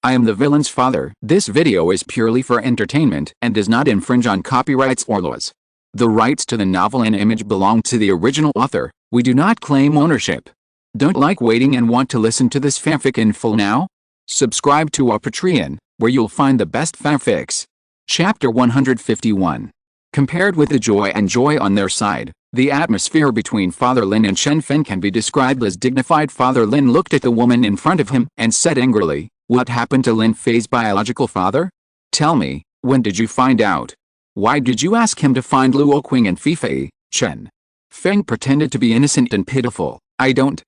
I am the villain's father. This video is purely for entertainment and does not infringe on copyrights or laws. The rights to the novel and image belong to the original author. We do not claim ownership. Don't like waiting and want to listen to this fanfic in full now? Subscribe to our Patreon, where you'll find the best fanfics. Chapter 151. Compared with the joy and joy on their side, the atmosphere between Father Lin and Chen Feng can be described as dignified. Father Lin looked at the woman in front of him and said angrily, "What happened to Lin Fei's biological father? Tell me, when did you find out? Why did you ask him to find Luoqing and Fei?" Chen Feng pretended to be innocent and pitiful. I don't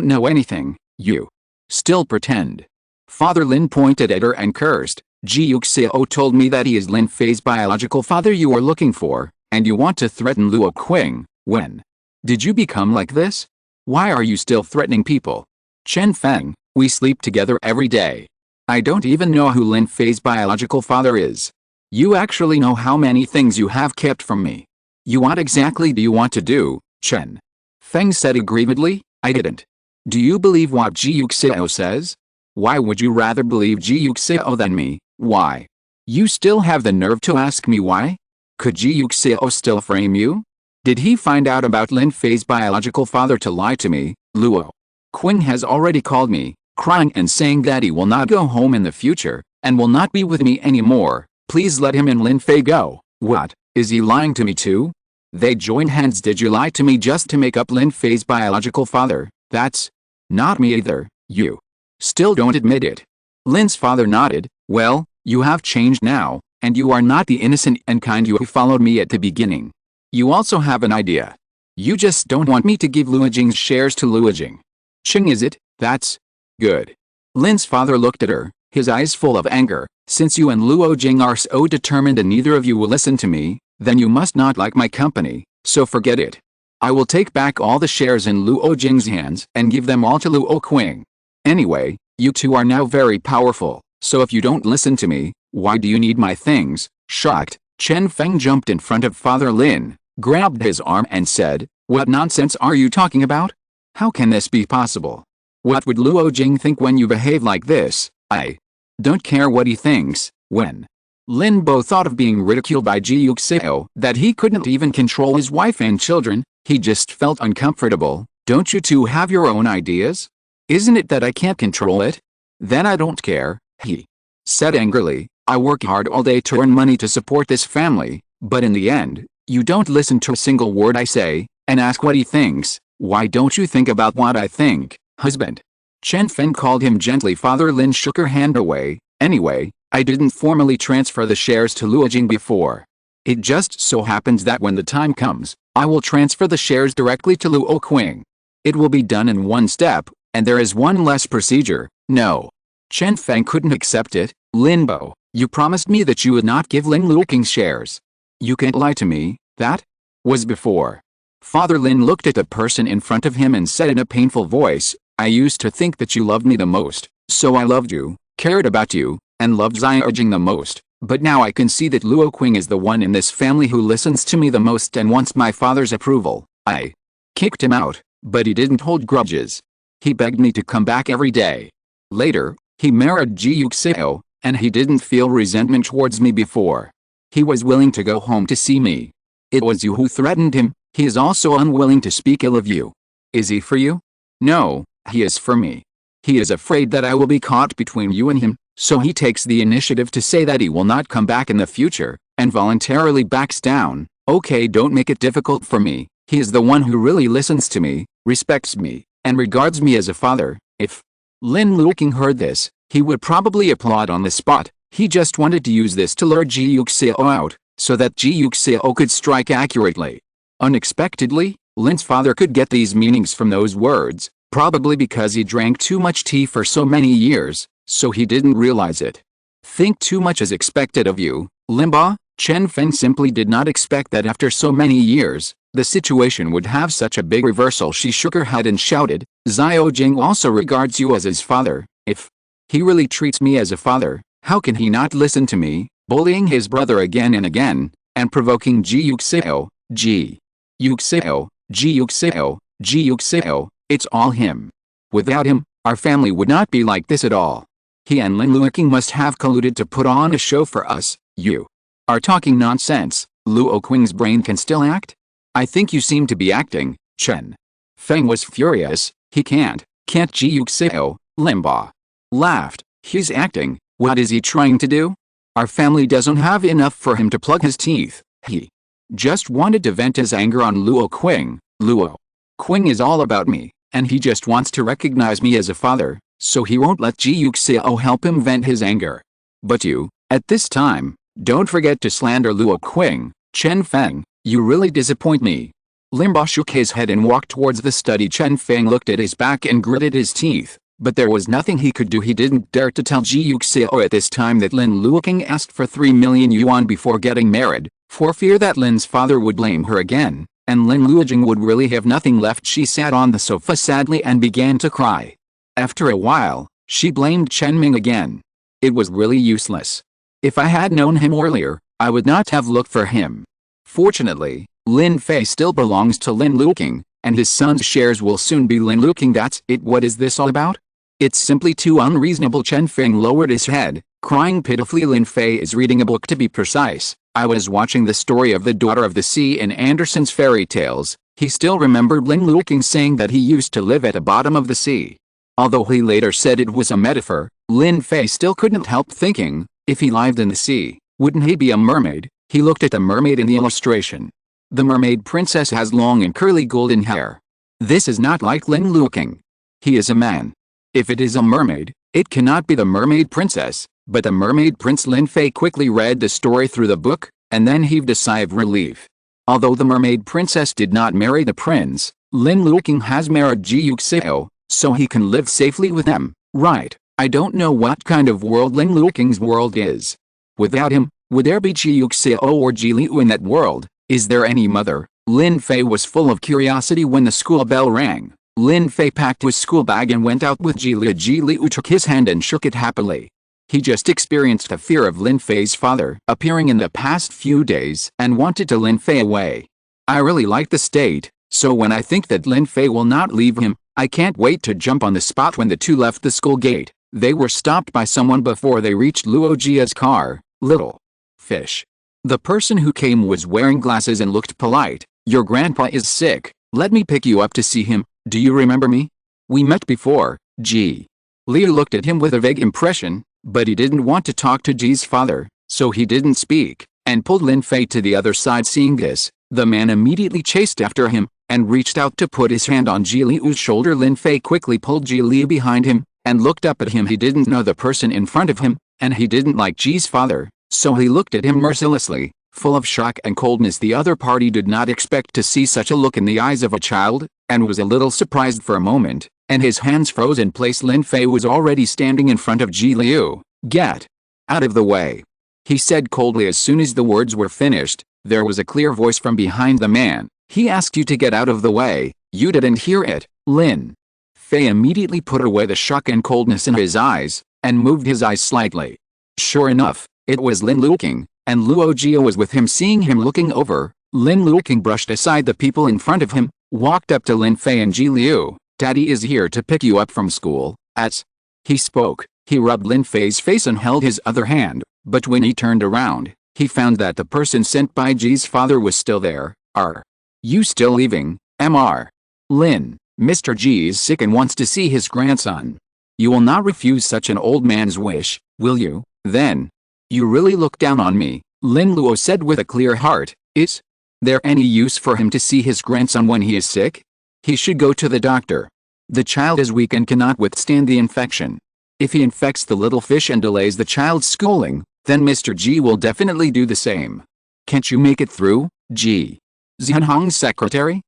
know anything. You still pretend." Father Lin pointed at her and cursed. "Ji Yuxiao told me that he is Lin Fei's biological father you are looking for, and you want to threaten Luoqing. When did you become like this? Why are you still threatening people?" "Chen Feng, we sleep together every day. I don't even know who Lin Fei's biological father is. You actually know how many things you have kept from me. What exactly do you want to do?" Chen Feng said aggrievedly. "I didn't. Do you believe what Ji Yuxiao says? Why would you rather believe Ji Yuxiao than me? Why? You still have the nerve to ask me why? Could Ji Yuxiao still frame you? Did he find out about Lin Fei's biological father to lie to me?" "Luoqing has already called me, crying and saying that he will not go home in the future, and will not be with me anymore. Please let him and Lin Fei go." "What, is he lying to me too? They joined hands. Did you lie to me just to make up Lin Fei's biological father?" "That's not me either. You still don't admit it." Lin's father nodded. "Well, you have changed now, and you are not the innocent and kind you who followed me at the beginning. You also have an idea. You just don't want me to give Luoqing's shares to Luoqing. Ching, is it? That's good." Lin's father looked at her, his eyes full of anger. "Since you and Luoqing are so determined and neither of you will listen to me, then you must not like my company, so forget it. I will take back all the shares in Luoqing's hands and give them all to Luoqing. Anyway, you two are now very powerful, so if you don't listen to me, why do you need my things?" Shocked, Chen Feng jumped in front of Father Lin, grabbed his arm and said, "What nonsense are you talking about? How can this be possible? What would Luoqing think when you behave like this?" "I don't care what he thinks." When Lin Bo thought of being ridiculed by Ji Yuxiao, that he couldn't even control his wife and children, he just felt uncomfortable. "Don't you two have your own ideas? Isn't it that I can't control it? Then I don't care," he said angrily. "I work hard all day to earn money to support this family, but in the end, you don't listen to a single word I say, and ask what he thinks. Why don't you think about what I think, husband?" Chen Feng called him gently. Father Lin shook her hand away. "Anyway, I didn't formally transfer the shares to Luoqing before. It just so happens that when the time comes, I will transfer the shares directly to Luoqing. It will be done in one step, and there is one less procedure." "No." Chen Feng couldn't accept it. "Lin Bo, you promised me that you would not give Lin Luoqing shares. You can't lie to me." "That was before." Father Lin looked at the person in front of him and said in a painful voice, "I used to think that you loved me the most, so I loved you, cared about you, and loved Xiaojing the most, but now I can see that Luoqing is the one in this family who listens to me the most and wants my father's approval. I kicked him out, but he didn't hold grudges. He begged me to come back every day. Later, he married Ji Yuxiao, and he didn't feel resentment towards me before. He was willing to go home to see me. It was you who threatened him. He is also unwilling to speak ill of you." "Is he for you?" "No, he is for me. He is afraid that I will be caught between you and him, so he takes the initiative to say that he will not come back in the future, and voluntarily backs down." "Okay, don't make it difficult for me. He is the one who really listens to me, respects me, and regards me as a father." If Lin Luoqing heard this, he would probably applaud on the spot. He just wanted to use this to lure Ji Yuxiao out, so that Ji Yuxiao could strike accurately. Unexpectedly, Lin's father could get these meanings from those words, probably because he drank too much tea for so many years, so he didn't realize it. "Think too much is expected of you, Limba." Chen Feng simply did not expect that after so many years, the situation would have such a big reversal. She shook her head and shouted, "Xiaojing also regards you as his father. If he really treats me as a father, how can he not listen to me?" Bullying his brother again and again, and provoking Ji Yuxiao. Ji Yuxiao, Ji Yuxiao, Ji Yuxiao, it's all him. Without him, our family would not be like this at all. He and Lin Luoqing must have colluded to put on a show for us. You are talking nonsense. Luoqing's brain can still act? I think you seem to be acting. Chen Feng was furious. He can't Ji Yuxiao, Limba laughed. He's acting. What is he trying to do? Our family doesn't have enough for him to plug his teeth. He just wanted to vent his anger on Luoqing. Luoqing is all about me, and he just wants to recognize me as a father, so he won't let Ji Yuxiao help him vent his anger. But you, at this time, don't forget to slander Luoqing. Chen Feng, you really disappoint me. Limba shook his head and walked towards the study. Chen Feng looked at his back and gritted his teeth, but there was nothing he could do. He didn't dare to tell Ji Yuxiao at this time that Lin Luoqing asked for 3 million yuan before getting married, for fear that Lin's father would blame her again, and Lin Luoqing would really have nothing left. She sat on the sofa sadly and began to cry. After a while, she blamed Chen Ming again. It was really useless. If I had known him earlier, I would not have looked for him. Fortunately, Lin Fei still belongs to Lin Luoqing, and his son's shares will soon be Lin Luoqing. That's it. What is this all about? It's simply too unreasonable. Chen Feng lowered his head, crying pitifully. Lin Fei is reading a book, to be precise. I was watching the story of the Daughter of the Sea in Andersen's fairy tales. He still remembered Lin Luoqing saying that he used to live at the bottom of the sea. Although he later said it was a metaphor, Lin Fei still couldn't help thinking, if he lived in the sea, wouldn't he be a mermaid? He looked at the mermaid in the illustration. The mermaid princess has long and curly golden hair. This is not like Lin Luoqing. He is a man. If it is a mermaid, it cannot be the mermaid princess, but the mermaid prince. Lin Fei quickly read the story through the book, and then heaved a sigh of relief. Although the mermaid princess did not marry the prince, Lin Luoqing has married Ji Yuxiao, so he can live safely with them, right? I don't know what kind of world Lin Luoqing's world is. Without him, would there be Ji Yuxiao or Ji Liu in that world? Is there any mother? Lin Fei was full of curiosity when the school bell rang. Lin Fei packed his school bag and went out with Ji Liu. Ji Liu took his hand and shook it happily. He just experienced the fear of Lin Fei's father appearing in the past few days and wanted to Lin Fei away. I really like the state, so when I think that Lin Fei will not leave him, I can't wait to jump on the spot. When the two left the school gate, they were stopped by someone before they reached Luojia's car. Little fish. The person who came was wearing glasses and looked polite. Your grandpa is sick. Let me pick you up to see him. Do you remember me? We met before. Ji Liu looked at him with a vague impression, but he didn't want to talk to Ji's father, so he didn't speak, and pulled Lin Fei to the other side. Seeing this, the man immediately chased after him, and reached out to put his hand on Ji Liu's shoulder. Lin Fei quickly pulled Ji Liu behind him, and looked up at him. He didn't know the person in front of him, and he didn't like Ji's father, so he looked at him mercilessly, full of shock and coldness. The other party did not expect to see such a look in the eyes of a child, and was a little surprised for a moment, and his hands froze in place. Lin Fei was already standing in front of Ji Liu. Get out of the way, he said coldly. As soon as the words were finished, there was a clear voice from behind the man. He asked you to get out of the way. You didn't hear it. Lin Fei immediately put away the shock and coldness in his eyes, and moved his eyes slightly. Sure enough, it was Lin Luoqing, and Luojia was with him. Seeing him looking over, Lin Luoqing brushed aside the people in front of him, walked up to Lin Fei and Ji Liu. Daddy is here to pick you up from school. As he spoke, he rubbed Lin Fei's face and held his other hand, but when he turned around, he found that the person sent by Ji's father was still there. Are you still leaving, Mr. Lin? Mr. Ji is sick and wants to see his grandson. You will not refuse such an old man's wish, will you? Then you really look down on me, Lin Luo said with a clear heart. Is there any use for him to see his grandson when he is sick? He should go to the doctor. The child is weak and cannot withstand the infection. If he infects the little fish and delays the child's schooling, then Mr. Ji will definitely do the same. Can't you make it through, Ji Zhenhong's secretary?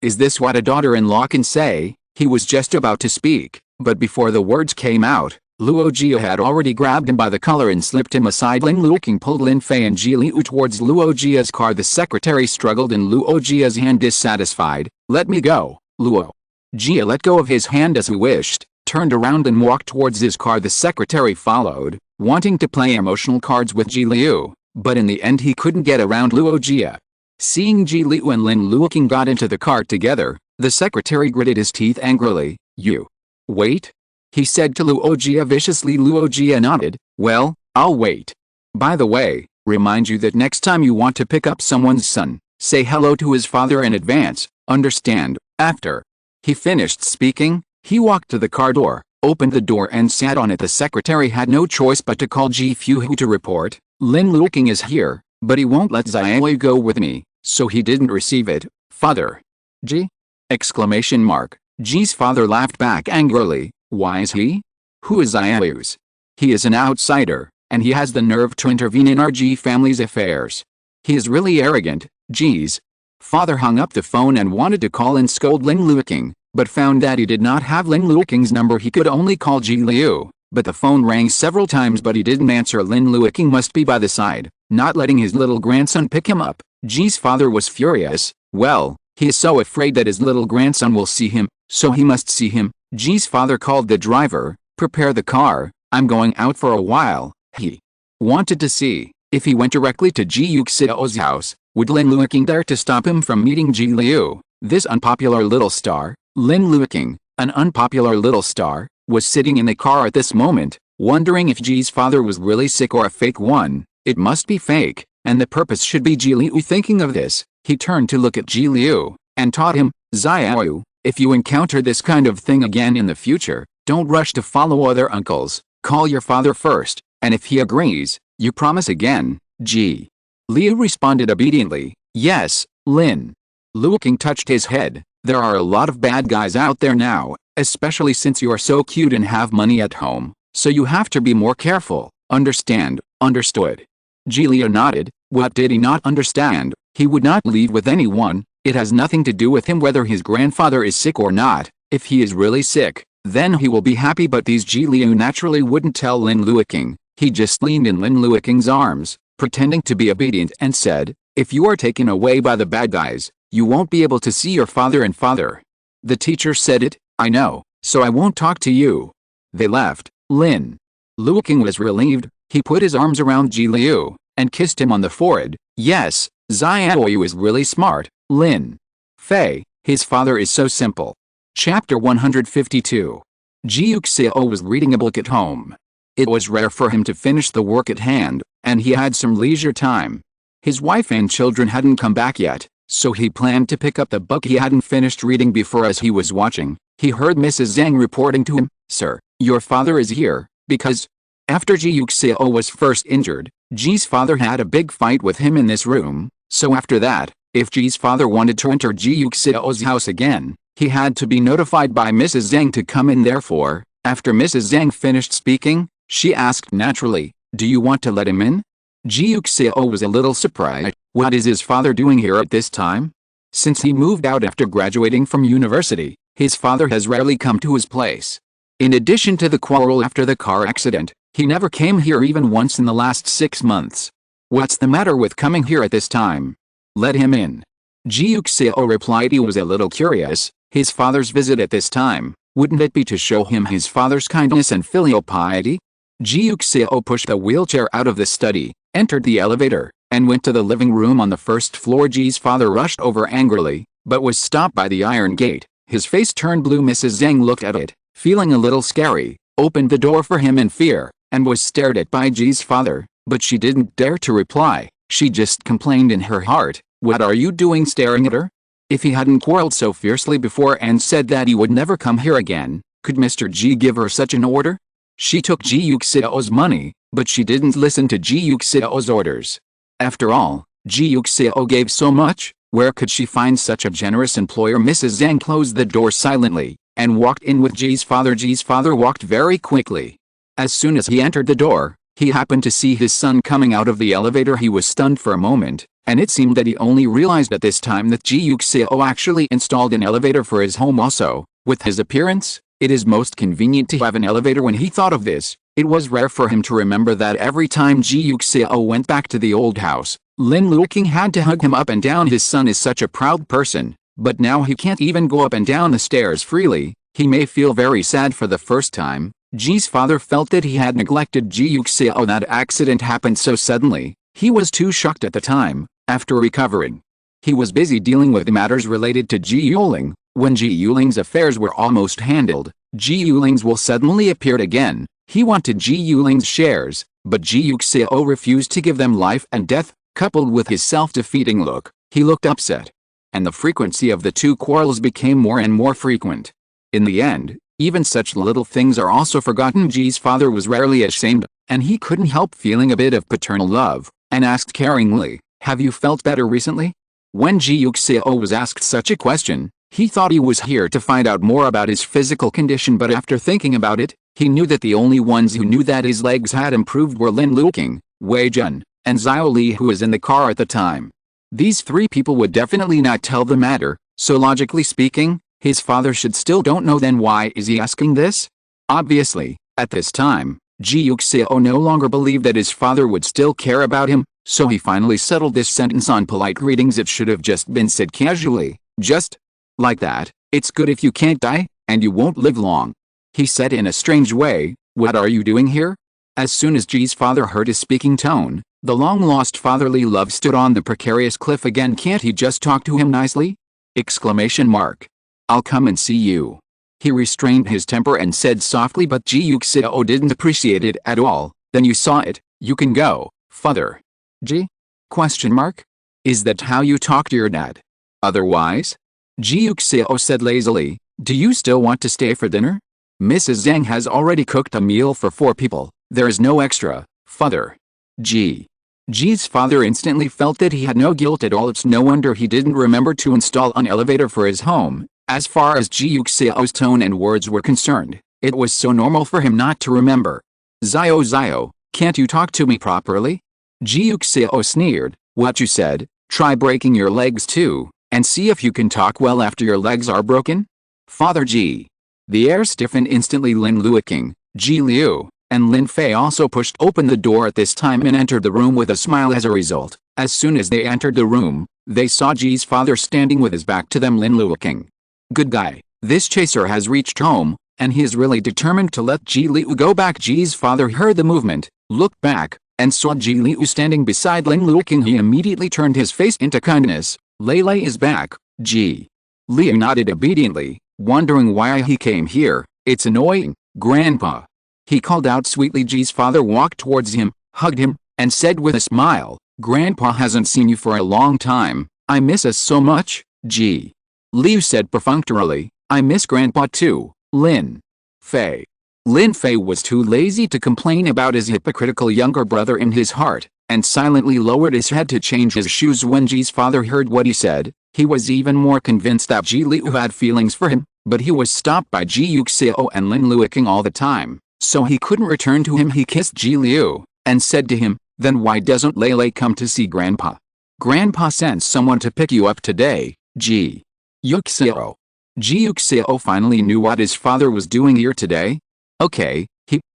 Is this what a daughter-in-law can say? He was just about to speak, but before the words came out, Luojia had already grabbed him by the collar and slipped him aside. Lin Luoqing pulled Lin Fei and Ji Liu towards Luojia's car. The secretary struggled in Luojia's hand, dissatisfied. Let me go. Luojia let go of his hand as he wished, turned around and walked towards his car. The secretary followed, wanting to play emotional cards with Ji Liu, but in the end he couldn't get around Luojia. Seeing Ji Liu and Lin Luoqing got into the car together, the secretary gritted his teeth angrily. You wait. he said to Luoqing viciously. Luoqing nodded. Well, I'll wait. By the way, remind you that next time you want to pick up someone's son, say hello to his father in advance, understand? After he finished speaking, he walked to the car door, opened the door and sat on it. The secretary had no choice but to call Ji Yuxiao to report, Lin Luoqing is here, but he won't let Xiaoyu go with me, so he didn't receive it. Father. Ji? Exclamation mark. Ji's father laughed back angrily. Why is he? Who is Xiaoyu's? He is an outsider, and he has the nerve to intervene in our Ji family's affairs. He is really arrogant. Ji's father hung up the phone and wanted to call and scold Lin Luoqing, but found that he did not have Lin Luoqing's number. He could only call Ji Leyu, but the phone rang several times but he didn't answer. Lin Luoqing must be by the side, not letting his little grandson pick him up. Ji's father was furious. Well, he is so afraid that his little grandson will see him, so he must see him. Ji's father called the driver. Prepare the car, I'm going out for a while. He wanted to see if he went directly to Ji Yuxiao's house, would Lin Luoqing dare to stop him from meeting Ji Leyu? This unpopular little star, Lin Luoqing, an unpopular little star, was sitting in the car at this moment, wondering if Ji's father was really sick or a fake one. It must be fake, and the purpose should be Ji Leyu. Thinking of this, he turned to look at Ji Leyu, and taught him, Xiaoyu, if you encounter this kind of thing again in the future, don't rush to follow other uncles, call your father first, and if he agrees, you promise again. Ji Leyu responded obediently. Yes, Lin Luoqing touched his head. There are a lot of bad guys out there now, especially since you are so cute and have money at home, so you have to be more careful, understand? Understood. Ji Leyu nodded. What did he not understand? He would not leave with anyone. It has nothing to do with him whether his grandfather is sick or not. If he is really sick, then he will be happy, but these Ji Leyu naturally wouldn't tell Lin Luoqing. He just leaned in Lin Luoqing's arms, pretending to be obedient and said, if you are taken away by the bad guys, you won't be able to see your father and father. The teacher said it, I know, so I won't talk to you. They left. Lin Luoqing was relieved. He put his arms around Ji Leyu, and kissed him on the forehead. Yes, Xiaoyu is really smart. Lin Fei, his father is so simple. Chapter 152. Ji Yuxiao was reading a book at home. It was rare for him to finish the work at hand, and he had some leisure time. His wife and children hadn't come back yet, so he planned to pick up the book he hadn't finished reading before. As he was watching, he heard Mrs. Zhang reporting to him, Sir, your father is here, because after Ji Yuxiao was first injured, Ji's father had a big fight with him in this room, so after that, if Ji's father wanted to enter Ji Yuxiao's house again, he had to be notified by Mrs. Zhang to come in. Therefore, after Mrs. Zhang finished speaking, she asked naturally, do you want to let him in? Ji Yuxiao was a little surprised. What is his father doing here at this time? Since he moved out after graduating from university, his father has rarely come to his place. In addition to the quarrel after the car accident, he never came here even once in the last 6 months. What's the matter with coming here at this time? Let him in. Ji Yuxiao replied. He was a little curious. His father's visit at this time, wouldn't it be to show him his father's kindness and filial piety? Ji Yuxiao pushed the wheelchair out of the study, entered the elevator, and went to the living room on the first floor. Ji's father rushed over angrily, but was stopped by the iron gate. His face turned blue. Mrs. Zhang looked at it, feeling a little scary, opened the door for him in fear, and was stared at by Ji's father, but she didn't dare to reply. She just complained in her heart, what are you doing staring at her? If he hadn't quarreled so fiercely before and said that he would never come here again, could Mr. Ji give her such an order? She took Ji Yuxiao's money, but she didn't listen to Ji Yuxiao's orders. After all, Ji Yuxiao gave so much, where could she find such a generous employer? Mrs. Zhang closed the door silently, and walked in with Ji's father. Ji's father walked very quickly. As soon as he entered the door, he happened to see his son coming out of the elevator. He was stunned for a moment, and it seemed that he only realized at this time that Ji Yuxiao actually installed an elevator for his home also. With his appearance, it is most convenient to have an elevator. When he thought of this, it was rare for him to remember that every time Ji Yuxiao went back to the old house, Lin Luoqing had to hug him up and down. His son is such a proud person, but now he can't even go up and down the stairs freely. He may feel very sad for the first time. Ji's father felt that he had neglected Ji Yuxiao. That accident happened so suddenly, he was too shocked at the time. After recovering, he was busy dealing with matters related to Ji Yuling. When Ji Yuling's affairs were almost handled, Ji Yuling's will suddenly appeared again. He wanted Ji Yuling's shares, but Ji Yuxiao refused to give them life and death. Coupled with his self-defeating look, he looked upset. And the frequency of the two quarrels became more and more frequent. In the end, even such little things are also forgotten. Ji's father was rarely ashamed, and he couldn't help feeling a bit of paternal love, and asked caringly, "Have you felt better recently?" When Ji Yuxiao was asked such a question, he thought he was here to find out more about his physical condition, but after thinking about it, he knew that the only ones who knew that his legs had improved were Lin Luoqing, Wei Jun, and Xiao Li, who was in the car at the time. These three people would definitely not tell the matter, so logically speaking, his father should still don't know. Then why is he asking this? Obviously, at this time, Ji Yuxiao no longer believed that his father would still care about him, so he finally settled this sentence on polite greetings. It should have just been said casually, just like that. "It's good if you can't die, and you won't live long," he said in a strange way. "What are you doing here?" As soon as Ji's father heard his speaking tone, the long-lost fatherly love stood on the precarious cliff again. "Can't he just talk to him nicely?" Exclamation mark. "I'll come and see you." He restrained his temper and said softly, but Ji Yuxiao didn't appreciate it at all. "Then you saw it, you can go, father." "Ji? Question mark? Is that how you talk to your dad? Otherwise?" Ji Yuxiao said lazily. "Do you still want to stay for dinner? Mrs. Zhang has already cooked a meal for 4 people. There is no extra, father." Ji's father instantly felt that he had no guilt at all. It's no wonder he didn't remember to install an elevator for his home. As far as Ji Yuxiao's tone and words were concerned, it was so normal for him not to remember. Xiao, can't you talk to me properly?" Ji Yuxiao sneered. "What you said, try breaking your legs too, and see if you can talk well after your legs are broken." "Father Ji." The air stiffened instantly. Lin Luoqing, Ji Liu, and Lin Fei also pushed open the door at this time and entered the room with a smile as a result. As soon as they entered the room, they saw Ji's father standing with his back to them. Lin Luoqing. "Good guy, this chaser has reached home, and he is really determined to let Ji Liu go back." Ji's father heard the movement, looked back, and saw Ji Liu standing beside Lin Luoqing. He immediately turned his face into kindness. "Lei is back." Ji Liu nodded obediently, wondering why he came here. "It's annoying, Grandpa," he called out sweetly. Ji's father walked towards him, hugged him, and said with a smile, "Grandpa hasn't seen you for a long time. I miss us so much." Ji Liu said perfunctorily, "I miss Grandpa too, Lin Fei." Lin Fei was too lazy to complain about his hypocritical younger brother in his heart, and silently lowered his head to change his shoes. When Ji's father heard what he said, he was even more convinced that Ji Liu had feelings for him, but he was stopped by Ji Yuxiao and Lin Luoqing all the time, so he couldn't return to him. He kissed Ji Liu, and said to him, "Then why doesn't Lei come to see Grandpa? Grandpa sent someone to pick you up today." Ji Yuxiao. Ji Yuxiao finally knew what his father was doing here today. Okay,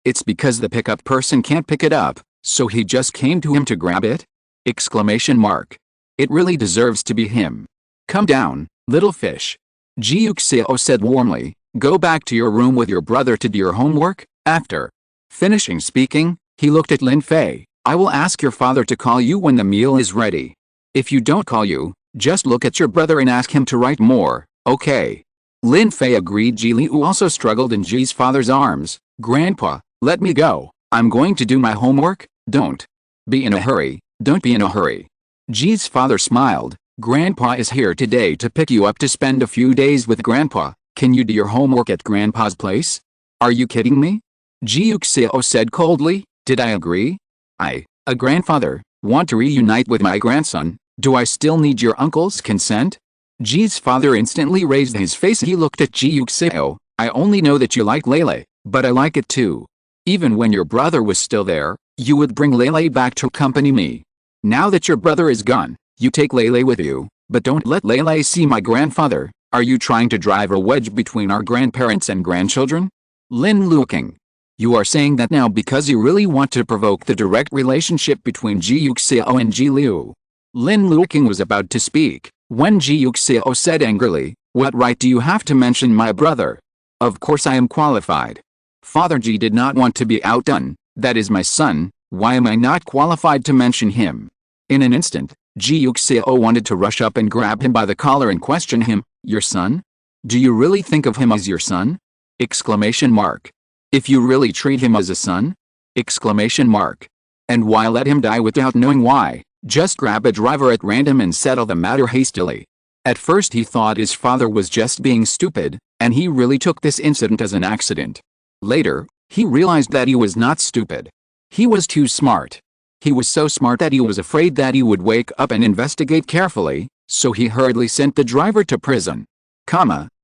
it's because the pickup person can't pick it up, so he just came to him to grab it? Exclamation mark. It really deserves to be him. "Come down, little fish," Ji Yuxiao said warmly. "Go back to your room with your brother to do your homework." After finishing speaking, he looked at Lin Fei. "I will ask your father to call you when the meal is ready. If you don't call you, just look at your brother and ask him to write more, okay?" Lin Fei agreed. Ji Liu also struggled in Ji's father's arms. "Grandpa, let me go. I'm going to do my homework." "Don't be in a hurry, don't be in a hurry." Ji's father smiled. "Grandpa is here today to pick you up to spend a few days with Grandpa. Can you do your homework at Grandpa's place?" "Are you kidding me?" Ji Yuxiao said coldly. "Did I agree? A grandfather, want to reunite with my grandson? Do I still need your uncle's consent?" Ji's father instantly raised his face. He looked at Ji Yuxiao. "I only know that you like Lei, but I like it too. Even when your brother was still there, you would bring Lei back to accompany me. Now that your brother is gone, you take Lei with you, but don't let Lei see my grandfather. Are you trying to drive a wedge between our grandparents and grandchildren?" Lin Luoqing. "You are saying that now because you really want to provoke the direct relationship between Ji Yuxiao and Ji Liu." Lin Luoqing was about to speak, when Ji Yuxiao said angrily, "What right do you have to mention my brother? Of course I am qualified. Father Ji did not want to be outdone. That is my son. Why am I not qualified to mention him?" In an instant, Ji Yuxiao wanted to rush up and grab him by the collar and question him. "Your son? Do you really think of him as your son? Exclamation mark. If you really treat him as a son? Exclamation mark. And why let him die without knowing why? Just grab a driver at random and settle the matter hastily. At first he thought his father was just being stupid, and he really took this incident as an accident. Later, he realized that he was not stupid. He was too smart. He was so smart that he was afraid that he would wake up and investigate carefully, so he hurriedly sent the driver to prison.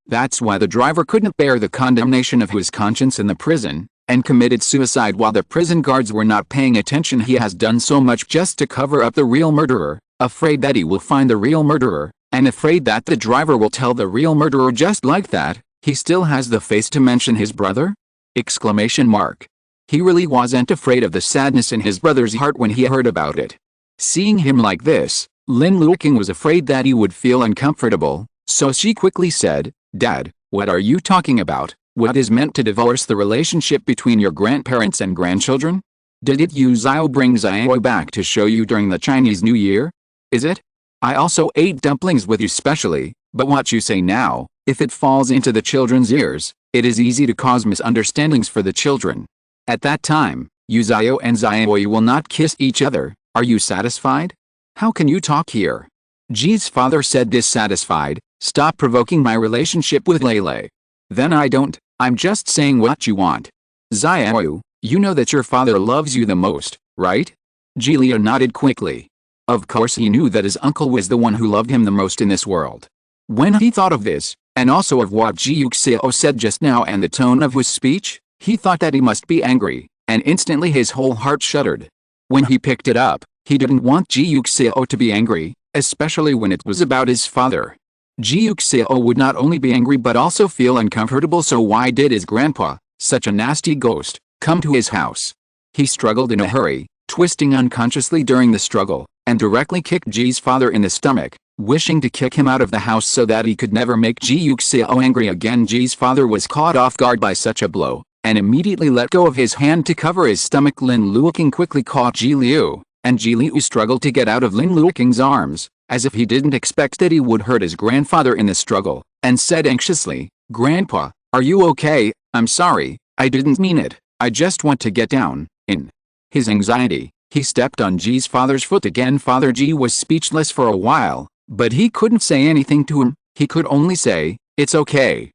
That's why the driver couldn't bear the condemnation of his conscience in the prison, and committed suicide while the prison guards were not paying attention. He has done so much just to cover up the real murderer, afraid that he will find the real murderer, and afraid that the driver will tell the real murderer just like that. He still has the face to mention his brother? Exclamation mark. He really wasn't afraid of the sadness in his brother's heart when he heard about it. Seeing him like this, Lin Luoqing was afraid that he would feel uncomfortable, so she quickly said, "Dad, what are you talking about? What is meant to divorce the relationship between your grandparents and grandchildren? Did it Yuxiao bring Xiao back to show you during the Chinese New Year? Is it? I also ate dumplings with you specially, but what you say now, if it falls into the children's ears, it is easy to cause misunderstandings for the children. At that time, Yuxiao and Xiao will not kiss each other. Are you satisfied? How can you talk here?" Ji's father said, dissatisfied, "Stop provoking my relationship with Lei. Then I don't, I'm just saying what you want. Xiao, you know that your father loves you the most, right?" Ji Yuxiao nodded quickly. Of course he knew that his uncle was the one who loved him the most in this world. When he thought of this, and also of what Ji Yuxiao said just now and the tone of his speech, he thought that he must be angry, and instantly his whole heart shuddered. When he picked it up, he didn't want Ji Yuxiao to be angry, especially when it was about his father. Ji Yuxiao would not only be angry but also feel uncomfortable, so why did his grandpa, such a nasty ghost, come to his house? He struggled in a hurry, twisting unconsciously during the struggle, and directly kicked Ji's father in the stomach, wishing to kick him out of the house so that he could never make Ji Yuxiao angry again. Ji's father was caught off guard by such a blow, and immediately let go of his hand to cover his stomach. Lin Luoqing quickly caught Ji Liu, and Ji Liu struggled to get out of Lin Luoqing's arms, as if he didn't expect that he would hurt his grandfather in the struggle, and said anxiously, "Grandpa, are you okay? I'm sorry, I didn't mean it, I just want to get down." In his anxiety, he stepped on Ji's father's foot again. Father Ji was speechless for a while, but he couldn't say anything to him. He could only say, it's okay,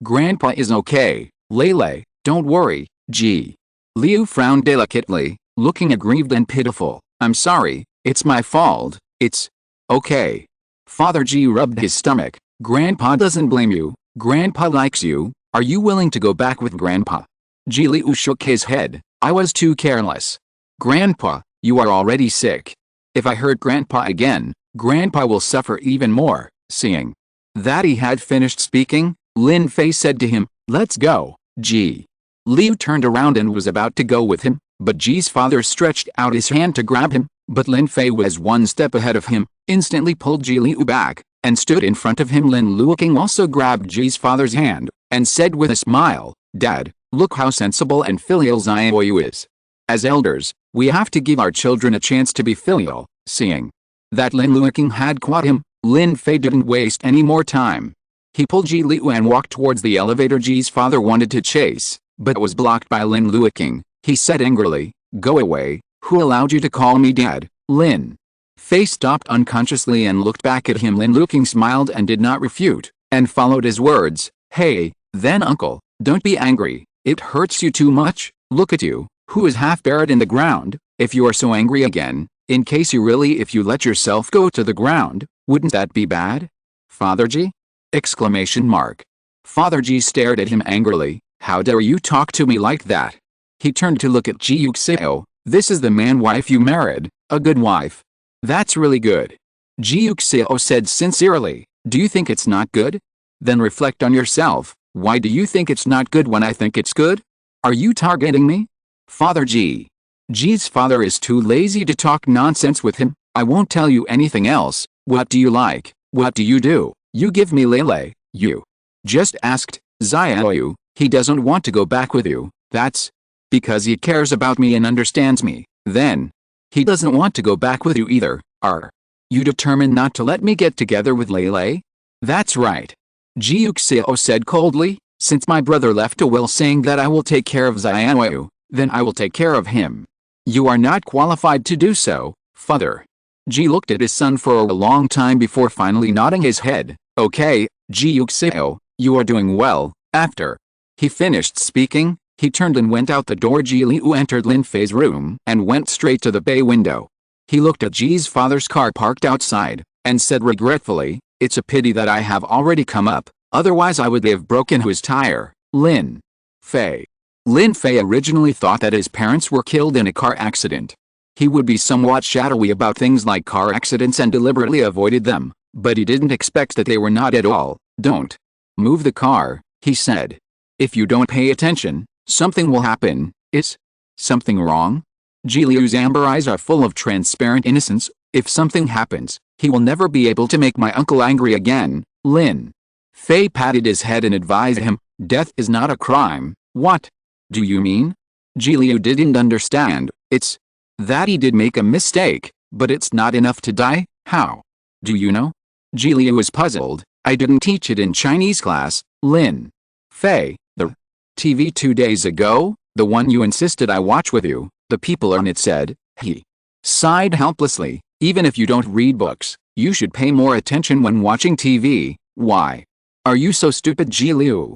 Grandpa is okay, Lei, don't worry." Ji Liu frowned delicately, looking aggrieved and pitiful. "I'm sorry, it's my fault, it's okay." Father Ji rubbed his stomach. "Grandpa doesn't blame you, Grandpa likes you, are you willing to go back with Grandpa?" Ji Liu shook his head. "I was too careless. Grandpa, you are already sick. If I hurt Grandpa again, Grandpa will suffer even more." Seeing that he had finished speaking, Lin Fei said to him, "Let's go." Ji Liu turned around and was about to go with him, but Ji's father stretched out his hand to grab him, but Lin Fei was one step ahead of him, instantly pulled Ji Liu back, and stood in front of him. Lin Luoqing also grabbed Ji's father's hand, and said with a smile, "Dad, look how sensible and filial Xiao is. As elders, we have to give our children a chance to be filial." Seeing that Lin Luoqing had caught him, Lin Fei didn't waste any more time. He pulled Ji Liu and walked towards the elevator. Ji's father wanted to chase, but was blocked by Lin Luoqing. He said angrily, "Go away, who allowed you to call me dad?" Lin Fei stopped unconsciously and looked back at him. Lin Luoqing smiled and did not refute, and followed his words, "Hey, then uncle, don't be angry, it hurts you too much, look at you, who is half buried in the ground. If you are so angry again, in case you really if you let yourself go to the ground, wouldn't that be bad? Father Ji?" Exclamation mark. Father Ji stared at him angrily. "How dare you talk to me like that?" He turned to look at Ji Yuxiao. "This is the man wife you married, a good wife. That's really good." Ji Yuxiao said sincerely, "Do you think it's not good? Then reflect on yourself. Why do you think it's not good when I think it's good? Are you targeting me?" Father Ji's father is too lazy to talk nonsense with him. "I won't tell you anything else. What do you like? What do you do? You give me Lei. You just asked Xiao. He doesn't want to go back with you. That's because he cares about me and understands me. Then he doesn't want to go back with you either. Are you determined not to let me get together with Lei?" "That's right," Ji Yuxiao said coldly. Since my brother left a will saying that I will take care of Xiaoyu, then I will take care of him. You are not qualified to do so, father. Ji looked at his son for a long time before finally nodding his head. Okay, Ji Yuxiao, you are doing well. After he finished speaking, he turned and went out the door. Ji Liu entered Lin Fei's room and went straight to the bay window. He looked at Ji's father's car parked outside, and said regretfully, "It's a pity that I have already come up, otherwise I would have broken his tire." Lin Fei. Lin Fei originally thought that his parents were killed in a car accident. He would be somewhat shadowy about things like car accidents and deliberately avoided them, but he didn't expect that they were not at all. "Don't move the car," he said. "If you don't pay attention, something will happen." Is something wrong? Ji Liu's amber eyes are full of transparent innocence. If something happens, he will never be able to make my uncle angry again. Lin Fei patted his head and advised him, "Death is not a crime." "What do you mean?" Ji Liu didn't understand. "It's that he did make a mistake, but it's not enough to die." "How do you know?" Ji Liu was puzzled. "I didn't teach it in Chinese class." Lin Fei. "The TV 2 days ago, the one you insisted I watch with you, the people on it said." He sighed helplessly. "Even if you don't read books, you should pay more attention when watching TV. Why are you so stupid?" Ji Liu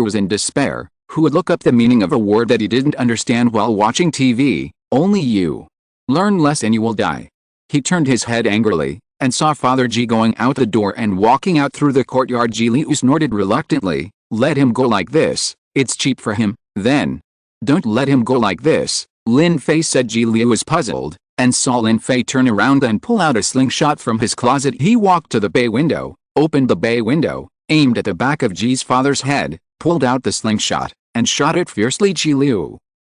was in despair. Who would look up the meaning of a word that he didn't understand while watching TV? Only you. Learn less and you will die. He turned his head angrily, and saw Father Ji going out the door and walking out through the courtyard. Ji Liu snorted reluctantly. "Let him go like this, it's cheap for him." "Then don't let him go like this," Lin Fei said. Ji Liu was puzzled, and saw Lin Fei turn around and pull out a slingshot from his closet. He walked to the bay window, opened the bay window, aimed at the back of Ji's father's head, pulled out the slingshot, and shot it fiercely.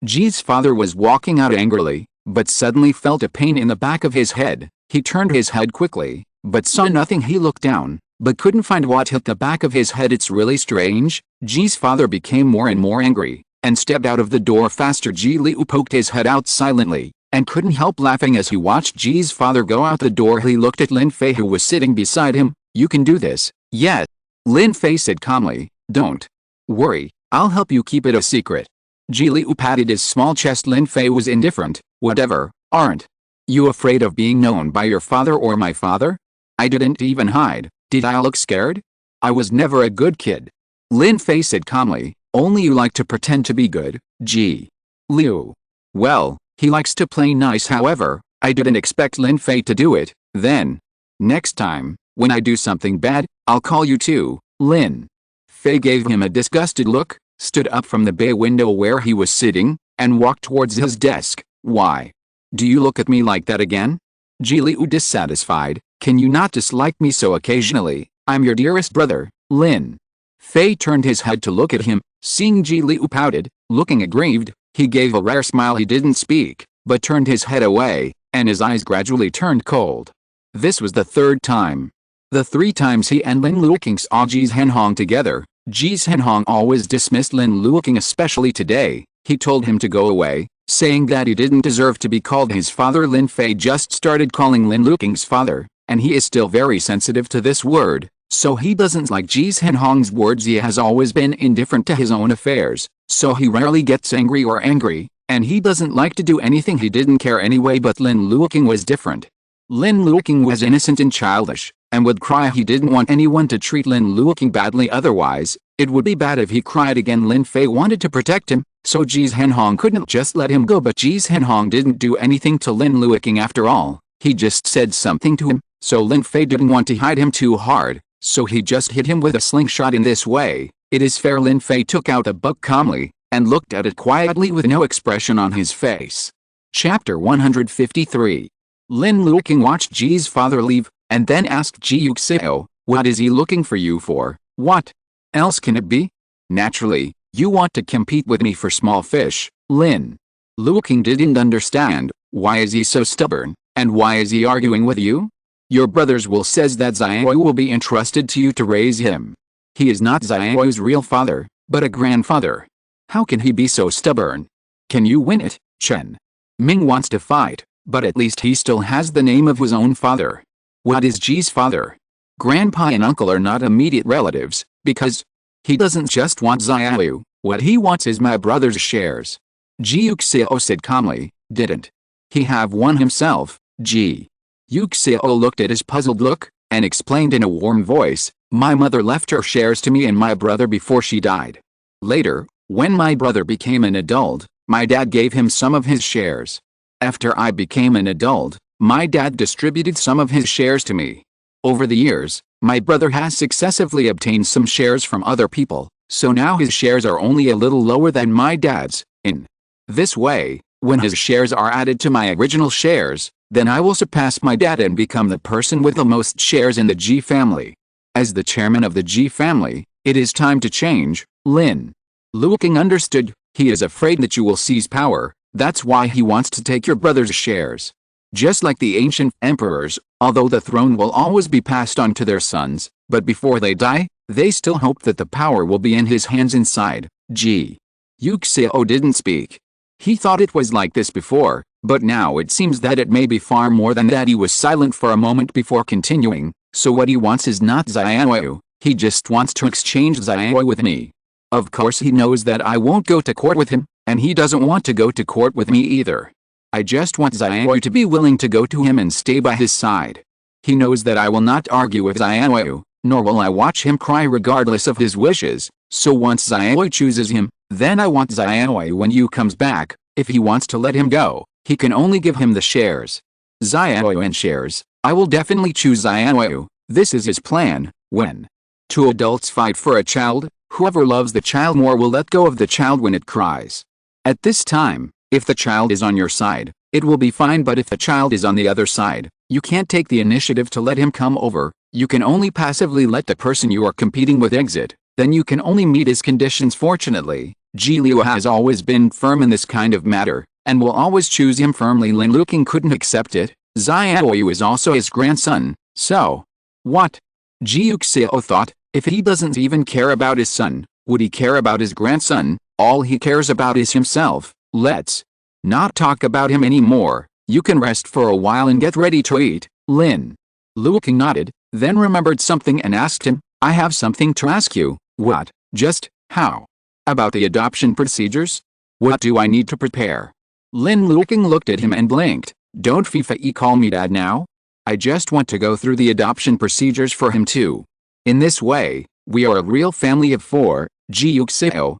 Ji's father was walking out angrily, but suddenly felt a pain in the back of his head. He turned his head quickly, but saw nothing. He looked down, but couldn't find what hit the back of his head. "It's really strange." Ji's father became more and more angry, and stepped out of the door faster. Ji Liu poked his head out silently, and couldn't help laughing as he watched Ji's father go out the door. He looked at Lin Fei, who was sitting beside him. "You can do this." "Yes," Lin Fei said calmly. "Don't worry, I'll help you keep it a secret." Ji Liu patted his small chest. Lin Fei was indifferent. "Whatever, aren't you afraid of being known by your father or my father?" "I didn't even hide. Did I look scared? I was never a good kid," Lin Fei said calmly. "Only you like to pretend to be good." Ji Liu. "Well, he likes to play nice. However, I didn't expect Lin Fei to do it." "Then next time, when I do something bad, I'll call you too." Lin Fei gave him a disgusted look, stood up from the bay window where he was sitting, and walked towards his desk. "Why do you look at me like that again?" Ji Liu dissatisfied. "Can you not dislike me so occasionally? I'm your dearest brother." Lin Fei turned his head to look at him. Seeing Ji Liu pouted, looking aggrieved, he gave a rare smile. He didn't speak, but turned his head away, and his eyes gradually turned cold. This was the third time. The 3 times he and Lin Luoqing saw Ji's Henhong together, Ji's Henhong always dismissed Lin Luoqing, especially today. He told him to go away, saying that he didn't deserve to be called his father. Lin Fei just started calling Lin Luoqing's father, and he is still very sensitive to this word, so he doesn't like Ji's Henhong's words. He has always been indifferent to his own affairs, so he rarely gets angry, and he doesn't like to do anything he didn't care anyway. But Lin Luoqing was different. Lin Luoqing was innocent and childish, and would cry. He didn't want anyone to treat Lin Luoqing badly, otherwise it would be bad if he cried again. Lin Fei wanted to protect him, so Ji's Henhong couldn't just let him go. But Ji's Henhong didn't do anything to Lin Luoqing after all. He just said something to him, so Lin Fei didn't want to hide him too hard, so he just hit him with a slingshot. In this way, it is fair. Lin Fei took out the book calmly, and looked at it quietly with no expression on his face. Chapter 153. Lin Luoqing watched Ji's father leave, and then asked Ji Yuxiao, "What is he looking for you for?" "What else can it be? Naturally, you want to compete with me for small fish." Lin Luoqing didn't understand. "Why is he so stubborn, and why is he arguing with you?" "Your brother's will says that Xiaoyu will be entrusted to you to raise him. He is not Xiaoyu's real father, but a grandfather. How can he be so stubborn? Can you win it?" Chen Ming wants to fight, but at least he still has the name of his own father. "What is Ji's father?" "Grandpa and uncle are not immediate relatives, because He doesn't just want Xiaoyu, what he wants is my brother's shares. Ji Yuxiao said calmly, didn't he have one himself? Ji Yuxiao looked at his puzzled look, and explained in a warm voice, my mother left her shares to me and my brother before she died. Later, when my brother became an adult, my dad gave him some of his shares. After I became an adult, my dad distributed some of his shares to me. Over the years, my brother has successively obtained some shares from other people, so now his shares are only a little lower than my dad's. In this way, when his shares are added to my original shares, then I will surpass my dad and become the person with the most shares in the Ji family. As the chairman of the Ji family, it is time to change. Lin Luoqing understood. He is afraid that you will seize power, that's why he wants to take your brother's shares. Just like the ancient emperors, although the throne will always be passed on to their sons, but before they die, they still hope that the power will be in his hands inside. Ji Yuxiao didn't speak. He thought it was like this before, but now it seems that it may be far more than that. He was silent for a moment before continuing, so what he wants is not Xiaoyu, he just wants to exchange Xiaoyu with me. Of course he knows that I won't go to court with him, and he doesn't want to go to court with me either. I just want Xiaoyu to be willing to go to him and stay by his side. He knows that I will not argue with Xiaoyu, nor will I watch him cry regardless of his wishes, so once Xiaoyu chooses him, then I want Xiaoyu when you comes back. If he wants to let him go, he can only give him the shares. Xiaoyu and shares, I will definitely choose Xiaoyu. This is his plan. When two adults fight for a child, whoever loves the child more will let go of the child when it cries. At this time, if the child is on your side, it will be fine, but if the child is on the other side, you can't take the initiative to let him come over, you can only passively let the person you are competing with exit, then you can only meet his conditions. Fortunately, Ji Liu has always been firm in this kind of matter, and will always choose him firmly. Lin Luoqing couldn't accept it. Xiaoyu is also his grandson, so what? Ji Yuxiao thought, if he doesn't even care about his son, would he care about his grandson? All he cares about is himself. Let's not talk about him anymore. You can rest for a while and get ready to eat. Lin Luoqing nodded, then remembered something and asked him, I have something to ask you. What? Just how about the adoption procedures? What do I need to prepare? Lin Luoqing looked at him and blinked. Don't Fei call me dad now? I just want to go through the adoption procedures for him too. In this way, we are a real family of four. Ji Yuxiao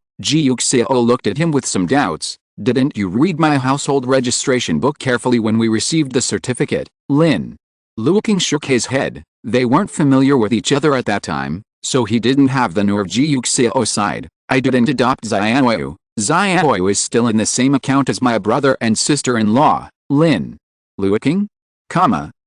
looked at him with some doubts. Didn't you read my household registration book carefully when we received the certificate? Lin Luoqing shook his head. They weren't familiar with each other at that time, so he didn't have the nerve. Ji Yuxiao sighed. I didn't adopt Xiaoyu. Xiaoyu is still in the same account as my brother and sister-in-law. Lin Luoqing?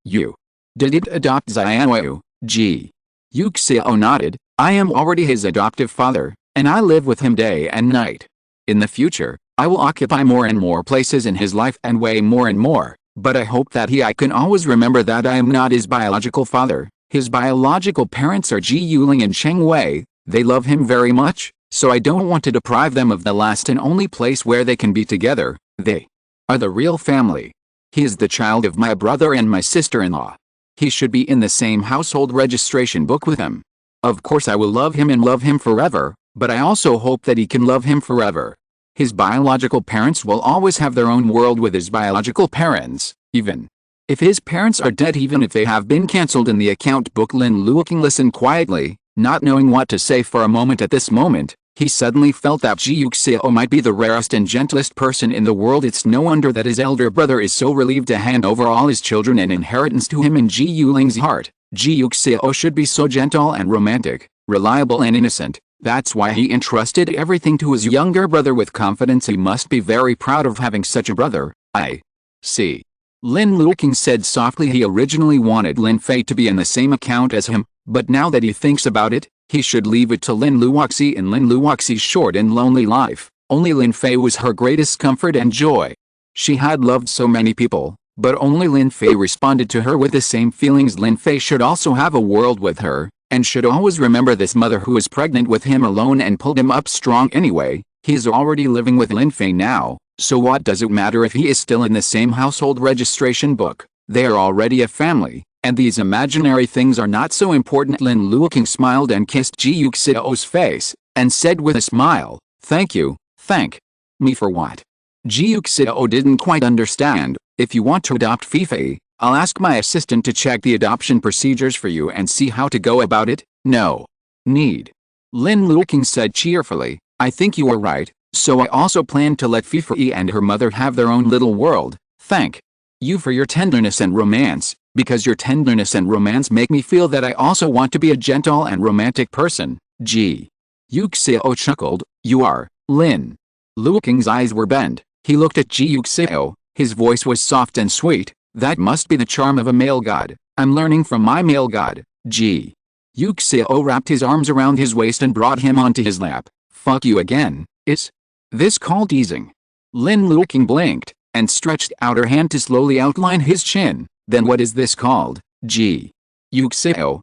You didn't adopt Xiaoyu. Ji Yuxiao nodded. I am already his adoptive father, and I live with him day and night. In the future, I will occupy more and more places in his life and weigh more and more, but I hope that I can always remember that I am not his biological father. His biological parents are Ji Yuling and Cheng Wei. They love him very much, so I don't want to deprive them of the last and only place where they can be together. They are the real family. He is the child of my brother and my sister-in-law. He should be in the same household registration book with him. Of course I will love him and love him forever, but I also hope that he can love him forever. His biological parents will always have their own world with his biological parents, even if his parents are dead, even if they have been cancelled in the account book. Lin Luoqing listened quietly, not knowing what to say for a moment. At this moment, he suddenly felt that Ji Yuxiao might be the rarest and gentlest person in the world. It's no wonder that his elder brother is so relieved to hand over all his children and inheritance to him. In Ji Yuling's heart, Ji Yuxiao should be so gentle and romantic, reliable and innocent. That's why he entrusted everything to his younger brother with confidence. He must be very proud of having such a brother. I see. Lin Luoqing said softly. He originally wanted Lin Fei to be in the same account as him, but now that he thinks about it, he should leave it to Lin Luoqing. In Lin Luoqing's short and lonely life, only Lin Fei was her greatest comfort and joy. She had loved so many people, but only Lin Fei responded to her with the same feelings. Lin Fei should also have a world with her, and should always remember this mother who is pregnant with him alone and pulled him up strong anyway. He is already living with Lin Fei now, so what does it matter if he is still in the same household registration book? They are already a family, and these imaginary things are not so important. Lin Luoqing smiled and kissed Ji Yuxiao's face. and said with a smile, "Thank you, thank me for what?" Ji Yuxiao didn't quite understand. "If you want to adopt Fei, I'll ask my assistant to check the adoption procedures for you and see how to go about it." "No need," Lin Luoqing said cheerfully. "I think you are right, so I also plan to let Fei and her mother have their own little world. Thank you for your tenderness and romance, because your tenderness and romance make me feel that I also want to be a gentle and romantic person." Ji Yuxiao chuckled. "You are." Lin Luoqing's eyes were bent. He looked at Ji Yuxiao. His voice was soft and sweet. "That must be the charm of a male god. I'm learning from my male god." Ji Yuxiao wrapped his arms around his waist and brought him onto his lap. "Fuck you again. Is this called teasing?" Lin Luoqing blinked, and stretched out her hand to slowly outline his chin. "Then what is this called?" Ji Yuxiao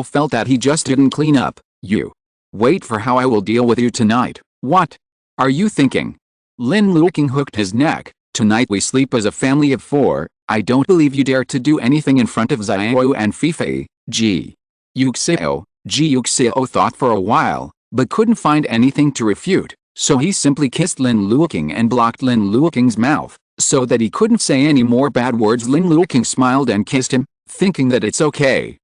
felt that he just didn't clean up. "You wait for how I will deal with you tonight." "What are you thinking?" Lin Luoqing hooked his neck. "Tonight we sleep as a family of 4. I don't believe you dare to do anything in front of Xiao and Fei." Ji Yuxiao thought for a while, but couldn't find anything to refute, so he simply kissed Lin Luoqing and blocked Lin Luoqing's mouth, so that he couldn't say any more bad words. Lin Luoqing smiled and kissed him, thinking that it's okay.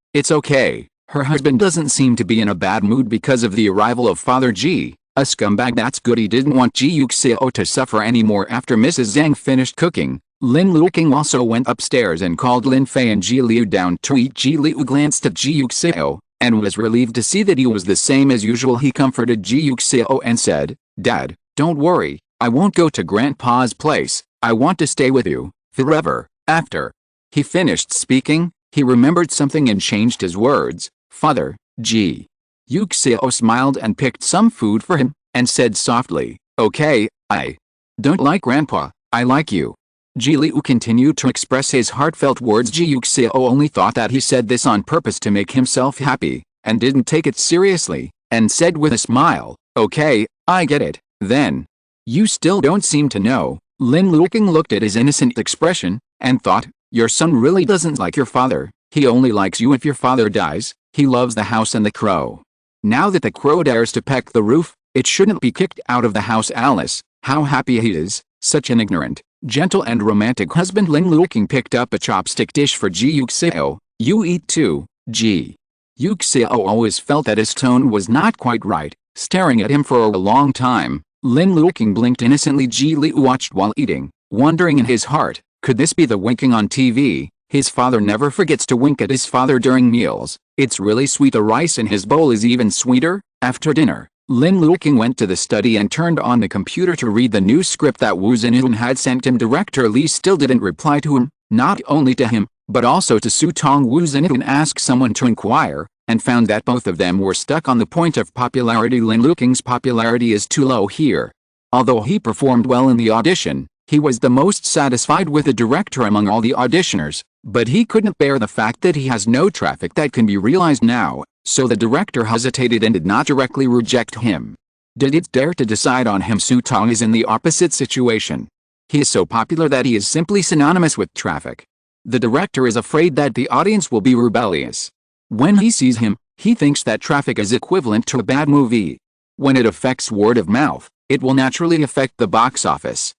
Her husband doesn't seem to be in a bad mood because of the arrival of Father Ji, a scumbag that's good. He didn't want Ji Yuxiao to suffer anymore. After Mrs. Zhang finished cooking, Lin Luoqing also went upstairs and called Lin Fei and Ji Liu down to eat. Ji Liu glanced at Ji Yuxiao, and was relieved to see that he was the same as usual. He comforted Ji Yuxiao and said, "Dad, don't worry, I won't go to Grandpa's place. I want to stay with you forever." After he finished speaking, he remembered something and changed his words. "Father." Ji Yuxiao smiled and picked some food for him, and said softly, "Okay, I don't like Grandpa, I like you." Ji Liu continued to express his heartfelt words. Ji Yuxiao only thought that he said this on purpose to make himself happy, and didn't take it seriously, and said with a smile, "Okay, I get it, then. You still don't seem to know." Lin Luoqing looked at his innocent expression, and thought, "Your son really doesn't like your father. He only likes you if your father dies. He loves the house and the crow. Now that the crow dares to peck the roof, it shouldn't be kicked out of the house." Alice, how happy he is, such an ignorant, gentle and romantic husband. Lin Luoqing picked up a chopstick dish for Ji Yuxiao. "You eat too." Ji Yuxiao always felt that his tone was not quite right, staring at him for a long time. Lin Luoqing blinked innocently. Ji Liu watched while eating, wondering in his heart, could this be the winking on TV? His father never forgets to wink at his father during meals. It's really sweet. The rice in his bowl is even sweeter. After dinner, Lin Luoqing went to the study and turned on the computer to read the new script that Wu Zhenhun had sent him. Director Li still didn't reply to him, not only to him, but also to Su Tong. Wu Zhenhun asked someone to inquire, and found that both of them were stuck on the point of popularity. Lin Luoqing's popularity is too low here. Although he performed well in the audition, he was the most satisfied with the director among all the auditioners, but he couldn't bear the fact that he has no traffic that can be realized now, so the director hesitated and did not directly reject him. Did it dare to decide on him? Su Tong is in the opposite situation. He is so popular that he is simply synonymous with traffic. The director is afraid that the audience will be rebellious. When he sees him, he thinks that traffic is equivalent to a bad movie. When it affects word of mouth, it will naturally affect the box office.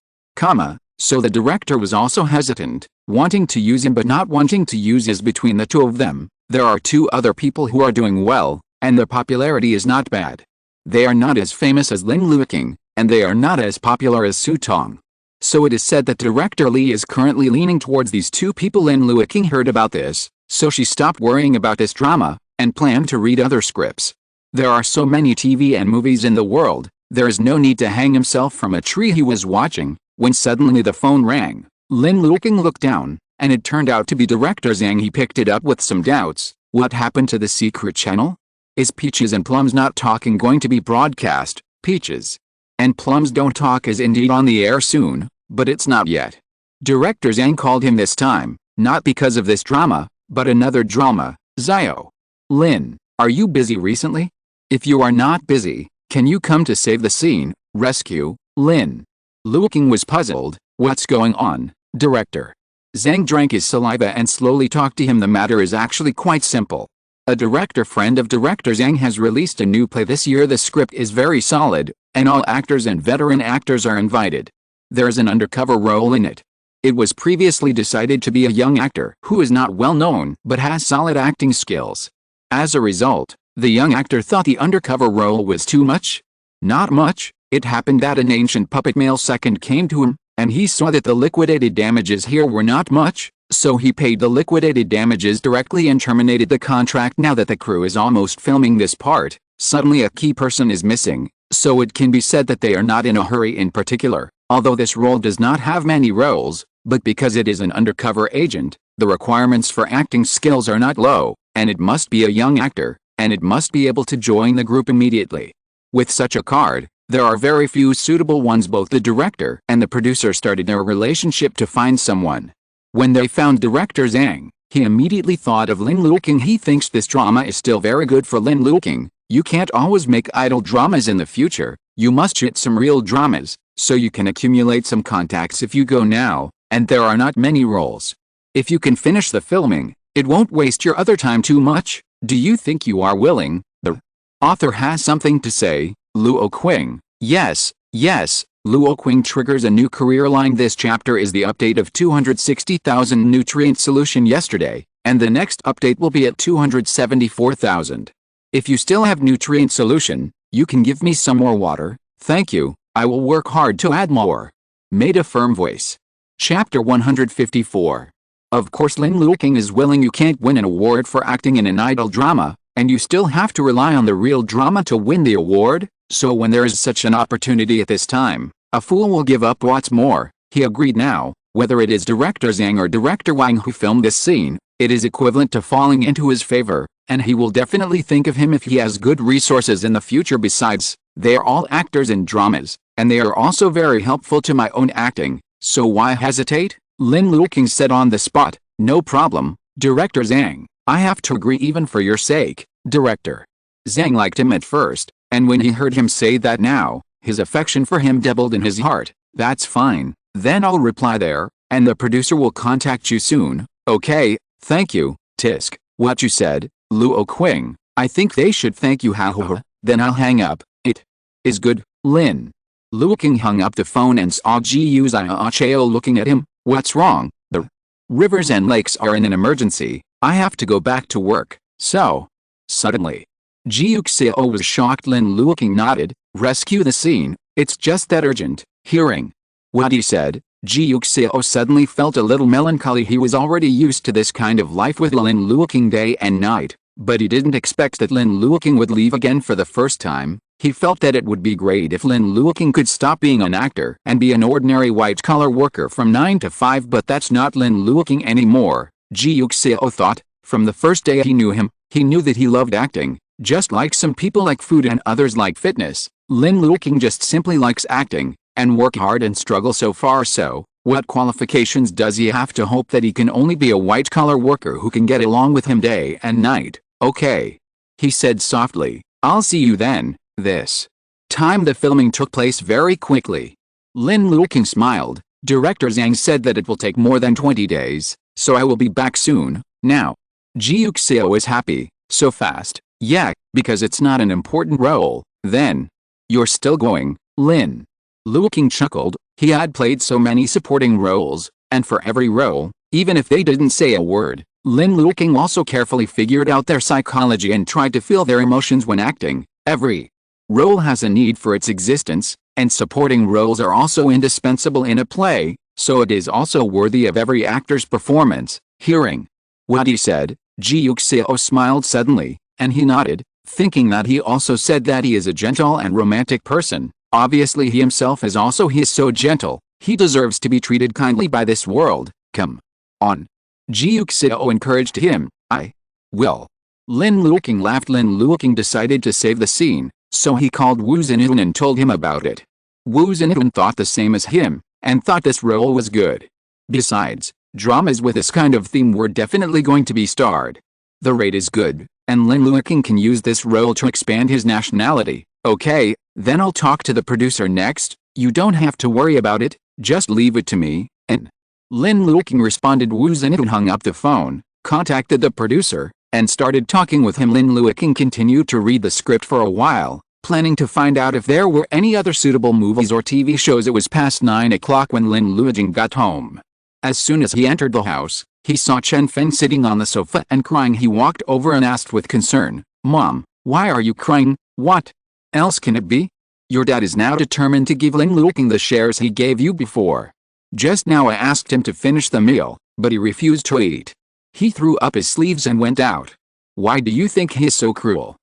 So the director was also hesitant, wanting to use him but not wanting to use his. Between the two of them, there are 2 other people who are doing well, and their popularity is not bad. They are not as famous as Lin Luoqing, and they are not as popular as Su Tong. So it is said that director Li is currently leaning towards these 2 people. Lin Luoqing heard about this, so she stopped worrying about this drama, and planned to read other scripts. There are so many TV and movies in the world, there is no need to hang himself from a tree. He was watching, when suddenly the phone rang. Lin Luoqing looked down, and it turned out to be Director Zhang. He picked it up with some doubts. What happened to the secret channel? Is Peaches and Plums Not Talking going to be broadcast? Peaches and Plums Don't Talk is indeed on the air soon, but it's not yet. Director Zhang called him this time, not because of this drama, but another drama. Xiao. Lin, are you busy recently? If you are not busy, can you come to save the scene, rescue? Lin Luoqing was puzzled. What's going on, Director? Zhang drank his saliva and slowly talked to him. The matter is actually quite simple. A director friend of director Zhang has released a new play this year. The script is very solid, and all actors and veteran actors are invited. There is an undercover role in it. It was previously decided to be a young actor who is not well known but has solid acting skills. As a result, the young actor thought the undercover role was too much. Not much. It happened that an ancient puppet male second came to him, and he saw that the liquidated damages here were not much, so he paid the liquidated damages directly and terminated the contract. Now that the crew is almost filming this part, suddenly a key person is missing, so it can be said that they are not in a hurry in particular, although this role does not have many roles, but because it is an undercover agent, the requirements for acting skills are not low, and it must be a young actor, and it must be able to join the group immediately. With such a card, there are very few suitable ones. Both the director and the producer started their relationship to find someone. When they found director Zhang, he immediately thought of Lin Luoqing. He thinks this drama is still very good for Lin Luoqing. You can't always make idle dramas in the future, you must shoot some real dramas, so you can accumulate some contacts if you go now, and there are not many roles. If you can finish the filming, it won't waste your other time too much. Do you think you are willing? The author has something to say. Luoqing. Yes, yes. Luoqing triggers a new career line. This chapter is the update of 260,000 nutrient solution yesterday, and the next update will be at 274,000. If you still have nutrient solution, you can give me some more water. Thank you. I will work hard to add more. Made a firm voice. Chapter 154. Of course Lin Luoqing is willing. You can't win an award for acting in an idle drama, and you still have to rely on the real drama to win the award, so when there is such an opportunity at this time, a fool will give up. What's more, he agreed now, whether it is director Zhang or director Wang who filmed this scene, it is equivalent to falling into his favor, and he will definitely think of him if he has good resources in the future. Besides, they are all actors in dramas, and they are also very helpful to my own acting, so why hesitate? Lin Luoqing said on the spot. No problem, director Zhang, I have to agree even for your sake. Director Zhang liked him at first, and when he heard him say that now, his affection for him doubled in his heart. That's fine, then I'll reply there, and the producer will contact you soon. Okay, thank you, Tisk. What you said, Luoqing, I think they should thank you. Haha, then I'll hang up. It is good. Lin Luoqing hung up the phone and saw Ji Yuxiao looking at him. What's wrong? The rivers and lakes are in an emergency. I have to go back to work. So, suddenly, Ji Yuxiao was shocked. Lin Luoqing nodded. Rescue the scene. It's just that urgent. Hearing what he said, Ji Yuxiao suddenly felt a little melancholy. He was already used to this kind of life with Lin Luoqing day and night, but he didn't expect that Lin Luoqing would leave again for the first time. He felt that it would be great if Lin Luoqing could stop being an actor and be an ordinary white-collar worker from 9 to 5, but that's not Lin Luoqing anymore, Ji Yuxiao thought. From the first day he knew him, he knew that he loved acting, just like some people like food and others like fitness. Lin Luoqing just simply likes acting, and work hard and struggle so far. So, what qualifications does he have to hope that he can only be a white-collar worker who can get along with him day and night? Okay, he said softly, I'll see you then. This time the filming took place very quickly. Lin Luoqing smiled. Director Zhang said that it will take more than 20 days, so I will be back soon. Now, Ji Yuxiao is happy. So fast? Yeah, because it's not an important role. Then, you're still going? Lin Luoqing chuckled. He had played so many supporting roles, and for every role, even if they didn't say a word, Lin Luoqing also carefully figured out their psychology and tried to feel their emotions when acting. Every role has a need for its existence, and supporting roles are also indispensable in a play, so it is also worthy of every actor's performance. Hearing what he said, Ji Yuxiao smiled suddenly, and he nodded, thinking that he also said that he is a gentle and romantic person. Obviously he himself is also. He is so gentle, he deserves to be treated kindly by this world. Come on. Ji Yuxiao encouraged him. I will. Lin Luoqing laughed. Lin Luoqing decided to save the scene, so he called Wu Zinhun and told him about it. Wu Zinhun thought the same as him, and thought this role was good. Besides, dramas with this kind of theme were definitely going to be starred. The rate is good, and Lin Luoqing can use this role to expand his nationality. Okay, then I'll talk to the producer next. You don't have to worry about it, just leave it to me. And Lin Luoqing responded. Wu Zinhun hung up the phone, contacted the producer, and started talking with him. Lin Luoqing continued to read the script for a while, planning to find out if there were any other suitable movies or TV shows. It was past 9 o'clock when Lin Luoqing got home. As soon as he entered the house, he saw Chen Feng sitting on the sofa and crying. He walked over and asked with concern, "Mom, why are you crying? What else can it be? Your dad is now determined to give Lin Luoqing the shares he gave you before. Just now I asked him to finish the meal, but he refused to eat. He threw up his sleeves and went out. Why do you think he is so cruel?"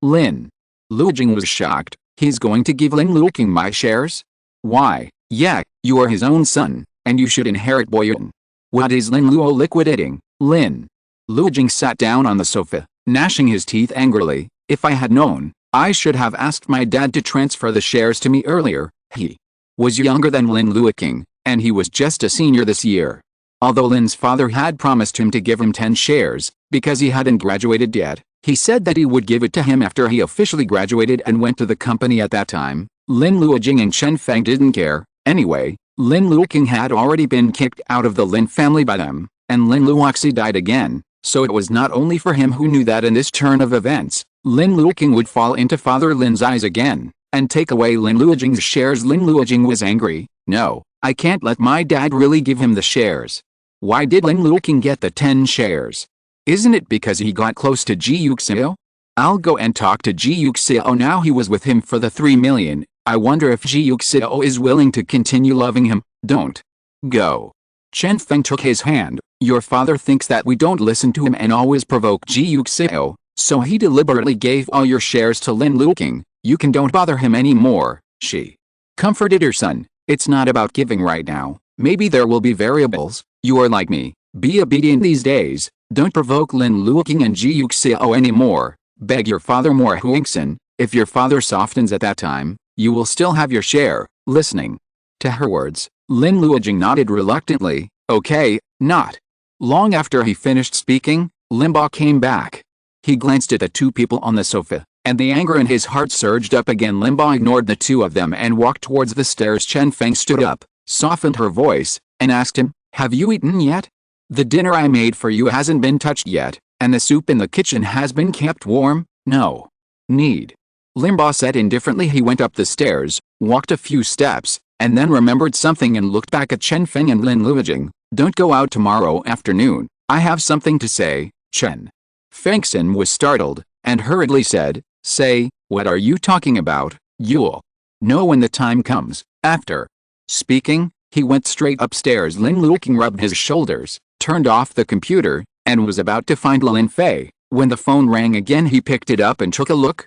Lin Luoqing was shocked. "He's going to give Lin Luoqing my shares? Why, yeah, you are his own son, and you should inherit Boyuan. What is Lin Luo liquidating?" Lin Luoqing sat down on the sofa, gnashing his teeth angrily. "If I had known, I should have asked my dad to transfer the shares to me earlier." He was younger than Lin Luoqing, and he was just a senior this year. Although Lin's father had promised him to give him 10 shares, because he hadn't graduated yet, he said that he would give it to him after he officially graduated and went to the company. At that time, Lin Luoqing and Chen Feng didn't care. Anyway, Lin Luoqing had already been kicked out of the Lin family by them, and Lin Luoxi died again, so it was not only for him who knew that in this turn of events, Lin Luoqing would fall into Father Lin's eyes again, and take away Lin Luoqing's shares. Lin Luoqing was angry. "No, I can't let my dad really give him the shares. Why did Lin Luoqing get the 10 shares? Isn't it because he got close to Ji Yuxiao? I'll go and talk to Ji Yuxiao now. He was with him for the 3 million. I wonder if Ji Yuxiao is willing to continue loving him." "Don't go." Chen Feng took his hand. "Your father thinks that we don't listen to him and always provoke Ji Yuxiao, so he deliberately gave all your shares to Lin Luoqing. You can don't bother him anymore." She comforted her son. "It's not about giving right now. Maybe there will be variables. You are like me. Be obedient these days. Don't provoke Lin Luoqing and Ji Yuxiao anymore. Beg your father more." Huixin, if your father softens at that time, you will still have your share. Listening to her words, Lin Luoqing nodded reluctantly. "Okay." Not long after he finished speaking, Limba came back. He glanced at the two people on the sofa, and the anger in his heart surged up again. Limba ignored the two of them and walked towards the stairs. Chen Feng stood up, softened her voice, and asked him, "Have you eaten yet? The dinner I made for you hasn't been touched yet, and the soup in the kitchen has been kept warm." "No need." Limba said indifferently. He went up the stairs, walked a few steps, and then remembered something and looked back at Chen Feng and Lin Luoqing. "Don't go out tomorrow afternoon. I have something to say." Chen Fengxin was startled, and hurriedly said, "Say, what are you talking about?" "You'll know when the time comes." After speaking, he went straight upstairs. Lin Luoqing rubbed his shoulders, turned off the computer, and was about to find Lin Fei, when the phone rang again. He picked it up and took a look.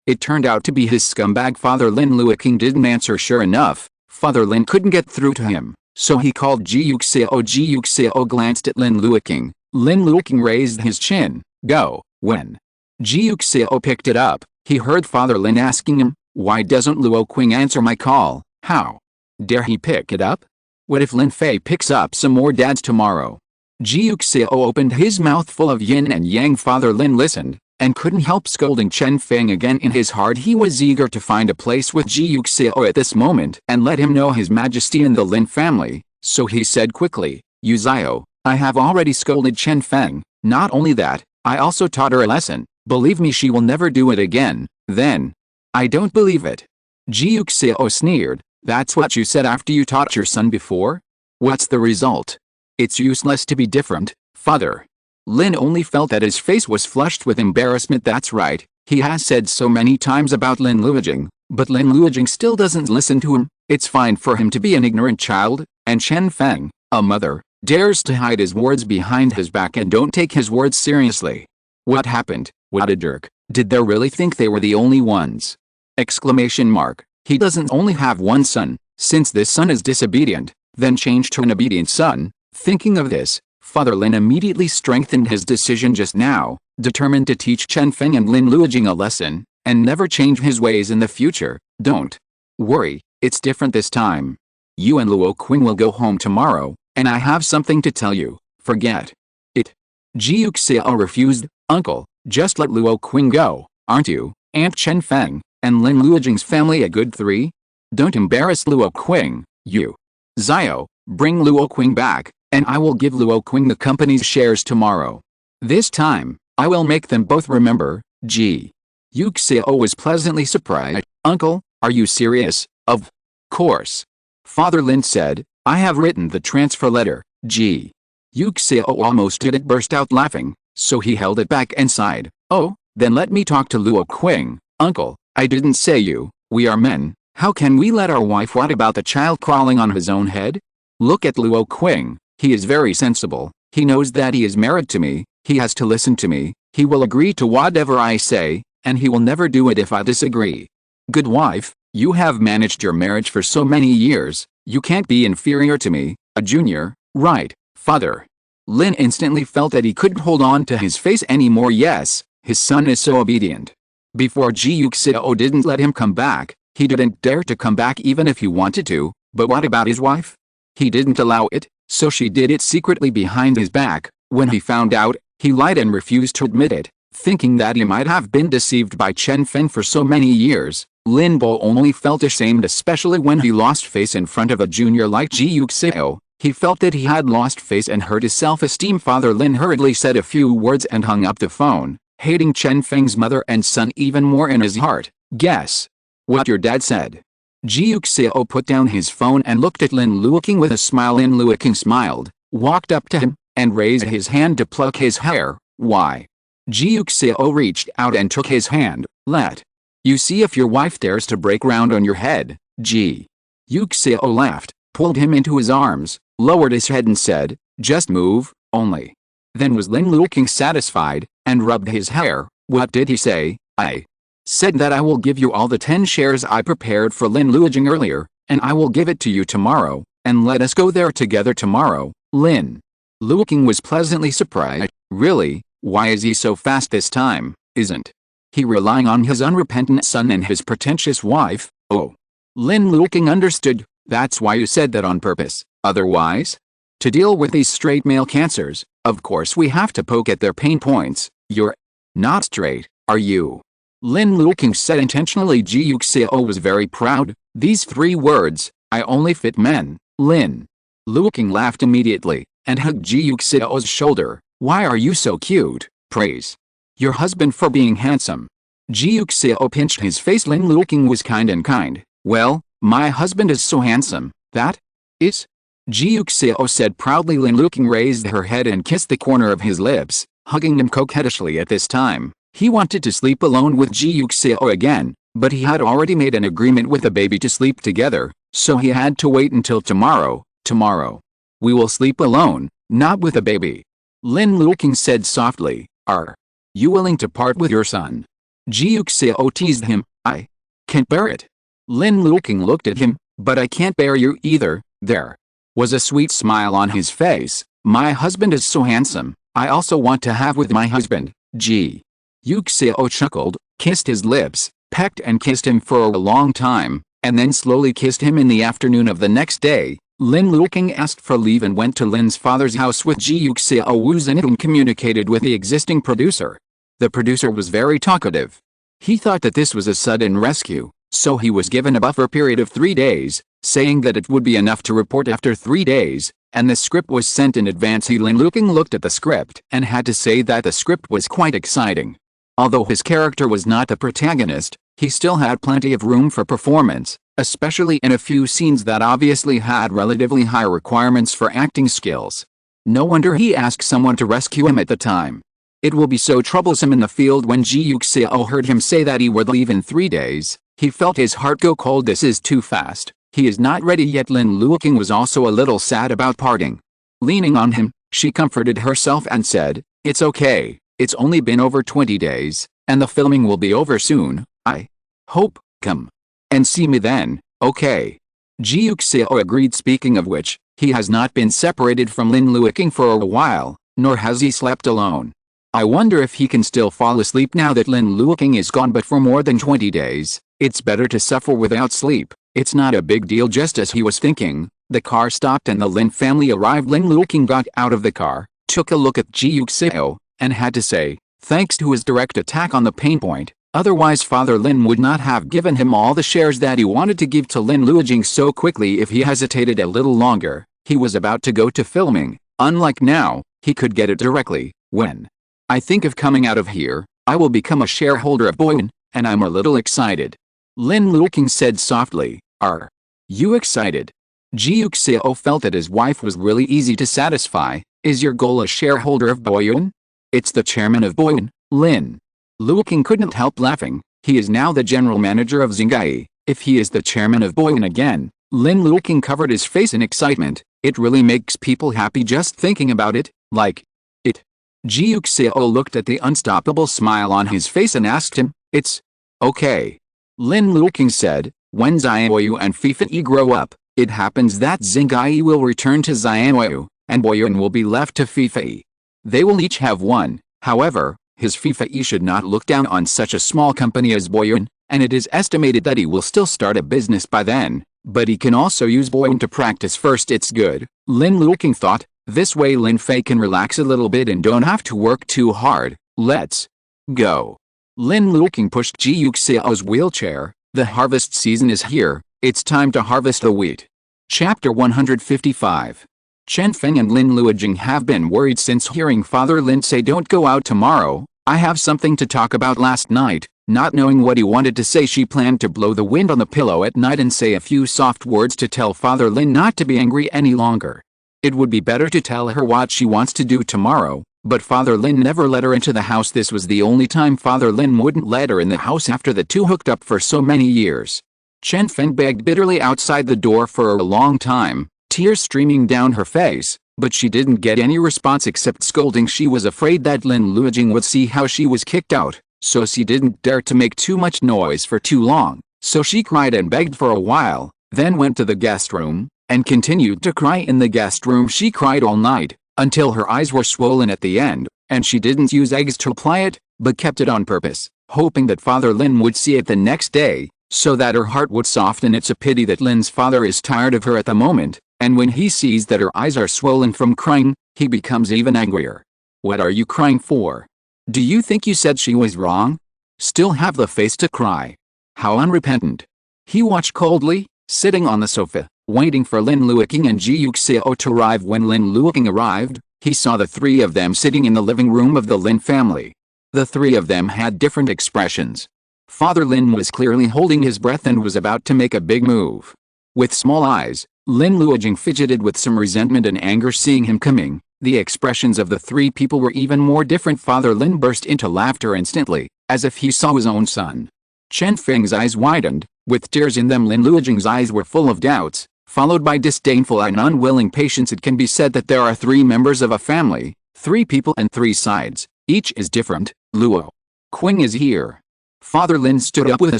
It turned out to be his scumbag father. Lin Luoqing didn't answer. Sure enough, Father Lin couldn't get through to him, so he called Ji Yuxiao. Ji Yuxiao glanced at Lin Luoqing. Lin Luoqing raised his chin. "Go." When Ji Yuxiao picked it up, he heard Father Lin asking him, "Why doesn't Luoqing answer my call? How dare he pick it up? What if Lin Fei picks up some more dads tomorrow?" Ji Yuxiao opened his mouth full of yin and yang. Father Lin listened, and couldn't help scolding Chen Feng again. In his heart he was eager to find a place with Ji Yuxiao at this moment and let him know his majesty in the Lin family, so he said quickly, "Yuxiao, I have already scolded Chen Feng. Not only that, I also taught her a lesson. Believe me, she will never do it again." "Then I don't believe it." Ji Yuxiao sneered. "That's what you said after you taught your son before? What's the result? It's useless to be different, father." Lin only felt that his face was flushed with embarrassment. That's right, he has said so many times about Lin Luoqing, but Lin Luoqing still doesn't listen to him. It's fine for him to be an ignorant child, and Chen Feng, a mother, dares to hide his words behind his back and don't take his words seriously. What happened? What a jerk. Did they really think they were the only ones? Exclamation mark. He doesn't only have one son. Since this son is disobedient, then change to an obedient son. Thinking of this, Father Lin immediately strengthened his decision just now, determined to teach Chen Feng and Lin Luoqing a lesson, and never change his ways in the future. "Don't worry, it's different this time. You and Luoqing will go home tomorrow, and I have something to tell you." "Forget it." Ji Yuxiao refused. "Uncle, just let Luoqing go. Aren't you, Aunt Chen Feng, and Lin Luoqing's family a good 3? Don't embarrass Luoqing. You, Xiao, bring Luoqing back, and I will give Luoqing the company's shares tomorrow. This time, I will make them both remember. Ji Yuxiao was pleasantly surprised. Uncle, are you serious? Of course. Father Lin said, I have written the transfer letter. Ji Yuxiao almost didn't burst out laughing, so he held it back and sighed. Oh, then let me talk to Luoqing. Uncle, I didn't say you. We are men. How can we let our wife? What about the child crawling on his own head? Look at Luoqing. He is very sensible. He knows that he is married to me. He has to listen to me. He will agree to whatever I say, and he will never do it if I disagree. Good wife, you have managed your marriage for so many years. You can't be inferior to me, a junior, right, father? Lin instantly felt that he couldn't hold on to his face anymore. Yes, his son is so obedient. Before Ji Yuxiao didn't let him come back, he didn't dare to come back even if he wanted to, but what about his wife? He didn't allow it, so she did it secretly behind his back. When he found out, he lied and refused to admit it, thinking that he might have been deceived by Chen Feng for so many years. Lin Bo only felt ashamed, especially when he lost face in front of a junior like Ji Yuxiao. He felt that he had lost face and hurt his self-esteem. Father Lin hurriedly said a few words and hung up the phone, hating Chen Feng's mother and son even more in his heart. Guess what your dad said. Ji Yuxiao put down his phone and looked at Lin Luoqing with a smile. Lin Luoqing smiled, walked up to him, and raised his hand to pluck his hair. Why? Ji Yuxiao reached out and took his hand. Let you see if your wife dares to break ground on your head. Ji Yuxiao laughed, pulled him into his arms, lowered his head and said, just move, only. Then was Lin Luoqing satisfied, and rubbed his hair. What did he say? I said that I will give you all the 10 shares I prepared for Lin Luoqing earlier, and I will give it to you tomorrow, and let us go there together tomorrow. Lin Luoqing was pleasantly surprised. Really? Why is he so fast this time? Isn't he relying on his unrepentant son and his pretentious wife? Oh. Lin Luoqing understood. That's why you said that on purpose. Otherwise? To deal with these straight male cancers, of course we have to poke at their pain points. You're not straight, are you? Lin Luoqing said intentionally. Ji Yuxiao was very proud. These 3 words, I only fit men. Lin Luoqing laughed immediately, and hugged Ji Yuxiao's shoulder. Why are you so cute? Praise your husband for being handsome. Ji Yuxiao pinched his face. Lin Luoqing was kind. Well, my husband is so handsome, that is? Ji Yuxiao said proudly. Lin Luoqing raised her head and kissed the corner of his lips, hugging him coquettishly. At this time, he wanted to sleep alone with Ji Yuxiao again, but he had already made an agreement with the baby to sleep together, so he had to wait until tomorrow. Tomorrow, we will sleep alone, not with the baby. Lin Luoqing said softly. Are you willing to part with your son? Ji Yuxiao teased him. I can't bear it. Lin Luoqing looked at him. But I can't bear you either. There was a sweet smile on his face. My husband is so handsome. I also want to have with my husband. Ji Yuxiao chuckled, kissed his lips, pecked and kissed him for a long time, and then slowly kissed him. In the afternoon of the next day, Lin Luoqing asked for leave and went to Lin's father's house with Ji Yuxiao. Wu Zhenhong communicated with the existing producer. The producer was very talkative. He thought that this was a sudden rescue, so he was given a buffer period of 3 days, saying that it would be enough to report after 3 days, and the script was sent in advance. Lin Luoqing looked at the script and had to say that the script was quite exciting. Although his character was not the protagonist, he still had plenty of room for performance, especially in a few scenes that obviously had relatively high requirements for acting skills. No wonder he asked someone to rescue him at the time. It will be so troublesome in the field. When Ji Yuxiao heard him say that he would leave in 3 days, he felt his heart go cold. This is too fast. He is not ready yet. Lin Luoqing was also a little sad about parting. Leaning on him, she comforted herself and said, it's okay, it's only been over 20 days, and the filming will be over soon. I hope, come and see me then, okay? Ji Yuxiao agreed. Speaking of which, he has not been separated from Lin Luoqing for a while, nor has he slept alone. I wonder if he can still fall asleep now that Lin Luoqing is gone. But for more than 20 days, it's better to suffer without sleep. It's not a big deal. Just as he was thinking, the car stopped and the Lin family arrived. Lin Luoqing got out of the car, took a look at Ji Yuxiao, and had to say, thanks to his direct attack on the pain point, otherwise Father Lin would not have given him all the shares that he wanted to give to Lin Luoqing so quickly. If he hesitated a little longer, he was about to go to filming. Unlike now, he could get it directly. When I think of coming out of here. I will become a shareholder of Boyuan, and I'm a little excited. Lin Luoqing said softly. Are you excited? Ji Yuxiao felt that his wife was really easy to satisfy. Is your goal a shareholder of Boyuan? It's the chairman of Boyuan, Lin Luoqing couldn't help laughing. He is now the general manager of Xingai. If he is the chairman of Boyuan again. Lin Luoqing covered his face in excitement. It really makes people happy just thinking about it, like it. Ji Yuxiao looked at the unstoppable smile on his face and asked him, it's okay. Lin Luoqing said, when Xianyu and Fifei grow up, it happens that Xingai will return to Xianyu, and Boyuan will be left to Fifei. They will each have one. However, his Fifei should not look down on such a small company as Boyuan, and it is estimated that he will still start a business by then. But he can also use Boyuan to practice first. It's good, Lin Luoqing thought. This way Lin Fei can relax a little bit and don't have to work too hard. Let's go. Lin Luoqing pushed Ji Yuxiao's wheelchair. The harvest season is here. It's time to harvest the wheat. Chapter 155. Chen Feng and Lin Luoqing have been worried since hearing Father Lin say don't go out tomorrow. I have something to talk about. Last night, not knowing what he wanted to say, she planned to blow the wind on the pillow at night and say a few soft words to tell Father Lin not to be angry any longer. It would be better to tell her what she wants to do tomorrow, but Father Lin never let her into the house. This was the only time Father Lin wouldn't let her in the house after the two hooked up for so many years. Chen Feng begged bitterly outside the door for a long time, tears streaming down her face, but she didn't get any response except scolding. She was afraid that Lin Luoqing would see how she was kicked out, so she didn't dare to make too much noise for too long. So she cried and begged for a while, then went to the guest room, and continued to cry in the guest room. She cried all night, until her eyes were swollen at the end, and she didn't use eggs to apply it, but kept it on purpose, hoping that Father Lin would see it the next day, so that her heart would soften. It's a pity that Lin's father is tired of her at the moment, and when he sees that her eyes are swollen from crying, he becomes even angrier. What are you crying for? Do you think you said she was wrong? Still have the face to cry. How unrepentant. He watched coldly, sitting on the sofa, waiting for Lin Luoqing and Ji Yuxiao to arrive. When Lin Luoqing arrived, he saw the three of them sitting in the living room of the Lin family. The three of them had different expressions. Father Lin was clearly holding his breath and was about to make a big move. With small eyes, Lin Luoqing fidgeted with some resentment and anger seeing him coming. The expressions of the three people were even more different. Father Lin burst into laughter instantly, as if he saw his own son. Chen Feng's eyes widened, with tears in them. Lin Luoqing's eyes were full of doubts, followed by disdainful and unwilling patience. It can be said that there are three members of a family, three people and three sides. Each is different. Luoqing is here. Father Lin stood up with a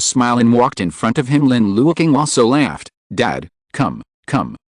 smile and walked in front of him. Lin Luoqing also laughed. Dad, come,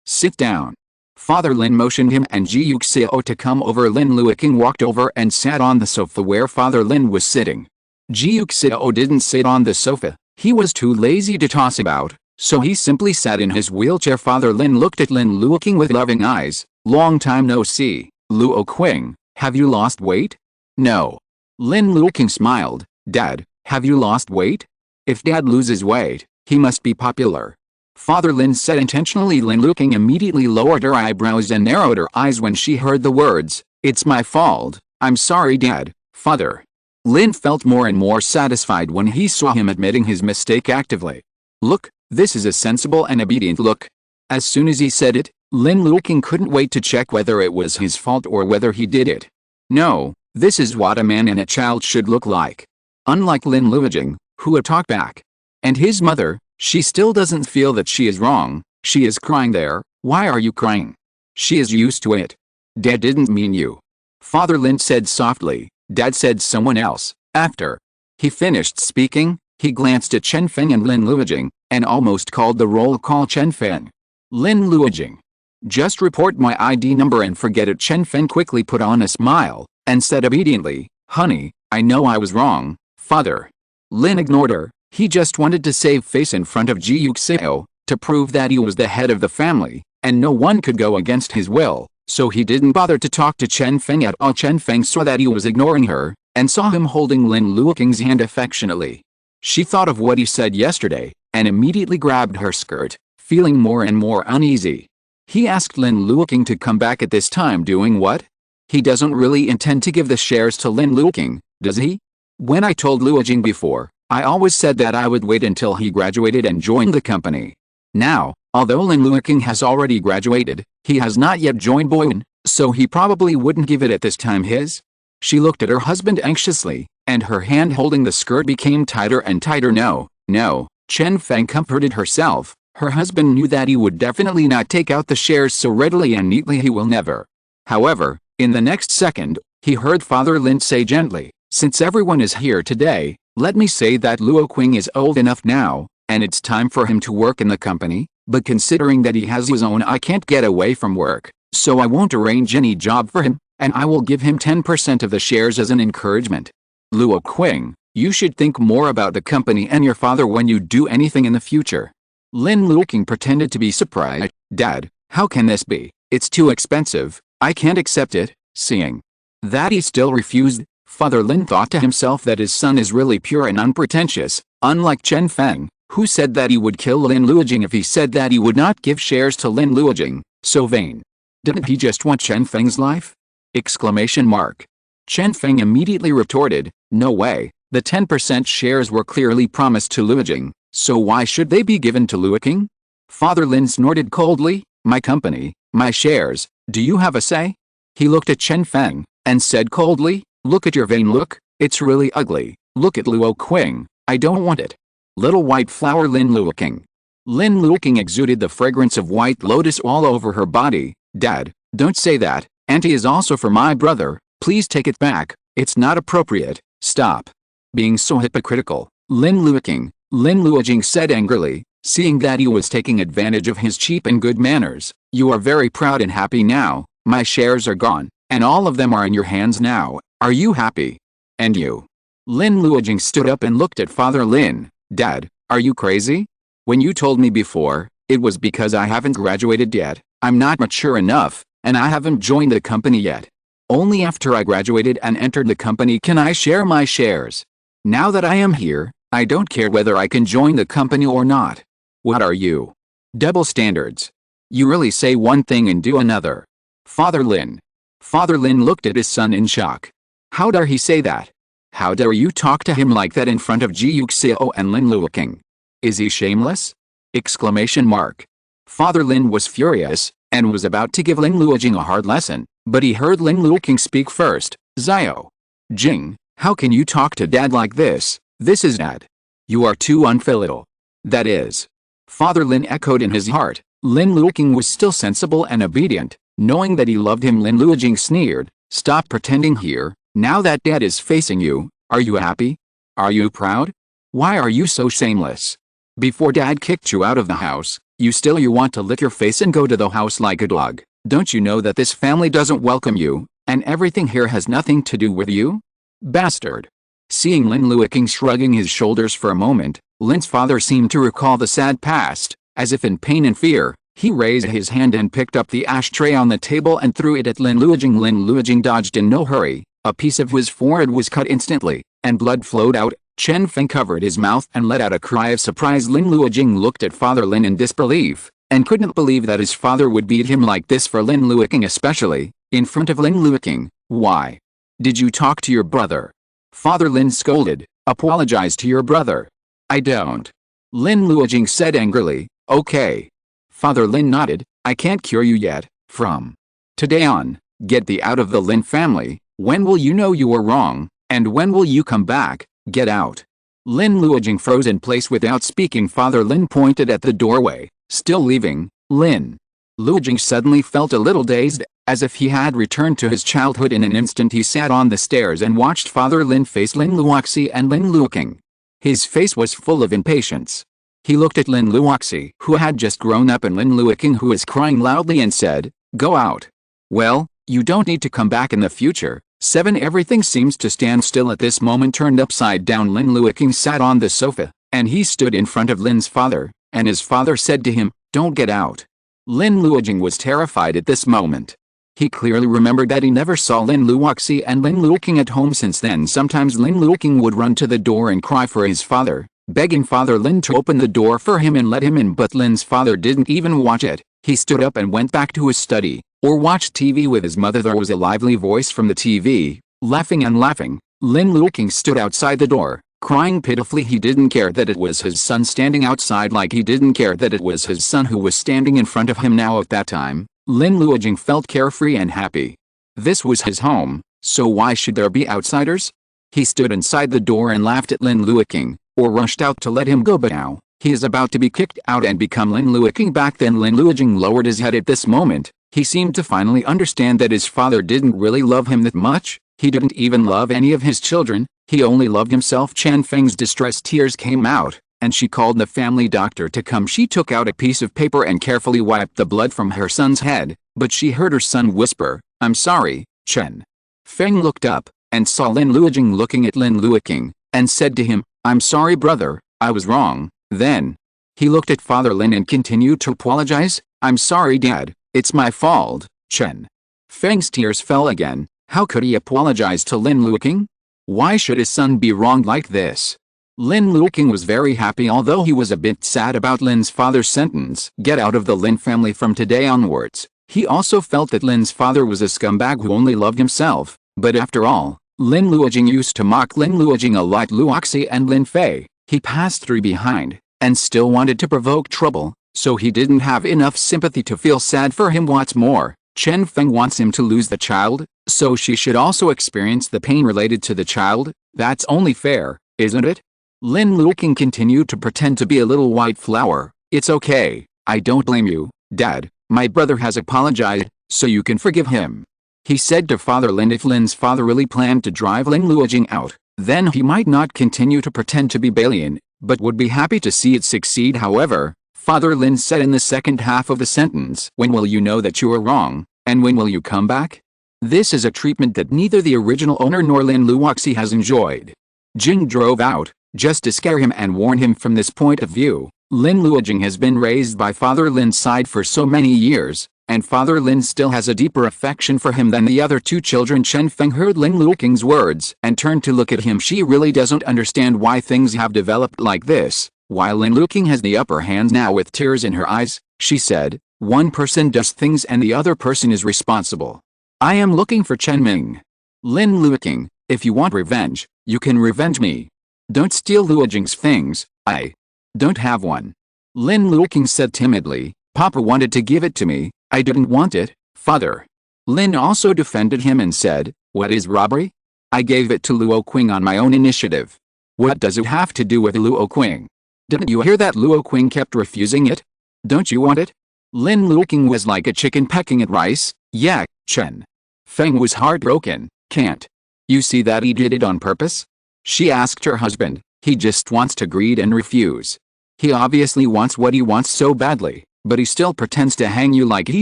sit down. Father Lin motioned him and Ji Yuxiao to come over. Lin Luoqing walked over and sat on the sofa where Father Lin was sitting. Ji Yuxiao didn't sit on the sofa. He was too lazy to toss about, so he simply sat in his wheelchair. Father Lin looked at Lin Luoqing with loving eyes. Long time no see, Luoqing. Have you lost weight? No. Lin Luoqing smiled. Dad, have you lost weight? If Dad loses weight, he must be popular. Father Lin said intentionally. Lin Luoqing immediately lowered her eyebrows and narrowed her eyes when she heard the words, "It's my fault. I'm sorry, Dad." Father Lin felt more and more satisfied when he saw him admitting his mistake actively. Look, this is a sensible and obedient look. As soon as he said it, Lin Luoqing couldn't wait to check whether it was his fault or whether he did it. No, this is what a man and a child should look like. Unlike Lin Luoqing, who would talk back. And his mother, she still doesn't feel that she is wrong. She is crying there. Why are you crying? She is used to it. Dad didn't mean you. Father Lin said softly. Dad said someone else. After he finished speaking, he glanced at Chen Feng and Lin Luoqing, and almost called the roll call. Chen Feng. Lin Luoqing. Just report my ID number and forget it. Chen Feng quickly put on a smile, and said obediently, Honey, I know I was wrong, Father. Lin ignored her. He just wanted to save face in front of Ji Yuxiao, to prove that he was the head of the family, and no one could go against his will, so he didn't bother to talk to Chen Feng at all. Chen Feng saw that he was ignoring her, and saw him holding Lin Luoqing's hand affectionately. She thought of what he said yesterday, and immediately grabbed her skirt, feeling more and more uneasy. He asked Lin Luoqing to come back at this time. Doing what? He doesn't really intend to give the shares to Lin Luoqing, does he? When I told Luoqing before, I always said that I would wait until he graduated and joined the company. Now, although Lin Luoqing has already graduated, he has not yet joined Boyan, so he probably wouldn't give it at this time his. She looked at her husband anxiously, and her hand holding the skirt became tighter and tighter. No, Chen Feng comforted herself. Her husband knew that he would definitely not take out the shares so readily and neatly. He will never. However, in the next second, he heard Father Lin say gently, "Since everyone is here today, let me say that Luoqing is old enough now, and it's time for him to work in the company, but considering that he has his own, I can't get away from work, so I won't arrange any job for him, and I will give him 10% of the shares as an encouragement. Luoqing, you should think more about the company and your father when you do anything in the future." Lin Luoqing pretended to be surprised. "Dad, how can this be? It's too expensive, I can't accept it." Seeing that he still refused, Father Lin thought to himself that his son is really pure and unpretentious, unlike Chen Feng, who said that he would kill Lin Luoqing if he said that he would not give shares to Lin Luoqing. So vain. Didn't he just want Chen Feng's life? Exclamation mark. Chen Feng immediately retorted, "No way, the 10% shares were clearly promised to Luoqing, so why should they be given to Luoqing?" Father Lin snorted coldly, "My company, my shares, do you have a say?" He looked at Chen Feng, and said coldly, "Look at your vain look, it's really ugly. Look at Luoqing, I don't want it." Little white flower Lin Luoqing. Lin Luoqing exuded the fragrance of white lotus all over her body. "Dad, don't say that, Auntie is also for my brother, please take it back, it's not appropriate, stop being so hypocritical." Lin Luoqing said angrily, seeing that he was taking advantage of his cheap and good manners. "You are very proud and happy now, my shares are gone, and all of them are in your hands now, are you happy? And you?" Lin Luoqing stood up and looked at Father Lin. "Dad, are you crazy? When you told me before, it was because I haven't graduated yet, I'm not mature enough, and I haven't joined the company yet. Only after I graduated and entered the company can I share my shares. Now that I am here, I don't care whether I can join the company or not. What are you? Double standards. You really say one thing and do another." Father Lin looked at his son in shock. How dare he say that? How dare you talk to him like that in front of Ji Yuxiao and Lin Luoqing? Is he shameless? Exclamation mark. Father Lin was furious, and was about to give Lin Luoqing a hard lesson, but he heard Lin Luoqing speak first. "Xiao Jing, how can you talk to Dad like this? This is Dad. You are too unfilial." "That is." Father Lin echoed in his heart. Lin Luoqing was still sensible and obedient, knowing that he loved him. Lin Luoqing sneered, "Stop pretending here, now that Dad is facing you, are you happy? Are you proud? Why are you so shameless? Before Dad kicked you out of the house, you want to lick your face and go to the house like a dog. Don't you know that this family doesn't welcome you, and everything here has nothing to do with you? Bastard." Seeing Lin Luoqing shrugging his shoulders for a moment, Lin's father seemed to recall the sad past. As if in pain and fear, he raised his hand and picked up the ashtray on the table and threw it at Lin Luoqing. Lin Luoqing dodged in no hurry. A piece of his forehead was cut instantly, and blood flowed out. Chen Feng covered his mouth and let out a cry of surprise. Lin Luoqing looked at Father Lin in disbelief, and couldn't believe that his father would beat him like this. For Lin Luoqing especially, in front of Lin Luoqing. "Why did you talk to your brother?" Father Lin scolded. "Apologize to your brother." "I don't." Lin Luoqing said angrily. "Okay." Father Lin nodded. "I can't cure you yet. From today on, get thee out of the Lin family. When will you know you were wrong, and when will you come back? Get out." Lin Luoqing froze in place without speaking. Father Lin pointed at the doorway. "Still leaving?" Lin Luoqing suddenly felt a little dazed, as if he had returned to his childhood. In an instant he sat on the stairs and watched Father Lin face Lin Luoqing and Lin Luoqing. His face was full of impatience. He looked at Lin Luoqing, who had just grown up, and Lin Luoqing, who was crying loudly, and said, "Go out." "Well, you don't need to come back in the future." 7. Everything seems to stand still at this moment. Turned upside down, Lin Luoqing sat on the sofa, and he stood in front of Lin's father, and his father said to him, "Don't get out." Lin Luoqing was terrified at this moment. He clearly remembered that he never saw Lin Luoqing and Lin Luoqing at home since then. Sometimes Lin Luoqing would run to the door and cry for his father, begging Father Lin to open the door for him and let him in, but Lin's father didn't even watch it. He stood up and went back to his study, or watch TV with his mother. There was a lively voice from the TV, laughing and laughing. Lin Luoqing stood outside the door, crying pitifully. He didn't care that it was his son standing outside, like he didn't care that it was his son who was standing in front of him now. At that time, Lin Luoqing felt carefree and happy. This was his home, so why should there be outsiders? He stood inside the door and laughed at Lin Luoqing, or rushed out to let him go, but now he is about to be kicked out and become Lin Luoqing. Back then Lin Luoqing lowered his head. At this moment, he seemed to finally understand that his father didn't really love him that much. He didn't even love any of his children, he only loved himself. Chen Feng's distressed tears came out, and she called the family doctor to come. She took out a piece of paper and carefully wiped the blood from her son's head, but she heard her son whisper, "I'm sorry." Chen Feng looked up, and saw Lin Luoqing looking at Lin Luoqing, and said to him, "I'm sorry brother, I was wrong." Then he looked at Father Lin and continued to apologize. "I'm sorry dad, it's my fault." Chen Feng's tears fell again. How could he apologize to Lin Luoqing? Why should his son be wronged like this? Lin Luoqing was very happy, although he was a bit sad about Lin's father's sentence. Get out of the Lin family from today onwards. He also felt that Lin's father was a scumbag who only loved himself. But after all, Lin Luoqing used to mock Lin Luoqing a lot. Luoxi and Lin Fei, he passed through behind, and still wanted to provoke trouble, so he didn't have enough sympathy to feel sad for him. What's more, Chen Feng wants him to lose the child, so she should also experience the pain related to the child. That's only fair, isn't it? Lin Luoqing continued to pretend to be a little white flower. "It's okay, I don't blame you, Dad. My brother has apologized, so you can forgive him," he said to Father Lin. If Lin's father really planned to drive Lin Luoqing out, then he might not continue to pretend to be Balian, but would be happy to see it succeed. However, Father Lin said in the second half of the sentence, "When will you know that you are wrong, and when will you come back?" This is a treatment that neither the original owner nor Lin Luoqing has enjoyed. Jing drove out, just to scare him and warn him. From this point of view, Lin Luoqing has been raised by Father Lin's side for so many years, and Father Lin still has a deeper affection for him than the other two children. Chen Feng heard Lin Luoqing's words and turned to look at him. She really doesn't understand why things have developed like this. While Lin Luoqing has the upper hand now. With tears in her eyes, she said, "One person does things and the other person is responsible. I am looking for Chen Ming. Lin Luoqing, if you want revenge, you can revenge me. Don't steal Luoqing's things, I don't have one." Lin Luoqing said timidly, "Papa wanted to give it to me, I didn't want it, Father." Lin also defended him and said, "What is robbery? I gave it to Luoqing on my own initiative. What does it have to do with Luoqing? Didn't you hear that Luoqing kept refusing it? Don't you want it?" Lin Luoqing was like a chicken pecking at rice. "Yeah." Chen Feng was heartbroken. "Can't you see that he did it on purpose?" she asked her husband. "He just wants to greed and refuse. He obviously wants what he wants so badly, but he still pretends to hang you like he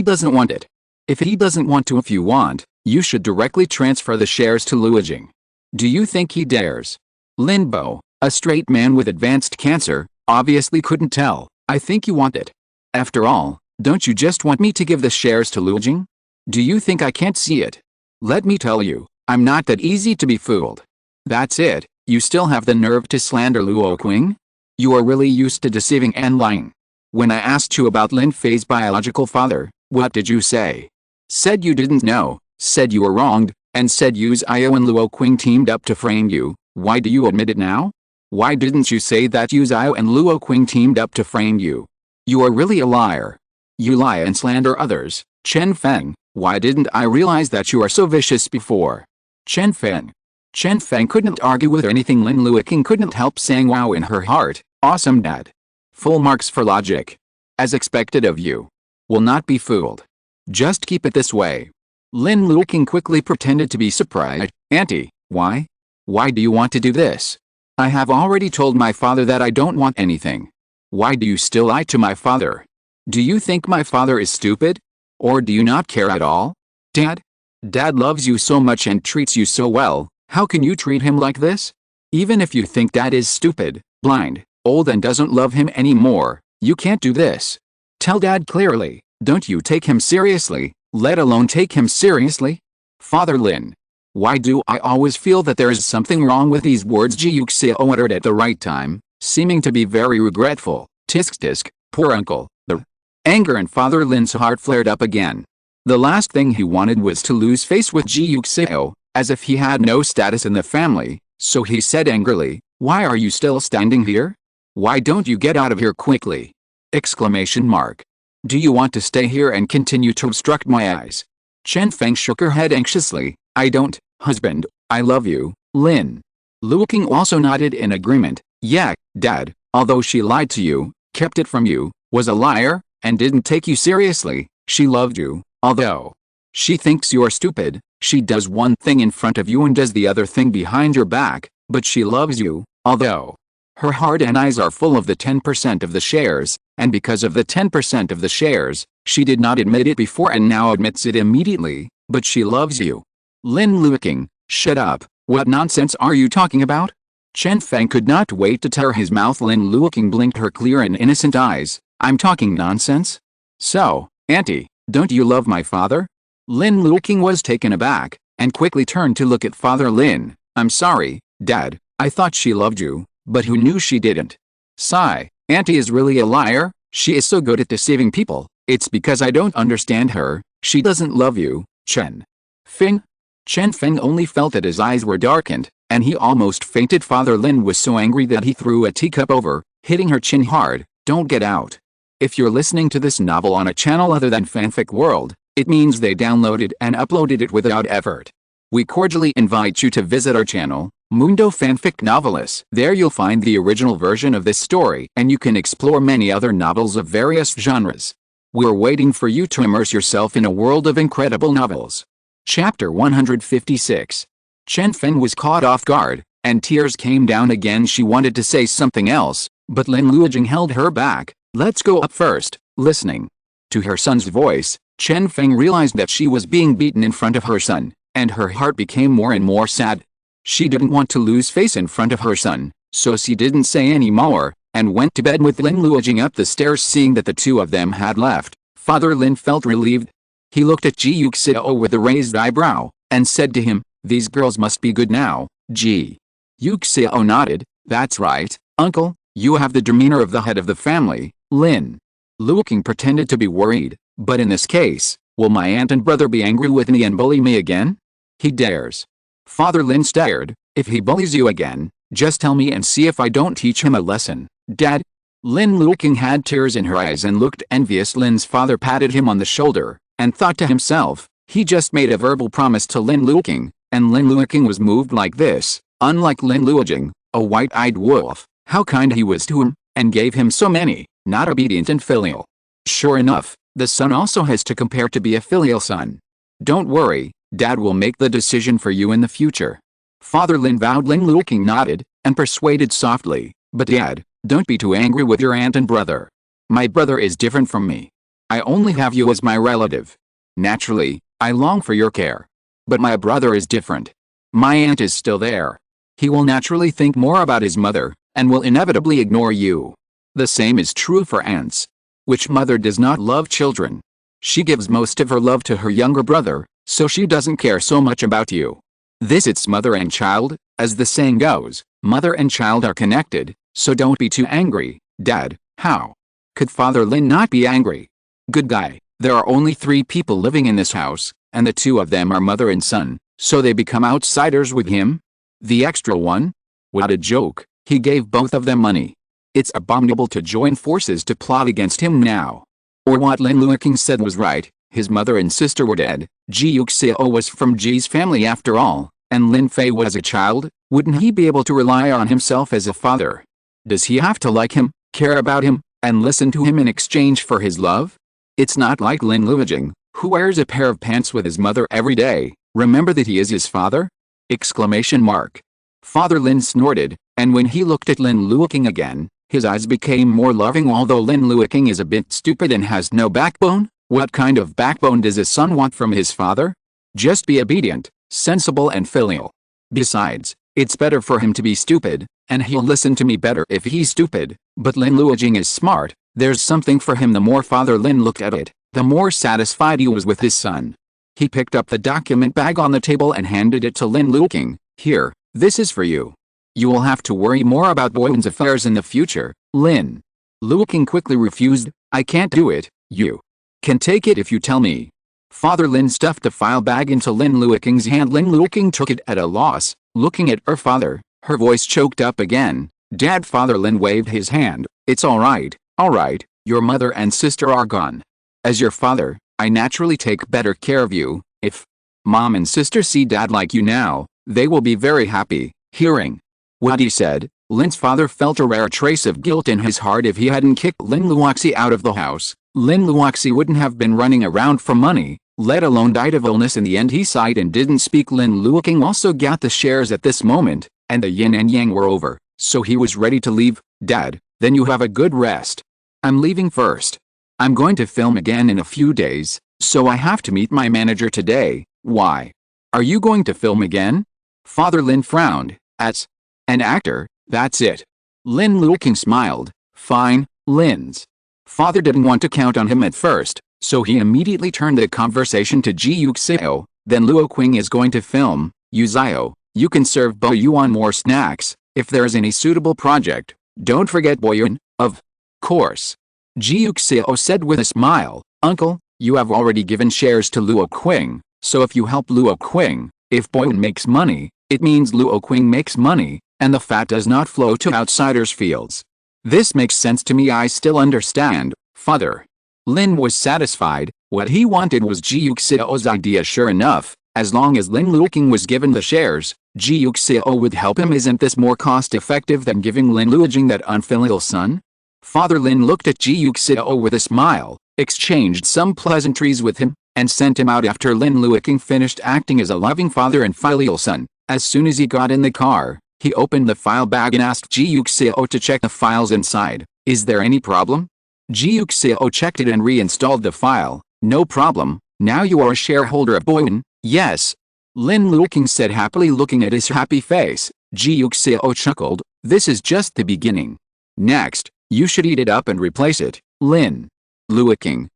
doesn't want it. If he doesn't want to, if you want, you should directly transfer the shares to Luoqing. Do you think he dares?" Lin Bo, a straight man with advanced cancer, obviously couldn't tell. "I think you want it. After all, don't you just want me to give the shares to Luoqing? Do you think I can't see it? Let me tell you, I'm not that easy to be fooled." "That's it, you still have the nerve to slander Luoqing? You are really used to deceiving and lying. When I asked you about Lin Fei's biological father, what did you say? Said you didn't know, said you were wronged, and said Yu Xiao and Luoqing teamed up to frame you. Why do you admit it now? Why didn't you say that Yu Xiao and Luoqing teamed up to frame you? You are really a liar. You lie and slander others." "Chen Feng, why didn't I realize that you are so vicious before?" Chen Feng couldn't argue with anything. Lin Luoqing couldn't help saying wow in her heart. "Awesome Dad. Full marks for logic. As expected of you. Will not be fooled. Just keep it this way." Lin Luoqing quickly pretended to be surprised. "Auntie, why? Why do you want to do this? I have already told my father that I don't want anything. Why do you still lie to my father? Do you think my father is stupid? Or do you not care at all? Dad? Dad loves you so much and treats you so well, how can you treat him like this? Even if you think Dad is stupid, blind, old and doesn't love him anymore, you can't do this. Tell Dad clearly, don't you take him seriously, let alone take him seriously? Father Lin. Why do I always feel that there is something wrong with these words?" Ji Yuxiao uttered at the right time, seeming to be very regretful. Tisk tisk, poor uncle. The anger in Father Lin's heart flared up again. The last thing he wanted was to lose face with Ji Yuxiao, as if he had no status in the family, so he said angrily, "Why are you still standing here? Why don't you get out of here quickly?" Exclamation mark. "Do you want to stay here and continue to obstruct my eyes?" Chen Feng shook her head anxiously. "I don't, husband, I love you, Lin." Luoqing also nodded in agreement. "Yeah, Dad, although she lied to you, kept it from you, was a liar, and didn't take you seriously, she loved you, although she thinks you're stupid, she does one thing in front of you and does the other thing behind your back, but she loves you, although her heart and eyes are full of the 10% of the shares, and because of the 10% of the shares, she did not admit it before and now admits it immediately, but she loves you." Lin Luoqing, "Shut up, what nonsense are you talking about?" Chen Feng could not wait to tear his mouth. Lin Luoqing blinked her clear and innocent eyes. "I'm talking nonsense? So, Auntie, don't you love my father?" Lin Luoqing was taken aback, and quickly turned to look at Father Lin. "I'm sorry, Dad, I thought she loved you, but who knew she didn't?" Sigh. "Auntie is really a liar, she is so good at deceiving people, it's because I don't understand her, she doesn't love you, Chen Feng." Chen Feng only felt that his eyes were darkened, and he almost fainted. Father Lin was so angry that he threw a teacup over, hitting her chin hard. "Don't get out. If you're listening to this novel on a channel other than Fanfic World, it means they downloaded and uploaded it without effort. We cordially invite you to visit our channel, Mundo Fanfic Novelists. There you'll find the original version of this story and you can explore many other novels of various genres. We're waiting for you to immerse yourself in a world of incredible novels. Chapter 156. Chen Feng was caught off guard, and tears came down again. She wanted to say something else, but Lin Luoqing held her back. "Let's go up first." Listening to her son's voice, Chen Feng realized that she was being beaten in front of her son, and her heart became more and more sad. She didn't want to lose face in front of her son, so she didn't say any more, and went to bed with Lin Luoqing up the stairs. Seeing that the two of them had left, Father Lin felt relieved. He looked at Ji Yuxiao with a raised eyebrow, and said to him, "These girls must be good now." Ji Yuxiao nodded. "That's right, uncle, you have the demeanor of the head of the family." Lin Luoqing pretended to be worried, "But in this case, will my aunt and brother be angry with me and bully me again?" "He dares." Father Lin stared. "If he bullies you again, just tell me and see if I don't teach him a lesson." "Dad." Lin Luoqing had tears in her eyes and looked envious. Lin's father patted him on the shoulder, and thought to himself, he just made a verbal promise to Lin Luoqing, and Lin Luoqing was moved like this. Unlike Lin Luoqing, a white-eyed wolf, how kind he was to him, and gave him so many, not obedient and filial. Sure enough, the son also has to compare to be a filial son. "Don't worry, Dad will make the decision for you in the future." Father Lin vowed. Lin Luoqing nodded, and persuaded softly, "But Dad, don't be too angry with your aunt and brother. My brother is different from me. I only have you as my relative. Naturally, I long for your care. But my brother is different. My aunt is still there. He will naturally think more about his mother, and will inevitably ignore you. The same is true for aunts. Which mother does not love children? She gives most of her love to her younger brother, so she doesn't care so much about you. This it's mother and child, as the saying goes, mother and child are connected, so don't be too angry, Dad." How could Father Lin not be angry? Good guy, there are only 3 people living in this house, and the 2 of them are mother and son, so they become outsiders with him? The extra one? What a joke, he gave both of them money. It's abominable to join forces to plot against him now. Or what Lin Luoqing said was right, his mother and sister were dead, Ji Yuxiao was from Ji's family after all, and Lin Fei was a child. Wouldn't he be able to rely on himself as a father? Does he have to like him, care about him, and listen to him in exchange for his love? It's not like Lin Luoqing, who wears a pair of pants with his mother every day. Remember that he is his father? Exclamation mark. Father Lin snorted, and when he looked at Lin Luoqing again, his eyes became more loving. Although Lin Luoqing is a bit stupid and has no backbone, what kind of backbone does a son want from his father? Just be obedient, sensible and filial. Besides, it's better for him to be stupid, and he'll listen to me better if he's stupid. But Lin Luoqing is smart, there's something for him. The more Father Lin looked at it, the more satisfied he was with his son. He picked up the document bag on the table and handed it to Lin Luoqing. "Here, this is for you. You will have to worry more about Boyun's affairs in the future." Lin Luoqing quickly refused. "I can't do it, you can take it if you tell me." Father Lin stuffed the file bag into Lin Luoqing's hand. Lin Luoqing took it at a loss, looking at her father, her voice choked up again. Dad. Father Lin waved his hand. It's all right, your mother and sister are gone. As your father, I naturally take better care of you. If Mom and sister see Dad like you now, they will be very happy. Hearing what he said, Lin's father felt a rare trace of guilt in his heart. If he hadn't kicked Lin Luoqing out of the house, Lin Luoqing wouldn't have been running around for money, let alone died of illness. In the end he sighed and didn't speak. Lin Luoqing also got the shares at this moment, and the yin and yang were over, so he was ready to leave. Dad, then you have a good rest. I'm leaving first. I'm going to film again in a few days, so I have to meet my manager today. Why? Are you going to film again? Father Lin frowned. As an actor, that's it. Lin Luoqing smiled. Fine. Lin's father didn't want to count on him at first, so he immediately turned the conversation to Ji Yuxiao. Then Luoqing is going to film. Yuxiao, you can serve Bo Yuan more snacks. If there's any suitable project, don't forget Bo Yuan. Of course. Ji Yuxiao said with a smile. Uncle, you have already given shares to Luoqing, so if you help Luoqing, if Bo Yuan makes money, it means Luoqing makes money, and the fat does not flow to outsiders' fields. This makes sense to me. I still understand, Father. Lin was satisfied. What he wanted was Ji Yuxiao's idea. Sure enough, as long as Lin Luoqing was given the shares, Ji Yuxiao would help him. Isn't this more cost-effective than giving Lin Luoqing that unfilial son? Father Lin looked at Ji Yuxiao with a smile, exchanged some pleasantries with him, and sent him out after Lin Luoqing finished acting as a loving father and filial son. As soon as he got in the car, he opened the file bag and asked Ji Yuxiao to check the files inside. Is there any problem? Ji Yuxiao checked it and reinstalled the file. No problem. Now you are a shareholder of Bo Yuan. Yes. Lin Luoqing said happily, looking at his happy face. Ji Yuxiao chuckled. This is just the beginning. Next, you should eat it up and replace it. Lin Luoqing.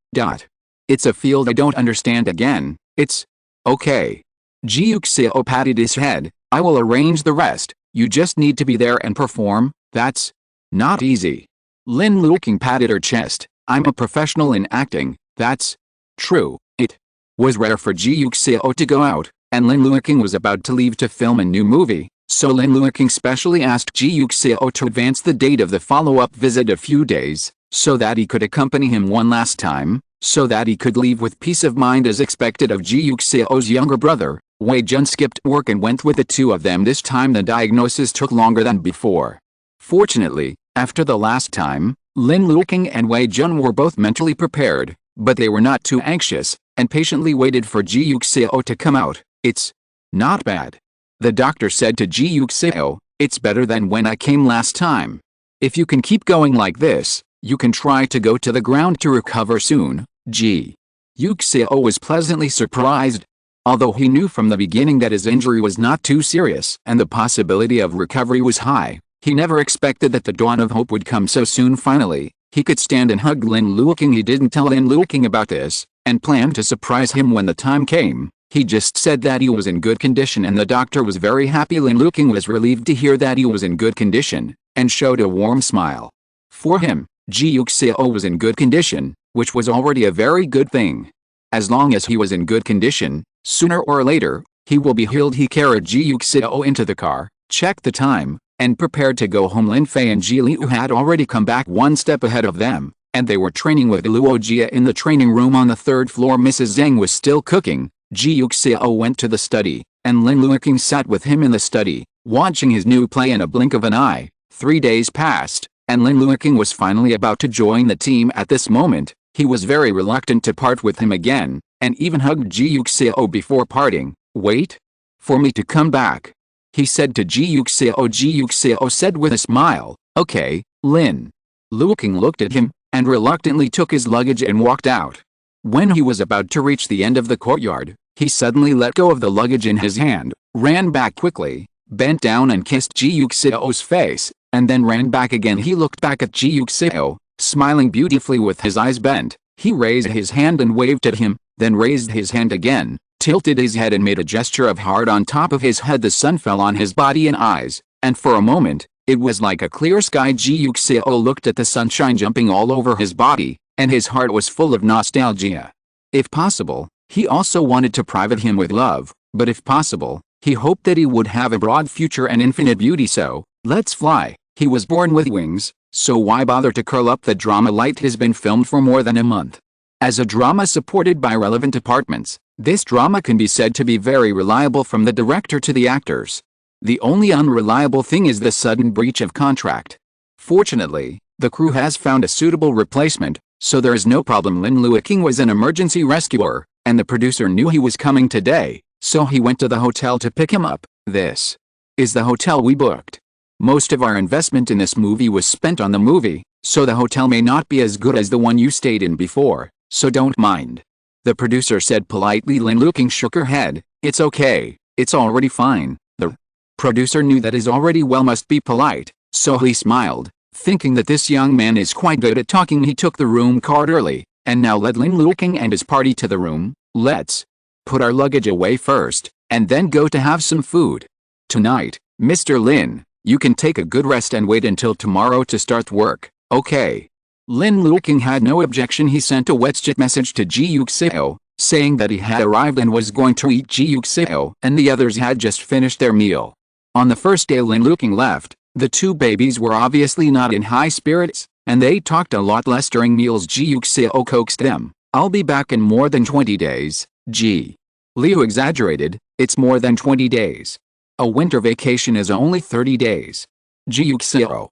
It's a field I don't understand again. It's okay. Ji Yuxiao patted his head. I will arrange the rest. You just need to be there and perform. That's not easy. Lin Luoqing patted her chest. I'm a professional in acting. That's true. It was rare for Ji Yuxiao to go out, and Lin Luoqing was about to leave to film a new movie, so Lin Luoqing specially asked Ji Yuxiao to advance the date of the follow-up visit a few days, so that he could accompany him one last time, so that he could leave with peace of mind. As expected of Ji Yuxiao's younger brother, Wei Jun skipped work and went with the two of them. This time the diagnosis took longer than before. Fortunately, after the last time, Lin Luoqing and Wei Jun were both mentally prepared, but they were not too anxious, and patiently waited for Ji Yuxiao to come out. It's not bad. The doctor said to Ji Yuxiao, it's better than when I came last time. If you can keep going like this, you can try to go to the ground to recover soon. Ji Yuxiao was pleasantly surprised. Although he knew from the beginning that his injury was not too serious and the possibility of recovery was high, he never expected that the dawn of hope would come so soon. Finally, he could stand and hug Lin Luoqing. He didn't tell Lin Luoqing about this, and planned to surprise him when the time came. He just said that he was in good condition, and the doctor was very happy. Lin Luoqing was relieved to hear that he was in good condition, and showed a warm smile. For him, Ji Yuxiao was in good condition, which was already a very good thing. As long as he was in good condition, sooner or later, he will be healed. He carried Ji Yuxiao into the car, checked the time, and prepared to go home. Lin Fei and Ji Leyu had already come back one step ahead of them, and they were training with Luo in the training room on the third floor. Mrs. Zhang was still cooking. Ji Yuxiao went to the study, and Lin Luoqing sat with him in the study, watching his new play. In a blink of an eye, 3 days passed, and Lin Luoqing was finally about to join the team. At this moment, he was very reluctant to part with him again, and even hugged Ji Yuxiao before parting. Wait for me to come back, he said to Ji Yuxiao. Ji Yuxiao said with a smile, okay. Lin Luoqing looked at him, and reluctantly took his luggage and walked out. When he was about to reach the end of the courtyard, he suddenly let go of the luggage in his hand, ran back quickly, bent down and kissed Ji Yuxiao's face, and then ran back again. He looked back at Ji Yuxiao, smiling beautifully with his eyes bent. He raised his hand and waved at him, then raised his hand again, tilted his head and made a gesture of heart on top of his head. The sun fell on his body and eyes, and for a moment, it was like a clear sky. Ji Yuxiao looked at the sunshine jumping all over his body, and his heart was full of nostalgia. If possible, He also wanted to private him with love, but if possible, he hoped that he would have a broad future and infinite beauty. So, let's fly. He was born with wings, so why bother to curl up? The drama Light has been filmed for more than a month. As a drama supported by relevant departments, this drama can be said to be very reliable from the director to the actors. The only unreliable thing is the sudden breach of contract. Fortunately, the crew has found a suitable replacement, so there is no problem. Lin Luoqing was an emergency rescuer, and the producer knew he was coming today, so he went to the hotel to pick him up. This is the hotel we booked. Most of our investment in this movie was spent on the movie, so the hotel may not be as good as the one you stayed in before, so don't mind. The producer said politely. Lin Luoqing shook her head. It's okay, it's already fine. The producer knew that his already well must be polite, so he smiled, thinking that this young man is quite good at talking. He took the room card early, and now led Lin Luoqing and his party to the room. Let's put our luggage away first, and then go to have some food. Tonight, Mr. Lin, you can take a good rest and wait until tomorrow to start work, okay? Lin Luoqing had no objection. He sent a WeChat message to Ji Yuxiao, saying that he had arrived and was going to eat. Ji Yuxiao and the others had just finished their meal. On the first day Lin Luoqing left, the two babies were obviously not in high spirits, and they talked a lot less during meals. Ji Yuxiao coaxed them. I'll be back in more than 20 days, Ji. Leyu exaggerated, it's more than 20 days. A winter vacation is only 30 days. Ji Yuxiao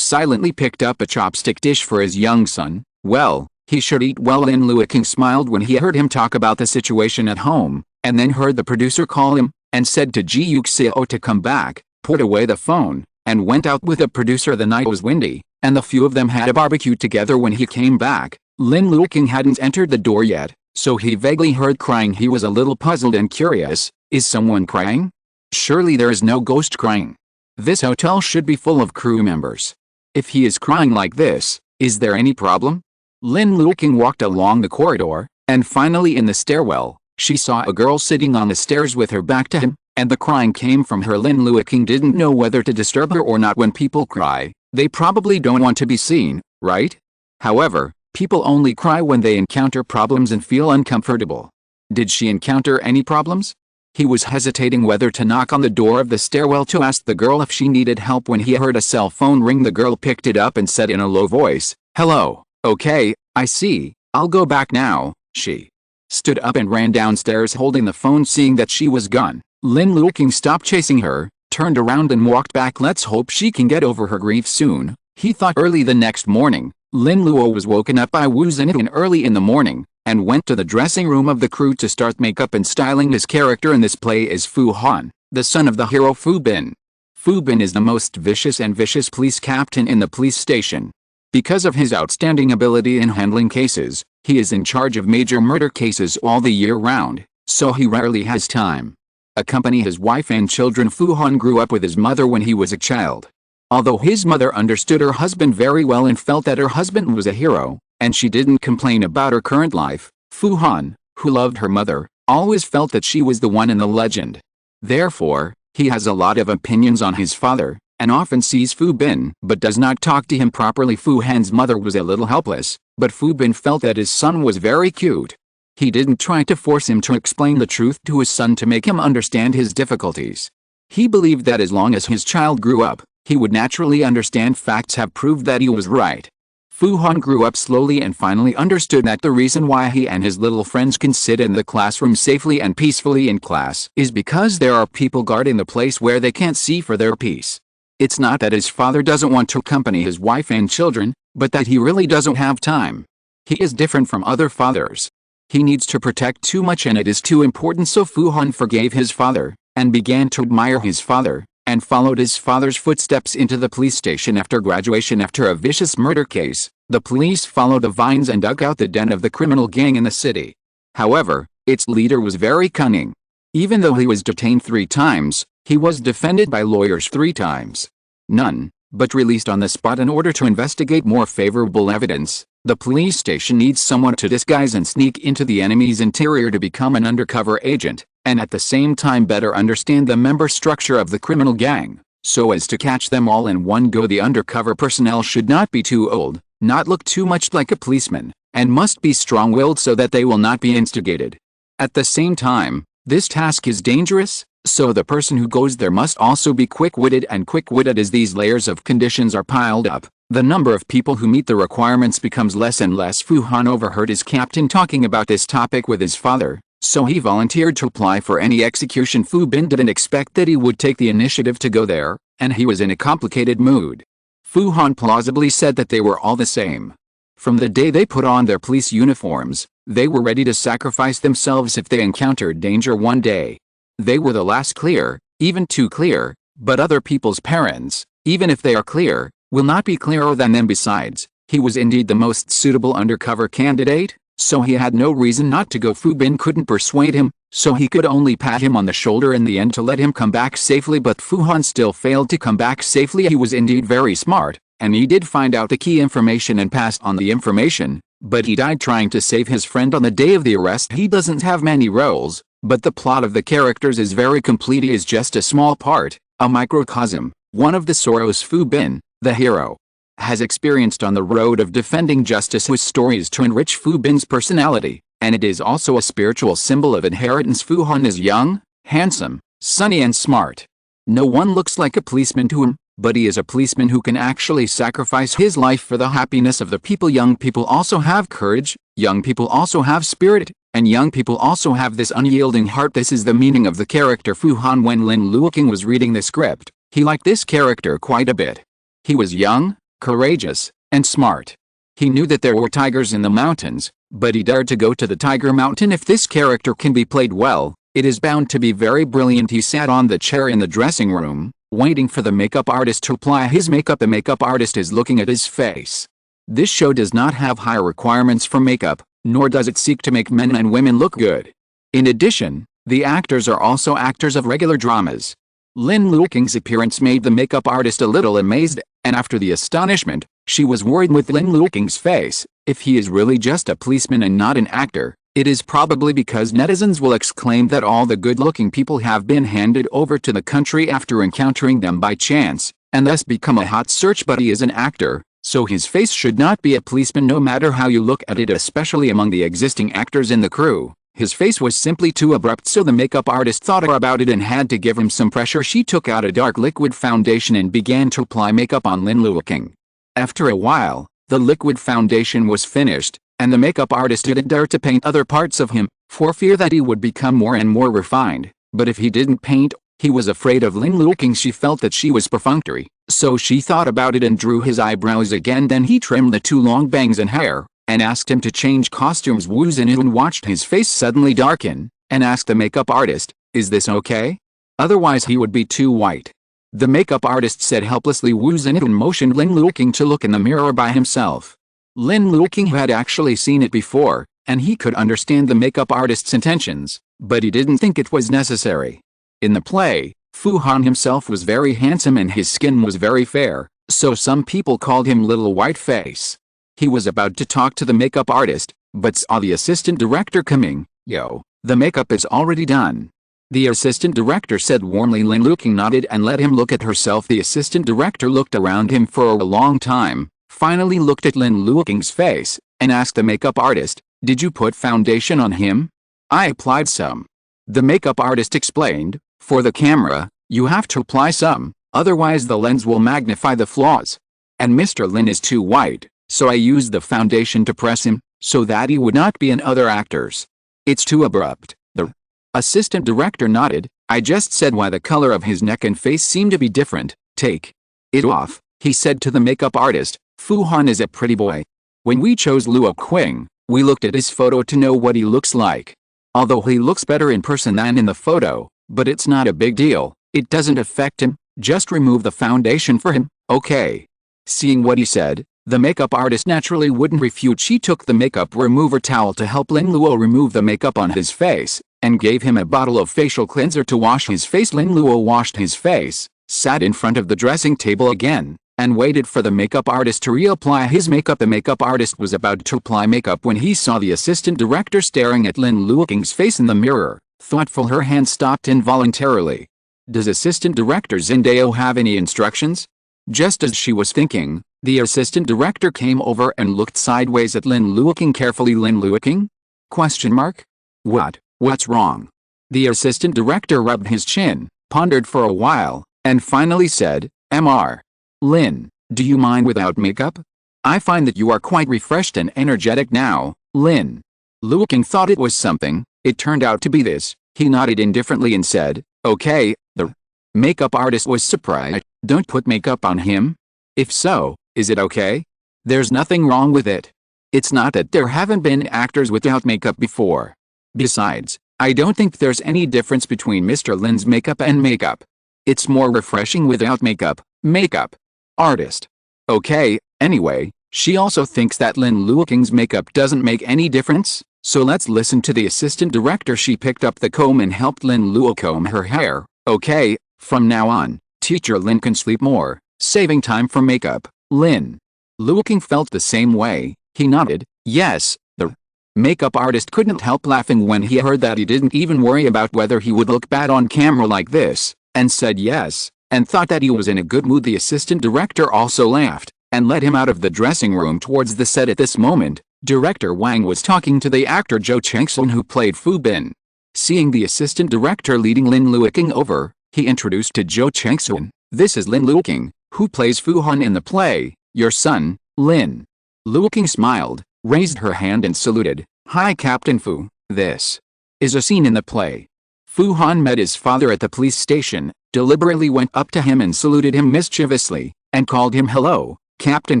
silently picked up a chopstick dish for his young son. Well, he should eat well. Lin Luoqing smiled when he heard him talk about the situation at home, and then heard the producer call him, and said to Ji Yuxiao to come back, put away the phone, and went out with the producer. The night was windy, and the few of them had a barbecue together. When he came back, Lin Luoqing hadn't entered the door yet, so he vaguely heard crying. He was a little puzzled and curious. Is someone crying? Surely there is no ghost crying. This hotel should be full of crew members. If he is crying like this, is there any problem? Lin Luoqing walked along the corridor, and finally in the stairwell, she saw a girl sitting on the stairs with her back to him, and the crying came from her. Lin Luoqing didn't know whether to disturb her or not. When people cry, they probably don't want to be seen, right? However, people only cry when they encounter problems and feel uncomfortable. Did she encounter any problems? He was hesitating whether to knock on the door of the stairwell to ask the girl if she needed help when he heard a cell phone ring. The girl picked it up and said in a low voice, "Hello, okay, I see, I'll go back now." She stood up and ran downstairs holding the phone. Seeing that she was gone, Lin Luoqing stopped chasing her, turned around and walked back. Let's hope she can get over her grief soon, he thought. Early the next morning, Lin Luo was woken up by Wu Zhenyin early in the morning, and went to the dressing room of the crew to start makeup and styling. His character in this play is Fu Han, the son of the hero Fu Bin. Fu Bin is the most vicious police captain in the police station. Because of his outstanding ability in handling cases, he is in charge of major murder cases all the year round, so he rarely has time to accompany his wife and children. Fu Han grew up with his mother when he was a child. Although his mother understood her husband very well and felt that her husband was a hero, and she didn't complain about her current life, Fu Han, who loved her mother, always felt that she was the one in the legend. Therefore, he has a lot of opinions on his father, and often sees Fu Bin but does not talk to him properly. Fu Han's mother was a little helpless, but Fu Bin felt that his son was very cute. He didn't try to force him to explain the truth to his son to make him understand his difficulties. He believed that as long as his child grew up, he would naturally understand. Facts have proved that he was right. Fu Han grew up slowly and finally understood that the reason why he and his little friends can sit in the classroom safely and peacefully in class is because there are people guarding the place where they can't see for their peace. It's not that his father doesn't want to accompany his wife and children, but that he really doesn't have time. He is different from other fathers. He needs to protect too much and it is too important. So Fu Han forgave his father, and began to admire his father, and followed his father's footsteps into the police station after graduation. After a vicious murder case, the police followed the vines and dug out the den of the criminal gang in the city. However, its leader was very cunning. Even though he was detained 3 times, he was defended by lawyers 3 times. None, but released on the spot in order to investigate more favorable evidence. The police station needs someone to disguise and sneak into the enemy's interior to become an undercover agent, and at the same time better understand the member structure of the criminal gang, so as to catch them all in one go. The undercover personnel should not be too old, not look too much like a policeman, and must be strong-willed so that they will not be instigated. At the same time, this task is dangerous, so the person who goes there must also be quick-witted, and quick-witted as these layers of conditions are piled up, the number of people who meet the requirements becomes less and less. Fu Han overheard his captain talking about this topic with his father, so he volunteered to apply for any execution. Fu Bin didn't expect that he would take the initiative to go there, and he was in a complicated mood. Fu Han plausibly said that they were all the same. From the day they put on their police uniforms, they were ready to sacrifice themselves if they encountered danger one day. They were the last clear, even too clear, but other people's parents, even if they are clear, will not be clearer than them. Besides, he was indeed the most suitable undercover candidate, so he had no reason not to go. Fu Bin couldn't persuade him, so he could only pat him on the shoulder in the end to let him come back safely. But Fu Han still failed to come back safely. He was indeed very smart, and he did find out the key information and passed on the information, but he died trying to save his friend on the day of the arrest. He doesn't have many roles, but the plot of the characters is very complete. He is just a small part, a microcosm, one of the sorrows Fu Bin, the hero, has experienced on the road of defending justice. His story is to enrich Fu Bin's personality, and it is also a spiritual symbol of inheritance. Fu Han is young, handsome, sunny and smart. No one looks like a policeman to him, but he is a policeman who can actually sacrifice his life for the happiness of the people. Young people also have courage, young people also have spirit, and young people also have this unyielding heart. This is the meaning of the character Fu Han. When Lin Luoqing was reading the script, he liked this character quite a bit. He was young, courageous, and smart. He knew that there were tigers in the mountains, but he dared to go to the tiger mountain. If this character can be played well, it is bound to be very brilliant. He sat on the chair in the dressing room, waiting for the makeup artist to apply his makeup. The makeup artist is looking at his face. This show does not have high requirements for makeup, nor does it seek to make men and women look good. In addition, the actors are also actors of regular dramas. Lin Luoqing's appearance made the makeup artist a little amazed, and after the astonishment, she was worried with Lin Luoqing's face. If he is really just a policeman and not an actor, it is probably because netizens will exclaim that all the good-looking people have been handed over to the country after encountering them by chance, and thus become a hot search. But he is an actor, so his face should not be a policeman no matter how you look at it, especially among the existing actors in the crew. His face was simply too abrupt, so the makeup artist thought about it and had to give him some pressure. She took out a dark liquid foundation and began to apply makeup on Lin Luoqing. After a while, the liquid foundation was finished, and the makeup artist didn't dare to paint other parts of him, for fear that he would become more and more refined. But if he didn't paint, he was afraid of Lin Luoqing. She felt that she was perfunctory, so she thought about it and drew his eyebrows again. Then he trimmed the two long bangs and hair, and asked him to change costumes. Wu Zhenyun watched his face suddenly darken, and asked the makeup artist, "Is this okay? Otherwise he would be too white." The makeup artist said helplessly. Wu Zhenyun motioned Lin Luoqing to look in the mirror by himself. Lin Luoqing had actually seen it before, and he could understand the makeup artist's intentions, but he didn't think it was necessary. In the play, Fu Han himself was very handsome and his skin was very fair, so some people called him Little White Face. He was about to talk to the makeup artist, but saw the assistant director coming. "Yo, the makeup is already done." The assistant director said warmly. Lin Luoqing nodded and let him look at herself. The assistant director looked around him for a long time, finally looked at Lin Luoqing's face, and asked the makeup artist, "Did you put foundation on him?" "I applied some." The makeup artist explained, "For the camera, you have to apply some, otherwise the lens will magnify the flaws. And Mr. Lin is too white, so I used the foundation to press him, so that he would not be in other actors. It's too abrupt." The assistant director nodded. "I just said why the color of his neck and face seemed to be different. Take it off," he said to the makeup artist. "Fu Han is a pretty boy. When we chose Luoqing, we looked at his photo to know what he looks like. Although he looks better in person than in the photo, but it's not a big deal, it doesn't affect him, just remove the foundation for him, okay?" Seeing what he said, the makeup artist naturally wouldn't refute. She took the makeup remover towel to help Lin Luo remove the makeup on his face, and gave him a bottle of facial cleanser to wash his face. Lin Luo washed his face, sat in front of the dressing table again, and waited for the makeup artist to reapply his makeup. The makeup artist was about to apply makeup when he saw the assistant director staring at Lin Luoqing's face in the mirror. Thoughtful, her hand stopped involuntarily. "Does assistant director Zindao have any instructions?" Just as she was thinking, the assistant director came over and looked sideways at Lin Luoqing carefully. Lin Luoqing? Question mark? What's wrong? The assistant director rubbed his chin, pondered for a while, and finally said, Mr. Lin, do you mind without makeup? I find that you are quite refreshed and energetic now, Lin. Luoqing thought it was something. It turned out to be this. He nodded indifferently and said, okay. The makeup artist was surprised. Don't put makeup on him? If so, is it okay? There's nothing wrong with it. It's not that there haven't been actors without makeup before. Besides, I don't think there's any difference between Mr. Lin's makeup and makeup. It's more refreshing without makeup. Makeup artist. Okay, anyway, she also thinks that Lin Luoqing's makeup doesn't make any difference, so let's listen to the assistant director. She picked up the comb and helped Lin Luo comb her hair. Okay, from now on, teacher Lin can sleep more, saving time for makeup. Lin Luoqing felt the same way. He nodded, yes. The makeup artist couldn't help laughing when he heard that. He didn't even worry about whether he would look bad on camera like this, and said yes, and thought that he was in a good mood. The assistant director also laughed, and led him out of the dressing room towards the set. At this moment, Director Wang was talking to the actor Zhou Chengsun, who played Fu Bin. Seeing the assistant director leading Lin Luoqing over, he introduced to Zhou Chengsun, this is Lin Luoqing, who plays Fu Han in the play, your son, Lin. Luoqing smiled, raised her hand and saluted, hi Captain Fu. This is a scene in the play. Fu Han met his father at the police station, deliberately went up to him and saluted him mischievously, and called him hello, Captain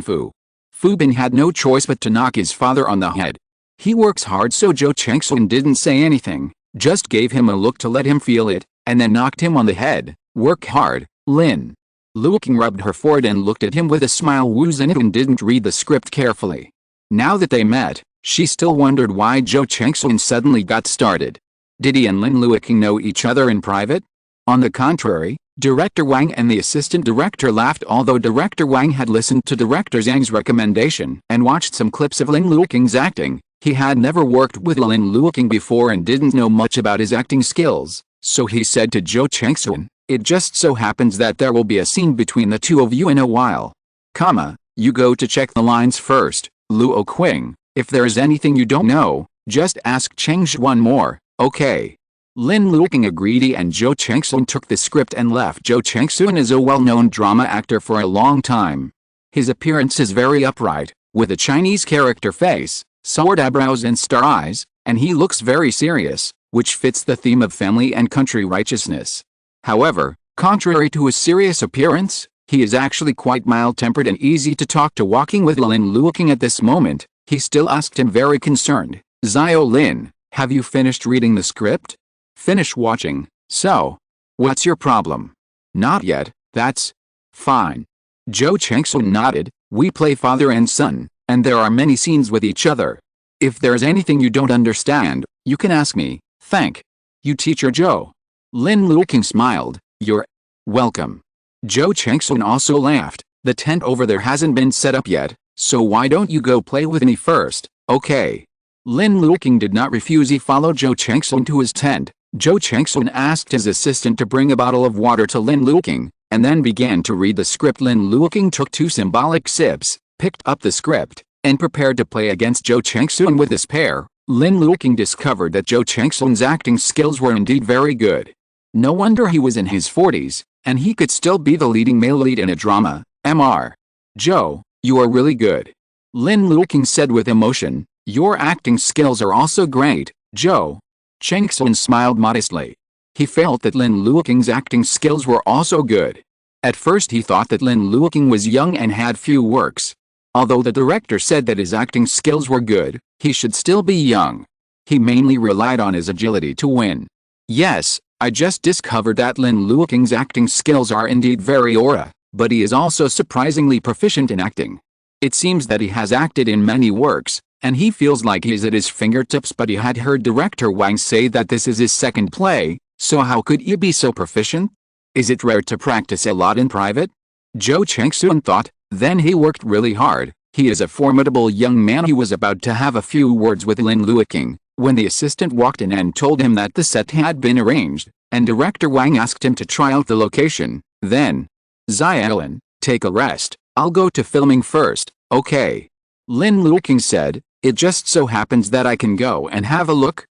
Fu. Fu Bin had no choice but to knock his father on the head. He works hard, so Zhou Chengsun didn't say anything, just gave him a look to let him feel it, and then knocked him on the head. Work hard, Lin. Luoqing rubbed her forehead and looked at him with a smile. Wu Zhenhan didn't read the script carefully. Now that they met, she still wondered why Zhou Chengsun suddenly got started. Did he and Lin Luoqing know each other in private? On the contrary, Director Wang and the assistant director laughed. Although Director Wang had listened to Director Zhang's recommendation and watched some clips of Lin Luoqing's acting, he had never worked with Lin Luoqing before and didn't know much about his acting skills, so he said to Zhou Chengsun, it just so happens that there will be a scene between the two of you in a while. You go to check the lines first, Luoqing. If there is anything you don't know, just ask Chengshi one more, okay? Lin Luoqing agreed, and Zhou Chengsun took the script and left. Zhou Chengsun is a well-known drama actor for a long time. His appearance is very upright, with a Chinese character face, sword eyebrows and star eyes, and he looks very serious, which fits the theme of family and country righteousness. However, contrary to his serious appearance, he is actually quite mild-tempered and easy to talk to. Walking with Lin Luoqing at this moment, he still asked him very concerned, Zhao Lin, have you finished reading the script? Finish watching, so. What's your problem? Not yet, that's fine. Zhou Chengsun nodded, we play father and son, and there are many scenes with each other. If there's anything you don't understand, you can ask me. Thank you, Teacher Zhou. Lin Luoqing smiled, you're welcome. Zhou Chengsun also laughed, the tent over there hasn't been set up yet, so why don't you go play with me first, okay? Lin Luoqing did not refuse. He followed Zhou Chengsun to his tent. Zhou Chengsun asked his assistant to bring a bottle of water to Lin Luoqing, and then began to read the script. Lin Luoqing took 2 symbolic sips, picked up the script, and prepared to play against Zhou Chengsun. With this pair, Lin Luoqing discovered that Zhou Chengsun's acting skills were indeed very good. No wonder he was in his 40s, and he could still be the leading male lead in a drama. Mr. Zhou, you are really good. Lin Luoqing said with emotion, your acting skills are also great, Zhou. Chengsun smiled modestly. He felt that Lin Luoqing's acting skills were also good. At first he thought that Lin Luoqing was young and had few works. Although the director said that his acting skills were good, he should still be young. He mainly relied on his agility to win. Yes, I just discovered that Lin Luoqing's acting skills are indeed very aura, but he is also surprisingly proficient in acting. It seems that he has acted in many works, and he feels like he is at his fingertips. But he had heard Director Wang say that this is his second play, so how could he be so proficient? Is it rare to practice a lot in private? Zhou Chengsun thought, then he worked really hard. He is a formidable young man. He was about to have a few words with Lin Luoqing, when the assistant walked in and told him that the set had been arranged, and Director Wang asked him to try out the location. Then, Xiaolin, Take a rest, I'll go to filming first, okay? Lin Luoqing said, it just so happens that I can go and have a look,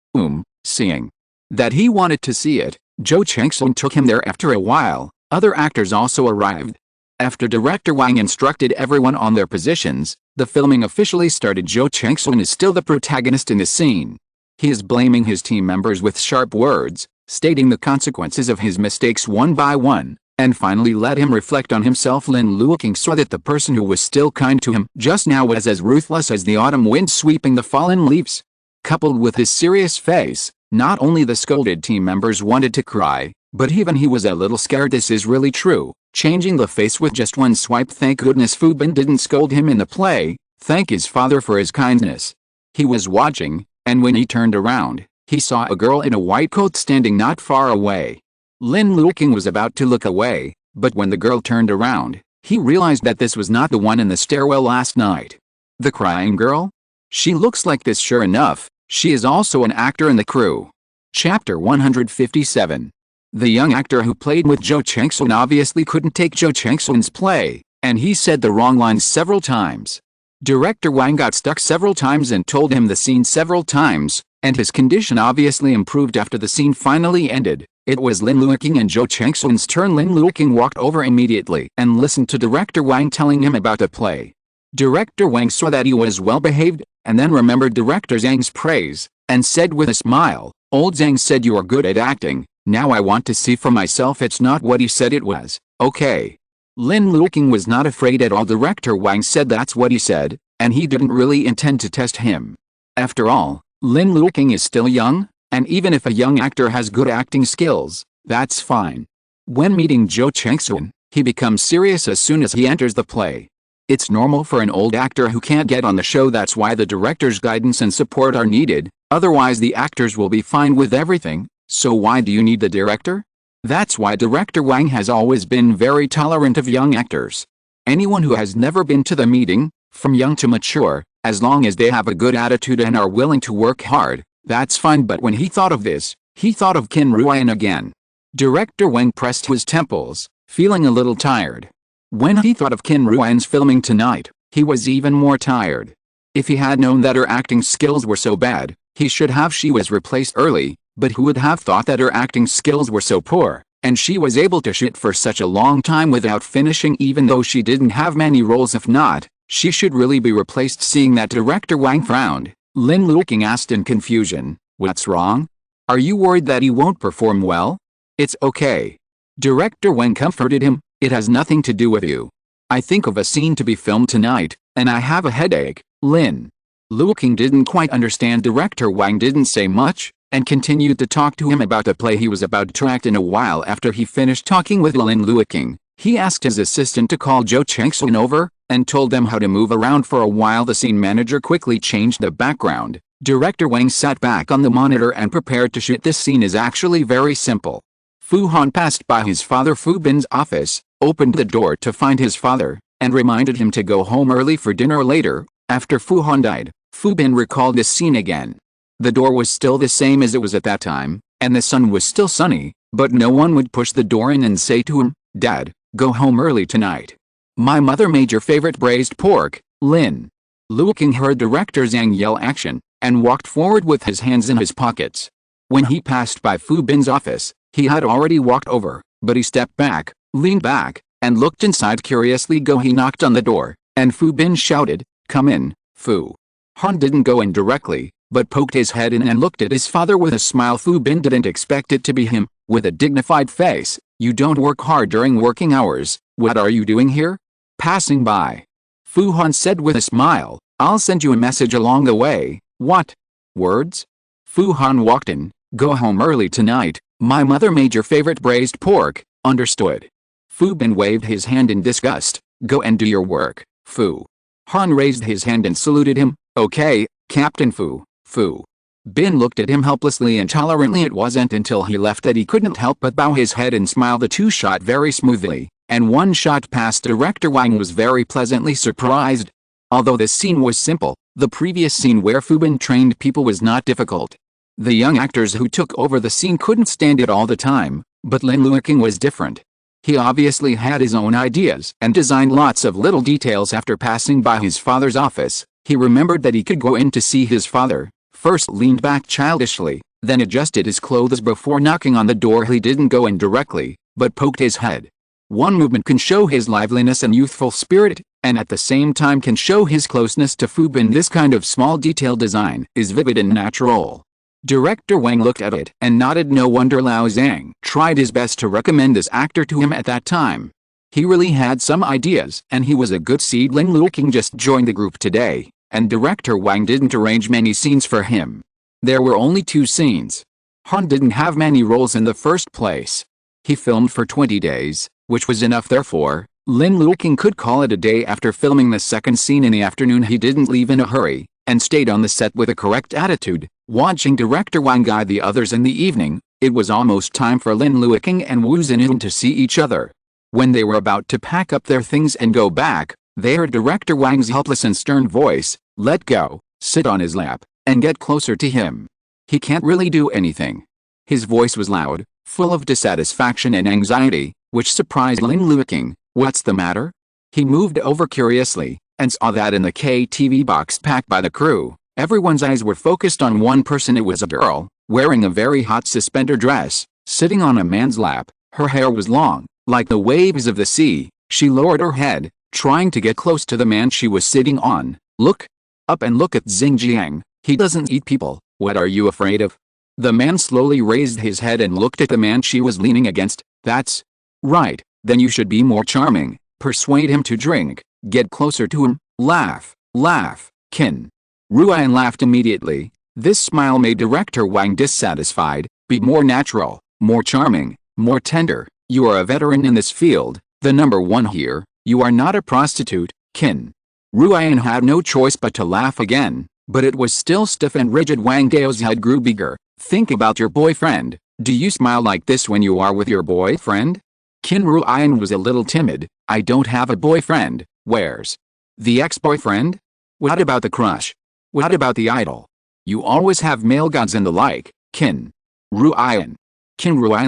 seeing that he wanted to see it, Ji Yuxiao took him there. After a while, other actors also arrived. After Director Wang instructed everyone on their positions, the filming officially started. Ji Yuxiao is still the protagonist in the scene. He is blaming his team members with sharp words, stating the consequences of his mistakes one by one, and finally let him reflect on himself. Lin Luoqing saw that the person who was still kind to him just now was as ruthless as the autumn wind sweeping the fallen leaves. Coupled with his serious face, not only the scolded team members wanted to cry, but even he was a little scared. This is really true, changing the face with just one swipe. Thank goodness Fu Bin didn't scold him in the play, thank his father for his kindness. He was watching, and when he turned around, he saw a girl in a white coat standing not far away. Lin Luoqing was about to look away, but when the girl turned around, he realized that this was not the one in the stairwell last night. The crying girl? She looks like this. Sure enough, she is also an actor in the crew. Chapter 157. The young actor who played with Ji Yuxiao obviously couldn't take Ji Yuxiao's play, and he said the wrong lines several times. Director Wang got stuck several times and told him the scene several times, and his condition obviously improved after the scene finally ended. It was Lin Luoqing and Ji Yuxiao's turn. Lin Luoqing walked over immediately and listened to Director Wang telling him about the play. Director Wang saw that he was well behaved, and then remembered Director Zhang's praise, and said with a smile, "Old Zhang said you are good at acting, now I want to see for myself it's not what he said it was, okay?" Lin Luoqing was not afraid at all. Director Wang said that's what he said, and he didn't really intend to test him. After all, Lin Luoqing is still young, and even if a young actor has good acting skills, that's fine. When meeting Ji Yuxiao, he becomes serious as soon as he enters the play. It's normal for an old actor who can't get on the show. That's why the director's guidance and support are needed, otherwise the actors will be fine with everything. So why do you need the director? That's why Director Wang has always been very tolerant of young actors. Anyone who has never been to the meeting, from young to mature, as long as they have a good attitude and are willing to work hard, that's fine. But when he thought of this, he thought of Qin Ruoyan again. Director Wang pressed his temples, feeling a little tired. When he thought of Qin Ruoyan's filming tonight, he was even more tired. If he had known that her acting skills were so bad, he should have. She was replaced early, but who would have thought that her acting skills were so poor, and she was able to shoot for such a long time without finishing even though she didn't have many roles. If not, she should really be replaced. Seeing that, Director Wang frowned. Lin Luoqing asked in confusion, "What's wrong? Are you worried that he won't perform well?" "It's okay." Director Wang comforted him, "It has nothing to do with you. I think of a scene to be filmed tonight, and I have a headache." Lin Luoqing didn't quite understand. Director Wang didn't say much, and continued to talk to him about the play he was about to act in. A while after he finished talking with Lin Luoqing, he asked his assistant to call Ji Yuxiao over, and told them how to move around for a while. The scene manager quickly changed the background. Director Wang sat back on the monitor and prepared to shoot. This scene is actually very simple. Fu Han passed by his father Fu Bin's office, opened the door to find his father, and reminded him to go home early for dinner later. After Fu Han died, Fu Bin recalled this scene again. The door was still the same as it was at that time, and the sun was still sunny, but no one would push the door in and say to him, "Dad, go home early tonight. My mother made your favorite braised pork." Lin Luoqing heard Director Zhang yell action, and walked forward with his hands in his pockets. When he passed by Fu Bin's office, he had already walked over, but he stepped back, leaned back, and looked inside curiously. He knocked on the door, and Fu Bin shouted, "Come in, Fu." Han didn't go in directly, but poked his head in and looked at his father with a smile. Fu Bin didn't expect it to be him. With a dignified face, "You don't work hard during working hours. What are you doing here?" "Passing by." Fu Han said with a smile, "I'll send you a message along the way." "What words?" Fu Han walked in. "Go home early tonight. My mother made your favorite braised pork." "Understood." Fu Bin waved his hand in disgust. "Go and do your work, Fu." Han raised his hand and saluted him. "Okay, Captain Fu." Fu Bin looked at him helplessly and tolerantly. It wasn't until he left that he couldn't help but bow his head and smile. The two shot very smoothly, and one shot past Director Wang was very pleasantly surprised. Although this scene was simple, the previous scene where Fu Bin trained people was not difficult. The young actors who took over the scene couldn't stand it all the time, but Lin Luoqing was different. He obviously had his own ideas and designed lots of little details. After passing by his father's office, he remembered that he could go in to see his father, first leaned back childishly, then adjusted his clothes before knocking on the door. He didn't go in directly, but poked his head. One movement can show his liveliness and youthful spirit, and at the same time can show his closeness to Fubin. This kind of small detail design is vivid and natural. Director Wang looked at it and nodded. No wonder Lao Zhang tried his best to recommend this actor to him at that time. He really had some ideas, and he was a good seed. Lin Luoqing just joined the group today, and Director Wang didn't arrange many scenes for him. There were only 2 scenes. Han didn't have many roles in the first place. He filmed for 20 days, which was enough. Therefore, Lin Luoqing could call it a day. After filming the second scene in the afternoon, he didn't leave in a hurry, and stayed on the set with a correct attitude, watching Director Wang guide the others. In the evening, it was almost time for Lin Luoqing and Wu Zhenyan to see each other. When they were about to pack up their things and go back, they heard Director Wang's helpless and stern voice, "Let go, sit on his lap, and get closer to him. He can't really do anything." His voice was loud, full of dissatisfaction and anxiety, which surprised Lin Luoqing. "What's the matter?" He moved over curiously, and saw that in the KTV box packed by the crew, everyone's eyes were focused on one person. It was a girl, wearing a very hot suspender dress, sitting on a man's lap. Her hair was long, like the waves of the sea. She lowered her head, trying to get close to the man she was sitting on. "Look up and look at Xingjiang. He doesn't eat people. What are you afraid of?" The man slowly raised his head and looked at the man she was leaning against. "That's right, then you should be more charming. Persuade him to drink. Get closer to him. Laugh, laugh." Qin Ruoyan laughed immediately. This smile made Director Wang dissatisfied. "Be more natural, more charming, more tender. You are a veteran in this field, the number one here. You are not a prostitute." Qin Ruoyan had no choice but to laugh again, but it was still stiff and rigid. Wang Gao's head grew bigger. "Think about your boyfriend. Do you smile like this when you are with your boyfriend?" Qin Ruoyan was a little timid. "I don't have a boyfriend." "Where's the ex-boyfriend? What about the crush? What about the idol? You always have male gods and the like." Qin Ruoyan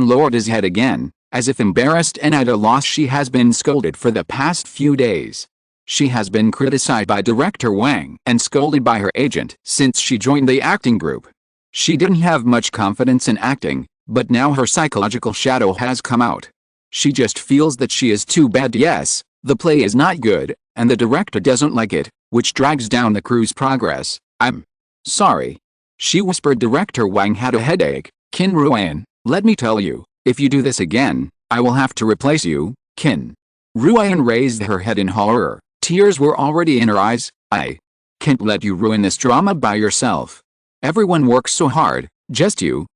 lowered his head again, as if embarrassed and at a loss. She has been scolded for the past few days. She has been criticized by Director Wang and scolded by her agent since she joined the acting group. She didn't have much confidence in acting, but now her psychological shadow has come out. She just feels that she is too bad. Yes, the play is not good, and the director doesn't like it, which drags down the crew's progress. "I'm sorry," she whispered. Director Wang had a headache. "Qin Ruoyan, let me tell you, if you do this again, I will have to replace you." Qin Ruoyan raised her head in horror. Tears were already in her eyes. "I can't let you ruin this drama by yourself. Everyone works so hard, just you."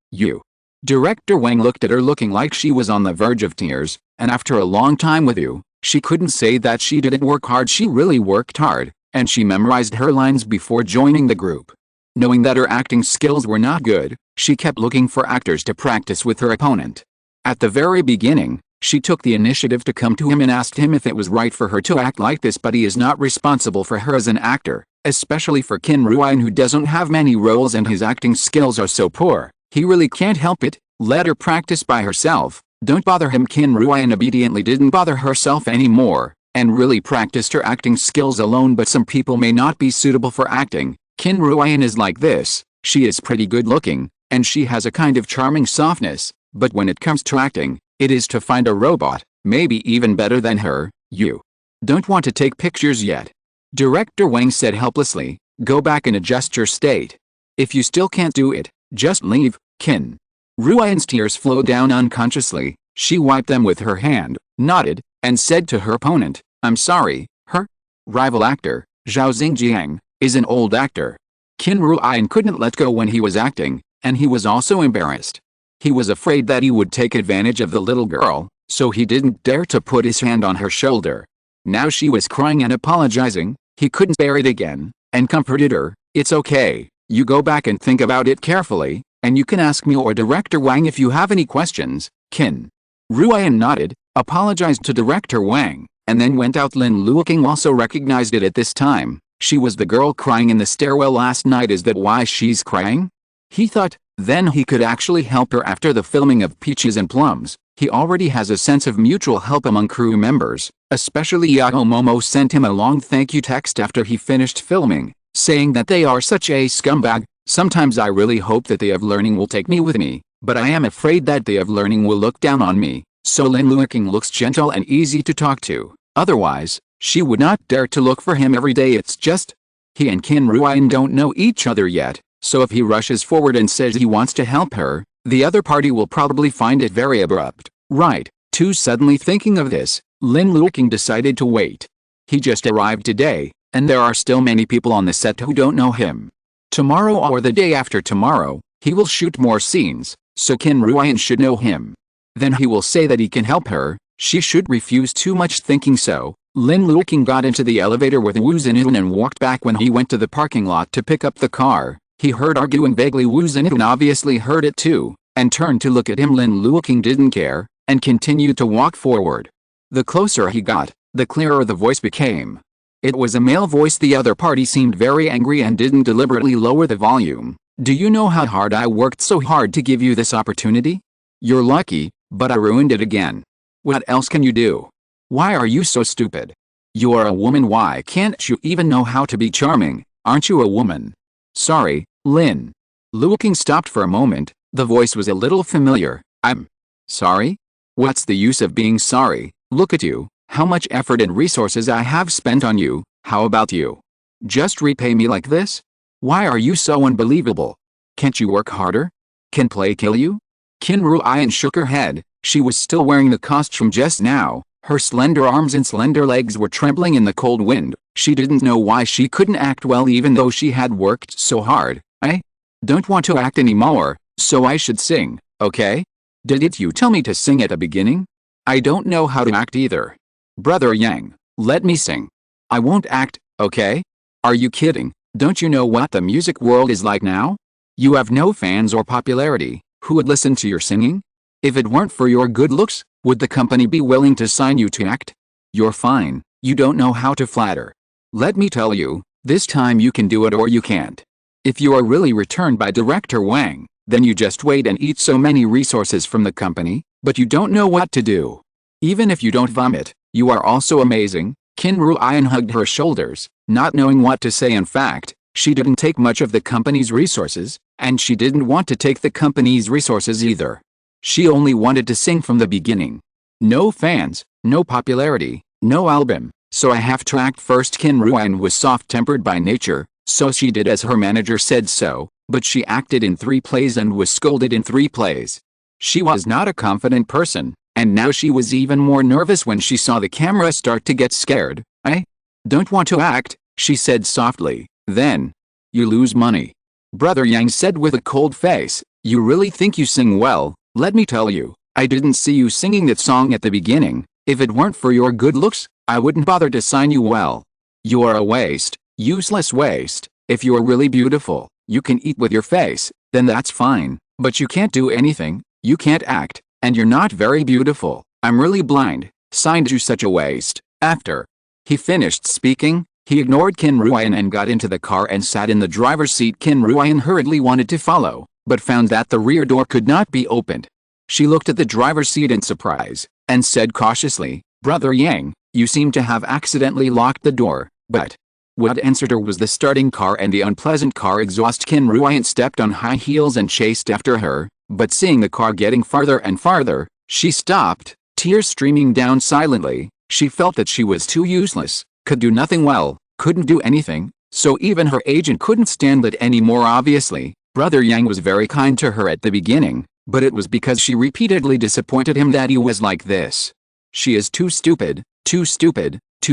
Director Wang looked at her looking like she was on the verge of tears, "and after a long time with you, she couldn't say that she didn't work hard. She really worked hard, and she memorized her lines before joining the group." Knowing that her acting skills were not good, she kept looking for actors to practice with her opponent. At the very beginning, she took the initiative to come to him and asked him if it was right for her to act like this, but he is not responsible for her as an actor, especially for Qin Ruoyan, who doesn't have many roles and his acting skills are so poor. He really can't help it. Let her practice by herself. Don't bother him. Qin Ruoyan obediently didn't bother herself anymore, and really practiced her acting skills alone. But some people may not be suitable for acting. Qin Ruoyan is like this. She is pretty good looking, and she has a kind of charming softness, but when it comes to acting, it is to find a robot, maybe even better than her. "You don't want to take pictures yet?" Director Wang said helplessly. "Go back and adjust your state. If you still can't do it, just leave." Qin Ruoyan's tears flowed down unconsciously. She wiped them with her hand, nodded, and said to her opponent, "I'm sorry." Her rival actor, Zhao Xingjiang, is an old actor. Qin Ruoyan couldn't let go when he was acting, and he was also embarrassed. He was afraid that he would take advantage of the little girl, so he didn't dare to put his hand on her shoulder. Now she was crying and apologizing. He couldn't bear it again, and comforted her. "It's okay, you go back and think about it carefully, and you can ask me or Director Wang if you have any questions." Qin Ruoyan nodded, apologized to Director Wang, and then went out. Lin Luoqing also recognized it at this time. She was the girl crying in the stairwell last night. Is that why she's crying? He thought. Then he could actually help her after the filming of Peaches and Plums. He already has a sense of mutual help among crew members, especially Yao Momo sent him a long thank you text after he finished filming, saying that they are such a scumbag. Sometimes I really hope that Day of Learning will take me with me, but I am afraid that Day of Learning will look down on me. So Lin Luoqing looks gentle and easy to talk to. Otherwise, she would not dare to look for him every day. It's just, he and Qin Ruoyan don't know each other yet, so if he rushes forward and says he wants to help her, the other party will probably find it very abrupt. Right, too suddenly thinking of this, Lin Luoqing decided to wait. He just arrived today, and there are still many people on the set who don't know him. Tomorrow or the day after tomorrow, he will shoot more scenes, so Qin Ruoyan should know him. Then he will say that he can help her. She should refuse too much thinking so. Lin Luoqing got into the elevator with Wu Zhenyan and walked back. When he went to the parking lot to pick up the car, he heard arguing vaguely. Wu Zhenyan obviously heard it too, and turned to look at him. Lin Luoqing didn't care, and continued to walk forward. The closer he got, the clearer the voice became. It was a male voice. The other party seemed very angry and didn't deliberately lower the volume. Do you know how hard I worked so hard to give you this opportunity? You're lucky, but I ruined it again. What else can you do? Why are you so stupid? You are a woman. Why can't you even know how to be charming? Aren't you a woman? Sorry, Lin. Luoqing stopped for a moment. The voice was a little familiar. I'm sorry? What's the use of being sorry? Look at you, how much effort and resources I have spent on you. How about you? Just repay me like this? Why are you so unbelievable? Can't you work harder? Can play kill you? Qin Ruoyan shook her head. She was still wearing the costume just now. Her slender arms and slender legs were trembling in the cold wind. She didn't know why she couldn't act well even though she had worked so hard. I don't want to act anymore, so I should sing, okay? Didn't you tell me to sing at the beginning? I don't know how to act either. Brother Yang, let me sing. I won't act, okay? Are you kidding? Don't you know what the music world is like now? You have no fans or popularity. Who would listen to your singing? If it weren't for your good looks, would the company be willing to sign you to act? You're fine. You don't know how to flatter. Let me tell you, this time you can do it or you can't. If you are really returned by Director Wang, then you just wait and eat so many resources from the company, but you don't know what to do. Even if you don't vomit, you are also amazing. Qin Ruoyan hugged her shoulders, not knowing what to say. In fact, she didn't take much of the company's resources, and she didn't want to take the company's resources either. She only wanted to sing from the beginning. No fans, no popularity, no album, so I have to act first. Qin Ruoyan was soft-tempered by nature, so she did as her manager said so, but she acted in 3 plays and was scolded in 3 plays. She was not a confident person, and now she was even more nervous when she saw the camera start to get scared. I don't want to act, she said softly. Then, you lose money. Brother Yang said with a cold face. You really think you sing well? Let me tell you, I didn't see you singing that song at the beginning. If it weren't for your good looks, I wouldn't bother to sign you. Well, you are a waste, useless waste. If you're really beautiful, you can eat with your face, then that's fine, but you can't do anything, you can't act, and you're not very beautiful. I'm really blind, signed you such a waste. After he finished speaking, he ignored Qin Ruoyan and got into the car and sat in the driver's seat. Qin Ruoyan hurriedly wanted to follow, but found that the rear door could not be opened. She looked at the driver's seat in surprise, and said cautiously, Brother Yang, you seem to have accidentally locked the door, but... What answered her was the starting car and the unpleasant car exhaust. Qin Ruoyan stepped on high heels and chased after her, but seeing the car getting farther and farther, she stopped, tears streaming down silently. She felt that she was too useless, could do nothing well, couldn't do anything, so even her agent couldn't stand it anymore. Obviously, Brother Yang was very kind to her at the beginning, but it was because she repeatedly disappointed him that he was like this. She is too stupid, too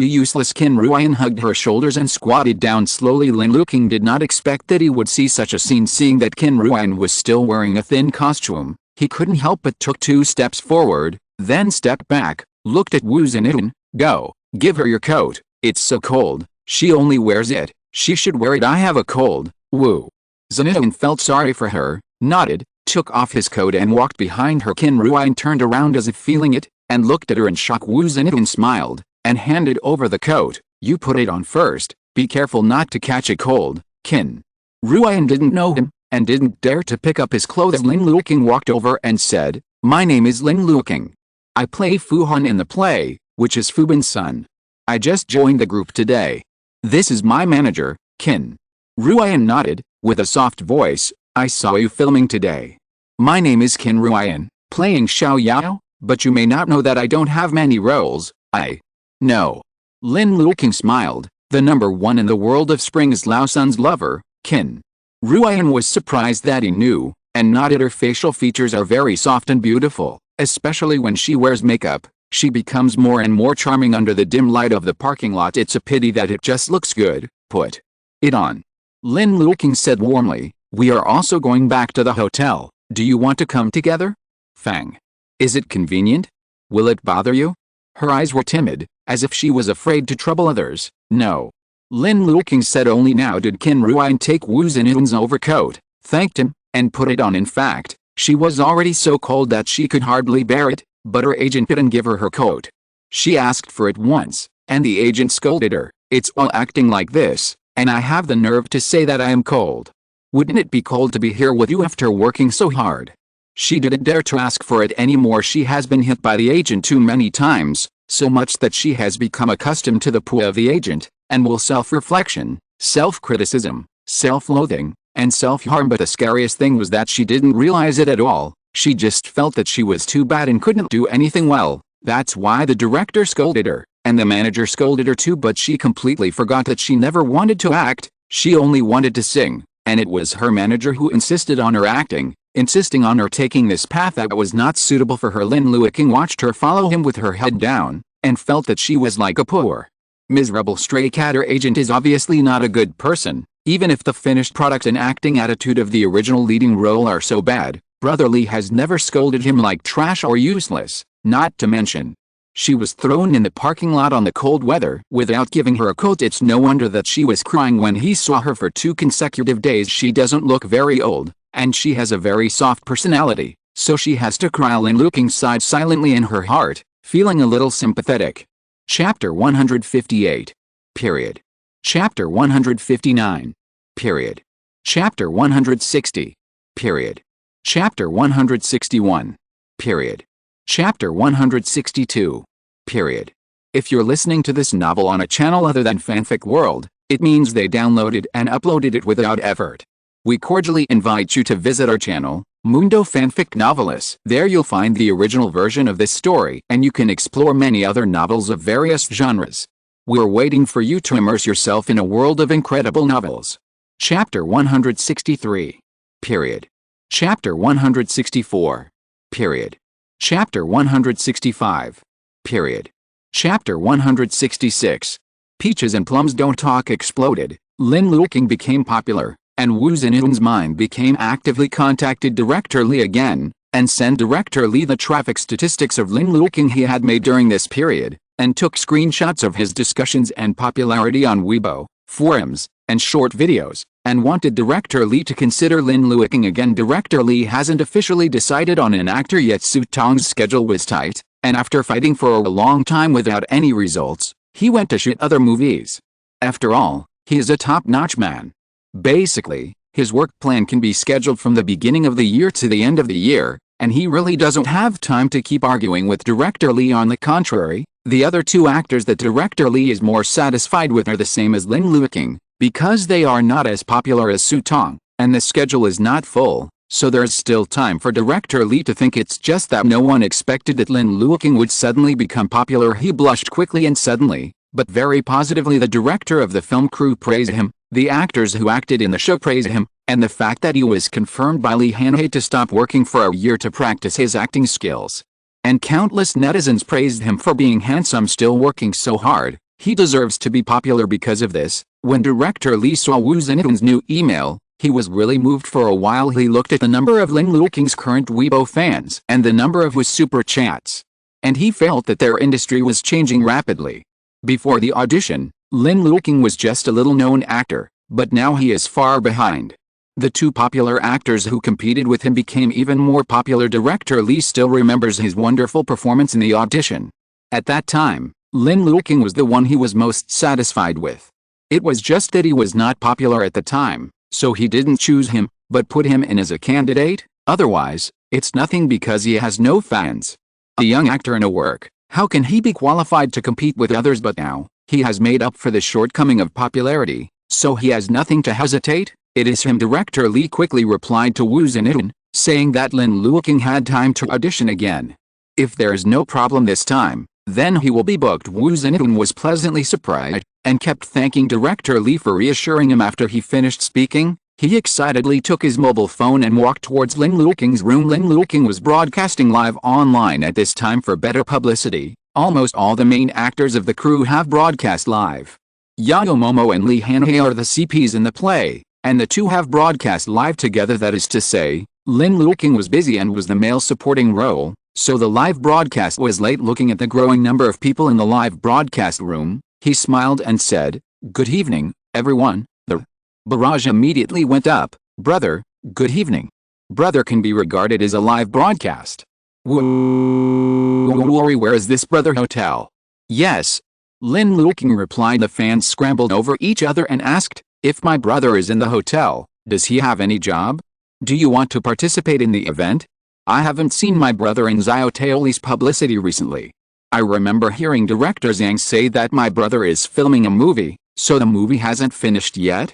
useless. Qin Ruoyan hugged her shoulders and squatted down slowly. Lin Luoqing did not expect that he would see such a scene. Seeing that Qin Ruoyan was still wearing a thin costume, he couldn't help but took 2 steps forward, then stepped back, looked at Wu Zhenyan. Go, give her your coat, it's so cold, she only wears it, she should wear it. I have a cold. Wu Zhenyan felt sorry for her, nodded, took off his coat and walked behind her. Qin Ruoyan turned around as if feeling it, and looked at her in shock. Wu Zhenyan smiled, and handed over the coat. You put it on first, be careful not to catch a cold. Qin Ruoyan didn't know him, and didn't dare to pick up his clothes. Lin Luoqing walked over and said, "My name is Lin Luoqing. I play Fu Han in the play, which is Fu Bin's son. I just joined the group today. This is my manager, Qin." Ruian nodded, with a soft voice. "I saw you filming today. My name is Qin Ruian, playing Xiao Yao, but you may not know that I don't have many roles. I know." Lin Luoqing smiled. The number one in the world of spring is Lao Sun's lover, Qin. Ruian was surprised that he knew, and nodded. Her facial features are very soft and beautiful, especially when she wears makeup. She becomes more and more charming under the dim light of the parking lot. "It's a pity that it just looks good. Put it on," Lin Luoqing said warmly. "We are also going back to the hotel. Do you want to come together? Fang. Is it convenient? Will it bother you?" Her eyes were timid, as if she was afraid to trouble others. "No." Lin Luoqing said. Only now did Qin Ruian take Wu Zinun's overcoat, thanked him, and put it on. In fact, she was already so cold that she could hardly bear it, but her agent didn't give her her coat. She asked for it once, and the agent scolded her. "It's all acting like this, and I have the nerve to say that I am cold. Wouldn't it be cold to be here with you after working so hard?" She didn't dare to ask for it anymore. She has been hit by the agent too many times, so much that she has become accustomed to the pull of the agent, and will self-reflection, self-criticism, self-loathing, and self-harm. But the scariest thing was that she didn't realize it at all. She just felt that she was too bad and couldn't do anything well. That's why the director scolded her, and the manager scolded her too. But she completely forgot that she never wanted to act, she only wanted to sing, and it was her manager who insisted on her acting, insisting on her taking this path that was not suitable for her. Lin Luoqing watched her follow him with her head down, and felt that she was like a poor, miserable stray cat. Her agent is obviously not a good person, even if the finished product and acting attitude of the original leading role are so bad. Brother Lee has never scolded him like trash or useless, not to mention, she was thrown in the parking lot on the cold weather without giving her a coat. It's no wonder that she was crying when he saw her for 2 consecutive days. She doesn't look very old, and she has a very soft personality, so she has to cry. Lin Luoqing sighed silently in her heart, feeling a little sympathetic. Chapter 158. Period. Chapter 159. Period. Chapter 160. Period. Chapter 161. Period. Chapter 162. Period. If you're listening to this novel on a channel other than Fanfic World, it means they downloaded and uploaded it without effort. We cordially invite you to visit our channel, Mundo Fanfic Novelists. There you'll find the original version of this story, and you can explore many other novels of various genres. We're waiting for you to immerse yourself in a world of incredible novels. Chapter 163. Period. Chapter 164. Period. Chapter 165. Period. Chapter 166. Peaches and Plums Don't Talk exploded. Lin Luoqing became popular, and Wu Zinun's mind became actively contacted Director Lee again, and sent Director Lee the traffic statistics of Lin Luoqing he had made during this period, and took screenshots of his discussions and popularity on Weibo, forums, and short videos, and wanted Director Lee to consider Lin Luoqing again. Director Lee hasn't officially decided on an actor yet. Su Tong's schedule was tight, and after fighting for a long time without any results, he went to shoot other movies. After all, he is a top-notch man. Basically, his work plan can be scheduled from the beginning of the year to the end of the year, and he really doesn't have time to keep arguing with Director Lee. On the contrary, the other 2 actors that Director Lee is more satisfied with are the same as Lin Luoqing, because they are not as popular as Su Tong, and the schedule is not full, so there's still time for Director Lee to think. It's just that no one expected that Lin Luoqing would suddenly become popular. He blushed quickly and suddenly, but very positively. The director of the film crew praised him, the actors who acted in the show praised him, and the fact that he was confirmed by Lee Han-hae to stop working for a year to practice his acting skills. And countless netizens praised him for being handsome, still working so hard. He deserves to be popular because of this. When Director Lee saw Wu Zinun's new email, he was really moved. For a while he looked at the number of Lin Luoqing's current Weibo fans and the number of his super chats, and he felt that their industry was changing rapidly. Before the audition, Lin Luoqing was just a little-known actor, but now he is far behind. The 2 popular actors who competed with him became even more popular. Director Lee still remembers his wonderful performance in the audition. At that time, Lin Luoqing was the one he was most satisfied with. It was just that he was not popular at the time, so he didn't choose him. but put him in as a candidate, otherwise, it's nothing because he has no fans. A young actor in a work, how can he be qualified to compete with others? But now, he has made up for the shortcoming of popularity, so he has nothing to hesitate. It is him. Director Lee quickly replied to Wu Zhenyin, saying that Lin Luoqing had time to audition again. If there is no problem this time, then he will be booked. Wu Zhenyin was pleasantly surprised, and kept thanking Director Lee for reassuring him. After he finished speaking, he excitedly took his mobile phone and walked towards Lin Luoqing's room. Lin Luoqing was broadcasting live online at this time for better publicity. Almost all the main actors of the crew have broadcast live. Yao Momo and Li Hanhei are the CPs in the play, and the two have broadcast live together. That is to say, Lin Luoqing was busy and was the male supporting role, so the live broadcast was late. Looking at the growing number of people in the live broadcast room, he smiled and said, "Good evening, everyone." The barrage immediately went up. "Brother, good evening." Brother can be regarded as a live broadcast. Where is this brother hotel? Yes. Lin Luoqing replied. The fans scrambled over each other and asked, "If my brother is in the hotel, does he have any job? Do you want to participate in the event? I haven't seen my brother in Xiao Taoli's publicity recently. I remember hearing director Zhang say that my brother is filming a movie, so the movie hasn't finished yet?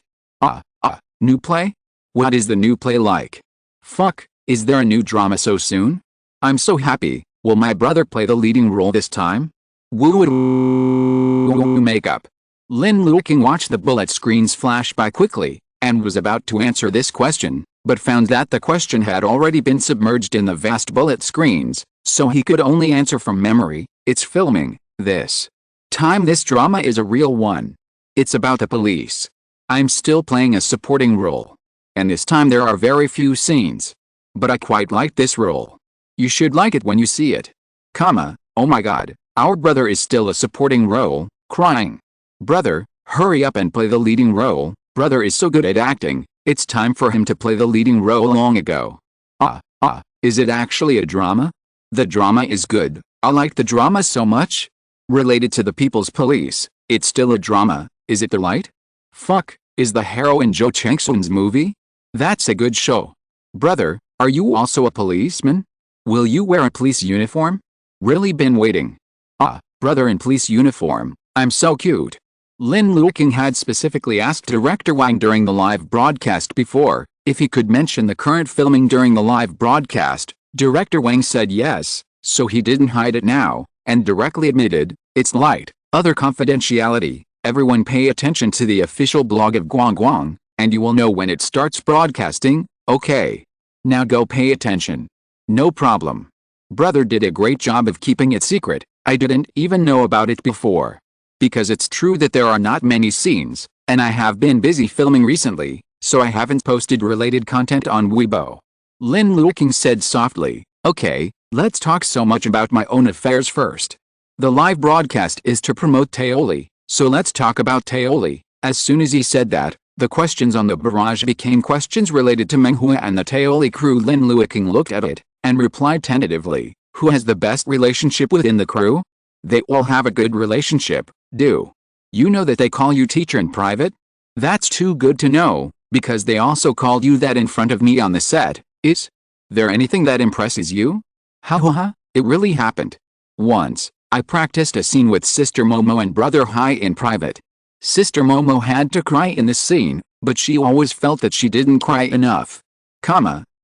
New play? What is the new play like? Fuck, is there a new drama so soon? I'm so happy. Will my brother play the leading role this time? Woo makeup." Lin Luoqing watched the bullet screens flash by quickly, and was about to answer this question, but found that the question had already been submerged in the vast bullet screens, so he could only answer from memory. It's filming. This time this drama is a real one. It's about the police. I'm still playing a supporting role. And this time there are very few scenes. But I quite like this role. You should like it when you see it. Oh my god, our brother is still a supporting role, crying. Brother, hurry up and play the leading role. Brother is so good at acting, it's time for him to play the leading role long ago. Is it actually a drama? The drama is good. I like the drama so much. Related to the People's Police, it's still a drama, is it the light? Fuck, is the heroine Zhou Chengsun's movie? That's a good show. Brother, are you also a policeman? Will you wear a police uniform? Really been waiting. Brother in police uniform, I'm so cute. Lin Luoqing had specifically asked Director Wang during the live broadcast before, if he could mention the current filming during the live broadcast. Director Wang said yes, so he didn't hide it now, and directly admitted, it's light. Other confidentiality, everyone pay attention to the official blog of Guangguang, and you will know when it starts broadcasting, okay? Now go pay attention. No problem. Brother did a great job of keeping it secret. I didn't even know about it before. Because it's true that there are not many scenes, and I have been busy filming recently, so I haven't posted related content on Weibo. Lin Luoqing said softly, okay, let's talk so much about my own affairs first. The live broadcast is to promote Taoli, so let's talk about Taoli. As soon as he said that, the questions on the barrage became questions related to Menghua and the Taoli crew. Lin Luoqing looked at it, and replied tentatively, who has the best relationship within the crew? They all have a good relationship. Do you know that they call you teacher in private? That's too good to know, because they also called you that in front of me on the set. Is there anything that impresses you? It really happened. Once, I practiced a scene with Sister Momo and Brother Hai in private. Sister Momo had to cry in this scene, but she always felt that she didn't cry enough.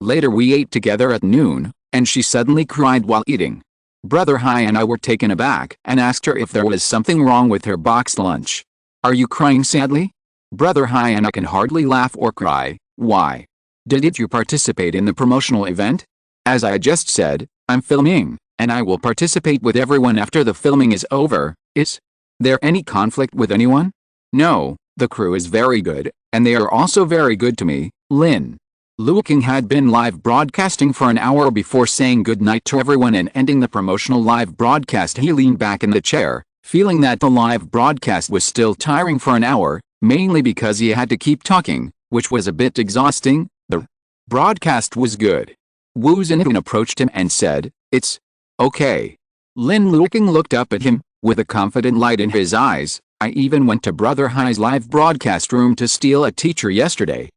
Later we ate together at noon, and she suddenly cried while eating. Brother Hai and I were taken aback and asked her if there was something wrong with her boxed lunch. Are you crying sadly? Brother Hai and I can hardly laugh or cry. Why? Did you participate in the promotional event? As I just said, I'm filming, and I will participate with everyone after the filming is over. Is there any conflict with anyone? No, the crew is very good, and they are also very good to me. Lin Luoqing had been live broadcasting for an hour before saying goodnight to everyone and ending the promotional live broadcast. He leaned back in the chair, feeling that the live broadcast was still tiring for an hour, mainly because he had to keep talking, which was a bit exhausting. The broadcast was good. Wu Zhenyin approached him and said, it's okay. Lin Luoqing looked up at him, with a confident light in his eyes. I even went to Brother Hai's live broadcast room to steal a teacher yesterday.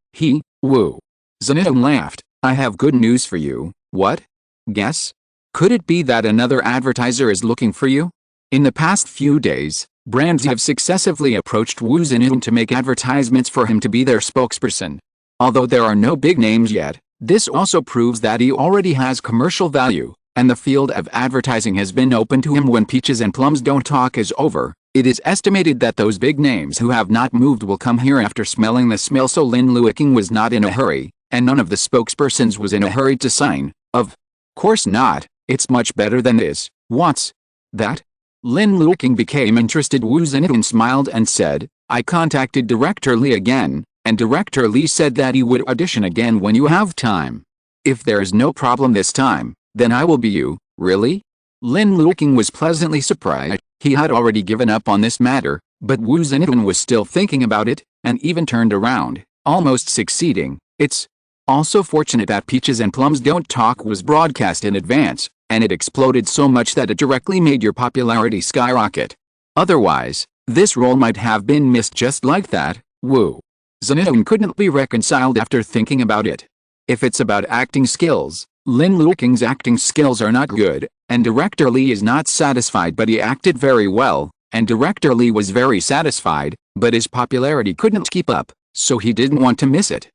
Wu Zenitun laughed. I have good news for you. What? Guess? Could it be that another advertiser is looking for you? In the past few days, brands have successively approached Wu Zenitun to make advertisements for him to be their spokesperson. Although there are no big names yet, this also proves that he already has commercial value, and the field of advertising has been open to him when Peaches and Plums Don't Talk is over. It is estimated that those big names who have not moved will come here after smelling the smell, so Lin Luoqing was not in a hurry, and none of the spokespersons was in a hurry to sign. Of course not, it's much better than this. What's that? Lin Luoqing became interested. Wu Zenitun smiled and said, I contacted Director Li again, and Director Li said that he would audition again when you have time. If there is no problem this time, then I will be you. Really? Lin Luoqing was pleasantly surprised. He had already given up on this matter, but Wu Zenitun was still thinking about it, and even turned around, almost succeeding. It's also fortunate that Peaches and Plums Don't Talk was broadcast in advance, and it exploded so much that it directly made your popularity skyrocket. Otherwise, this role might have been missed just like that. Wu Zenitun couldn't be reconciled after thinking about it. If it's about acting skills, Lin Luoqing's acting skills are not good, and Director Li is not satisfied, but he acted very well, and Director Li was very satisfied, but his popularity couldn't keep up, so he didn't want to miss it.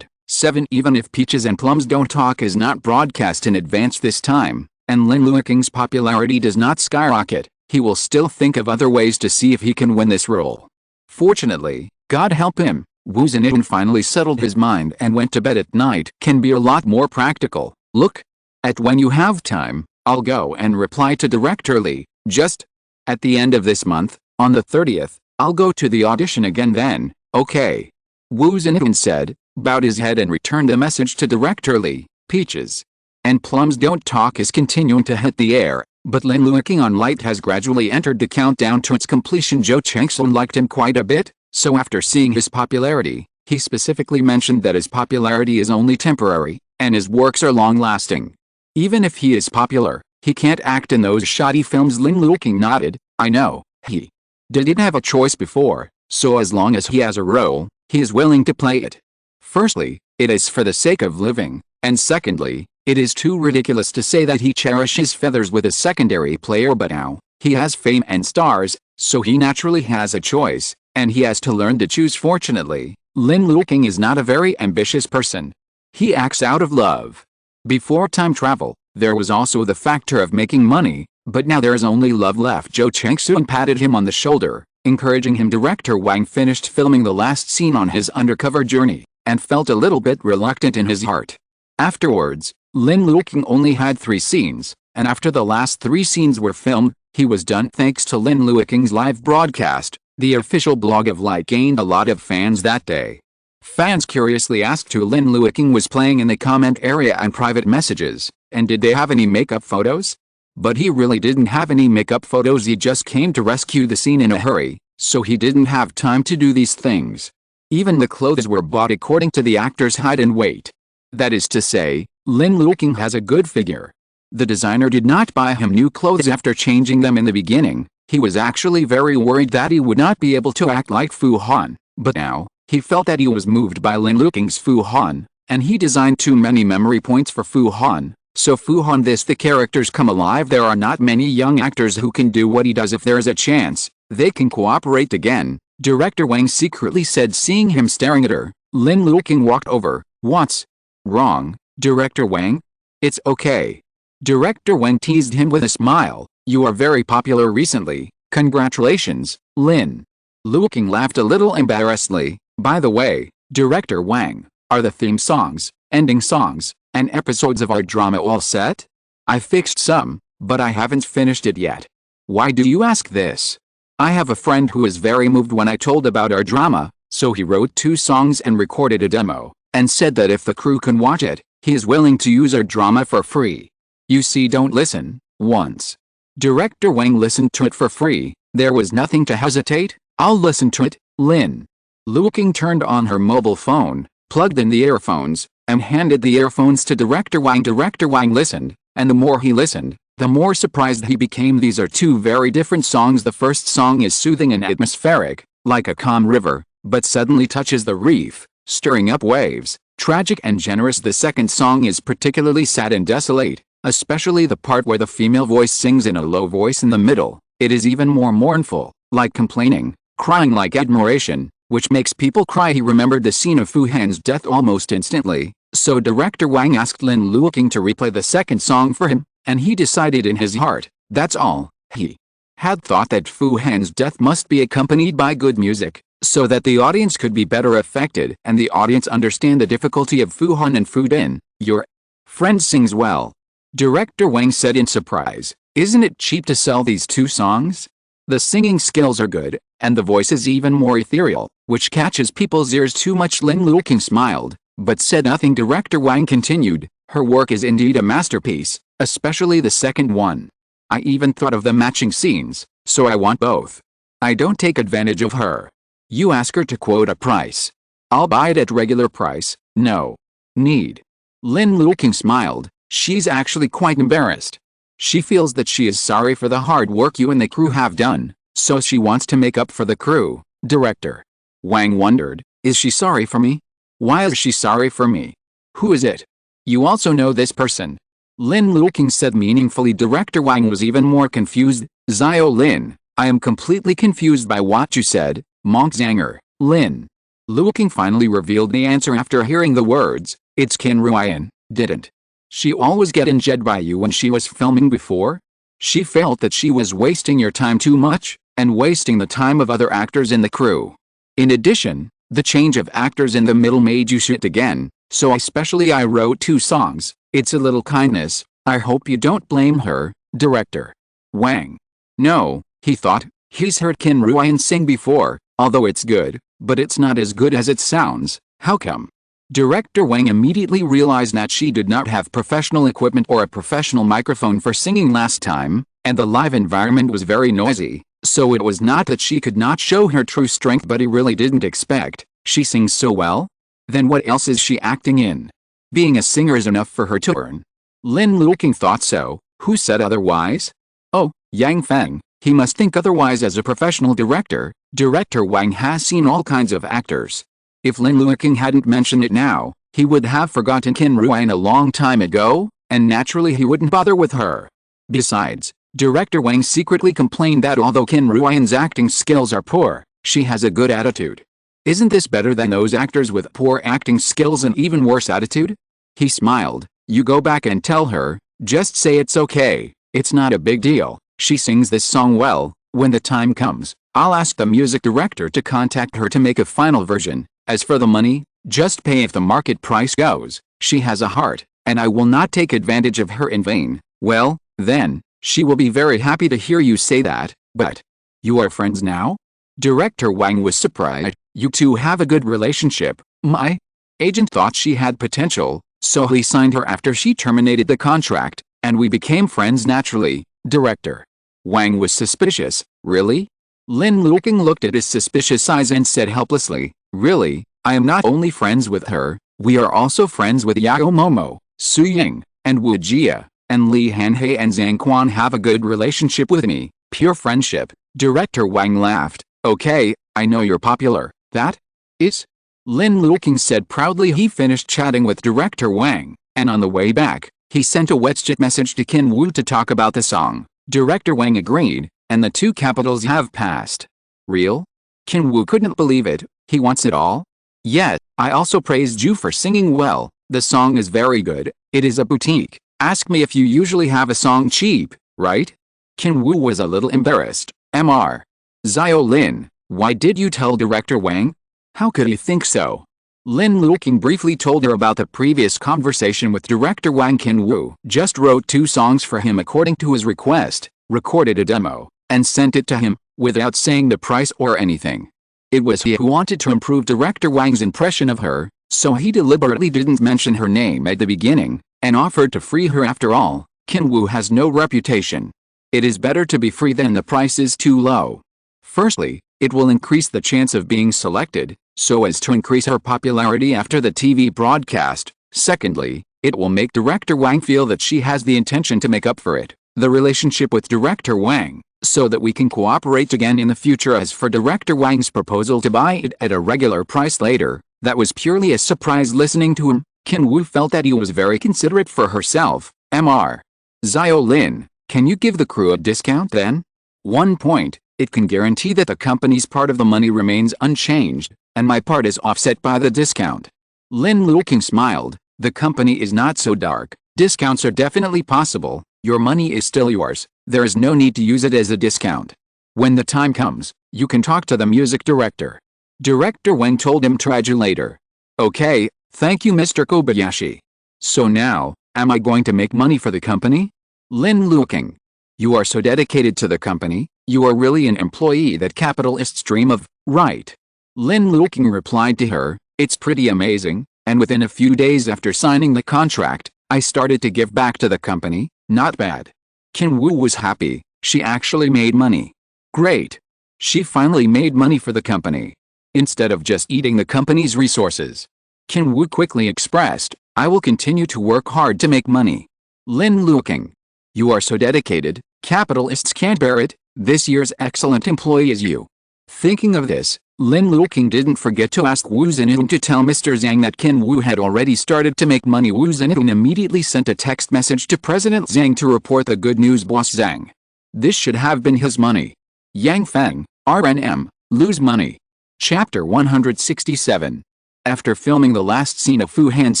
7 Even if Peaches and Plums Don't Talk is not broadcast in advance this time, and Lin Luoqing's popularity does not skyrocket, he will still think of other ways to see if he can win this role. Fortunately, God help him, Wu Zenitun finally settled his mind and went to bed at night. Can be a lot more practical. Look at when you have time, I'll go and reply to Director Li. Just at the end of this month, on the 30th, I'll go to the audition again then. Okay. Wu Zenitun said, bowed his head and returned the message to Director Li. Peaches and Plums Don't Talk is continuing to hit the air, but Lin Luoqing on Light has gradually entered the countdown to its completion. Zhou Chengsun liked him quite a bit, so after seeing his popularity, he specifically mentioned that his popularity is only temporary, and his works are long-lasting. Even if he is popular, he can't act in those shoddy films. Lin Luoqing nodded. I know, he didn't have a choice before, so as long as he has a role, he is willing to play it. Firstly, it is for the sake of living, and secondly, it is too ridiculous to say that he cherishes feathers with a secondary player, but now, he has fame and stars, so he naturally has a choice, and he has to learn to choose. Fortunately, Lin Luoqing is not a very ambitious person. He acts out of love. Before time travel, there was also the factor of making money, but now there is only love left. Zhou Chengsun patted him on the shoulder, encouraging him. Director Wang finished filming the last scene on his undercover journey, and felt a little bit reluctant in his heart. Afterwards, Lin Luoqing only had 3 scenes, and after the last 3 scenes were filmed, he was done. Thanks to Lin Luoqing's live broadcast, the official blog of Light gained a lot of fans that day. Fans curiously asked who Lin Luoqing was playing in the comment area and private messages, and did they have any makeup photos? But he really didn't have any makeup photos. He just came to rescue the scene in a hurry, so he didn't have time to do these things. Even the clothes were bought according to the actor's height and weight. That is to say, Lin Luoqing has a good figure. The designer did not buy him new clothes after changing them in the beginning. He was actually very worried that he would not be able to act like Fu Han, but now, he felt that he was moved by Lin Luoqing's Fu Han, and he designed too many memory points for Fu Han. So Fu Han, the characters come alive. There are not many young actors who can do what he does. If there is a chance, they can cooperate again, Director Wang secretly said. Seeing him staring at her, Lin Luoqing walked over. What's wrong, Director Wang? It's okay. Director Wang teased him with a smile. You are very popular recently. Congratulations, Lin. Luoqing laughed a little embarrassedly. By the way, Director Wang, are the theme songs, ending songs, and episodes of our drama all set? I fixed some, but I haven't finished it yet. Why do you ask this? I have a friend who is very moved when I told about our drama, so he wrote 2 songs and recorded a demo, and said that if the crew can watch it, he is willing to use our drama for free. You see, don't listen. Once Director Wang listened to it for free, there was nothing to hesitate. I'll listen to it, Lin. Luoqing turned on her mobile phone, plugged in the earphones, and handed the earphones to Director Wang. Director Wang listened, and the more he listened, the more surprised he became. These are 2 very different songs. The first song is soothing and atmospheric, like a calm river, but suddenly touches the reef, stirring up waves. Tragic and generous. The second song is particularly sad and desolate, especially the part where the female voice sings in a low voice in the middle. It is even more mournful, like complaining, crying like admiration, which makes people cry. He remembered the scene of Fu Han's death almost instantly, so director Wang asked Lin Luoqing to replay the second song for him, and he decided in his heart, that's all. He had thought that Fu Han's death must be accompanied by good music, so that the audience could be better affected and the audience understand the difficulty of Fu Han and Fu Din. Your friend sings well, Director Wang said in surprise. Isn't it cheap to sell these two songs? The singing skills are good, and the voice is even more ethereal, which catches people's ears too much. Lin Luoqing smiled, but said nothing. Director Wang continued, her work is indeed a masterpiece, especially the second one. I even thought of the matching scenes, so I want both. I don't take advantage of her. You ask her to quote a price. I'll buy it at regular price, no need. Lin Luoqing smiled, she's actually quite embarrassed. She feels that she is sorry for the hard work you and the crew have done, so she wants to make up for the crew. Director Wang wondered, is she sorry for me? Why is she sorry for me? Who is it? You also know this person? Lin Luoqing said meaningfully. Director Wang was even more confused. Xiao Lin, I am completely confused by what you said, Monk Zanger. Lin Luoqing finally revealed the answer after hearing the words, it's Qin Ruoyan. Didn't she always get injured by you when she was filming before? She felt that she was wasting your time too much, and wasting the time of other actors in the crew. In addition, the change of actors in the middle made you shit again, so I wrote two songs. It's a little kindness, I hope you don't blame her. Director Wang. No, he thought, he's heard Qin Ruoyan sing before, although it's good, but it's not as good as it sounds. How come? Director Wang immediately realized that she did not have professional equipment or a professional microphone for singing last time, and the live environment was very noisy, so it was not that she could not show her true strength, but he really didn't expect. She sings so well? Then what else is she acting in? Being a singer is enough for her to earn. Lin Luoqing thought so. Who said otherwise? Oh, Yang Feng, he must think otherwise as a professional director. Director Wang has seen all kinds of actors. If Lin Luoqing hadn't mentioned it now, he would have forgotten Qin Ruoyan a long time ago, and naturally he wouldn't bother with her. Besides, Director Wang secretly complained that although Qin Ruoyan's acting skills are poor, she has a good attitude. Isn't this better than those actors with poor acting skills and even worse attitude? He smiled. You go back and tell her, just say it's okay, it's not a big deal, she sings this song well. When the time comes, I'll ask the music director to contact her to make a final version. As for the money, just pay if the market price goes. She has a heart, and I will not take advantage of her in vain. Well, then, she will be very happy to hear you say that. But you are friends now? Director Wang was surprised. You two have a good relationship. My agent thought she had potential, so he signed her after she terminated the contract, and we became friends naturally. Director Wang was suspicious. Really? Lin Luoqing looked at his suspicious eyes and said helplessly, really, I am not only friends with her, we are also friends with Yao Momo, Su Ying, and Wu Jia, and Li Hanhei and Zhang Quan have a good relationship with me. Pure friendship. Director Wang laughed. Okay, I know you're popular. That is? Lin Luoqing said proudly. He finished chatting with Director Wang, and on the way back, he sent a WeChat message to Qin Wu to talk about the song. Director Wang agreed, and the two capitals have passed. Real? Qin Wu couldn't believe it. He wants it all? Yes, I also praised you for singing well. The song is very good. It is a boutique. Ask me if you usually have a song cheap, right? Qin Wu was a little embarrassed. Mr. Xiao Lin, why did you tell Director Wang? How could he think so? Lin Luoqing briefly told her about the previous conversation with Director Wang. Qin Wu just wrote two songs for him according to his request, recorded a demo, and sent it to him, without saying the price or anything. It was he who wanted to improve Director Wang's impression of her, so he deliberately didn't mention her name at the beginning, and offered to free her. After all, Qin Wu has no reputation. It is better to be free than the price is too low. Firstly, it will increase the chance of being selected, so as to increase her popularity after the TV broadcast. Secondly, it will make Director Wang feel that she has the intention to make up for it, the relationship with Director Wang, so that we can cooperate again in the future. As for Director Wang's proposal to buy it at a regular price later, That was purely a surprise. Listening to him, Qin Wu felt that he was very considerate for herself. Mr. Xiao Lin, can you give the crew a discount then? 1 point, it can guarantee that the company's part of the money remains unchanged, and my part is offset by the discount. Lin Luoqing smiled. The company is not so dark. Discounts are definitely possible. Your money is still yours. There is no need to use it as a discount. When the time comes, you can talk to the music director. Director Wang told him. Try you later. Okay, thank you Mr. Kobayashi. So now, am I going to make money for the company? Lin Luoqing. You are so dedicated to the company, you are really an employee that capitalists dream of, right? Lin Luoqing replied to her, it's pretty amazing, and within a few days after signing the contract, I started to give back to the company. Not bad. Qin Wu was happy. She actually made money. Great. She finally made money for the company. Instead of just eating the company's resources. Qin Wu quickly expressed, I will continue to work hard to make money. Lin Luoqing. You are so dedicated, capitalists can't bear it. This year's excellent employee is you. Thinking of this, Lin Luoqing didn't forget to ask Wu Zhenhun to tell Mr. Zhang that Qin Wu had already started to make money. Wu Zhenhun immediately sent a text message to President Zhang to report the good news. Boss Zhang. This should have been his money. Yang Feng, RNM, lose money. Chapter 167. After filming the last scene of Fu Han's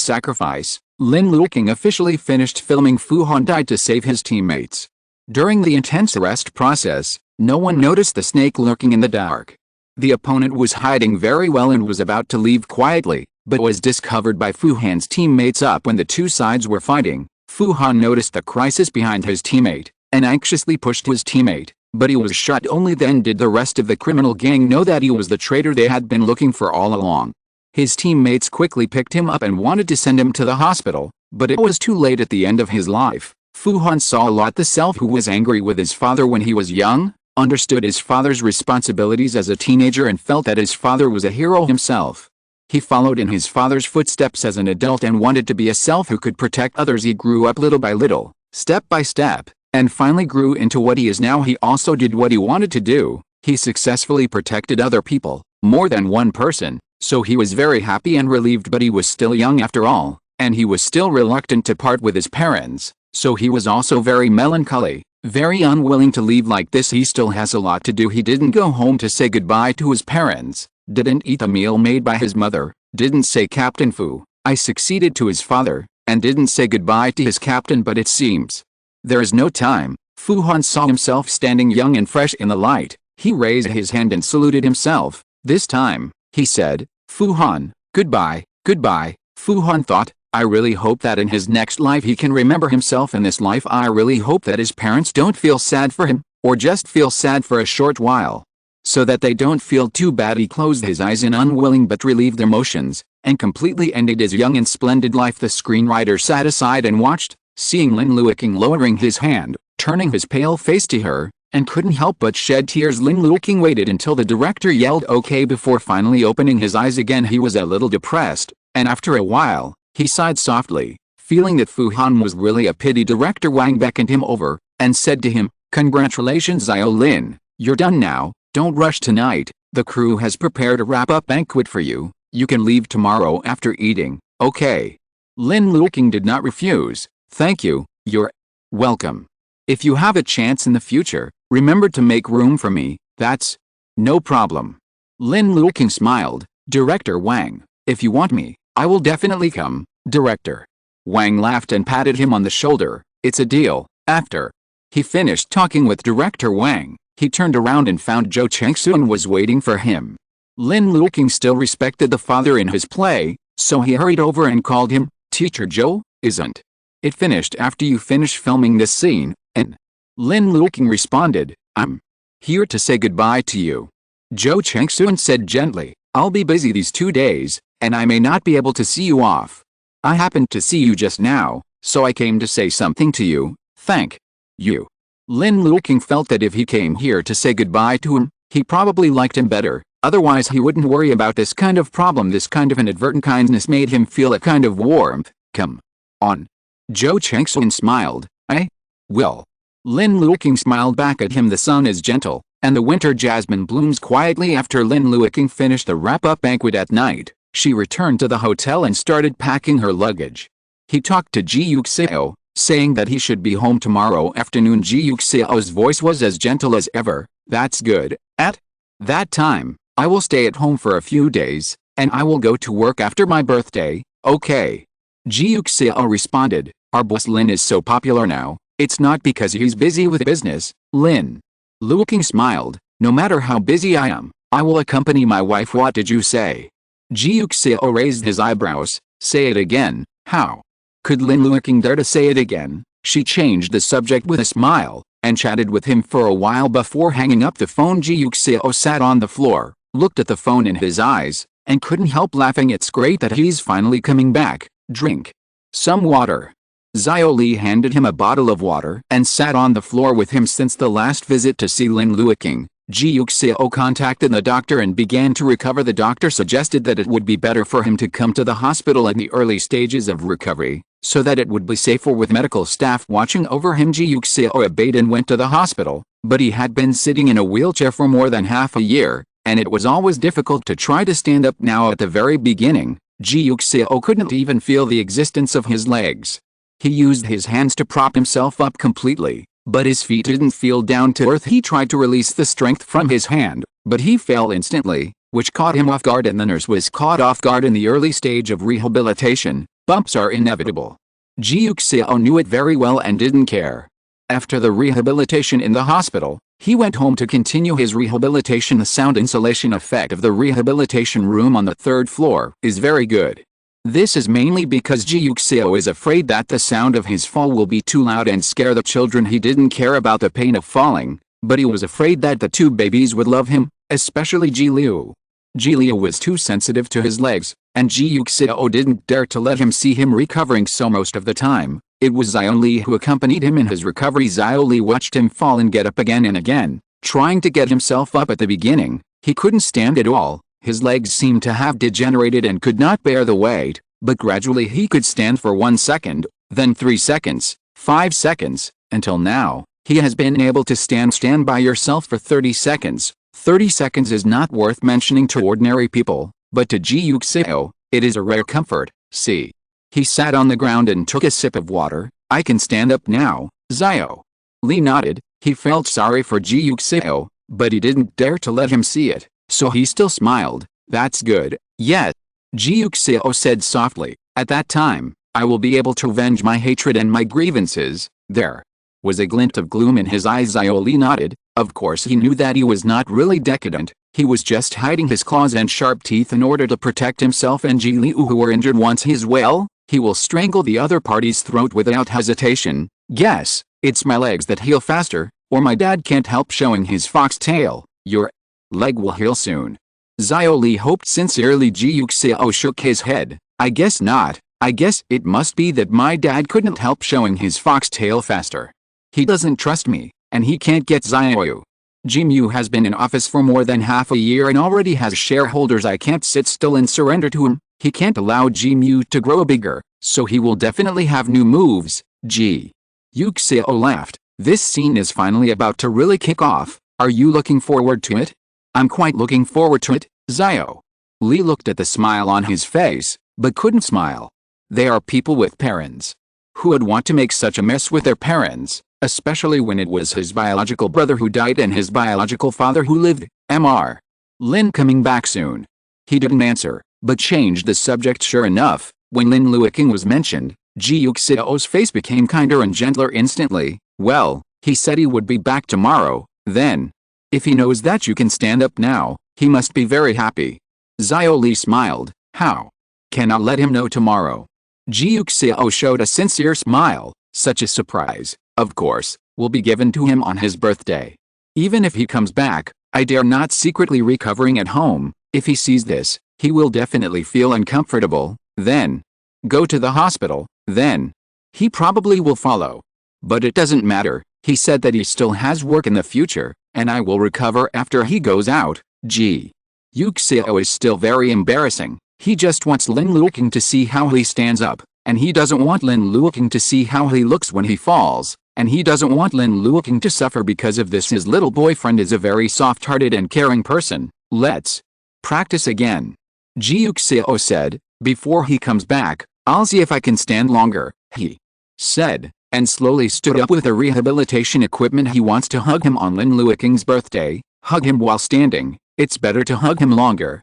sacrifice, Lin Luoqing officially finished filming. Fu Han died to save his teammates. During the intense arrest process, no one noticed the snake lurking in the dark. The opponent was hiding very well and was about to leave quietly, but was discovered by Fu Han's teammates up when the two sides were fighting. Fu Han noticed the crisis behind his teammate, and anxiously pushed his teammate, but he was shot. Only then did the rest of the criminal gang know that he was the traitor they had been looking for all along. His teammates quickly picked him up and wanted to send him to the hospital, but it was too late. At the end of his life, Fu Han saw a lot. The self who was angry with his father when he was young, understood his father's responsibilities as a teenager and felt that his father was a hero himself. He followed in his father's footsteps as an adult and wanted to be a self who could protect others. He grew up little by little, step by step, and finally grew into what he is now. He also did what he wanted to do. He successfully protected other people, more than one person, so he was very happy and relieved. But he was still young after all, and he was still reluctant to part with his parents, so he was also very melancholy. Very unwilling to leave like this. He still has a lot to do. He didn't go home to say goodbye to his parents, didn't eat the meal made by his mother, didn't say Captain Fu, I succeeded to his father, and didn't say goodbye to his captain. But it seems there is no time. Fu Han saw himself standing young and fresh in the light. He raised his hand and saluted himself. This time, he said, Fu Han, goodbye, goodbye. Fu Han thought, I really hope that in his next life he can remember himself in this life. I really hope that his parents don't feel sad for him, or just feel sad for a short while. So that they don't feel too bad. He closed his eyes in unwilling but relieved emotions, and completely ended his young and splendid life. The screenwriter sat aside and watched, seeing Lin Luoqing lowering his hand, turning his pale face to her, and couldn't help but shed tears. Lin Luoqing waited until the director yelled okay before finally opening his eyes again. He was a little depressed, and after a while, he sighed softly, feeling that Fu Han was really a pity. Director Wang beckoned him over, and said to him, Congratulations Xiao Lin, you're done now, don't rush tonight, the crew has prepared a wrap-up banquet for you, you can leave tomorrow after eating, okay? Lin Luoqing did not refuse, thank you, you're welcome. If you have a chance in the future, remember to make room for me, that's no problem. Lin Luoqing smiled, Director Wang, if you want me, I will definitely come, Director. Wang laughed and patted him on the shoulder, it's a deal. After he finished talking with Director Wang, he turned around and found Zhou Chengxun was waiting for him. Lin Luoqing still respected the father in his play, so he hurried over and called him, Teacher Zhou, isn't it finished after you finish filming this scene? And Lin Luoqing responded, I'm here to say goodbye to you. Zhou Chengxun said gently, I'll be busy these 2 days, and I may not be able to see you off. I happened to see you just now, so I came to say something to you, thank you. Lin Luoqing felt that if he came here to say goodbye to him, he probably liked him better, otherwise he wouldn't worry about this kind of problem. This kind of inadvertent kindness made him feel a kind of warmth. Come on. Zhou Chengxun smiled, I will. Lin Luoqing smiled back at him. The sun is gentle, and the winter jasmine blooms quietly after Lin Luoqing finished the wrap-up banquet at night. She returned to the hotel and started packing her luggage. He talked to Ji Yuxiao, saying that he should be home tomorrow afternoon. Ji Yuxiao's voice was as gentle as ever. That's good. At that time, I will stay at home for a few days, and I will go to work after my birthday, okay? Ji Yuxiao responded, our boss Lin is so popular now, it's not because he's busy with business. Lin Luoqing smiled, no matter how busy I am, I will accompany my wife. What did you say? Ji Yuxiao raised his eyebrows. Say it again. How could Lin Luoqing dare to say it again? She changed the subject with a smile, and chatted with him for a while before hanging up the phone. Ji Yuxiao sat on the floor, looked at the phone in his eyes, and couldn't help laughing. It's great that he's finally coming back. Drink some water. Xiao Li handed him a bottle of water and sat on the floor with him. Since the last visit to see Lin Luoqing, Ji Yuxiao contacted the doctor and began to recover. The doctor suggested that it would be better for him to come to the hospital in the early stages of recovery, so that it would be safer with medical staff watching over him. Ji Yuxiao obeyed and went to the hospital, but he had been sitting in a wheelchair for more than half a year, and it was always difficult to try to stand up. Now at the very beginning, Ji Yuxiao couldn't even feel the existence of his legs. He used his hands to prop himself up completely, but his feet didn't feel down to earth. He tried to release the strength from his hand, but he fell instantly, which caught him off guard, and the nurse was caught off guard. In the early stage of rehabilitation, bumps are inevitable. Ji Yuxiao knew it very well and didn't care. After the rehabilitation in the hospital, he went home to continue his rehabilitation. The sound insulation effect of the rehabilitation room on the third floor is very good. This is mainly because Ji Yuxiao is afraid that the sound of his fall will be too loud and scare the children. He didn't care about the pain of falling, but he was afraid that the two babies would love him, especially Ji Liu. Ji Liu was too sensitive to his legs, and Ji Yuxiao didn't dare to let him see him recovering, so most of the time, it was Xiao Li who accompanied him in his recovery. Xiao Li watched him fall and get up again and again, trying to get himself up. At the beginning, he couldn't stand at all. His legs seemed to have degenerated and could not bear the weight, but gradually he could stand for 1 second, then 3 seconds, 5 seconds, until now, he has been able to stand by yourself for 30 seconds. 30 seconds is not worth mentioning to ordinary people, but to Ji Yuxiao, it is a rare comfort. See. He sat on the ground and took a sip of water. I can stand up now. Xiao Li nodded. He felt sorry for Ji Yuxiao, but he didn't dare to let him see it, so he still smiled. That's good. Yet, Ji Yuxiao said softly, at that time, I will be able to avenge my hatred and my grievances. There was a glint of gloom in his eyes. Xiao Li nodded. Of course he knew that he was not really decadent. He was just hiding his claws and sharp teeth in order to protect himself and Ji Liu, who were injured. Once he's well, he will strangle the other party's throat without hesitation. Guess, it's my legs that heal faster, or my dad can't help showing his fox tail. Your leg will heal soon. Xiao Li hoped sincerely. Ji Yuxiao shook his head. I guess not. I guess it must be that my dad couldn't help showing his fox tail faster. He doesn't trust me, and he can't get Xiao. Jimu has been in office for more than half a year and already has shareholders. I can't sit still and surrender to him. He can't allow Jimu to grow bigger, so he will definitely have new moves. Ji Yuxiao laughed. This scene is finally about to really kick off. Are you looking forward to it? I'm quite looking forward to it. Xiao Li looked at the smile on his face, but couldn't smile. They are people with parents. Who would want to make such a mess with their parents, especially when it was his biological brother who died and his biological father who lived? Mr. Lin coming back soon? He didn't answer, but changed the subject. Sure enough, when Lin Luoqing was mentioned, Ji Yuxiao's face became kinder and gentler instantly. Well, he said he would be back tomorrow, then. If he knows that you can stand up now, he must be very happy. Xiao Li smiled. How can I let him know tomorrow? Ji Yuxiao showed a sincere smile. Such a surprise, of course, will be given to him on his birthday. Even if he comes back, I dare not secretly recovering at home. If he sees this, he will definitely feel uncomfortable. Then go to the hospital. Then he probably will follow. But it doesn't matter. He said that he still has work in the future, and I will recover after he goes out. Ji Yuxiao is still very embarrassing. He just wants Lin Luoqing to see how he stands up, and he doesn't want Lin Luoqing to see how he looks when he falls, and he doesn't want Lin Luoqing to suffer because of this. His little boyfriend is a very soft-hearted and caring person. Let's practice again. Ji Yuxiao said. Before he comes back, I'll see if I can stand longer, he said, and slowly stood up with the rehabilitation equipment. He wants to hug him on Lin Luoqing's birthday. Hug him while standing. It's better to hug him longer.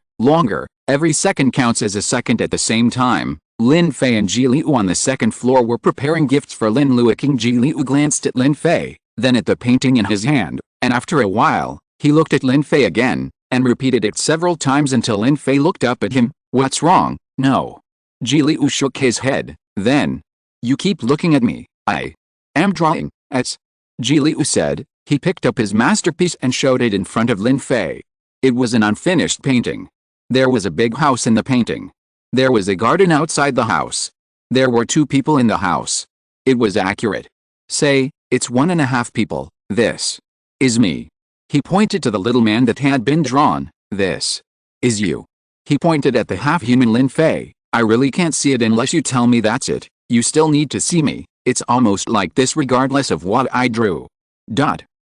Every second counts as a second. At the same time, Lin Fei and Ji Liu on the second floor were preparing gifts for Lin Luoqing. Ji Liu glanced at Lin Fei, then at the painting in his hand, and after a while, he looked at Lin Fei again, and repeated it several times until Lin Fei looked up at him. What's wrong? No. Ji Liu shook his head. Then, you keep looking at me. I am drawing. Ji Liu said. He picked up his masterpiece and showed it in front of Lin Fei. It was an unfinished painting. There was a big house in the painting. There was a garden outside the house. There were 2 people in the house. It was accurate. Say, it's 1.5 people. This is me. He pointed to the little man that had been drawn. This is you. He pointed at the half-human Lin Fei. I really can't see it unless you tell me that's it. You still need to see me. It's almost like this regardless of what I drew.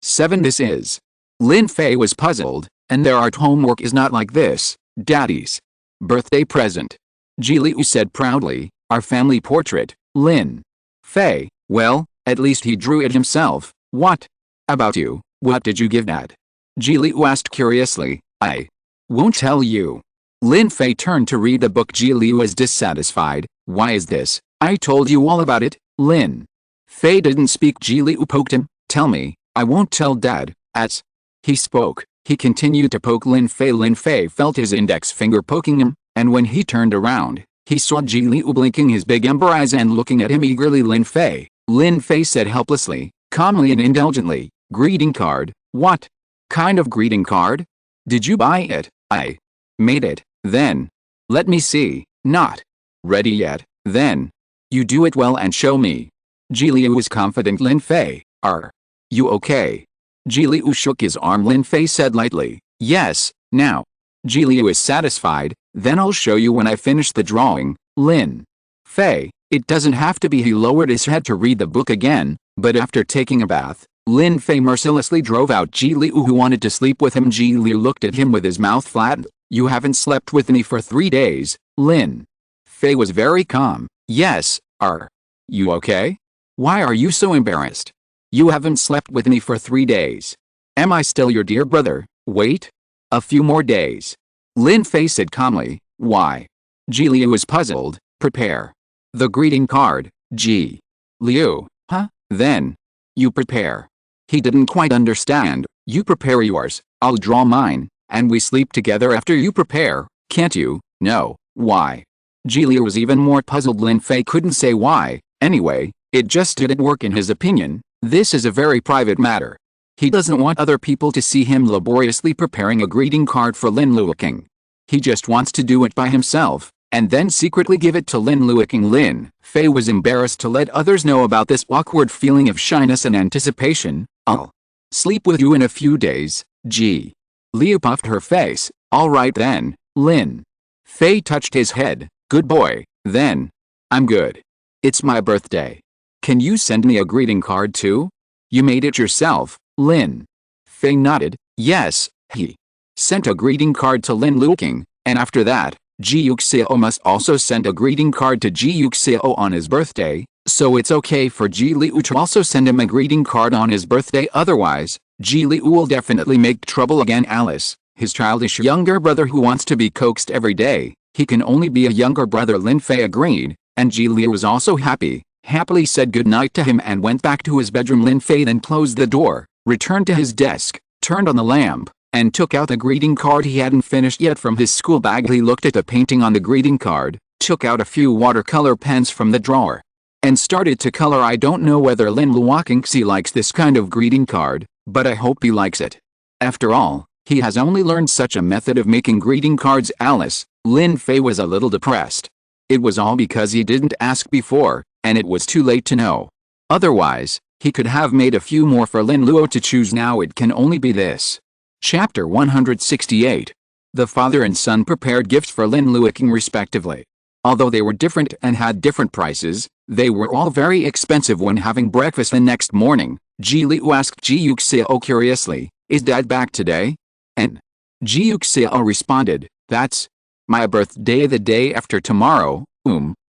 7 This is. Lin Fei was puzzled, and their art homework is not like this. Daddy's birthday present. Ji Liu said proudly, our family portrait. Lin Fei, well, at least he drew it himself. What about you? What did you give Dad? Ji Liu asked curiously. I won't tell you. Lin Fei turned to read the book. Ji Liu was dissatisfied. Why is this? I told you all about it. Lin Fei didn't speak. Ji Liu poked him. Tell me. I won't tell Dad. As he spoke, he continued to poke Lin Fei. Lin Fei felt his index finger poking him, and when he turned around, he saw Ji Liu blinking his big ember eyes and looking at him eagerly. Lin Fei said helplessly, calmly and indulgently, greeting card. What kind of greeting card? Did you buy it? I made it. Then. Let me see. Not ready yet. Then. You do it well and show me. Ji Liu was confident. Lin Fei, are you okay? Ji Liu shook his arm. Lin Fei said lightly, yes, now. Ji Liu is satisfied. Then I'll show you when I finish the drawing. Lin Fei, it doesn't have to be. He lowered his head to read the book again, but after taking a bath, Lin Fei mercilessly drove out Ji Liu, who wanted to sleep with him. Ji Liu looked at him with his mouth flattened. You haven't slept with me for 3 days. Lin Fei was very calm. Yes, are you okay? Why are you so embarrassed? You haven't slept with me for 3 days. Am I still your dear brother? Wait a few more days. Lin Fei said calmly. Why? Ji Liu was puzzled. Prepare the greeting card. Ji Liu, huh? Then you prepare. He didn't quite understand. You prepare yours, I'll draw mine, and we sleep together after you prepare, can't you? No. Why? Ji Liu was even more puzzled. Lin Fei couldn't say why. Anyway, it just didn't work in his opinion. This is a very private matter. He doesn't want other people to see him laboriously preparing a greeting card for Lin Luoqing. He just wants to do it by himself, and then secretly give it to Lin Luoqing. Lin Fei was embarrassed to let others know about this awkward feeling of shyness and anticipation. I'll sleep with you in a few days. Ji Liu puffed her face. All right then. Lin Fei touched his head. Good boy. Then. I'm good. It's my birthday. Can you send me a greeting card too? You made it yourself. Lin Fei nodded. Yes, he sent a greeting card to Lin Luoqing, and after that, Ji Yuxiao must also send a greeting card to Ji Yuxiao on his birthday, so it's okay for Ji Liu to also send him a greeting card on his birthday. Otherwise, Ji Liu will definitely make trouble again. Alice, his childish younger brother who wants to be coaxed every day, he can only be a younger brother. Lin Fei agreed, and Ji Liu was also happily said goodnight to him and went back to his bedroom. Lin Fei then closed the door, returned to his desk, turned on the lamp, and took out the greeting card he hadn't finished yet from his school bag. He looked at the painting on the greeting card, took out a few watercolor pens from the drawer, and started to color. I don't know whether Lin Luoqing likes this kind of greeting card, but I hope he likes it. After all, he has only learned such a method of making greeting cards. Alice, Lin Fei was a little depressed. It was all because he didn't ask before, and it was too late to know. Otherwise, he could have made a few more for Lin Luo to choose. Now it can only be this. Chapter 168. The father and son prepared gifts for Lin Luoqing respectively. Although they were different and had different prices, they were all very expensive. When having breakfast the next morning, Ji Liu asked Ji Yuxiao curiously, "Is Dad back today?" And Ji Yuxiao responded, "That's My birthday the day after tomorrow.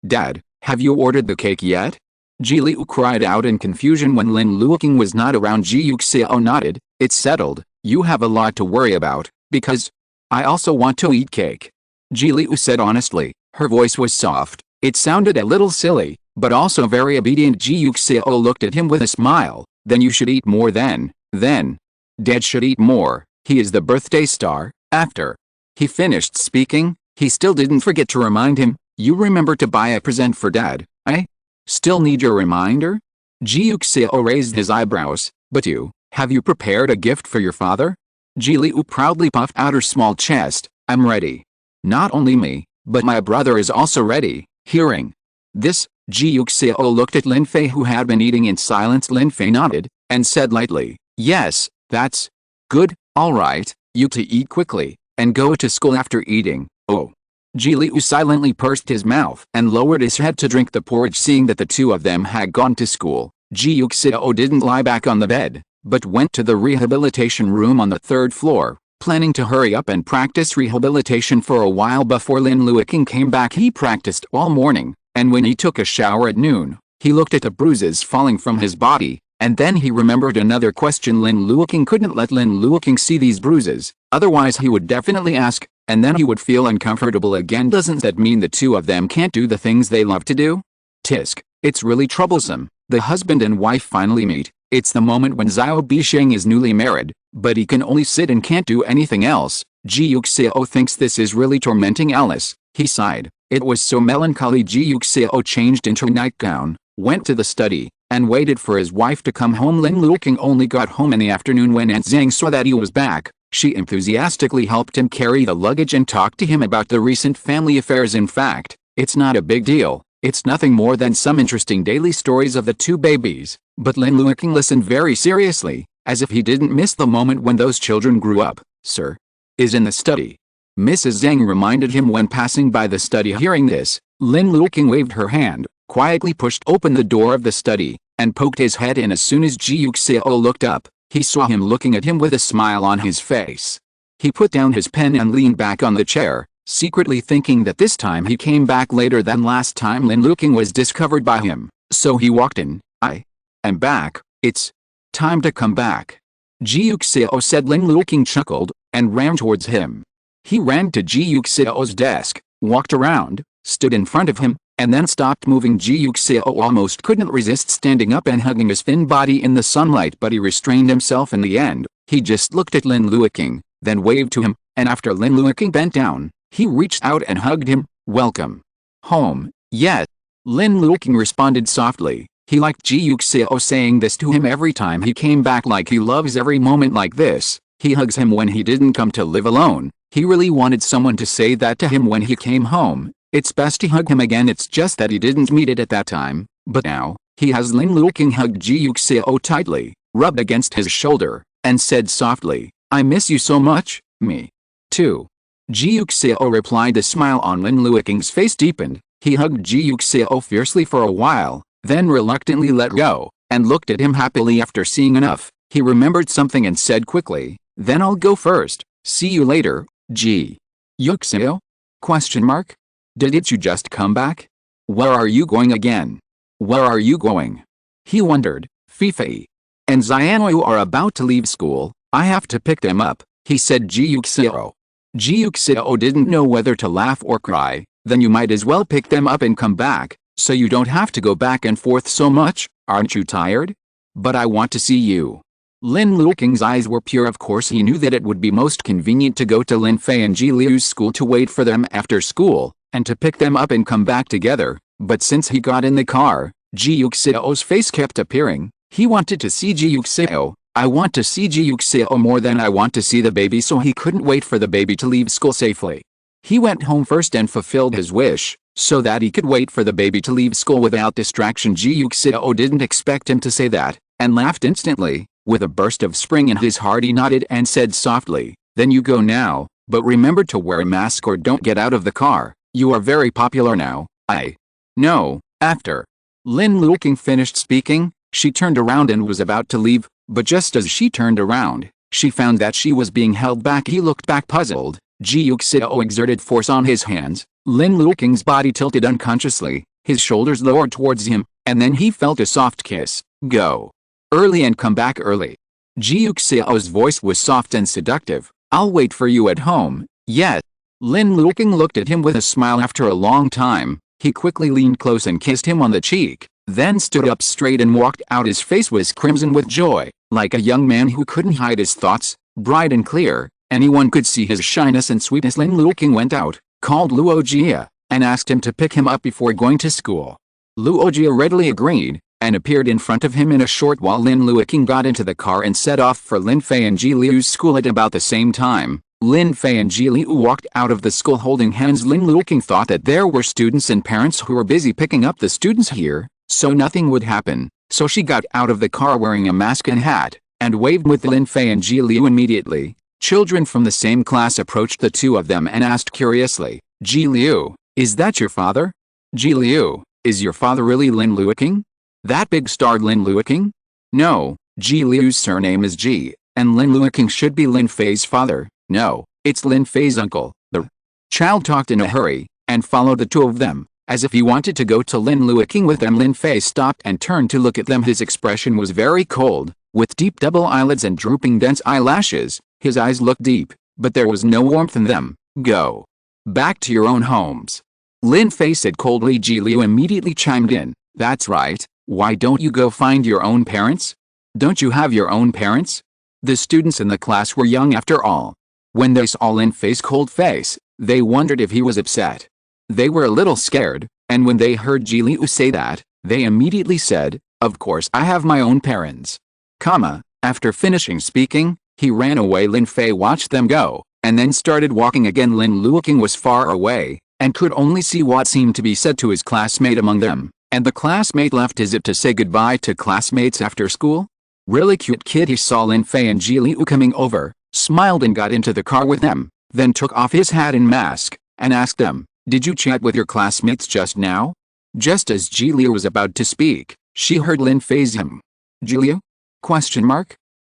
Dad, have you ordered the cake yet? Ji Liu cried out in confusion when Lin Luoqing was not around. Ji Yuxiao nodded. It's settled. You have a lot to worry about, because I also want to eat cake. Ji Liu said honestly. Her voice was soft. It sounded a little silly, but also very obedient. Ji Yuxiao looked at him with a smile. Then you should eat more then. Dad should eat more. He is the birthday star. After he finished speaking, he still didn't forget to remind him, you remember to buy a present for Dad. I still need your reminder? Ji Yuxiao raised his eyebrows. But have you prepared a gift for your father? Ji Liu proudly puffed out her small chest. I'm ready. Not only me, but my brother is also ready. Hearing this, Ji Yuxiao looked at Lin Fei, who had been eating in silence. Lin Fei nodded, and said lightly, yes, that's good. Alright, you to eat quickly, and go to school after eating. Oh. Ji Liu silently pursed his mouth and lowered his head to drink the porridge. Seeing that the two of them had gone to school, Ji Yuxiao didn't lie back on the bed, but went to the rehabilitation room on the 3rd floor, planning to hurry up and practice rehabilitation for a while before Lin Luoqing came back. He practiced all morning, and when he took a shower at noon, he looked at the bruises falling from his body, and then he remembered another question. Lin Luoqing couldn't let Lin Luoqing see these bruises, otherwise he would definitely ask, and then he would feel uncomfortable again. Doesn't that mean the two of them can't do the things they love to do? Tisk, it's really troublesome. The husband and wife finally meet. It's the moment when Xiao Bisheng is newly married, but he can only sit and can't do anything else. Ji Yuxiao thinks this is really tormenting Alice. He sighed. It was so melancholy. Ji Yuxiao changed into a nightgown, went to the study, and waited for his wife to come home. Lin Luoqing only got home in the afternoon. When Aunt Zhang saw that he was back, she enthusiastically helped him carry the luggage and talked to him about the recent family affairs. In fact, it's not a big deal. It's nothing more than some interesting daily stories of the two babies. But Lin Luoqing listened very seriously, as if he didn't miss the moment when those children grew up. Sir is in the study. Mrs. Zhang reminded him when passing by the study. Hearing this, Lin Luoqing waved her hand, quietly pushed open the door of the study, and poked his head in. As soon as Ji Yuxiao looked up, he saw him looking at him with a smile on his face. He put down his pen and leaned back on the chair, secretly thinking that this time he came back later than last time Lin Luoqing was discovered by him. So he walked in. I am back. It's time to come back. Ji Yuxiao said. Lin Luoqing chuckled, and ran towards him. He ran to Ji Yuxiao's desk, walked around, stood in front of him, and then stopped moving. Ji Yuxiao almost couldn't resist standing up and hugging his thin body in the sunlight, but he restrained himself in the end. He just looked at Lin Luoqing, then waved to him, and after Lin Luoqing bent down, he reached out and hugged him. Welcome home, yet. Lin Luoqing responded softly. He liked Ji Yuxiao saying this to him every time he came back, like he loves every moment like this. He hugs him when he didn't come to live alone. He really wanted someone to say that to him when he came home. It's best to hug him again. It's just that he didn't meet it at that time. But now, he has. Lin Luoqing hugged Ji Yuxiao tightly, rubbed against his shoulder, and said softly, I miss you so much. Me too. Ji Yuxiao replied. The smile on Lin Luoqing's face deepened. He hugged Ji Yuxiao fiercely for a while, then reluctantly let go, and looked at him happily. After seeing enough, he remembered something and said quickly, then I'll go first. See you later, Ji Yuxiao? Did you just come back? Where are you going again? Where are you going? He wondered. Fei and Xianyu are about to leave school. I have to pick them up, he said. Ji Yuxiao. Ji Yuxiao didn't know whether to laugh or cry. Then you might as well pick them up and come back, so you don't have to go back and forth so much. Aren't you tired? But I want to see you. Lin Luoqing's eyes were pure. Of course he knew that it would be most convenient to go to Lin Fei and Ji Liu's school to wait for them after school, and to pick them up and come back together. But since he got in the car, Ji Yuxiao's face kept appearing. He wanted to see Ji Yuxiao. I want to see Ji Yuxiao more than I want to see the baby, so he couldn't wait for the baby to leave school safely. He went home first and fulfilled his wish, so that he could wait for the baby to leave school without distraction. Ji Yuxiao didn't expect him to say that, and laughed instantly. With a burst of spring in his heart, he nodded and said softly, then you go now, but remember to wear a mask or don't get out of the car. You are very popular now. I know. After Lin Luoqing finished speaking, she turned around and was about to leave, but just as she turned around, she found that she was being held back. He looked back puzzled. Ji Yuxiao exerted force on his hands. Lin Luoqing's body tilted unconsciously, his shoulders lowered towards him, and then he felt a soft kiss. Go early and come back early. Ji Yuxiao's voice was soft and seductive. I'll wait for you at home. Yes. Lin Luoqing looked at him with a smile. After a long time, he quickly leaned close and kissed him on the cheek, then stood up straight and walked out. His face was crimson with joy, like a young man who couldn't hide his thoughts, bright and clear. Anyone could see his shyness and sweetness. Lin Luoqing went out, called Luoqing, and asked him to pick him up before going to school. Luoqing readily agreed, and appeared in front of him in a short while. Lin Luoqing got into the car and set off for Lin Fei and Ji Liu's school at about the same time. Lin Fei and Ji Liu walked out of the school holding hands. Lin Luoqing thought that there were students and parents who were busy picking up the students here, so nothing would happen, so she got out of the car wearing a mask and hat, and waved with Lin Fei and Ji Liu. Immediately, children from the same class approached the two of them and asked curiously, Ji Liu, is that your father? Ji Liu, is your father really Lin Luoqing? That big star Lin Luoqing? No, Ji Liu's surname is Ji, and Lin Luoqing should be Lin Fei's father. No, it's Lin Fei's uncle. The child talked in a hurry, and followed the two of them, as if he wanted to go to Lin Luoqing with them. Lin Fei stopped and turned to look at them. His expression was very cold, with deep double eyelids and drooping dense eyelashes. His eyes looked deep, but there was no warmth in them. Go back to your own homes, Lin Fei said coldly. Ji Liu immediately chimed in, that's right, why don't you go find your own parents? Don't you have your own parents? The students in the class were young after all. When they saw Lin Fei's cold face, they wondered if he was upset. They were a little scared, and when they heard Ji Liu say that, they immediately said, of course I have my own parents. After finishing speaking, he ran away. Lin Fei watched them go, and then started walking again. Lin Luoqing was far away, and could only see what seemed to be said to his classmate among them, and the classmate left as if to say goodbye to classmates after school. Really cute kid. He saw Lin Fei and Ji Liu coming over, smiled and got into the car with them, then took off his hat and mask, and asked them, did you chat with your classmates just now? Just as Ji Liu was about to speak, she heard Lin Fei's Ji Liu? ?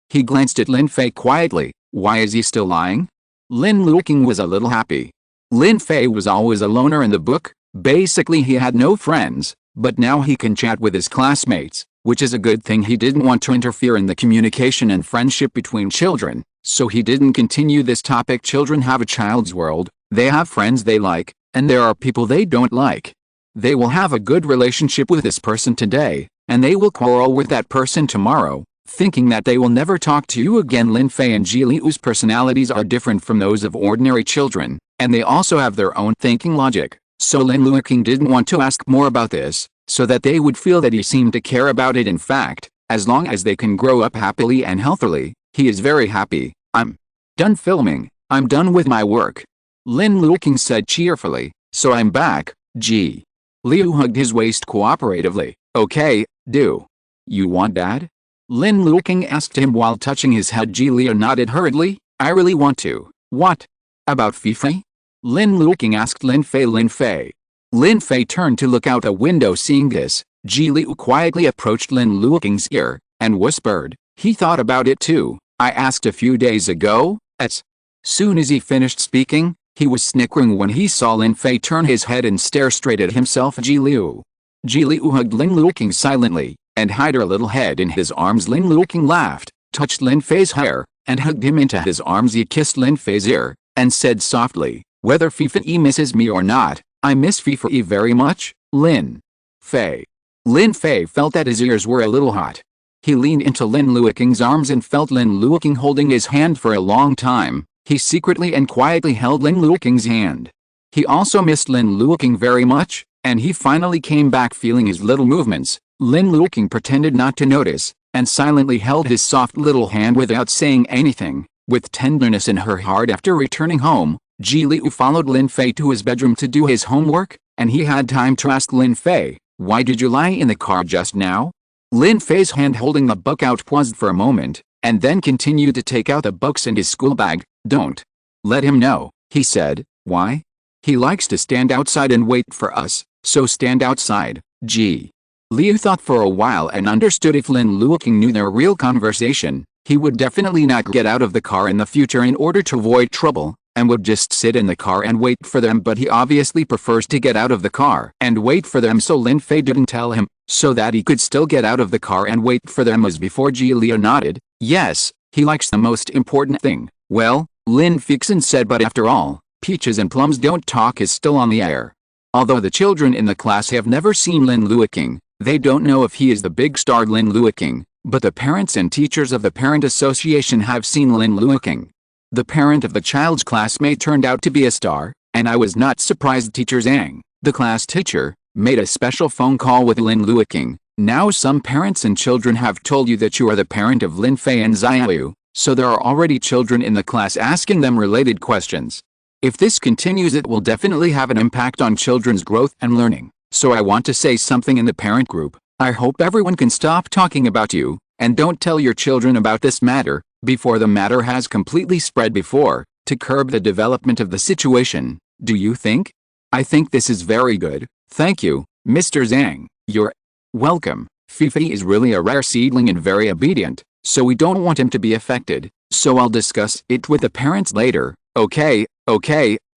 He glanced at Lin Fei quietly. Why is he still lying? Lin Luoqing was a little happy. Lin Fei was always a loner in the book, basically he had no friends, but now he can chat with his classmates, which is a good thing. He didn't want to interfere in the communication and friendship between children, so he didn't continue this topic. Children have a child's world, they have friends they like, and there are people they don't like. They will have a good relationship with this person today, and they will quarrel with that person tomorrow, thinking that they will never talk to you again. Lin Fei and Ji Liu's personalities are different from those of ordinary children, and they also have their own thinking logic, so Lin Luoqing didn't want to ask more about this, so that they would feel that he seemed to care about it. In fact, as long as they can grow up happily and healthily, he is very happy. I'm done filming, I'm done with my work, Lin Luoqing said cheerfully, so I'm back. Ji Liu hugged his waist cooperatively. Okay, do you want dad? Lin Luoqing asked him while touching his head. Ji Liu nodded hurriedly. I really want to. What about Fifi? Lin Luoqing asked Lin Fei. Lin Fei turned to look out the window. Seeing this, Ji Liu quietly approached Lin Luoqing's ear, and whispered, he thought about it too. I asked a few days ago. As soon as he finished speaking, he was snickering when he saw Lin Fei turn his head and stare straight at himself. Ji Liu hugged Lin Luoqing silently, and hid her little head in his arms. Lin Luoqing laughed, touched Lin Fei's hair, and hugged him into his arms. He kissed Lin Fei's ear, and said softly, whether Fifi misses me or not, I miss Fifi very much, Lin Fei. Lin Fei felt that his ears were a little hot. He leaned into Lin Luoqing's arms and felt Lin Luoqing holding his hand for a long time. He secretly and quietly held Lin Luoqing's hand. He also missed Lin Luoqing very much, and he finally came back feeling his little movements. Lin Luoqing pretended not to notice, and silently held his soft little hand without saying anything, with tenderness in her heart. After returning home, Ji Liu followed Lin Fei to his bedroom to do his homework, and he had time to ask Lin Fei, why did you lie in the car just now? Lin Fei's hand holding the book out paused for a moment, and then continued to take out the books in his school bag. Don't let him know, he said. Why? He likes to stand outside and wait for us, so stand outside. Ji Liu thought for a while and understood if Lin Luoqing knew their real conversation, he would definitely not get out of the car in the future in order to avoid trouble. and would just sit in the car and wait for them, but he obviously prefers to get out of the car and wait for them, so Lin Fei didn't tell him, so that he could still get out of the car and wait for them. As before, Ji Yuxiao nodded. Yes, he likes the most important thing. Well, Lin Fei said, but after all, Peaches and Plums Don't Talk is still on the air. Although the children in the class have never seen Lin Luoqing, they don't know if he is the big star Lin Luoqing, but the parents and teachers of the Parent Association have seen Lin Luoqing. The parent of the child's classmate turned out to be a star, and I was not surprised. Teacher Zhang, the class teacher, made a special phone call with Lin Luoqing. Now some parents and children have told you that you are the parent of Lin Fei and Ji Yuxiao, so there are already children in the class asking them related questions. If this continues, it will definitely have an impact on children's growth and learning. So I want to say something in the parent group. I hope everyone can stop talking about you, and don't tell your children about this matter, before the matter has completely spread before, to curb the development of the situation. Do you think? I think this is very good. Thank you, Mr. Zhang. You're welcome. Fifi is really a rare seedling and very obedient, so we don't want him to be affected, so I'll discuss it with the parents later. Okay,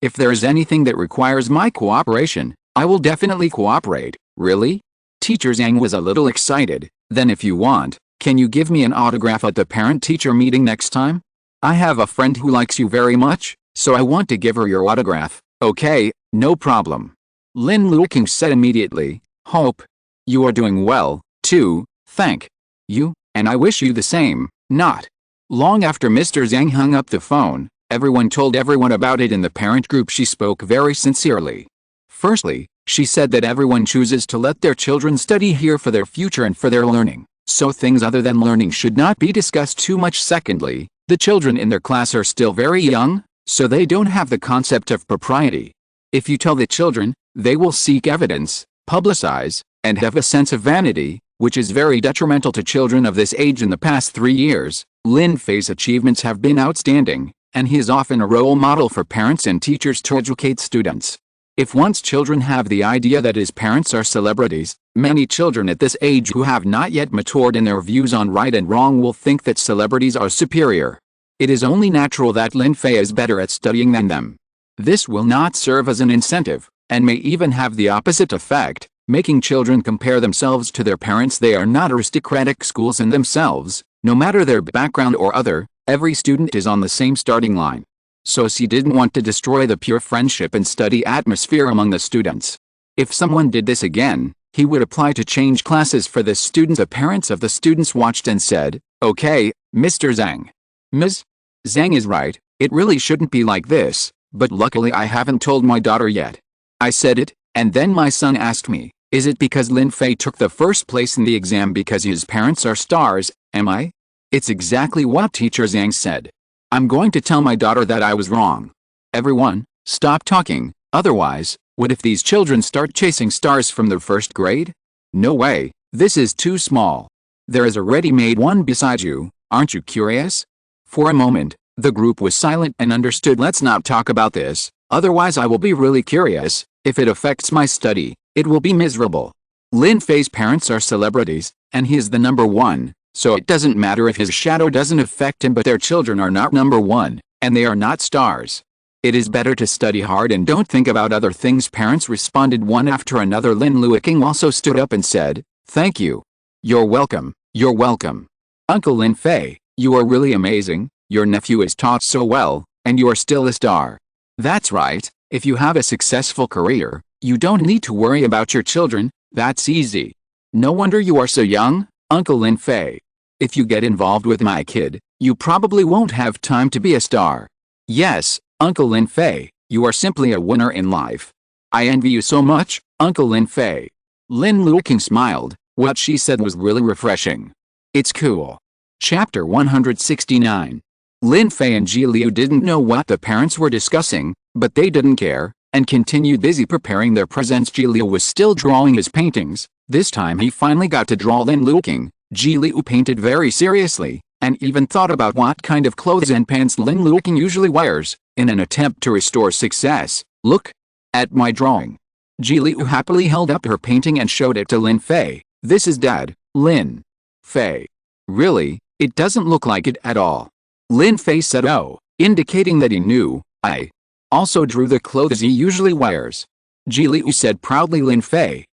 if there's anything that requires my cooperation, I will definitely cooperate. Really? Teacher Zhang was a little excited. Then if you want, can you give me an autograph at the parent-teacher meeting next time? I have a friend who likes you very much, so I want to give her your autograph. Okay, no problem. Lin Luoqing said immediately. Hope you are doing well, too. Thank you, and I wish you the same. Not long after Mr. Zhang hung up the phone, everyone told everyone about it in the parent group. She spoke very sincerely. Firstly, she said that everyone chooses to let their children study here for their future and for their learning, so things other than learning should not be discussed too much. Secondly, the children in their class are still very young, so they don't have the concept of propriety. If you tell the children, they will seek evidence, publicize, and have a sense of vanity, which is very detrimental to children of this age. In the past 3 years, Lin Fei's achievements have been outstanding, and he is often a role model for parents and teachers to educate students. If once children have the idea that his parents are celebrities, many children at this age who have not yet matured in their views on right and wrong will think that celebrities are superior. It is only natural that Lin Fei is better at studying than them. This will not serve as an incentive, and may even have the opposite effect, making children compare themselves to their parents. They are not aristocratic schools in themselves, no matter their background or other. Every student is on the same starting line. So she didn't want to destroy the pure friendship and study atmosphere among the students. If someone did this again, he would apply to change classes for the students. The parents of the students watched and said, "Okay, Mr. Zhang. Ms. Zhang is right, it really shouldn't be like this, but luckily I haven't told my daughter yet." I said it, and then my son asked me, "Is it because Lin Fei took the first place in the exam because his parents are stars, am I?" It's exactly what Teacher Zhang said. I'm going to tell my daughter that I was wrong. Everyone, stop talking, otherwise, what if these children start chasing stars from their first grade? No way, this is too small. There is a ready-made one beside you, aren't you curious? For a moment, the group was silent and understood. Let's not talk about this, otherwise I will be really curious. If it affects my study, it will be miserable. Lin Fei's parents are celebrities, and he is the number one. So it doesn't matter if his shadow doesn't affect him, but their children are not number one, and they are not stars. It is better to study hard and don't think about other things. Parents responded one after another. Lin Luoqing also stood up and said, "Thank you. You're welcome, you're welcome. Uncle Lin Fei, you are really amazing. Your nephew is taught so well, and you are still a star." That's right, if you have a successful career, you don't need to worry about your children, that's easy. No wonder you are so young, Uncle Lin Fei. If you get involved with my kid, you probably won't have time to be a star. Yes, Uncle Lin Fei, you are simply a winner in life. I envy you so much, Uncle Lin Fei. Lin Luoqing smiled. What she said was really refreshing. It's cool. Chapter 169. Lin Fei and Ji Yuxiao didn't know what the parents were discussing, but they didn't care, and continued busy preparing their presents. Ji Yuxiao was still drawing his paintings. This time he finally got to draw Lin Luoqing. Ji Yuxiao painted very seriously, and even thought about what kind of clothes and pants Lin Luoqing usually wears, in an attempt to restore success. Look at my drawing. Ji Yuxiao happily held up her painting and showed it to Lin Fei. This is Dad, Lin Fei. Really, it doesn't look like it at all. Lin Fei said, "Oh," indicating that he knew, I also drew the clothes he usually wears. Ji Liu said proudly. Lin Fei.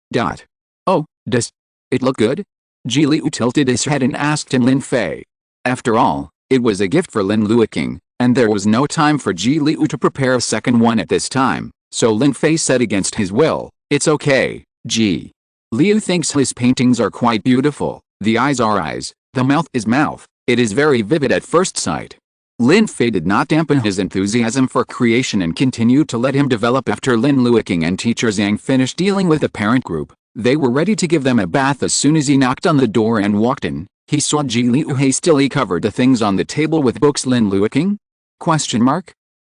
Oh, does it look good? Ji Liu tilted his head and asked him. Lin Fei. After all, it was a gift for Lin Luoqing, and there was no time for Ji Liu to prepare a second one at this time, so Lin Fei said against his will, "It's okay, Ji Liu thinks his paintings are quite beautiful. The eyes are eyes, the mouth is mouth, it is very vivid at first sight." Lin Fei did not dampen his enthusiasm for creation and continued to let him develop. After Lin Luoqing and teacher Zhang finished dealing with the parent group, they were ready to give them a bath. As soon as he knocked on the door and walked in, he saw Ji Liu hastily covered the things on the table with books. Lin Luoqing?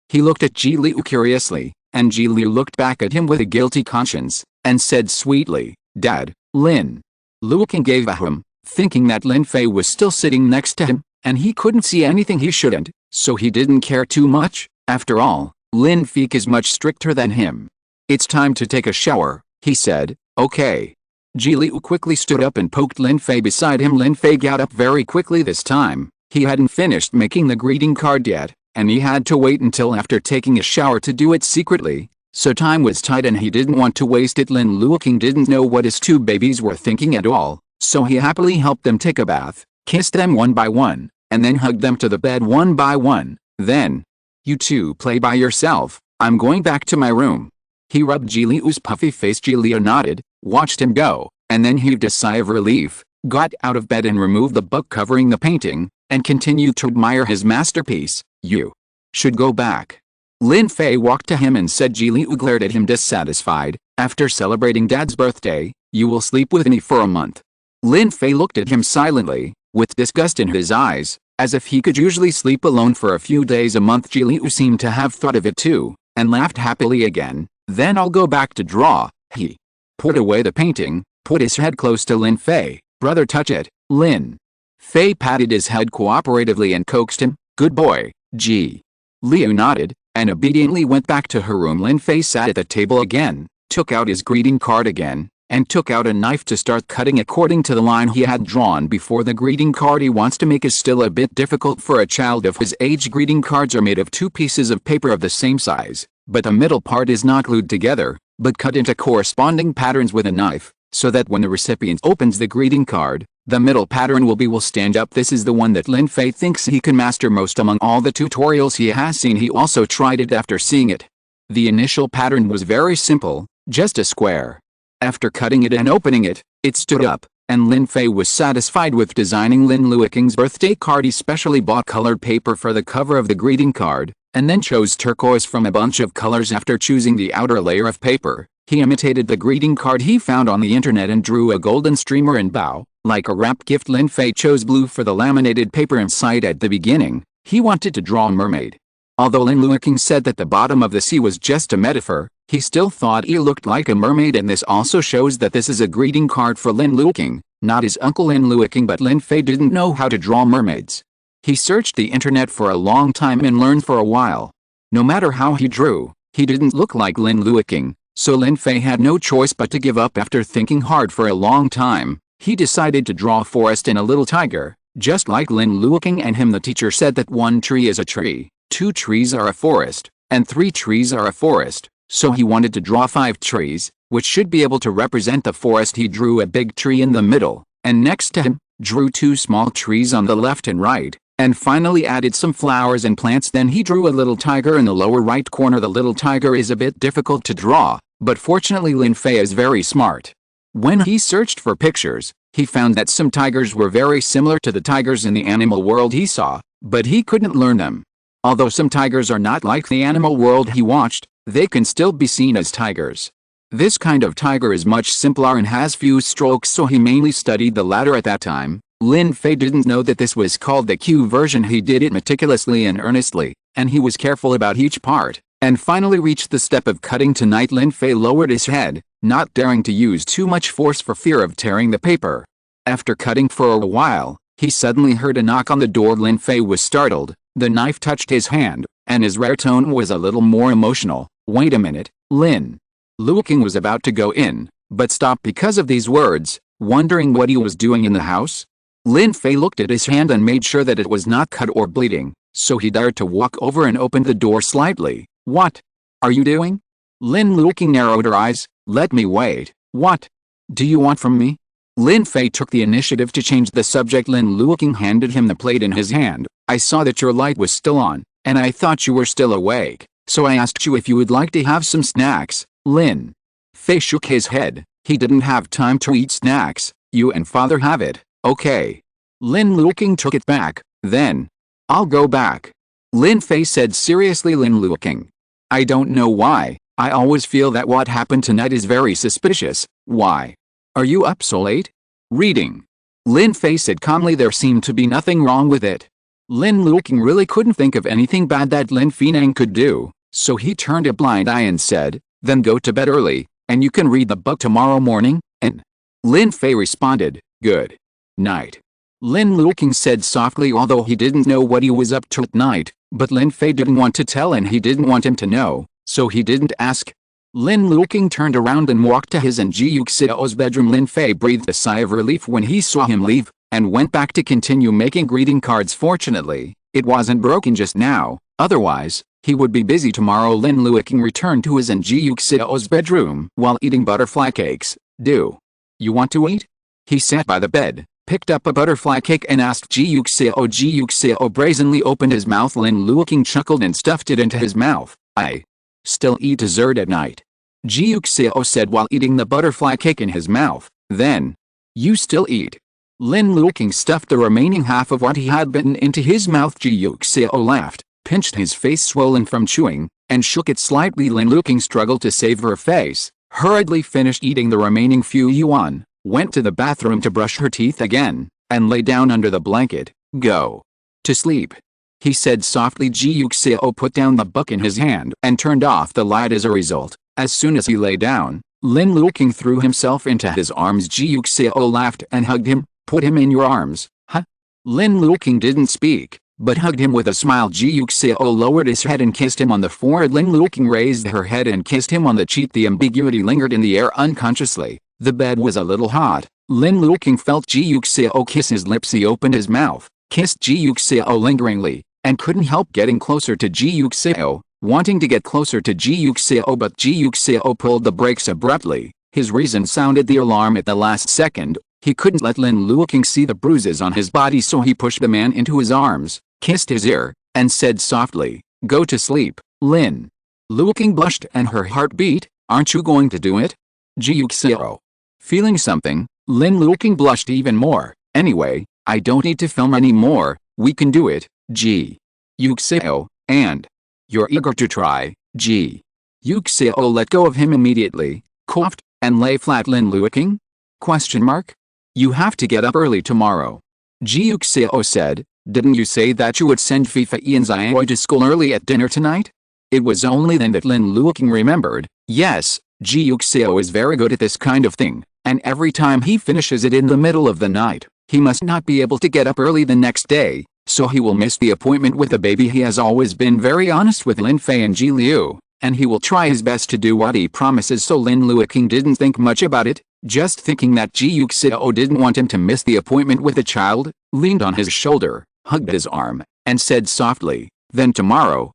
He looked at Ji Liu curiously, and Ji Liu looked back at him with a guilty conscience, and said sweetly, "Dad." Lin Luoqing gave a hum, thinking that Lin Fei was still sitting next to him, and he couldn't see anything he shouldn't, so he didn't care too much. After all, Lin Fei is much stricter than him. "It's time to take a shower," he said. "Okay." Ji Liu quickly stood up and poked Lin Fei beside him. Lin Fei got up very quickly this time. He hadn't finished making the greeting card yet, and he had to wait until after taking a shower to do it secretly, so time was tight and he didn't want to waste it. Lin Luoqing didn't know what his two babies were thinking at all, so he happily helped them take a bath, kissed them one by one, and then hugged them to the bed one by one. Then, "You two play by yourself, I'm going back to my room." He rubbed Ji Liu's puffy face. Ji Liu nodded, watched him go, and then heaved a sigh of relief, got out of bed and removed the book covering the painting, and continued to admire his masterpiece. "You should go back." Lin Fei walked to him and said. Ji Liu glared at him dissatisfied. "After celebrating Dad's birthday, you will sleep with me for a month." Lin Fei looked at him silently, with disgust in his eyes, as if he could usually sleep alone for a few days a month. Ji Liu seemed to have thought of it too, and laughed happily again. "Then I'll go back to draw." He put away the painting, put his head close to Lin Fei. "Brother, touch it." Lin Fei patted his head cooperatively and coaxed him. "Good boy." Ji Liu nodded, and obediently went back to her room. Lin Fei sat at the table again, took out his greeting card again, and took out a knife to start cutting according to the line he had drawn before. The greeting card he wants to make is still a bit difficult for a child of his age. Greeting cards are made of two pieces of paper of the same size, but the middle part is not glued together, but cut into corresponding patterns with a knife, so that when the recipient opens the greeting card, the middle pattern will stand up. This is the one that Lin Fei thinks he can master most among all the tutorials he has seen. He also tried it after seeing it. The initial pattern was very simple, just a square. After cutting it and opening it, it stood up, and Lin Fei was satisfied with designing Lin Luoqing's birthday card. He specially bought colored paper for the cover of the greeting card, and then chose turquoise from a bunch of colors. After choosing the outer layer of paper, he imitated the greeting card he found on the internet and drew a golden streamer and bow, like a wrapped gift. Lin Fei chose blue for the laminated paper inside. At the beginning, he wanted to draw a mermaid. Although Lin Luoqing said that the bottom of the sea was just a metaphor, he still thought he looked like a mermaid, and this also shows that this is a greeting card for Lin Luoqing, not his uncle Lin Luoqing. But Lin Fei didn't know how to draw mermaids. He searched the internet for a long time and learned for a while. No matter how he drew, he didn't look like Lin Luoqing, so Lin Fei had no choice but to give up. After thinking hard for a long time, he decided to draw a forest and a little tiger, just like Lin Luoqing and him. The teacher said that one tree is a tree, two trees are a forest, and three trees are a forest, so he wanted to draw 5 trees, which should be able to represent the forest. He drew a big tree in the middle, and next to him, drew 2 small trees on the left and right, and finally added some flowers and plants. Then he drew a little tiger in the lower right corner. The little tiger is a bit difficult to draw, but fortunately Lin Fei is very smart. When he searched for pictures, he found that some tigers were very similar to the tigers in the animal world he saw, but he couldn't learn them. Although some tigers are not like the animal world he watched, they can still be seen as tigers. This kind of tiger is much simpler and has few strokes, so he mainly studied the latter at that time. Lin Fei didn't know that this was called the Q version. He did it meticulously and earnestly, and he was careful about each part, and finally reached the step of cutting. Tonight Lin Fei lowered his head, not daring to use too much force for fear of tearing the paper. After cutting for a while, he suddenly heard a knock on the door. Lin Fei was startled. The knife touched his hand, and his rare tone was a little more emotional. "Wait a minute." Lin Luoqing was about to go in, but stopped because of these words, wondering what he was doing in the house. Lin Fei looked at his hand and made sure that it was not cut or bleeding, so he dared to walk over and opened the door slightly. What are you doing? Lin Luoqing narrowed her eyes. Let me wait. What do you want from me? Lin Fei took the initiative to change the subject. Lin Luoqing handed him the plate in his hand. I saw that your light was still on, and I thought you were still awake, so I asked you if you would like to have some snacks. Lin Fei shook his head. He didn't have time to eat snacks. You and father have it, okay? Lin Luoqing took it back. Then I'll go back. Lin Fei said seriously. Lin Luoqing, I don't know why, I always feel that what happened tonight is very suspicious. Why are you up so late? Reading. Lin Fei said calmly. There seemed to be nothing wrong with it. Lin Luoqing really couldn't think of anything bad that Lin Fei could do, so he turned a blind eye and said, then go to bed early, and you can read the book tomorrow morning. And Lin Fei responded, good night. Lin Luoqing said softly, although he didn't know what he was up to at night, but Lin Fei didn't want to tell and he didn't want him to know, so he didn't ask. Lin Luoqing turned around and walked to his and Ji Yuxiao's bedroom. Lin Fei breathed a sigh of relief when he saw him leave, and went back to continue making greeting cards. Fortunately, it wasn't broken just now, otherwise, he would be busy tomorrow. Lin Luoqing returned to his and Ji Yuxiao's bedroom while eating butterfly cakes. Do you want to eat? He sat by the bed, picked up a butterfly cake and asked Ji Yuxiao. Ji Yuxiao brazenly opened his mouth. Lin Luoqing chuckled and stuffed it into his mouth. I still eat dessert at night, Ji Yuxiao said while eating the butterfly cake in his mouth. Then you still eat? Lin Luoqing stuffed the remaining half of what he had bitten into his mouth. Ji Yuxiao laughed, pinched his face swollen from chewing, and shook it slightly. Lin Luoqing struggled to save her face, hurriedly finished eating the remaining few yuan, went to the bathroom to brush her teeth again, and lay down under the blanket. Go to sleep, he said softly. Ji Yuxiao put down the book in his hand and turned off the light. As a result, as soon as he lay down, Lin Luoqing threw himself into his arms. Ji Yuxiao laughed and hugged him. Put him in your arms, huh? Lin Luoqing didn't speak, but hugged him with a smile. Ji Yuxiao lowered his head and kissed him on the forehead. Lin Luoqing raised her head and kissed him on the cheek. The ambiguity lingered in the air unconsciously. The bed was a little hot. Lin Luoqing felt Ji Yuxiao kiss his lips. He opened his mouth, kissed Ji Yuxiao lingeringly, and couldn't help getting closer to Ji Yuxiao, wanting to get closer to Ji Yuxiao, but Ji Yuxiao pulled the brakes abruptly. His reason sounded the alarm at the last second. He couldn't let Lin Luoqing see the bruises on his body, so he pushed the man into his arms, kissed his ear, and said softly, go to sleep. Lin Luoqing blushed and her heart beat. Aren't you going to do it? Ji Yuxiao. Feeling something, Lin Luoqing blushed even more. Anyway, I don't need to film anymore, we can do it, Ji Yuxiao, and you're eager to try. Ji Yuxiao let go of him immediately, coughed, and lay flat. Lin Luoqing? Question mark? You have to get up early tomorrow, Ji Yuxiao said. Didn't you say that you would send Fei and Xiao to school early at dinner tonight? It was only then that Lin Luoqing remembered. Yes, Ji Yuxiao is very good at this kind of thing, and every time he finishes it in the middle of the night, he must not be able to get up early the next day, so he will miss the appointment with the baby. He has always been very honest with Lin Fei and Ji Liu, and he will try his best to do what he promises. So Lin Luoqing didn't think much about it, just thinking that Ji Yuxiao didn't want him to miss the appointment with the child, leaned on his shoulder, hugged his arm, and said softly, then tomorrow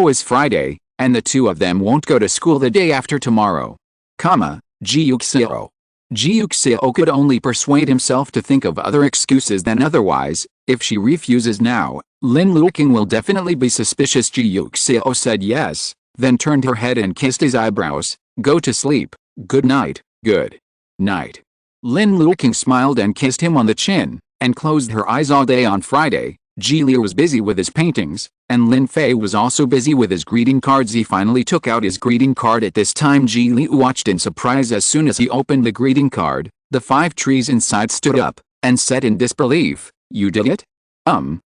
is Friday, and the two of them won't go to school the day after tomorrow. Ji Yuxiao. Ji Yuxiao could only persuade himself to think of other excuses than otherwise. If she refuses now, Lin Luoqing will definitely be suspicious. Ji Yuxiao said yes, then turned her head and kissed his eyebrows. Go to sleep. Good night. Good night. Lin Luoqing smiled and kissed him on the chin, and closed her eyes. All day on Friday, Ji Liu was busy with his paintings, and Lin Fei was also busy with his greeting cards. He finally took out his greeting card. At this time Ji Liu watched in surprise. As soon as he opened the greeting card, the 5 trees inside stood up, and said in disbelief, you did it?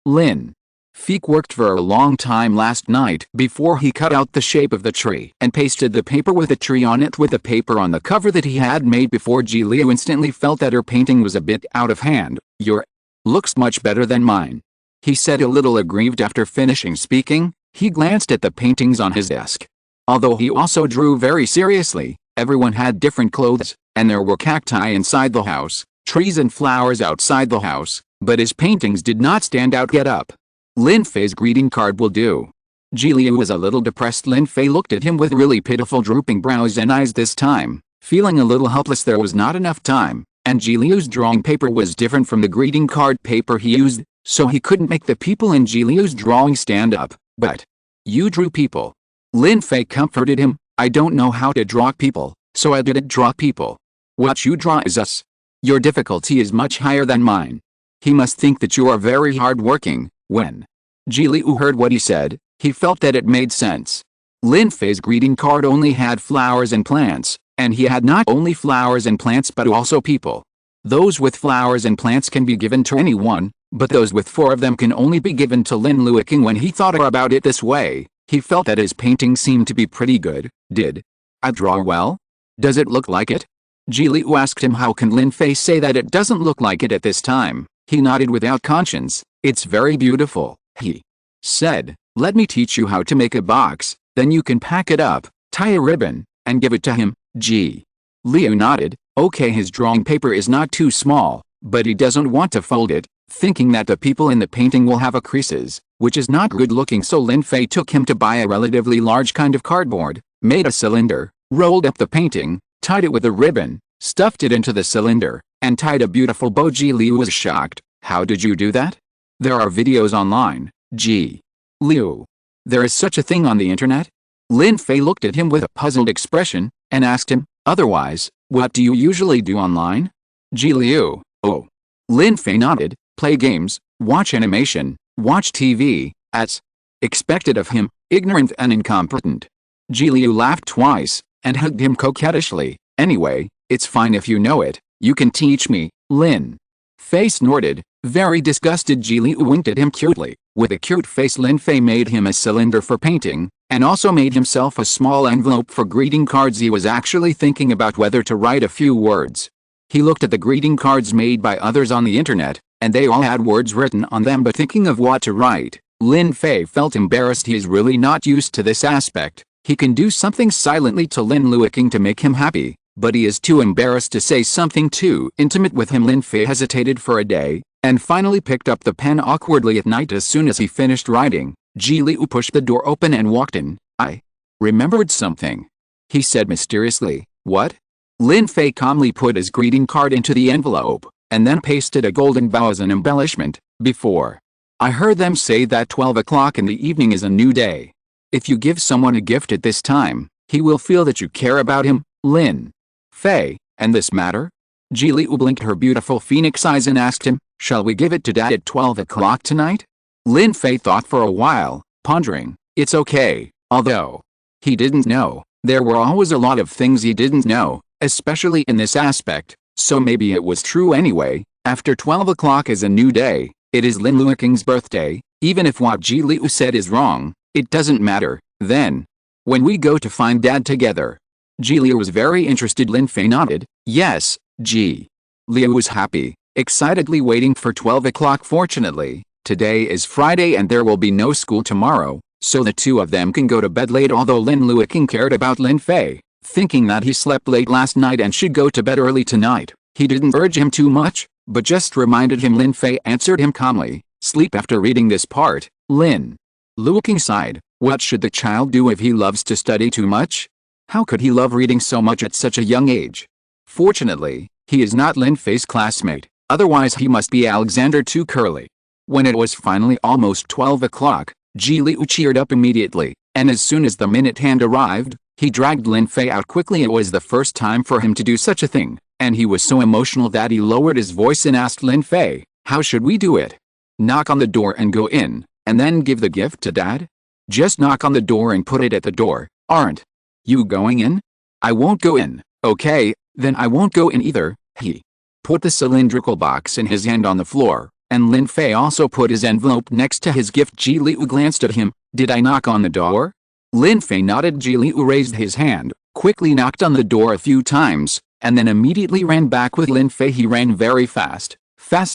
Lin Fei worked for a long time last night before he cut out the shape of the tree and pasted the paper with the tree on it with the paper on the cover that he had made before. Ji Liu instantly felt that her painting was a bit out of hand. Your looks much better than mine, he said, a little aggrieved. After finishing speaking, he glanced at the paintings on his desk. Although he also drew very seriously, everyone had different clothes, and there were cacti inside the house, trees and flowers outside the house, but his paintings did not stand out. Get up. Lin Fei's greeting card will do. Ji Liu was a little depressed. Lin Fei looked at him with really pitiful drooping brows and eyes this time. Feeling a little helpless, there was not enough time, and Ji Liu's drawing paper was different from the greeting card paper he used, so he couldn't make the people in Ji Liu's drawing stand up. But you drew people. Lin Fei comforted him. I don't know how to draw people, so I didn't draw people. What you draw is us. Your difficulty is much higher than mine. He must think that you are very hard-working. When Ji Liu heard what he said, he felt that it made sense. Lin Fei's greeting card only had flowers and plants, and he had not only flowers and plants but also people. Those with flowers and plants can be given to anyone, but those with 4 of them can only be given to Lin Luoqing. When he thought about it this way, he felt that his painting seemed to be pretty good. Did I draw well? Does it look like it? Ji Liu asked him. How can Lin Fei say that it doesn't look like it at this time? He nodded without conscience. It's very beautiful, he said. Let me teach you how to make a box, then you can pack it up, tie a ribbon, and give it to him. Ji Liu nodded. Okay, his drawing paper is not too small, but he doesn't want to fold it, thinking that the people in the painting will have a creases, which is not good looking. So Lin Fei took him to buy a relatively large kind of cardboard, made a cylinder, rolled up the painting, tied it with a ribbon, stuffed it into the cylinder, and tied a beautiful bow. Ji Liu was shocked. How did you do that? There are videos online, Ji Liu. There is such a thing on the internet? Lin Fei looked at him with a puzzled expression, and asked him, otherwise, what do you usually do online? Ji Liu, oh. Lin Fei nodded, play games, watch animation, watch TV, as expected of him, ignorant and incompetent. Ji Liu laughed twice, and hugged him coquettishly. Anyway, it's fine if you know it, you can teach me. Lin Fei snorted, very disgusted. Ji Liu winked at him cutely. With a cute face, Lin Fei made him a cylinder for painting, and also made himself a small envelope for greeting cards. He was actually thinking about whether to write a few words. He looked at the greeting cards made by others on the internet, and they all had words written on them, but thinking of what to write, Lin Fei felt embarrassed. He is really not used to this aspect. He can do something silently to Lin Luoqing to make him happy, but he is too embarrassed to say something too intimate with him. Lin Fei hesitated for a day, and finally picked up the pen awkwardly at night. As soon as he finished writing, Ji Liu pushed the door open and walked in. I remembered something, he said mysteriously. What? Lin Fei calmly put his greeting card into the envelope, and then pasted a golden bow as an embellishment. Before, I heard them say that 12 o'clock in the evening is a new day. If you give someone a gift at this time, he will feel that you care about him. Lin Fei, and this matter? Ji Liu blinked her beautiful phoenix eyes and asked him, shall we give it to Dad at 12 o'clock tonight? Lin Fei thought for a while, pondering. It's okay, although he didn't know. There were always a lot of things he didn't know, especially in this aspect, so maybe it was true anyway. After 12 o'clock is a new day. It is Lin Luoqing's birthday. Even if what Ji Liu said is wrong, it doesn't matter. Then, when we go to find Dad together. Ji Liu was very interested. Lin Fei nodded. Yes. Ji Liu was happy, excitedly waiting for 12 o'clock. Fortunately, today is Friday and there will be no school tomorrow, so the two of them can go to bed late. Although Lin Luoqing cared about Lin Fei, thinking that he slept late last night and should go to bed early tonight, he didn't urge him too much, but just reminded him. Lin Fei answered him calmly, sleep. After reading this part, Lin Luoqing sighed. What should the child do if he loves to study too much? How could he love reading so much at such a young age? Fortunately, he is not Lin Fei's classmate, otherwise he must be Alexander too curly. When it was finally almost 12 o'clock, Ji Liu cheered up immediately, and as soon as the minute hand arrived, he dragged Lin Fei out quickly. It was the first time for him to do such a thing, and he was so emotional that he lowered his voice and asked Lin Fei, how should we do it? Knock on the door and go in, and then give the gift to Dad? Just knock on the door and put it at the door. Aren't you going in? I won't go in. Okay, then I won't go in either. He put the cylindrical box in his hand on the floor, and Lin Fei also put his envelope next to his gift. Ji Liu glanced at him. Did I knock on the door? Lin Fei nodded. Ji Liu raised his hand, quickly knocked on the door a few times, and then immediately ran back with Lin Fei. He ran very fast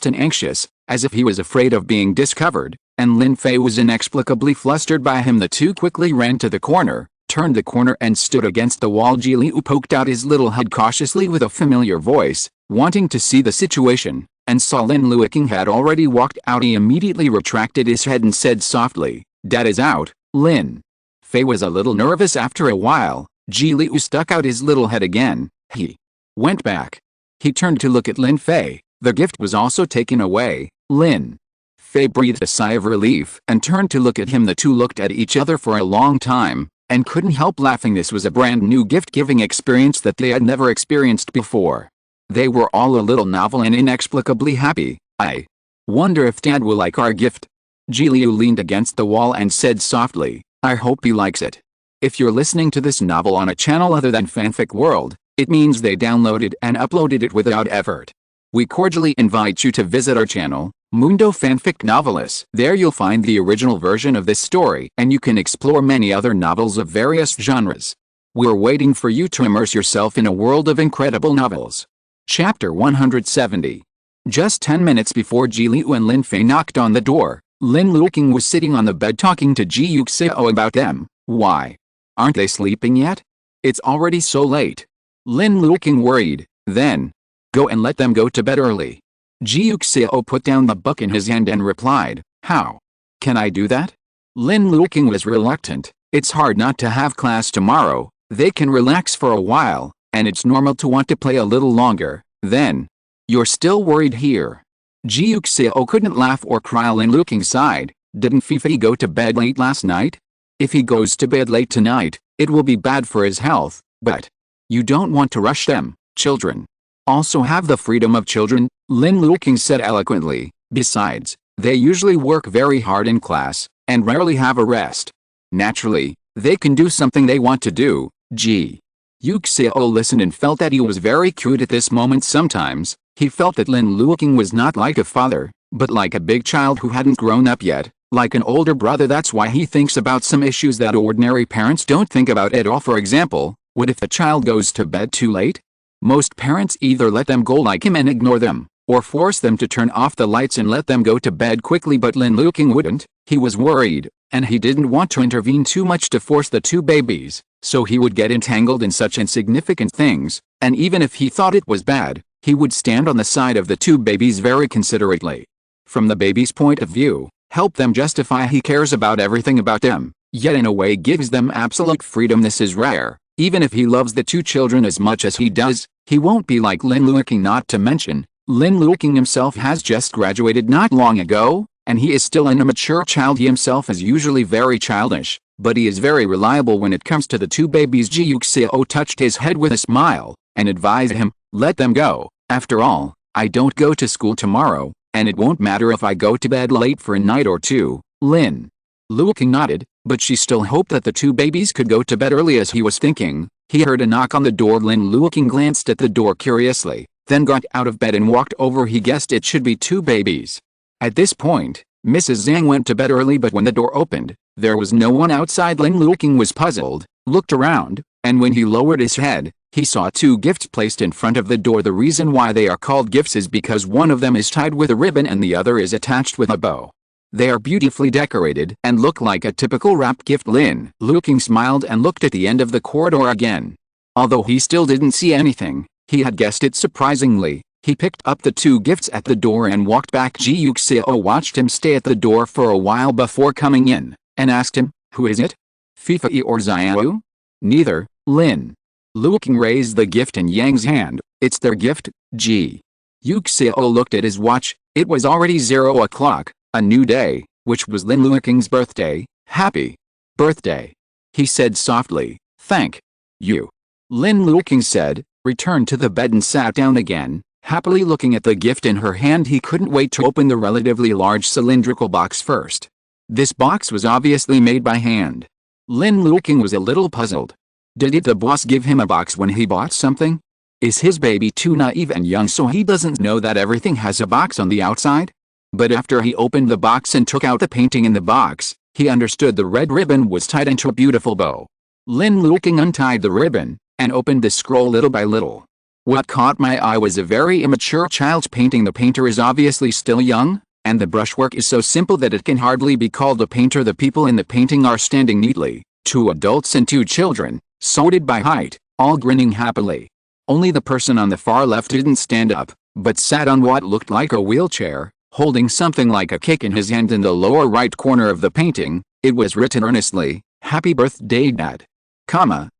and anxious, as if he was afraid of being discovered, and Lin Fei was inexplicably flustered by him. The two quickly ran to the corner, turned the corner and stood against the wall. Ji Liu poked out his little head cautiously with a familiar voice, wanting to see the situation, and saw Lin Luoqing had already walked out. He immediately retracted his head and said softly, Dad is out, Lin Fei was a little nervous after a while. Ji Liu stuck out his little head again. He went back. He turned to look at Lin Fei. The gift was also taken away. Lin Fei breathed a sigh of relief and turned to look at him. The two looked at each other for a long time and couldn't help laughing. This was a brand new gift-giving experience that they had never experienced before. They were all a little novel and inexplicably happy. I wonder if Dad will like our gift. Ji Liu leaned against the wall and said softly, I hope he likes it. If you're listening to this novel on a channel other than Fanfic World, it means they downloaded and uploaded it without effort. We cordially invite you to visit our channel, Mundo Fanfic Novelis. There you'll find the original version of this story and you can explore many other novels of various genres. We're waiting for you to immerse yourself in a world of incredible novels. Chapter 170. Just 10 minutes before Ji Liu and Lin Fei knocked on the door, Lin Luoqing was sitting on the bed talking to Ji Yuxiao about them. Why? Aren't they sleeping yet? It's already so late. Lin Luoqing worried. Then, go and let them go to bed early. Ji Yuxiao put down the book in his hand and replied, How can I do that? Lin Luoqing was reluctant. It's hard not to have class tomorrow. They can relax for a while, and it's normal to want to play a little longer. Then, you're still worried here. Ji Yuxiao couldn't laugh or cry. Lin Luoqing sighed. Didn't Fifi go to bed late last night? If he goes to bed late tonight, it will be bad for his health, but you don't want to rush them. Children also have the freedom of children, Lin Luoqing said eloquently. Besides, they usually work very hard in class, and rarely have a rest. Naturally, they can do something they want to do. Ji Yuxiao listened and felt that he was very cute at this moment. Sometimes, he felt that Lin Luoqing was not like a father, but like a big child who hadn't grown up yet, like an older brother. That's why he thinks about some issues that ordinary parents don't think about at all. For example, what if the child goes to bed too late? Most parents either let them go like him and ignore them, or force them to turn off the lights and let them go to bed quickly. But Lin Luoqing wouldn't. He was worried, and he didn't want to intervene too much to force the two babies, so he would get entangled in such insignificant things, and even if he thought it was bad, he would stand on the side of the two babies very considerately. From the baby's point of view, help them justify he cares about everything about them, yet in a way gives them absolute freedom. This is rare. Even if he loves the two children as much as he does, he won't be like Lin Luoqing. Not to mention, Lin Luoqing himself has just graduated not long ago, and he is still an immature child. He himself is usually very childish, but he is very reliable when it comes to the two babies. Ji Yuxiao touched his head with a smile, and advised him, let them go. After all, I don't go to school tomorrow, and it won't matter if I go to bed late for a night or two. Lin Luoqing nodded, but she still hoped that the two babies could go to bed early. As he was thinking, he heard a knock on the door. Lin Luoqing glanced at the door curiously, then got out of bed and walked over. He guessed it should be two babies. At this point, Mrs. Zhang went to bed early, but when the door opened, there was no one outside. Lin Luoqing was puzzled, looked around, and when he lowered his head, he saw two gifts placed in front of the door. The reason why they are called gifts is because one of them is tied with a ribbon and the other is attached with a bow. They are beautifully decorated and look like a typical wrapped gift. Lin Luoqing smiled and looked at the end of the corridor again. Although he still didn't see anything, he had guessed it surprisingly. He picked up the two gifts at the door and walked back. Ji Yuxiao watched him stay at the door for a while before coming in, and asked him, who is it? Fifi or Xiao? Neither. Lin Luoqing raised the gift in Yang's hand. It's their gift. Ji Yuxiao looked at his watch. It was already 0 o'clock. A new day, which was Lin Luoqing's birthday. Happy birthday, he said softly. Thank you, Lin Luoqing said, returned to the bed and sat down again, happily looking at the gift in her hand. He couldn't wait to open the relatively large cylindrical box first. This box was obviously made by hand. Lin Luoqing was a little puzzled. Did the boss give him a box when he bought something? Is his baby too naive and young so he doesn't know that everything has a box on the outside? But after he opened the box and took out the painting in the box, he understood the red ribbon was tied into a beautiful bow. Lin Luoqing untied the ribbon, and opened the scroll little by little. What caught my eye was a very immature child's painting. The painter is obviously still young, and the brushwork is so simple that it can hardly be called a painter. The people in the painting are standing neatly, 2 adults and 2 children, sorted by height, all grinning happily. Only the person on the far left didn't stand up, but sat on what looked like a wheelchair, holding something like a cake in his hand. In the lower right corner of the painting, It was written earnestly, "Happy birthday, Dad.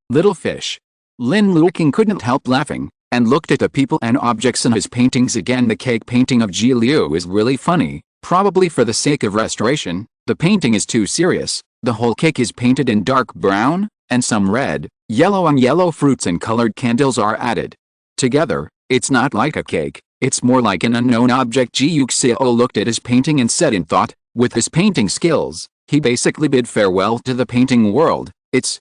Little fish." Lin Luoqing couldn't help laughing, and looked at the people and objects in his paintings again. The cake painting of Ji Liu is really funny, probably for the sake of restoration. The painting is too serious. The whole cake is painted in dark brown, and some red, yellow and yellow fruits and colored candles are added. Together, it's not like a cake, it's more like an unknown object. Ji Yuxiao looked at his painting and said in thought, with his painting skills, he basically bid farewell to the painting world. It's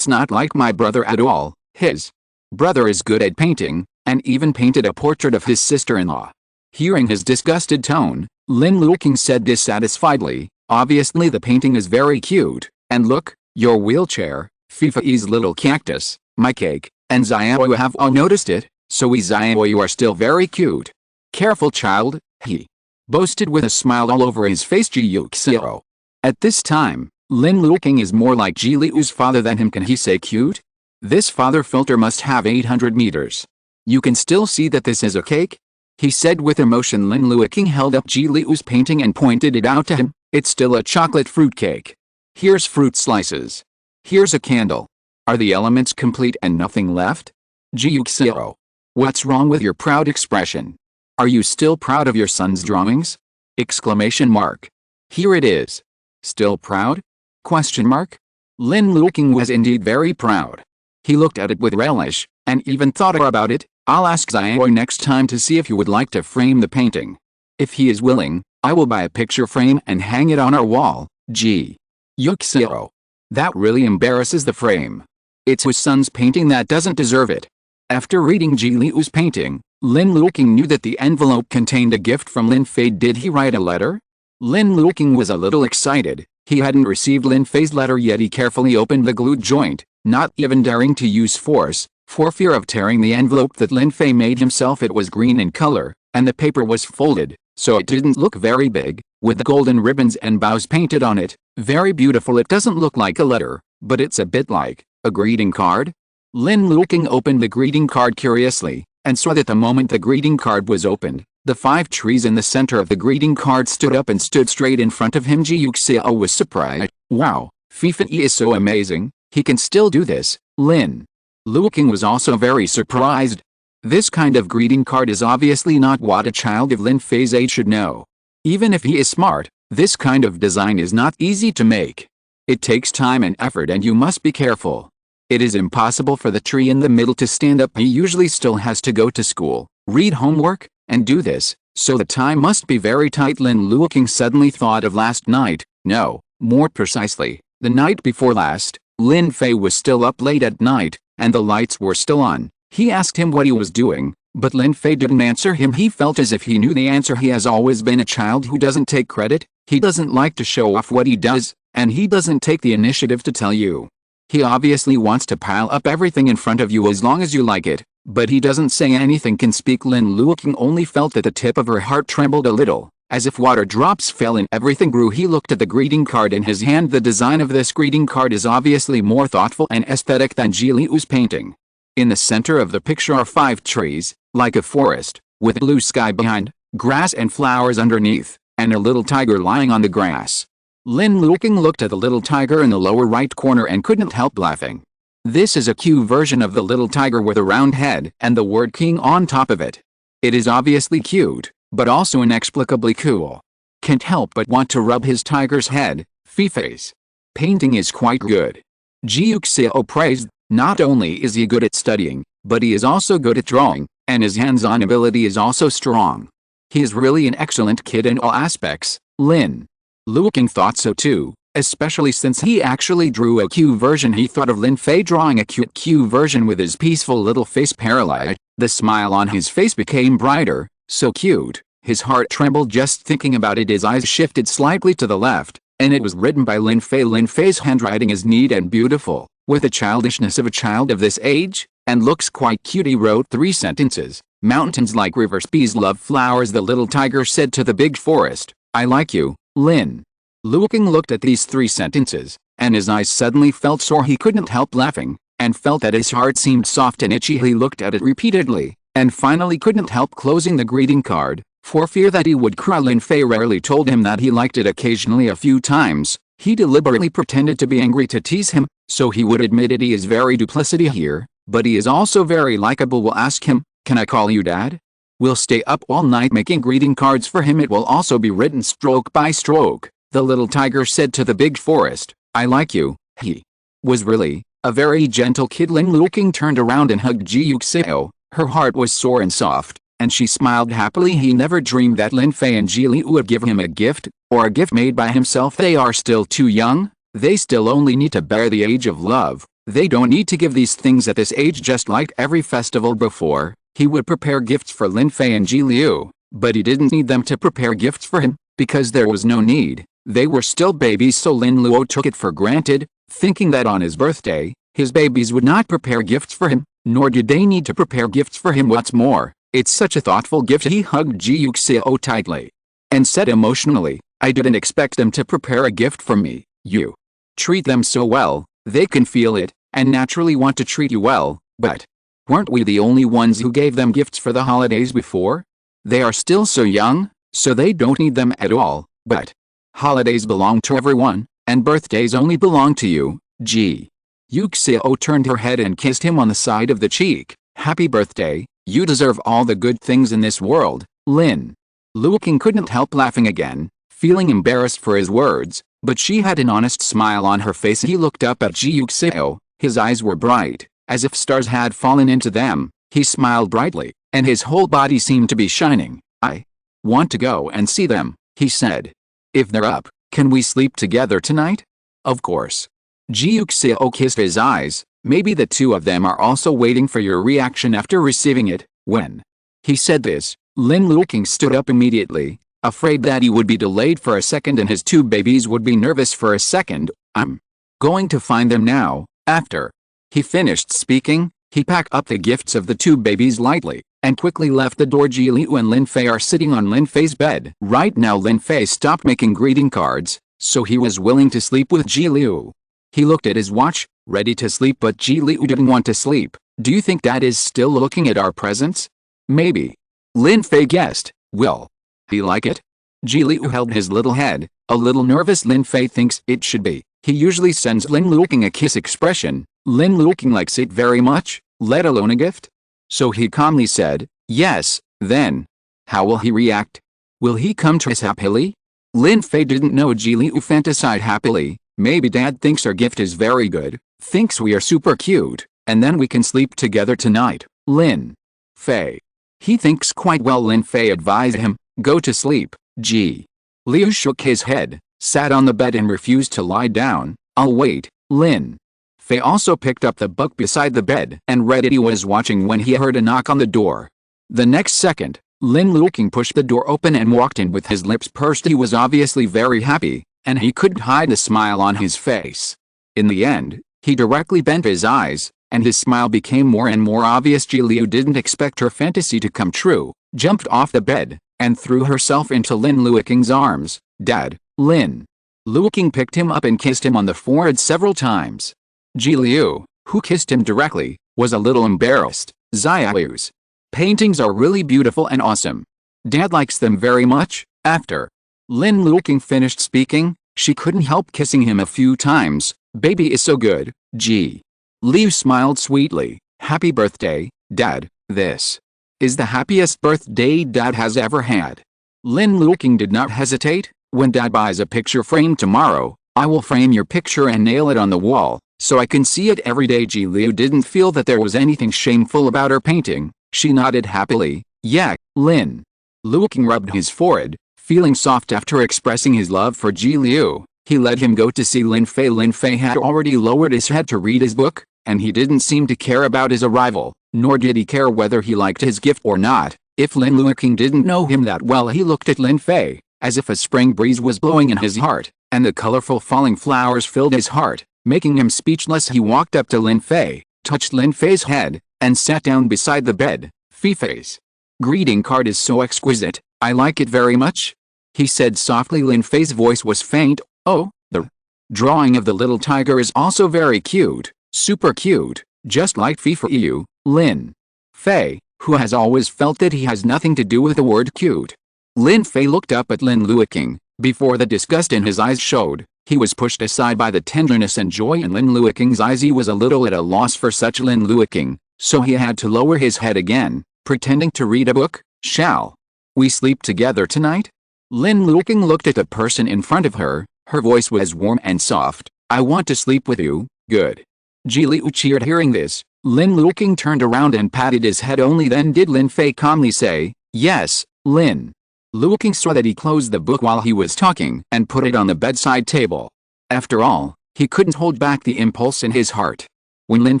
not like my brother at all. His brother is good at painting, and even painted a portrait of his sister-in-law. Hearing his disgusted tone, Lin Luoqing said dissatisfiedly, obviously the painting is very cute, and look, your wheelchair, Fifei's little cactus, my cake, and Xiao have all noticed it, so Xiao, you are still very cute. Careful, child, he boasted with a smile all over his face. Ji Yuxiao. At this time, Lin Luoqing is more like Ji Liu's father than him. Can he say cute? This father filter must have 800 meters. You can still see that this is a cake? He said with emotion. Lin Luoqing held up Ji Liu's painting and pointed it out to him. It's still a chocolate fruit cake. Here's fruit slices. Here's a candle. Are the elements complete and nothing left? Ji Yuxiao. What's wrong with your proud expression? Are you still proud of your son's drawings? Exclamation mark. Here it is. Still proud? Question mark. Lin Luoqing was indeed very proud. He looked at it with relish, and even thought about it. I'll ask Xiao next time to see if he would like to frame the painting. If he is willing, I will buy a picture frame and hang it on our wall. Ji Yuxiao. That really embarrasses the frame. It's his son's painting that doesn't deserve it. After reading Ji Liu's painting, Lin Luoqing knew that the envelope contained a gift from Lin Fei. Did he write a letter? Lin Luoqing was a little excited. He hadn't received Lin Fei's letter yet. He carefully opened the glued joint, not even daring to use force, for fear of tearing the envelope that Lin Fei made himself. It was green in color, and the paper was folded, so it didn't look very big, with the golden ribbons and bows painted on it. Very beautiful. It doesn't look like a letter, but it's a bit like a greeting card. Lin Luoqing opened the greeting card curiously, and saw that the moment the greeting card was opened, the 5 trees in the center of the greeting card stood up and stood straight in front of him. Ji Yuxiao was surprised. Wow, Fifei is so amazing, he can still do this. Lin Luoqing was also very surprised. This kind of greeting card is obviously not what a child of Lin Fei's age should know. Even if he is smart, this kind of design is not easy to make. It takes time and effort, and you must be careful. It is impossible for the tree in the middle to stand up. He usually still has to go to school, read homework, and do this, so the time must be very tight. Lin Luoqing suddenly thought of last night. No, more precisely, the night before last. Lin Fei was still up late at night, and the lights were still on. He asked him what he was doing, but Lin Fei didn't answer him. He felt as if he knew the answer. He has always been a child who doesn't take credit. He doesn't like to show off what he does, and he doesn't take the initiative to tell you. He obviously wants to pile up everything in front of you as long as you like it, but he doesn't say anything, can speak. Lin Luoqing only felt that the tip of her heart trembled a little, as if water drops fell and everything grew. He looked at the greeting card in his hand. The design of this greeting card is obviously more thoughtful and aesthetic than Ji Liu's painting. In the center of the picture are 5 trees, like a forest, with blue sky behind, grass and flowers underneath, and a little tiger lying on the grass. Lin Luoqing looked at the little tiger in the lower right corner and couldn't help laughing. This is a cute version of the little tiger with a round head and the word king on top of it. It is obviously cute, but also inexplicably cool. Can't help but want to rub his tiger's head. Fifei's painting is quite good. Ji Yuxiao praised. Not only is he good at studying, but he is also good at drawing, and his hands-on ability is also strong. He is really an excellent kid in all aspects. Lin Luoqing thought so too, especially since he actually drew a cute version. He thought of Lin Fei drawing a cute version with his peaceful little face paralyzed. The smile on his face became brighter. So cute, his heart trembled just thinking about it. His eyes shifted slightly to the left, and it was written by Lin Fei. Lin Fei's handwriting is neat and beautiful, with the childishness of a child of this age, and looks quite cute. He wrote 3 sentences. Mountains like rivers, bees love flowers. The little tiger said to the big forest, I like you. Lin Luoqing looked at these 3 sentences, and his eyes suddenly felt sore. He couldn't help laughing, and felt that his heart seemed soft and itchy. He looked at it repeatedly, and finally couldn't help closing the greeting card. For fear that he would cry, Lin Fei rarely told him that he liked it occasionally. A few times, he deliberately pretended to be angry to tease him, so he would admit it. He is very duplicity here, but he is also very likable. We'll ask him, "Can I call you Dad?" We'll stay up all night making greeting cards for him. It will also be written stroke by stroke. The little tiger said to the big forest, "I like you." He was really a very gentle kid. Lin Luoqing turned around and hugged Ji Yuxiao. Her heart was sore and soft, and she smiled happily. He never dreamed that Lin Fei and Ji Leyu would give him a gift, or a gift made by himself. They are still too young. They still only need to bear the age of love. They don't need to give these things at this age. Just like every festival before, he would prepare gifts for Lin Fei and Ji Leyu, but he didn't need them to prepare gifts for him, because there was no need. They were still babies, so Lin Luo took it for granted, thinking that on his birthday, his babies would not prepare gifts for him, nor did they need to prepare gifts for him. What's more, it's such a thoughtful gift. He hugged Ji Yuxiao tightly and said emotionally, "I didn't expect them to prepare a gift for me. You treat them so well, they can feel it, and naturally want to treat you well, but weren't we the only ones who gave them gifts for the holidays before? They are still so young, so they don't need them at all, but holidays belong to everyone, and birthdays only belong to you." Ji Yuxiao turned her head and kissed him on the side of the cheek. "Happy birthday, you deserve all the good things in this world." Lin Luoqing couldn't help laughing again, feeling embarrassed for his words, but she had an honest smile on her face. He looked up at Ji Yuxiao. His eyes were bright, as if stars had fallen into them. He smiled brightly, and his whole body seemed to be shining. "I want to go and see them," he said. "If they're up, can we sleep together tonight?" "Of course." Ji Yuxiao kissed his eyes. "Maybe the two of them are also waiting for your reaction after receiving it." When he said this, Lin Luoqing stood up immediately, afraid that he would be delayed for a second and his two babies would be nervous for a second. "I'm going to find them now." After he finished speaking, he packed up the gifts of the two babies lightly, and quickly left the door. Ji Leyu and Lin Fei are sitting on Lin Fei's bed. Right now Lin Fei stopped making greeting cards, so he was willing to sleep with Ji Leyu. He looked at his watch, ready to sleep, but Ji Leyu didn't want to sleep. "Do you think Dad is still looking at our presents?" "Maybe." Lin Fei guessed. "Will he like it?" Ji Leyu held his little head, a little nervous. Lin Fei thinks it should be. He usually sends Lin Luoqing a kiss expression. Lin Luoqing likes it very much, let alone a gift. So he calmly said, "Yes." Then, how will he react? Will he come to us happily? Lin Fei didn't know Ji Leyu fantasized happily. "Maybe Dad thinks our gift is very good, thinks we are super cute, and then we can sleep together tonight." Lin Fei. "He thinks quite well," Lin Fei advised him. "Go to sleep." Ji Leyu shook his head, sat on the bed and refused to lie down. "I'll wait." Lin Fei also picked up the book beside the bed and read it. He was watching when he heard a knock on the door. The next second, Lin Luoqing pushed the door open and walked in with his lips pursed. He was obviously very happy, and he couldn't hide the smile on his face. In the end, he directly bent his eyes, and his smile became more and more obvious. Ji Leyu didn't expect her fantasy to come true, jumped off the bed, and threw herself into Lin Luoqing's arms. "Dad." Lin Luoqing picked him up and kissed him on the forehead several times. Ji Leyu, who kissed him directly, was a little embarrassed. "Xiao's paintings are really beautiful and awesome. Dad likes them very much." After Lin Luoqing finished speaking, she couldn't help kissing him a few times. "Baby is so good." Ji Leyu smiled sweetly. "Happy birthday, Dad. This is the happiest birthday Dad has ever had." Lin Luoqing did not hesitate. "When Dad buys a picture frame tomorrow, I will frame your picture and nail it on the wall, so I can see it every day." Ji Leyu didn't feel that there was anything shameful about her painting. She nodded happily. "Yeah." Lin Luoqing rubbed his forehead, feeling soft after expressing his love for Ji Leyu. He let him go to see Lin Fei. Lin Fei had already lowered his head to read his book, and he didn't seem to care about his arrival, nor did he care whether he liked his gift or not. If Lin Luoqing didn't know him that well, he looked at Lin Fei, as if a spring breeze was blowing in his heart, and the colorful falling flowers filled his heart, making him speechless. He walked up to Lin Fei, touched Lin Fei's head, and sat down beside the bed. "Fei's greeting card is so exquisite, I like it very much," he said softly. Lin Fei's voice was faint. "Oh, the drawing of the little tiger is also very cute, super cute, just like Fei for you." Lin Fei, who has always felt that he has nothing to do with the word cute, Lin Fei looked up at Lin Luoqing. Before the disgust in his eyes showed, he was pushed aside by the tenderness and joy in Lin Luoqing's eyes. He was a little at a loss for such Lin Luoqing, so he had to lower his head again, pretending to read a book. Shall we sleep together tonight? Lin Luoqing looked at the person in front of her. Her voice was warm and soft. I want to sleep with you. Good. Ji Liu cheered hearing this. Lin Luoqing turned around and patted his head. Only then did Lin Fei calmly say, yes. Lin Luoqing saw that he closed the book while he was talking and put it on the bedside table. After all, he couldn't hold back the impulse in his heart. When Lin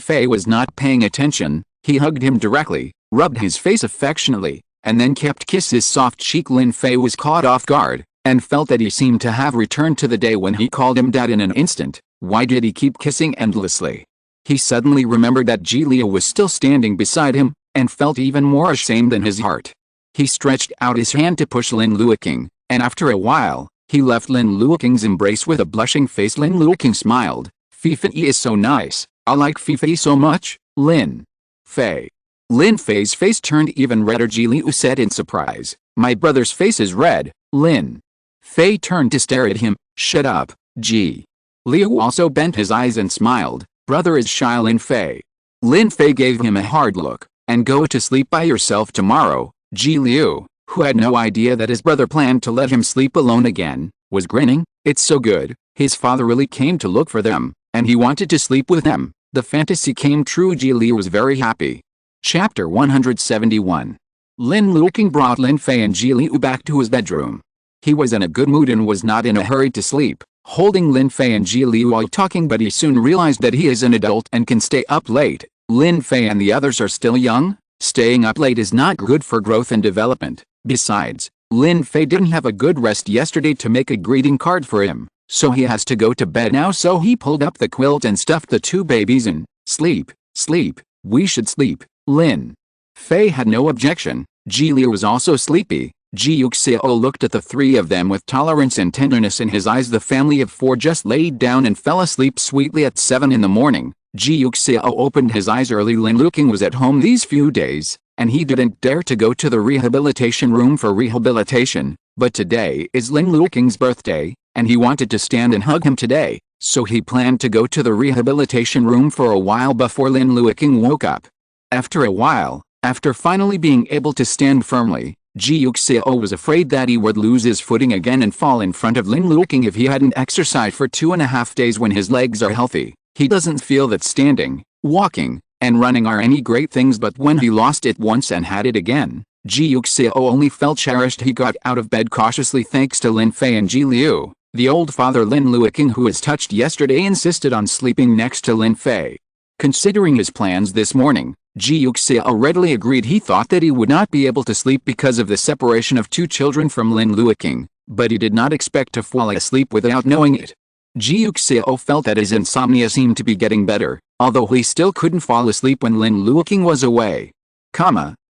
Fei was not paying attention, he hugged him directly, rubbed his face affectionately, and then kept kiss his soft cheek. Lin Fei was caught off guard, and felt that he seemed to have returned to the day when he called him dad in an instant. Why did he keep kissing endlessly? He suddenly remembered that Ji Liu was still standing beside him, and felt even more ashamed in his heart. He stretched out his hand to push Lin Luoqing, and after a while, he left Lin Luoqing's embrace with a blushing face. Lin Luoqing smiled. Fei is so nice. I like Fei so much. Lin Fei. Lin Fei's face turned even redder. Ji Liu said in surprise. My brother's face is red. Lin Fei turned to stare at him. Shut up, Ji. Liu also bent his eyes and smiled. Brother is shy. Lin Fei. Lin Fei gave him a hard look. And go to sleep by yourself tomorrow. Ji Liu, who had no idea that his brother planned to let him sleep alone again, was grinning. It's so good. His father really came to look for them, and he wanted to sleep with them. The fantasy came true. Ji Liu was very happy. Chapter 171. Lin Luoqing brought Lin Fei and Ji Liu back to his bedroom. He was in a good mood and was not in a hurry to sleep, holding Lin Fei and Ji Liu while talking, but he soon realized that he is an adult and can stay up late. Lin Fei and the others are still young. Staying up late is not good for growth and development. Besides, Lin Fei didn't have a good rest yesterday to make a greeting card for him, so he has to go to bed now. So he pulled up the quilt and stuffed the two babies in. Sleep, sleep, we should sleep. Lin Fei had no objection. Ji Liu was also sleepy. Ji Yuxiao looked at the three of them with tolerance and tenderness in his eyes. The family of four just laid down and fell asleep sweetly at 7 in the morning. Ji Yuxiao opened his eyes early. Lin Luoqing was at home these few days, and he didn't dare to go to the rehabilitation room for rehabilitation, but today is Lin Luoqing's birthday, and he wanted to stand and hug him today, so he planned to go to the rehabilitation room for a while before Lin Luoqing woke up. After a while, after finally being able to stand firmly, Ji Yuxiao was afraid that he would lose his footing again and fall in front of Lin Luoqing if he hadn't exercised for 2.5 days. When his legs are healthy, he doesn't feel that standing, walking, and running are any great things, but when he lost it once and had it again, Ji Yuxiao only felt cherished. He got out of bed cautiously thanks to Lin Fei and Ji Liu. The old father Lin Luoqing, who was touched yesterday, insisted on sleeping next to Lin Fei. Considering his plans this morning, Ji Yuxiao readily agreed. He thought that he would not be able to sleep because of the separation of two children from Lin Luoqing, but he did not expect to fall asleep without knowing it. Ji Yuxiao felt that his insomnia seemed to be getting better, although he still couldn't fall asleep when Lin Luoqing was away.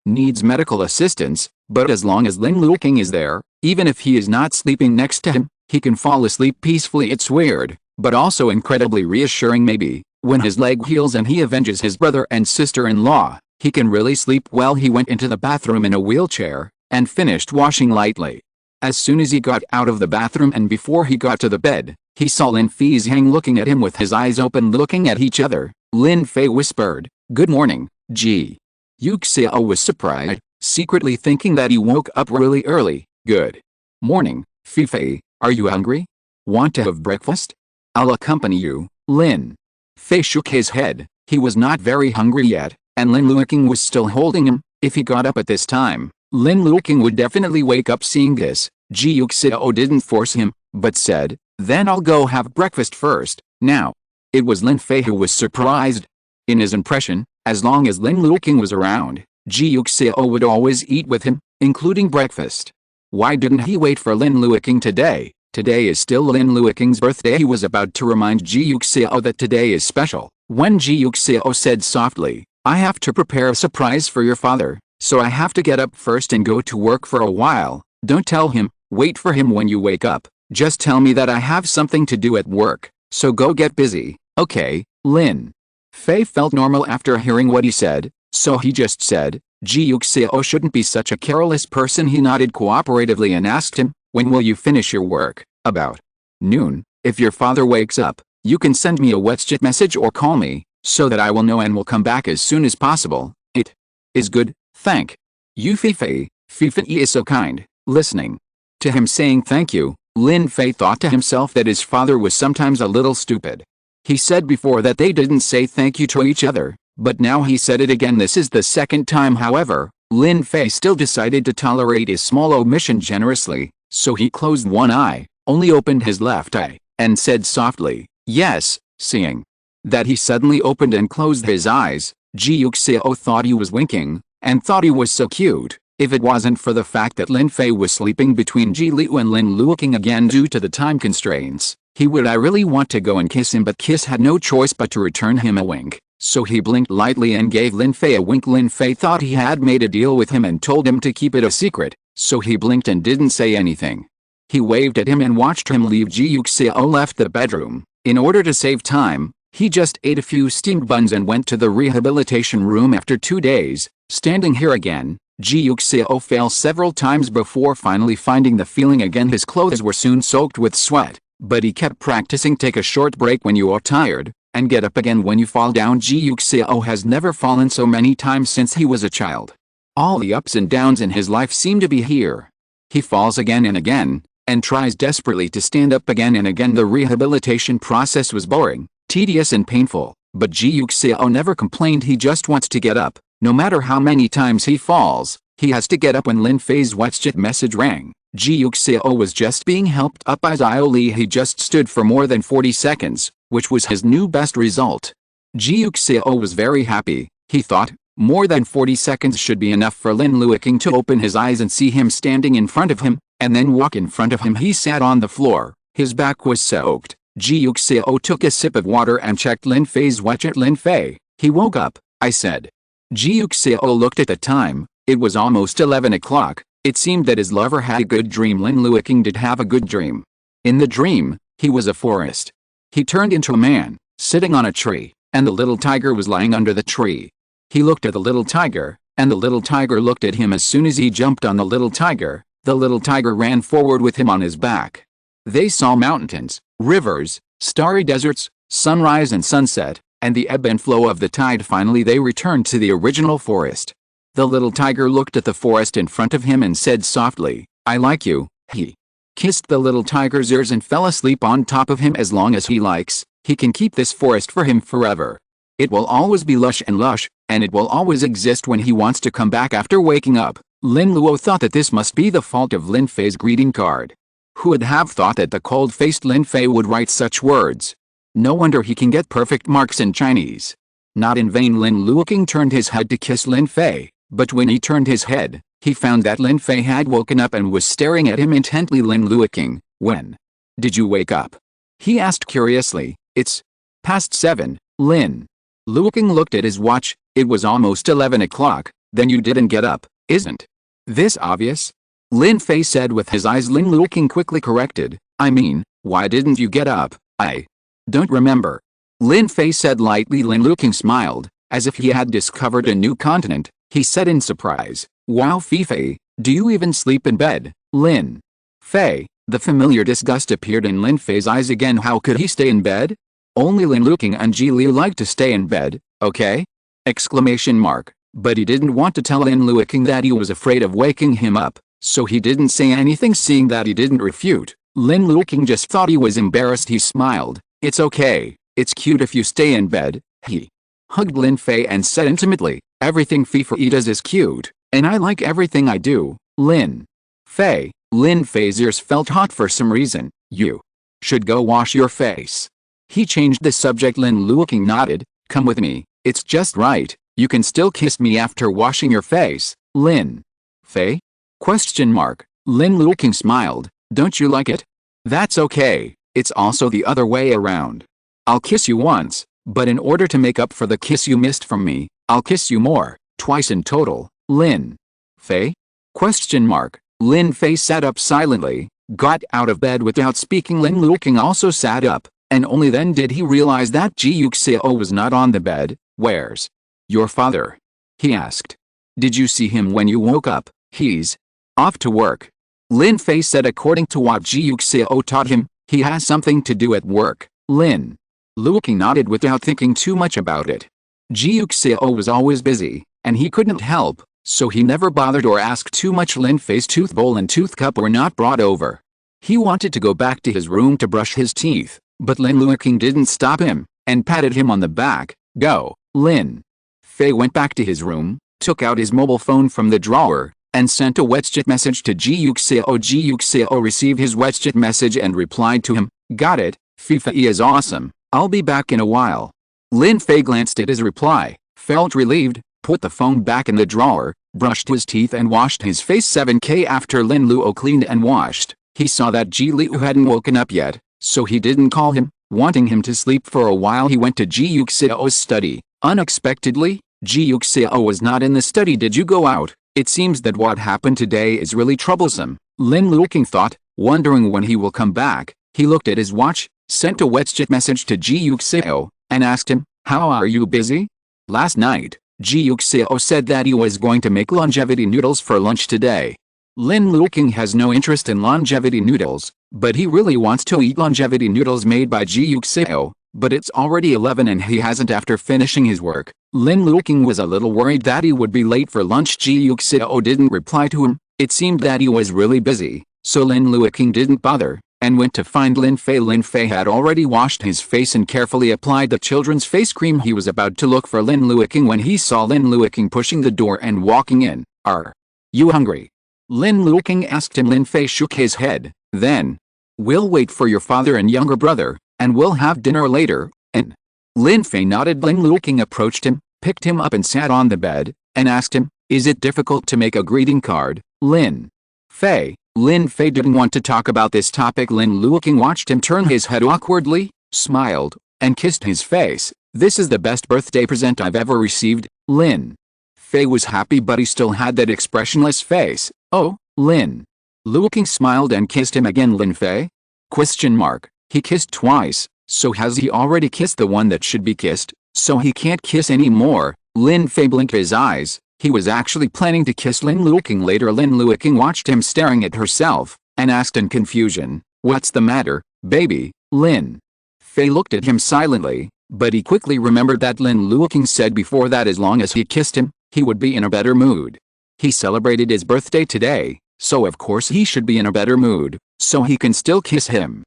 Needs medical assistance, but as long as Lin Luoqing is there, even if he is not sleeping next to him, he can fall asleep peacefully. It's weird, but also incredibly reassuring. Maybe, when his leg heals and he avenges his brother and sister-in-law, he can really sleep well. He went into the bathroom in a wheelchair, and finished washing lightly. As soon as he got out of the bathroom and before he got to the bed, he saw Lin Fei's hang looking at him with his eyes open, looking at each other. Lin Fei whispered, "Good morning, Ji." Yuxiao was surprised, secretly thinking that he woke up really early. "Good morning, Fei. Are you hungry? Want to have breakfast? I'll accompany you." Lin Fei shook his head. He was not very hungry yet, and Lin Luoqing was still holding him. If he got up at this time, Lin Luoqing would definitely wake up. Seeing this, Ji Yuxiao didn't force him, but said, "Then I'll go have breakfast first." Now, it was Lin Fei who was surprised. In his impression, as long as Lin Luoqing was around, Ji Yuxiao would always eat with him, including breakfast. Why didn't he wait for Lin Luoqing today? Today is still Lin Luoqing's birthday. He was about to remind Ji Yuxiao that today is special, when Ji Yuxiao said softly, "I have to prepare a surprise for your father, so I have to get up first and go to work for a while." "Don't tell him, wait for him when you wake up. Just tell me that I have something to do at work, so go get busy, okay?" Lin Fei felt normal after hearing what he said, so he just said, Ji Yuxiao shouldn't be such a careless person. He nodded cooperatively and asked him, when will you finish your work? About noon. If your father wakes up, you can send me a WhatsApp message or call me, so that I will know and will come back as soon as possible. It is good, thank you. Fei is so kind. Listening to him saying thank you, Lin Fei thought to himself that his father was sometimes a little stupid. He said before that they didn't say thank you to each other, but now he said it again. This is the second time. However, Lin Fei still decided to tolerate his small omission generously, so he closed one eye, only opened his left eye, and said softly, yes. Seeing that he suddenly opened and closed his eyes, Ji Yuxiao thought he was winking, and thought he was so cute. If it wasn't for the fact that Lin Fei was sleeping between Ji Liu and Lin Luoqing again due to the time constraints, he would really want to go and kiss him, but Kiss had no choice but to return him a wink. So he blinked lightly and gave Lin Fei a wink. Lin Fei thought he had made a deal with him and told him to keep it a secret, so he blinked and didn't say anything. He waved at him and watched him leave. Ji Yuxiao left the bedroom. In order to save time, he just ate a few steamed buns and went to the rehabilitation room. After 2 days, standing here again, Ji Yuxiao fell several times before finally finding the feeling again. His clothes were soon soaked with sweat, but he kept practicing. Take a short break when you are tired, and get up again when you fall down. Ji Yuxiao has never fallen so many times since he was a child. All the ups and downs in his life seem to be here. He falls again and again, and tries desperately to stand up again and again. The rehabilitation process was boring, tedious and painful, but Ji Yuxiao never complained. He just wants to get up. No matter how many times he falls, he has to get up. When Lin Fei's WhatsApp message rang, Ji Yuxiao was just being helped up by Xiao Li. He just stood for more than 40 seconds, which was his new best result. Ji Yuxiao was very happy. He thought, more than 40 seconds should be enough for Lin Luoqing to open his eyes and see him standing in front of him, and then walk in front of him. He sat on the floor. His back was soaked. Ji Yuxiao took a sip of water and checked Lin Fei's WhatsApp. Lin Fei, he woke up, I said. Ji Yuxiao looked at the time. It was almost 11 o'clock. It seemed that his lover had a good dream. Lin Luoqing did have a good dream. In the dream, he was a forest. He turned into a man, sitting on a tree, and the little tiger was lying under the tree. He looked at the little tiger, and the little tiger looked at him. As soon as he jumped on the little tiger ran forward with him on his back. They saw mountains, rivers, starry deserts, sunrise and sunset, and the ebb and flow of the tide. Finally they returned to the original forest. The little tiger looked at the forest in front of him and said softly, I like you. He kissed the little tiger's ears and fell asleep on top of him. As long as he likes, he can keep this forest for him forever. It will always be lush, and it will always exist when he wants to come back after waking up. Lin Luo thought that this must be the fault of Lin Fei's greeting card. Who would have thought that the cold-faced Lin Fei would write such words? No wonder he can get perfect marks in Chinese. Not in vain Lin Luoqing turned his head to kiss Lin Fei, but when he turned his head, he found that Lin Fei had woken up and was staring at him intently. Lin Luoqing, when did you wake up? He asked curiously. It's past 7, Lin Luoqing looked at his watch. It was almost 11 o'clock. Then you didn't get up, isn't this obvious? Lin Fei said with his eyes. Lin Luoqing quickly corrected, I mean, why didn't you get up? I don't remember. Lin Fei said lightly. Lin Luoqing smiled, as if he had discovered a new continent. He said in surprise, wow Fei, do you even sleep in bed? Lin Fei, the familiar disgust appeared in Lin Fei's eyes again. How could he stay in bed? Only Lin Luoqing and Ji Liu like to stay in bed, okay? Exclamation mark. But he didn't want to tell Lin Luoqing that he was afraid of waking him up, so he didn't say anything. Seeing that he didn't refute, Lin Luoqing just thought he was embarrassed. He smiled. It's okay, it's cute if you stay in bed. He hugged Lin Fei and said intimately, everything Fei does is cute, and I like everything I do. Lin Fei. Lin Fei's ears felt hot for some reason. You should go wash your face. He changed the subject. Lin Luoqing nodded. Come with me, it's just right. You can still kiss me after washing your face. Lin Fei? Question mark. Lin Luoqing smiled. Don't you like it? That's okay. It's also the other way around. I'll kiss you once, but in order to make up for the kiss you missed from me, I'll kiss you more, twice in total. Lin Fei? Question mark. Lin Fei sat up silently, got out of bed without speaking. Lin Luoqing also sat up, and only then did he realize that Ji Yuxiao was not on the bed. Where's your father? He asked. Did you see him when you woke up? He's off to work. Lin Fei said according to what Ji Yuxiao taught him, he has something to do at work. Lin Luoqing nodded without thinking too much about it. Ji Yuxiao was always busy, and he couldn't help, so he never bothered or asked too much. Lin Fei's tooth bowl and tooth cup were not brought over. He wanted to go back to his room to brush his teeth, but Lin Luoqing didn't stop him, and patted him on the back. Go. Lin Fei went back to his room, took out his mobile phone from the drawer, and sent a WeChat message to Ji Yuxiao. Ji Yuxiao received his WeChat message and replied to him, "Got it, FIFA is awesome, I'll be back in a while." Lin Fei glanced at his reply, felt relieved, put the phone back in the drawer, brushed his teeth and washed his face. 7K after Lin Luo cleaned and washed, he saw that Ji Liu hadn't woken up yet, so he didn't call him, wanting him to sleep for a while. He went to Ji Yuxiao's study. Unexpectedly, Ji Yuxiao was not in the study. Did you go out? It seems that what happened today is really troublesome, Lin Luoqing thought, wondering when he will come back. He looked at his watch, sent a WeChat message to Ji Yuxiao, and asked him, "How are you busy?" Last night, Ji Yuxiao said that he was going to make longevity noodles for lunch today. Lin Luoqing has no interest in longevity noodles, but he really wants to eat longevity noodles made by Ji Yuxiao, but it's already 11 and he hasn't. After finishing his work, Lin Luoqing was a little worried that he would be late for lunch. Ji Yuxiao didn't reply to him. It seemed that he was really busy, so Lin Luoqing didn't bother, and went to find Lin Fei. Lin Fei had already washed his face and carefully applied the children's face cream. He was about to look for Lin Luoqing when he saw Lin Luoqing pushing the door and walking in. "Are you hungry?" Lin Luoqing asked him. Lin Fei shook his head. Then, "We'll wait for your father and younger brother, and we'll have dinner later." And Lin Fei nodded. Lin Luoqing approached him, picked him up and sat on the bed, and asked him, "Is it difficult to make a greeting card, Lin Fei?" Lin Fei didn't want to talk about this topic. Lin Luoqing watched him turn his head awkwardly, smiled, and kissed his face. "This is the best birthday present I've ever received." Lin Fei was happy, but he still had that expressionless face. "Oh." Lin Luoqing smiled and kissed him again. "Lin Fei?" Question mark. He kissed twice, so has he already kissed the one that should be kissed, so he can't kiss anymore? Lin Fei blinked his eyes. He was actually planning to kiss Lin Luoqing later. Lin Luoqing watched him staring at herself, and asked in confusion, "What's the matter, baby?" Lin Fei looked at him silently, but he quickly remembered that Lin Luoqing said before that as long as he kissed him, he would be in a better mood. He celebrated his birthday today, so of course he should be in a better mood, so he can still kiss him.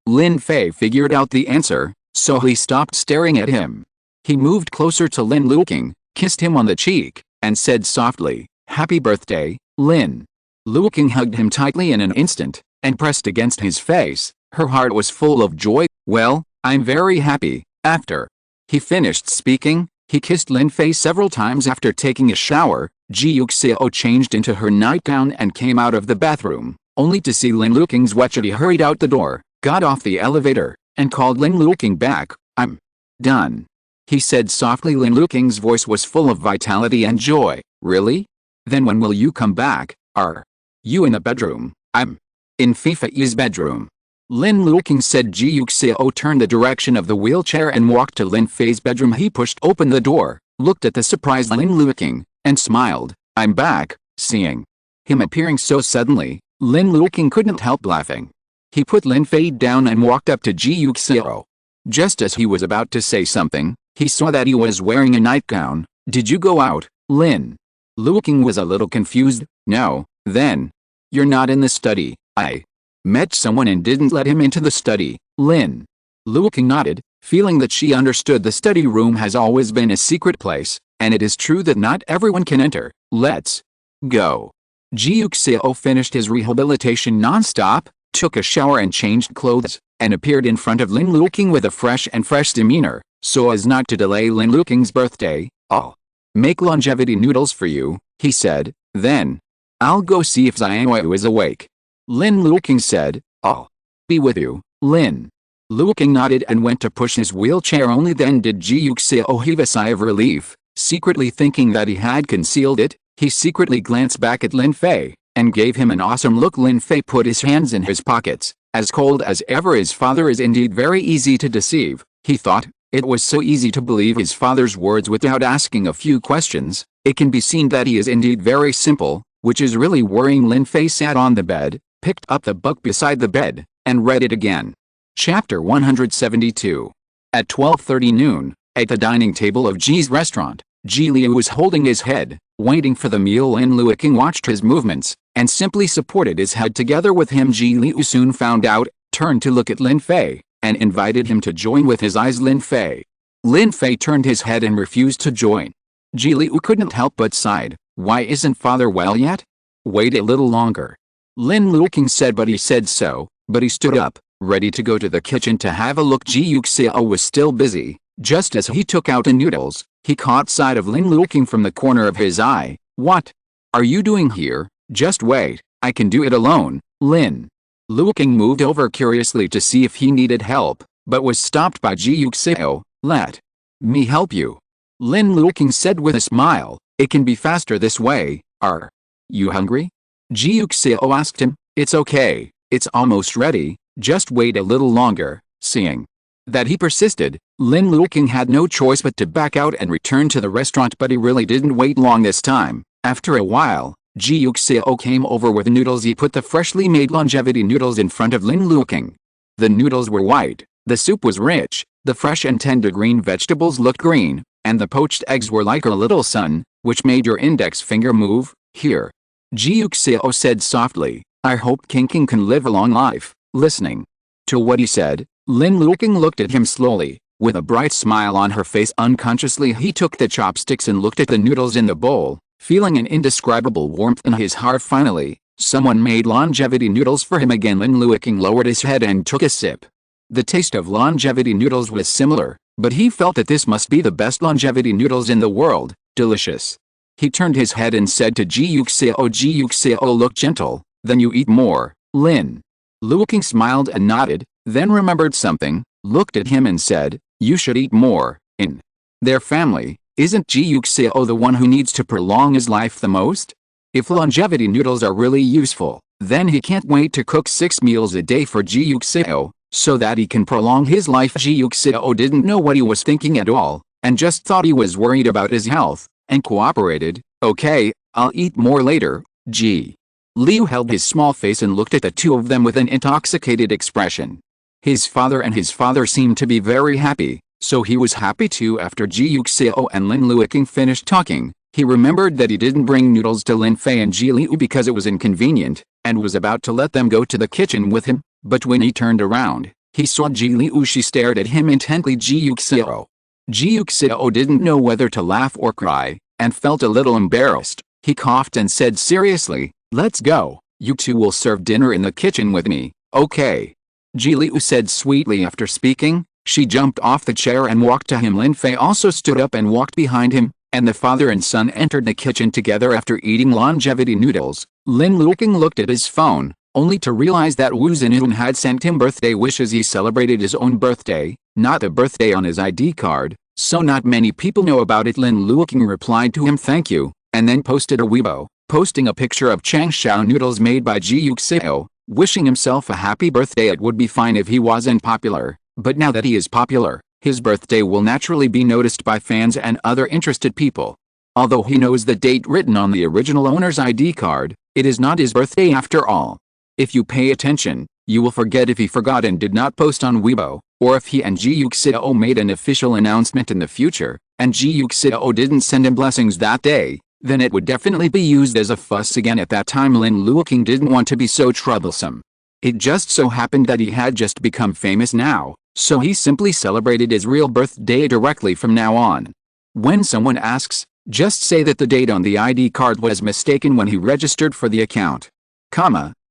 Lin Fei figured out the answer, so he stopped staring at him. He moved closer to Lin Luoqing, kissed him on the cheek, and said softly, "Happy birthday." Lin Luoqing hugged him tightly in an instant, and pressed against his face. Her heart was full of joy. "Well, I'm very happy." After he finished speaking, he kissed Lin Fei several times. After taking a shower, Ji Yuxiao changed into her nightgown and came out of the bathroom, only to see Lin Luoqing's WeChat. He hurried out the door, got off the elevator, and called Lin Luoqing back. "I'm done," he said softly. Lin Luoqing's voice was full of vitality and joy. "Really? Then when will you come back? Are you in the bedroom?" "I'm in Fei's bedroom." Lin Luoqing said. Ji Yuxiao turned the direction of the wheelchair and walked to Lin Fei's bedroom. He pushed open the door, looked at the surprised Lin Luoqing, and smiled. "I'm back." Seeing him appearing so suddenly, Lin Luoqing couldn't help laughing. He put Lin Fei down and walked up to Ji Yuxiao. Just as he was about to say something, he saw that he was wearing a nightgown. "Did you go out?" Lin Luoqing was a little confused. "No." "Then you're not in the study." "I met someone and didn't let him into the study." Lin Luoqing nodded, feeling that she understood. The study room has always been a secret place, and it is true that not everyone can enter. "Let's go." Ji Yuxiao finished his rehabilitation non-stop, took a shower and changed clothes, and appeared in front of Lin Luoqing with a fresh demeanor, so as not to delay Lin Luoqing's birthday. "I'll make longevity noodles for you," he said. "Then I'll go see if Xianyu is awake." Lin Luoqing said, "I'll be with you." Lin Luoqing nodded and went to push his wheelchair. Only then did Ji Yuxiao heave a sigh of relief. Secretly thinking that he had concealed it, he secretly glanced back at Lin Fei, and gave him an awesome look. Lin Fei put his hands in his pockets. As cold as ever. His father is indeed very easy to deceive, he thought. It was so easy to believe his father's words without asking a few questions. It can be seen that he is indeed very simple, which is really worrying. Lin Fei sat on the bed, picked up the book beside the bed, and read it again. Chapter 172. At 12:30 noon, at the dining table of Ji's restaurant, Ji Liu was holding his head, waiting for the meal. Lin Luoqing watched his movements, and simply supported his head together with him. Ji Liu soon found out, turned to look at Lin Fei, and invited him to join with his eyes. Lin Fei turned his head and refused to join. Ji Liu couldn't help but sighed. Why isn't father well yet? Wait a little longer. Lin Luoqing said, but he said so, but he stood up, ready to go to the kitchen to have a look. Ji Yuxiao was still busy. Just as he took out the noodles, he caught sight of Lin Luoqing from the corner of his eye. What are you doing here? Just wait, I can do it alone. Lin Luoqing moved over curiously to see if he needed help, but was stopped by Ji Yuxiao. Let me help you, Lin Luoqing said with a smile. It can be faster this way. Are you hungry? Ji Yuxiao asked him. It's okay, it's almost ready, just wait a little longer. Seeing that he persisted, Lin Luoqing had no choice but to back out and return to the restaurant, but he really didn't wait long this time. After a while, Ji Yuxiao came over with noodles. He put the freshly made longevity noodles in front of Lin Luoqing. The noodles were white, the soup was rich, the fresh and tender green vegetables looked green, and the poached eggs were like a little sun, which made your index finger move. Here, Ji Yuxiao said softly, I hope King can live a long life. Listening to what he said, Lin Luoqing looked at him slowly, with a bright smile on her face. Unconsciously he took the chopsticks and looked at the noodles in the bowl, feeling an indescribable warmth in his heart. Finally, someone made longevity noodles for him again. Lin Luoqing lowered his head and took a sip. The taste of longevity noodles was similar, but he felt that this must be the best longevity noodles in the world. Delicious. He turned his head and said to Ji Yuxiao. Ji Yuxiao looked gentle. Then you eat more. Lin Luoqing smiled and nodded, then remembered something, looked at him and said, you should eat more. In their family, isn't Ji Yuxiao the one who needs to prolong his life the most? If longevity noodles are really useful, then he can't wait to cook 6 meals a day for Ji Yuxiao, so that he can prolong his life. Ji Yuxiao didn't know what he was thinking at all, and just thought he was worried about his health, and cooperated. Okay, I'll eat more later. Ji Liu held his small face and looked at the two of them with an intoxicated expression. His father seemed to be very happy, so he was happy too. After Ji Yuxiao and Lin Luoqing finished talking, he remembered that he didn't bring noodles to Lin Fei and Ji Liu because it was inconvenient, and was about to let them go to the kitchen with him, but when he turned around, he saw Ji Liu. She stared at him intently. Ji Yuxiao didn't know whether to laugh or cry, and felt a little embarrassed. He coughed and said seriously, let's go, you two will serve dinner in the kitchen with me, okay? Ji Liu said sweetly. After speaking, she jumped off the chair and walked to him. Lin Fei also stood up and walked behind him, and the father and son entered the kitchen together. After eating longevity noodles, Lin Luoqing looked at his phone, only to realize that Wu Zinun had sent him birthday wishes. He celebrated his own birthday, not the birthday on his ID card, so not many people know about it. Lin Luoqing replied to him thank you, and then posted a Weibo, posting a picture of Changshao noodles made by Ji Yuxiao, wishing himself a happy birthday. It would be fine if he wasn't popular, but now that he is popular, his birthday will naturally be noticed by fans and other interested people. Although he knows the date written on the original owner's ID card, it is not his birthday after all. If you pay attention, you will forget if he forgot and did not post on Weibo, or if he and Ji Yuxiao made an official announcement in the future, and Ji Yuxiao didn't send him blessings that day, then it would definitely be used as a fuss again. At that time Lin Luoqing didn't want to be so troublesome. It just so happened that he had just become famous now, so he simply celebrated his real birthday directly from now on. When someone asks, just say that the date on the ID card was mistaken when he registered for the account.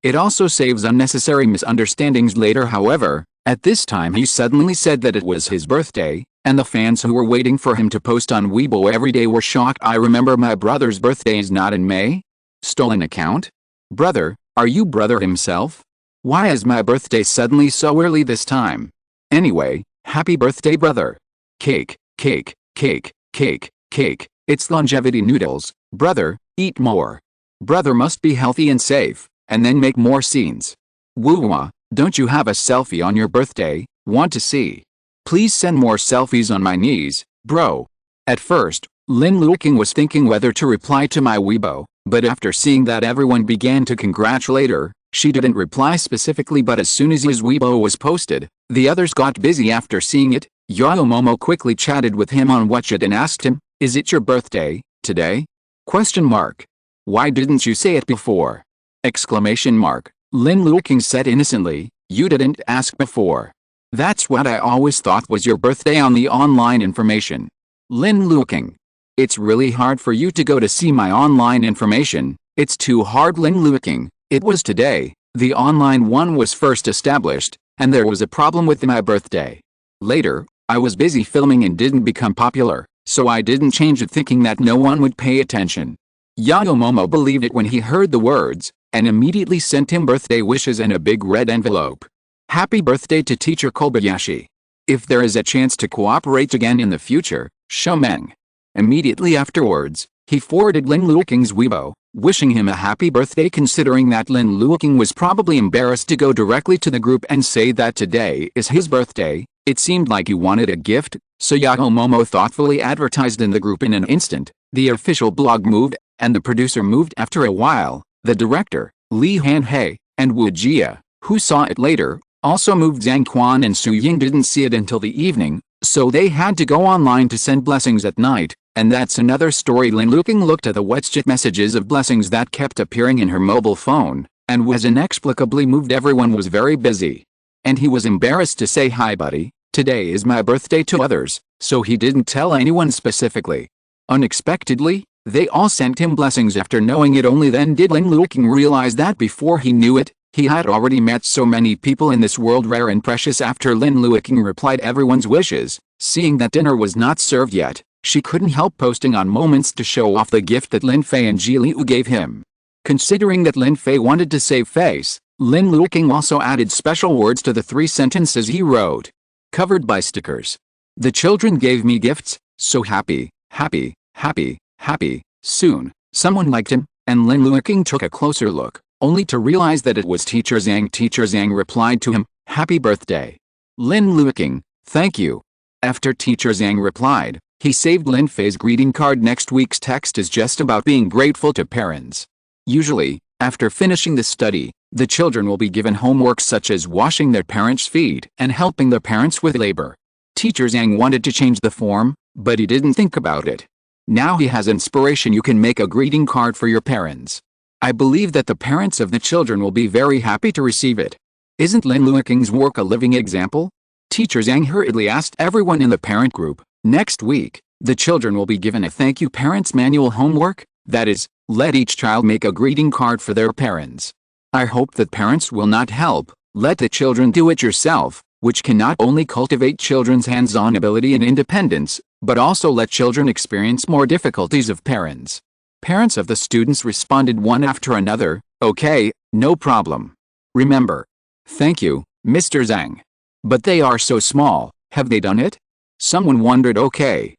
It also saves unnecessary misunderstandings later. However, at this time he suddenly said that it was his birthday, and the fans who were waiting for him to post on Weibo every day were shocked. I remember my brother's birthday is not in May? Stolen account? Brother, are you brother himself? Why is my birthday suddenly so early this time? Anyway, happy birthday brother. Cake, cake, cake, cake, cake, it's longevity noodles, brother, eat more. Brother must be healthy and safe, and then make more scenes. Woo-wah, don't you have a selfie on your birthday? Want to see? Please send more selfies on my knees, bro. At first, Lin Luoqing was thinking whether to reply to my Weibo, but after seeing that everyone began to congratulate her, she didn't reply specifically. But as soon as his Weibo was posted, the others got busy. After seeing it, Yao Momo quickly chatted with him on WeChat and asked him, "Is it your birthday today?" Question mark. "Why didn't you say it before?" Exclamation mark. Lin Luoqing said innocently, "You didn't ask before. That's what I always thought was your birthday on the online information." Lin Luoqing. "It's really hard for you to go to see my online information. It's too hard." Lin Luoqing. "It was today. The online one was first established, and there was a problem with my birthday. Later, I was busy filming and didn't become popular, so I didn't change it thinking that no one would pay attention." Yao Momo believed it when he heard the words, and immediately sent him birthday wishes in a big red envelope. "Happy birthday to Teacher Kobayashi. If there is a chance to cooperate again in the future, Shomeng." Immediately afterwards, he forwarded Lin Luoqing's Weibo, wishing him a happy birthday. Considering that Lin Luoqing was probably embarrassed to go directly to the group and say that today is his birthday, it seemed like he wanted a gift, so Yao Momo thoughtfully advertised in the group. In an instant, the official blog moved, and the producer moved. After a while, the director, Li Hanhei, and Wu Jia, who saw it later, also moved. Zhang Quan and Su Ying didn't see it until the evening, so they had to go online to send blessings at night, and that's another story. Lin Luoqing looked at the WeChat messages of blessings that kept appearing in her mobile phone, and was inexplicably moved. Everyone was very busy, and he was embarrassed to say, "Hi buddy, today is my birthday" to others, so he didn't tell anyone specifically. Unexpectedly, they all sent him blessings. After knowing it, only then did Lin Luoqing realize that before he knew it, he had already met so many people in this world, rare and precious. After Lin Luoqing replied everyone's wishes, seeing that dinner was not served yet, she couldn't help posting on moments to show off the gift that Lin Fei and Ji Liu gave him. Considering that Lin Fei wanted to save face, Lin Luoqing also added special words to the 3 sentences he wrote. Covered by stickers. "The children gave me gifts, so happy, happy, happy, happy, soon." Someone liked him, and Lin Luoqing took a closer look, only to realize that it was Teacher Zhang. Teacher Zhang replied to him, "Happy birthday." Lin Luoqing, "Thank you." After Teacher Zhang replied, he saved Lin Fei's greeting card. Next week's text is just about being grateful to parents. Usually, after finishing the study, the children will be given homework such as washing their parents' feet and helping their parents with labor. Teacher Zhang wanted to change the form, but he didn't think about it. Now he has inspiration. You can make a greeting card for your parents. I believe that the parents of the children will be very happy to receive it. Isn't Lin Luoqing's work a living example? Teacher Zhang hurriedly asked everyone in the parent group, "Next week, the children will be given a thank you parents manual homework, that is, let each child make a greeting card for their parents. I hope that parents will not help, let the children do it yourself, which can not only cultivate children's hands-on ability and independence, but also let children experience more difficulties of parents." Parents of the students responded one after another, "Okay, no problem. Remember. Thank you, Mr. Zhang. But they are so small, have they done it?" Someone wondered. "Okay.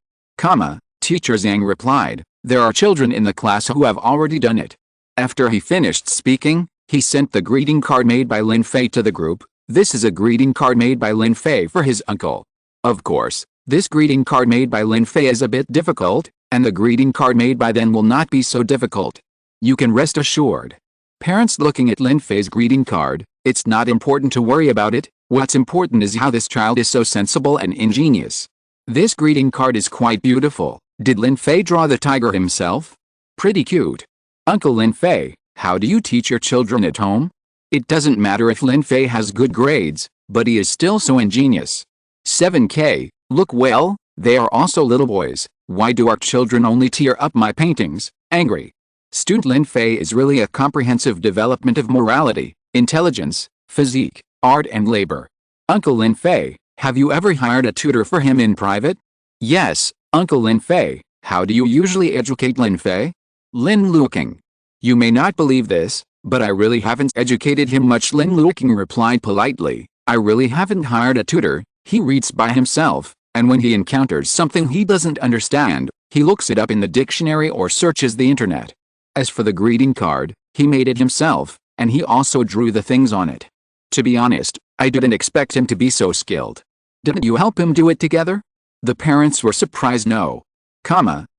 Teacher Zhang replied, "There are children in the class who have already done it." After he finished speaking, he sent the greeting card made by Lin Fei to the group. This is a greeting card made by Lin Fei for his uncle. Of course, this greeting card made by Lin Fei is a bit difficult, and the greeting card made by then will not be so difficult. You can rest assured. Parents looking at Lin Fei's greeting card, it's not important to worry about it. What's important is how this child is so sensible and ingenious. This greeting card is quite beautiful. Did Lin Fei draw the tiger himself? Pretty cute. Uncle Lin Fei, how do you teach your children at home? It doesn't matter if Lin Fei has good grades, but he is still so ingenious. 7K, look well, they are also little boys. Why do our children only tear up my paintings? Angry. Student Lin Fei is really a comprehensive development of morality, intelligence, physique, art and labor. Uncle Lin Fei, have you ever hired a tutor for him in private? Yes, Uncle Lin Fei. How do you usually educate Lin Fei? Lin Luoqing. You may not believe this, but I really haven't educated him much. Lin Luoqing replied politely, I really haven't hired a tutor. He reads by himself, and when he encounters something he doesn't understand, he looks it up in the dictionary or searches the internet. As for the greeting card, he made it himself, and he also drew the things on it. To be honest, I didn't expect him to be so skilled. Didn't you help him do it together? The parents were surprised. No.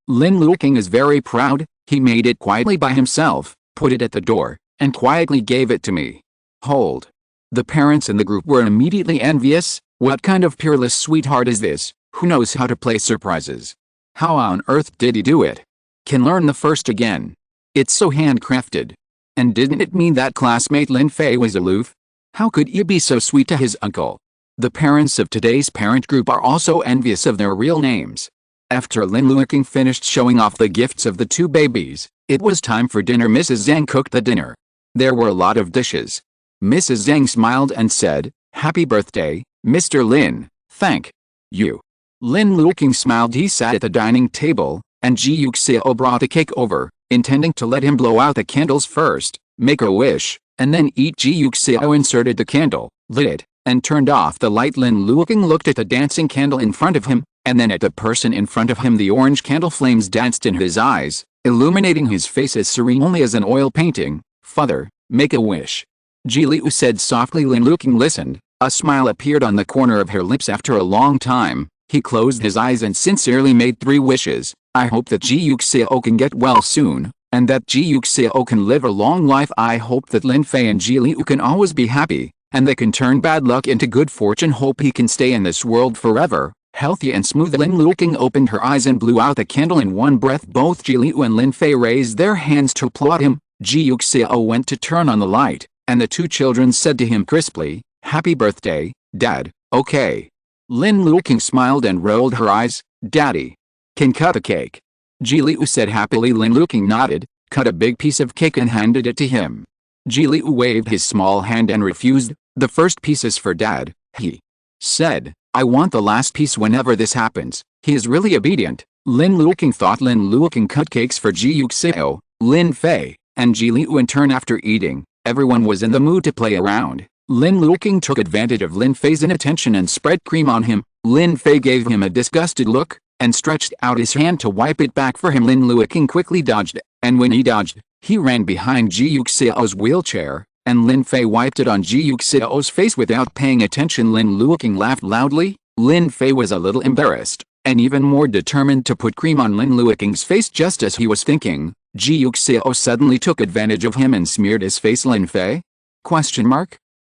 Lin Luoqing is very proud. He made it quietly by himself, put it at the door, and quietly gave it to me. Hold. The parents in the group were immediately envious. What kind of peerless sweetheart is this, who knows how to play surprises? How on earth did he do it? Can learn the first again. It's so handcrafted. And didn't it mean that classmate Lin Fei was aloof? How could he be so sweet to his uncle? The parents of today's parent group are also envious of their real names. After Lin Luoqing finished showing off the gifts of the two babies, it was time for dinner. Mrs. Zhang cooked the dinner. There were a lot of dishes. Mrs. Zhang smiled and said, "Happy birthday, Mr. Lin, thank you." Lin Luoqing smiled. He sat at the dining table, and Ji Yuxiao brought the cake over, intending to let him blow out the candles first, make a wish, and then eat. Ji Yuxiao inserted the candle, lit it, and turned off the light. Lin Luoqing looked at the dancing candle in front of him, and then at the person in front of him. The orange candle flames danced in his eyes, illuminating his face as serenely as an oil painting. "Father, make a wish," Ji Leyu said softly. Lin Luoqing listened. A smile appeared on the corner of her lips. After a long time, he closed his eyes and sincerely made 3 wishes. "I hope that Ji Yuxiao can get well soon, and that Ji Yuxiao can live a long life. I hope that Lin Fei and Ji Leyu can always be happy, and they can turn bad luck into good fortune. Hope he can stay in this world forever, healthy and smooth." Lin Luoqing opened her eyes and blew out the candle in one breath. Both Ji Leyu and Lin Fei raised their hands to applaud him. Ji Yuxiao went to turn on the light, and the 2 children said to him crisply, "Happy birthday, Dad." "Okay." Lin Luoqing smiled and rolled her eyes. "Daddy can cut the cake," Ji Leyu said happily. Lin Luoqing nodded, cut a big piece of cake and handed it to him. Ji Leyu waved his small hand and refused. "The first piece is for Dad," he said. "I want the last piece whenever this happens." He is really obedient, Lin Luoqing thought. Lin Luoqing cut cakes for Ji Yuxiao, Lin Fei, and Ji Leyu in turn. After eating, everyone was in the mood to play around. Lin Luoqing took advantage of Lin Fei's inattention and spread cream on him. Lin Fei gave him a disgusted look, and stretched out his hand to wipe it back for him. Lin Luoqing quickly dodged, and when he dodged, he ran behind Ji Yuxiao's wheelchair, and Lin Fei wiped it on Ji Yuxiao's face without paying attention. Lin Luoqing laughed loudly. Lin Fei was a little embarrassed, and even more determined to put cream on Lin Luoqing's face. Just as he was thinking, Ji Yuxiao suddenly took advantage of him and smeared his face. "Lin Fei?" ?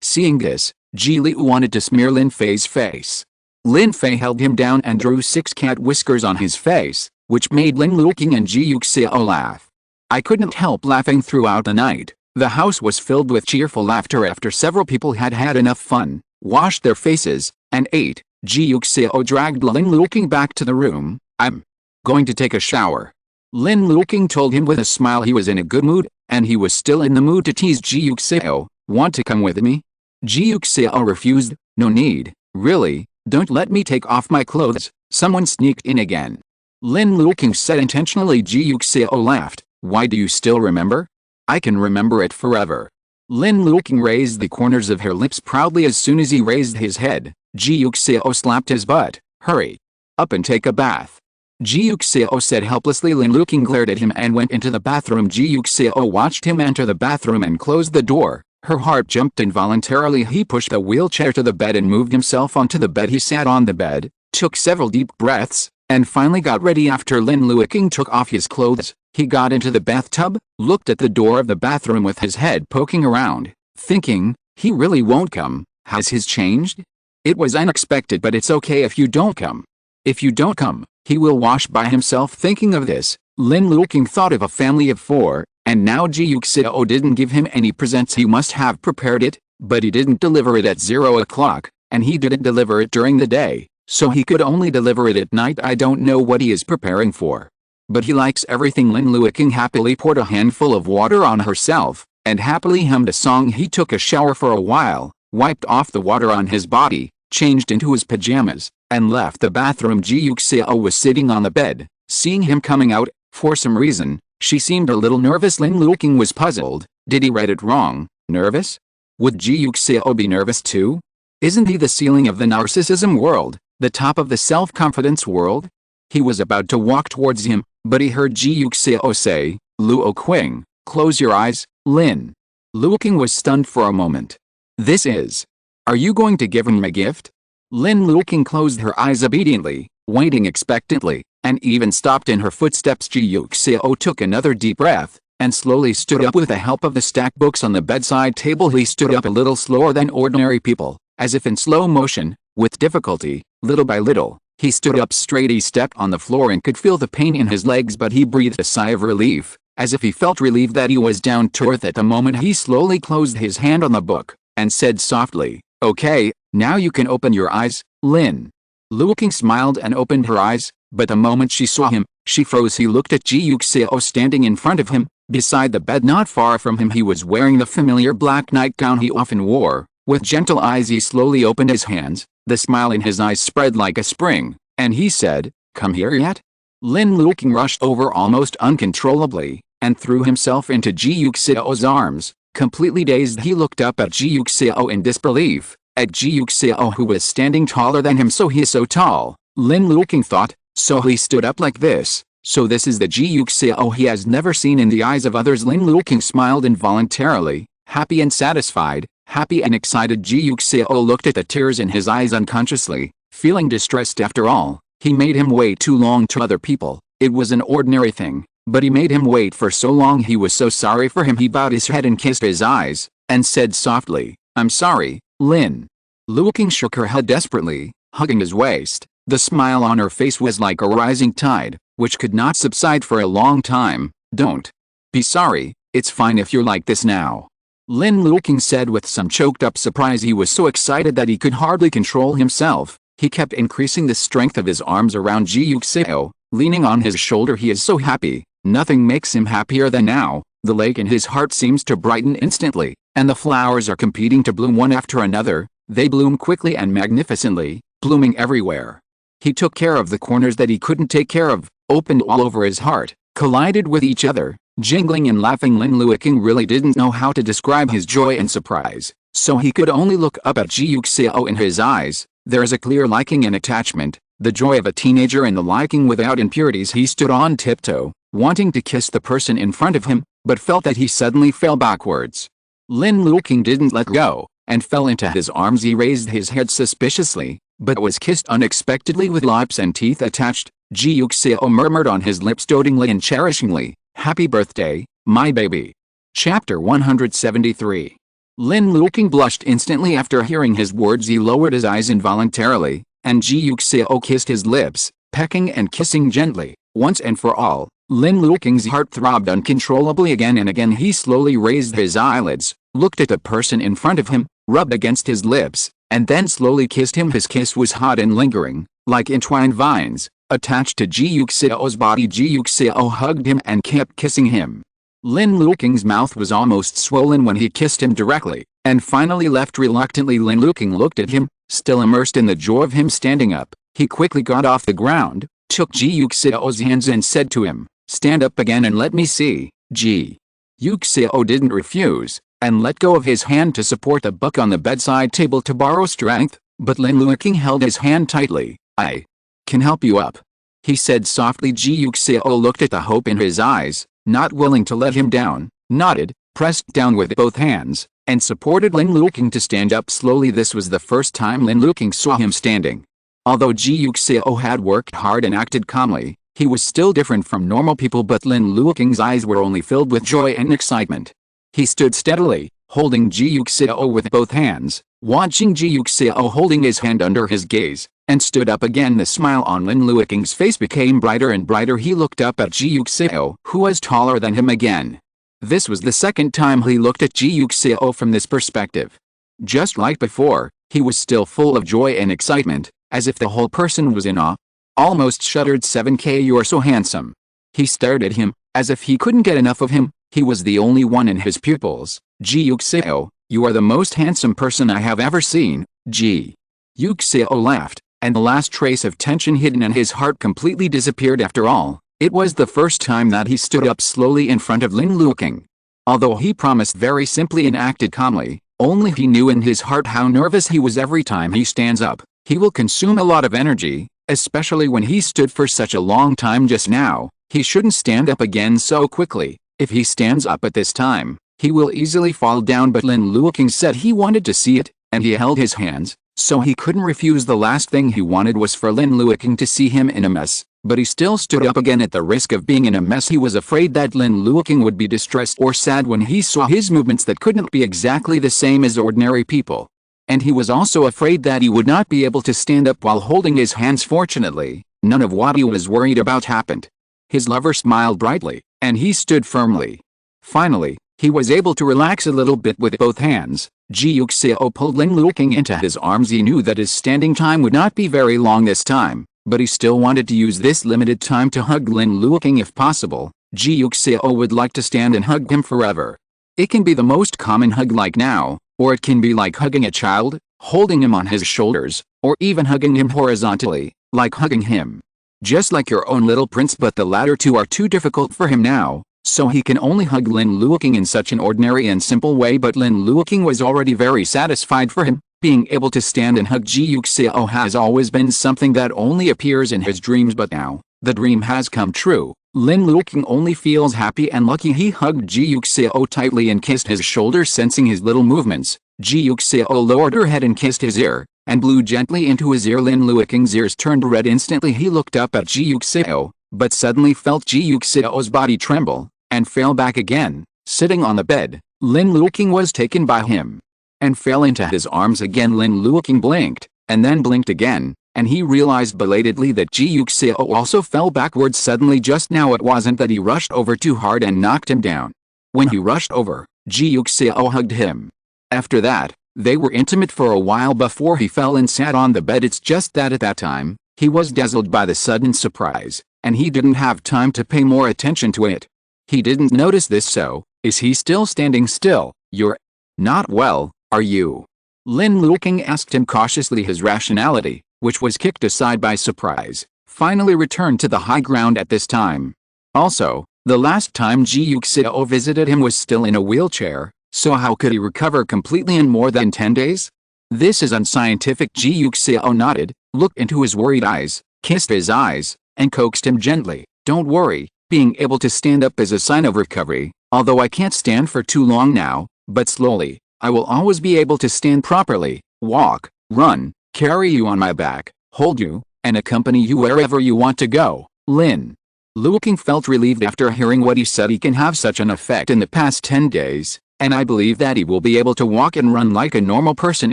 Seeing this, Ji Leyu wanted to smear Lin Fei's face. Lin Fei held him down and drew 6 cat whiskers on his face, which made Lin Luoqing and Ji Yuxiao laugh. I couldn't help laughing throughout the night. The house was filled with cheerful laughter after several people had had enough fun, washed their faces, and ate. Ji Yuxiao dragged Lin Luoqing back to the room. "I'm going to take a shower," Lin Luoqing told him with a smile. He was in a good mood, and he was still in the mood to tease Ji Yuxiao. "Want to come with me?" Ji Yuxiao refused. "No need, really, don't let me take off my clothes." Someone sneaked in again. Lin Luoqing said intentionally. Ji Yuxiao laughed. "Why do you still remember?" "I can remember it forever." Lin Luoqing raised the corners of her lips proudly. As soon as he raised his head, Ji Yuxiao slapped his butt. "Hurry up and take a bath," Ji Yuxiao said helplessly. Lin Luoqing glared at him and went into the bathroom. Ji Yuxiao watched him enter the bathroom and close the door. Her heart jumped involuntarily. He pushed the wheelchair to the bed and moved himself onto the bed. He sat on the bed, took several deep breaths, and finally got ready. After Lin Luoqing took off his clothes, he got into the bathtub, looked at the door of the bathroom with his head poking around, thinking, he really won't come. Has his changed? It was unexpected, but it's okay if you don't come. If you don't come, he will wash by himself. Thinking of this, Lin Luoqing thought of a family of 4, and now Ji Yuxiao didn't give him any presents. He must have prepared it, but he didn't deliver it at 0 o'clock, and he didn't deliver it during the day, so he could only deliver it at night. I don't know what he is preparing for, but he likes everything. Lin Luoqing happily poured a handful of water on herself, and happily hummed a song. He took a shower for a while, wiped off the water on his body, changed into his pajamas, and left the bathroom. Ji Yuxiao was sitting on the bed, seeing him coming out. For some reason, she seemed a little nervous. Lin Luoqing was puzzled. Did he read it wrong? Nervous? Would Ji Yuxiao be nervous too? Isn't he the ceiling of the narcissism world, the top of the self-confidence world? He was about to walk towards him, but he heard Ji Yuxiao say, "Luoqing, close your eyes." Lin Luoqing was stunned for a moment. "This is... Are you going to give him a gift?" Lin Luoqing closed her eyes obediently, waiting expectantly. and even stopped in her footsteps. Ji Yuxiao took another deep breath, and slowly stood up with the help of the stacked books on the bedside table. He stood up a little slower than ordinary people, as if in slow motion, with difficulty, little by little. He stood up straight. He stepped on the floor and could feel the pain in his legs, but he breathed a sigh of relief, as if he felt relieved that he was down to earth at the moment. He slowly closed his hand on the book, and said softly, "Okay, now you can open your eyes, Lin." Luoqing smiled and opened her eyes, but the moment she saw him, she froze. He looked at Ji Yuxiao standing in front of him, beside the bed. Not far from him he was wearing the familiar black nightgown he often wore. With gentle eyes he slowly opened his hands, the smile in his eyes spread like a spring, and he said, "Come here yet?" Lin Luoqing rushed over almost uncontrollably, and threw himself into Ji Yuxiao's arms. Completely dazed, he looked up at Ji Yuxiao in disbelief, at Ji Yuxiao, who was standing taller than him. So he is so tall, Lin Luoqing thought, so he stood up like this. So this is the Ji Yuxiao he has never seen in the eyes of others. Lin Luoqing smiled involuntarily, happy and satisfied, happy and excited. Ji Yuxiao looked at the tears in his eyes unconsciously, feeling distressed. After all, he made him wait too long. To other people, it was an ordinary thing, but he made him wait for so long. He was so sorry for him. He bowed his head and kissed his eyes, and said softly, "I'm sorry, Lin." Luoqing shook her head desperately, hugging his waist. The smile on her face was like a rising tide, which could not subside for a long time. "Don't be sorry, it's fine if you're like this now," Lin Luoqing said with some choked up surprise. He was so excited that he could hardly control himself. He kept increasing the strength of his arms around Ji Yuxiao, leaning on his shoulder. He is so happy, nothing makes him happier than now. The lake in his heart seems to brighten instantly, and the flowers are competing to bloom one after another. They bloom quickly and magnificently, blooming everywhere. He took care of the corners that he couldn't take care of, opened all over his heart, collided with each other, jingling and laughing. Lin Luoqing really didn't know how to describe his joy and surprise, so he could only look up at Ji Yuxiao. In his eyes, there is a clear liking and attachment, the joy of a teenager and the liking without impurities. He stood on tiptoe, wanting to kiss the person in front of him, but felt that he suddenly fell backwards. Lin Luoqing didn't let go, and fell into his arms. He raised his head suspiciously, but was kissed unexpectedly with lips and teeth attached. Ji Yuxiao murmured on his lips dotingly and cherishingly, "Happy birthday, my baby." Chapter 173. Lin Luoqing blushed instantly after hearing his words. He lowered his eyes involuntarily, and Ji Yuxiao kissed his lips, pecking and kissing gently. Once and for all, Lin Luoqing's heart throbbed uncontrollably. Again and again he slowly raised his eyelids, looked at the person in front of him, rubbed against his lips, and then slowly kissed him. His kiss was hot and lingering, like entwined vines, attached to Ji Yuxiao's body. Ji Yuxiao hugged him and kept kissing him. Lin Luoqing's mouth was almost swollen when he kissed him directly, and finally left reluctantly. Lin Luoqing looked at him, still immersed in the joy of him standing up. He quickly got off the ground, took Ji Yuxiao's hands and said to him, "Stand up again and let me see." Ji Yuxiao didn't refuse, and let go of his hand to support the book on the bedside table to borrow strength, but Lin Luoqing held his hand tightly. "I can help you up," he said softly. Ji Yuxiao looked at the hope in his eyes, not willing to let him down, nodded, pressed down with both hands, and supported Lin Luoqing to stand up slowly. This was the first time Lin Luoqing saw him standing. Although Ji Yuxiao had worked hard and acted calmly, he was still different from normal people. But Lin Luoqing's eyes were only filled with joy and excitement. He stood steadily, holding Ji Yuxiao with both hands, watching Ji Yuxiao holding his hand under his gaze, and stood up again. The smile on Lin Luoqing's face became brighter and brighter. He looked up at Ji Yuxiao, who was taller than him again. This was the second time he looked at Ji Yuxiao from this perspective. Just like before, he was still full of joy and excitement, as if the whole person was in awe. Almost shuddered. 7K, you are so handsome. He stared at him, as if he couldn't get enough of him. He was the only one in his pupils. Ji Yuxiao, you are the most handsome person I have ever seen. Ji Yuxiao laughed, and the last trace of tension hidden in his heart completely disappeared. After all, it was the first time that he stood up slowly in front of Lin Luoqing. Although he promised very simply and acted calmly, only he knew in his heart how nervous he was. Every time he stands up, he will consume a lot of energy, especially when he stood for such a long time just now. He shouldn't stand up again so quickly. If he stands up at this time, he will easily fall down. But Lin Luoqing said he wanted to see it, and he held his hands, so he couldn't refuse. The last thing he wanted was for Lin Luoqing to see him in a mess, but he still stood up again at the risk of being in a mess. He was afraid that Lin Luoqing would be distressed or sad when he saw his movements that couldn't be exactly the same as ordinary people. And he was also afraid that he would not be able to stand up while holding his hands. Fortunately, none of what he was worried about happened. His lover smiled brightly, and he stood firmly. Finally, he was able to relax a little bit with both hands. Ji Yuxiao pulled Lin Luoqing into his arms. He knew that his standing time would not be very long this time, but he still wanted to use this limited time to hug Lin Luoqing if possible. Ji Yuxiao would like to stand and hug him forever. It can be the most common hug like now, or it can be like hugging a child, holding him on his shoulders, or even hugging him horizontally, like hugging him. Just like your own little prince, but the latter two are too difficult for him now, so he can only hug Lin Luoqing in such an ordinary and simple way. But Lin Luoqing was already very satisfied for him. Being able to stand and hug Ji Yuxiao has always been something that only appears in his dreams, but now, the dream has come true. Lin Luoqing only feels happy and lucky. He hugged Ji Yuxiao tightly and kissed his shoulder, sensing his little movements. Ji Yuxiao lowered her head and kissed his ear, and blew gently into his ear. Lin Luoqing's ears turned red instantly. He looked up at Ji Yuxiao, but suddenly felt Ji Yuxiao's body tremble, and fell back again. Sitting on the bed, Lin Luoqing was taken by him, and fell into his arms again. Lin Luoqing blinked, and then blinked again, and he realized belatedly that Ji Yuxiao also fell backwards. Suddenly, just now, it wasn't that he rushed over too hard and knocked him down. When he rushed over, Ji Yuxiao hugged him. After that, they were intimate for a while before he fell and sat on the bed. It's just that at that time, he was dazzled by the sudden surprise, and he didn't have time to pay more attention to it. He didn't notice this. So, is he still standing still? You're not well, are you? Lin Luoqing asked him cautiously. His rationality, which was kicked aside by surprise, finally returned to the high ground at this time. Also, the last time Ji Yuxiao visited him was still in a wheelchair, so how could he recover completely in more than 10 days? This is unscientific. Ji Yuxiao nodded, looked into his worried eyes, kissed his eyes, and coaxed him gently. Don't worry, being able to stand up is a sign of recovery. Although I can't stand for too long now, but slowly, I will always be able to stand properly, walk, run, carry you on my back, hold you, and accompany you wherever you want to go. Lin Luoqing felt relieved after hearing what he said. He can have such an effect in the past 10 days, and I believe that he will be able to walk and run like a normal person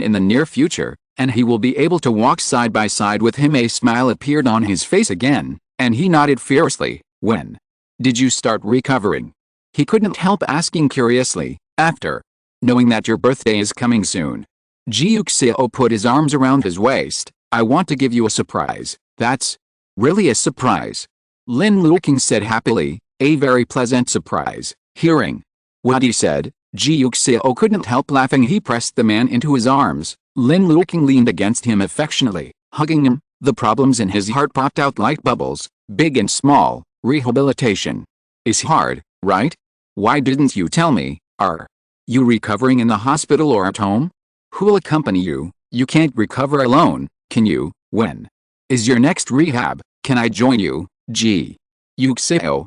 in the near future, and he will be able to walk side by side with him. A smile appeared on his face again, and he nodded fiercely. When did you start recovering? He couldn't help asking curiously. After knowing that your birthday is coming soon. Ji Yuxiao put his arms around his waist. I want to give you a surprise. That's really a surprise? Lin Luoqing said happily. A very pleasant surprise. Hearing what he said, Ji Yuxiao couldn't help laughing. He pressed the man into his arms. Lin Luoqing leaned against him affectionately, hugging him. The problems in his heart popped out like bubbles, big and small. Rehabilitation is hard, right? Why didn't you tell me? Are you recovering in the hospital or at home? Who'll accompany you? You can't recover alone, can you? When is your next rehab? Can I join you? Ji Yuxiao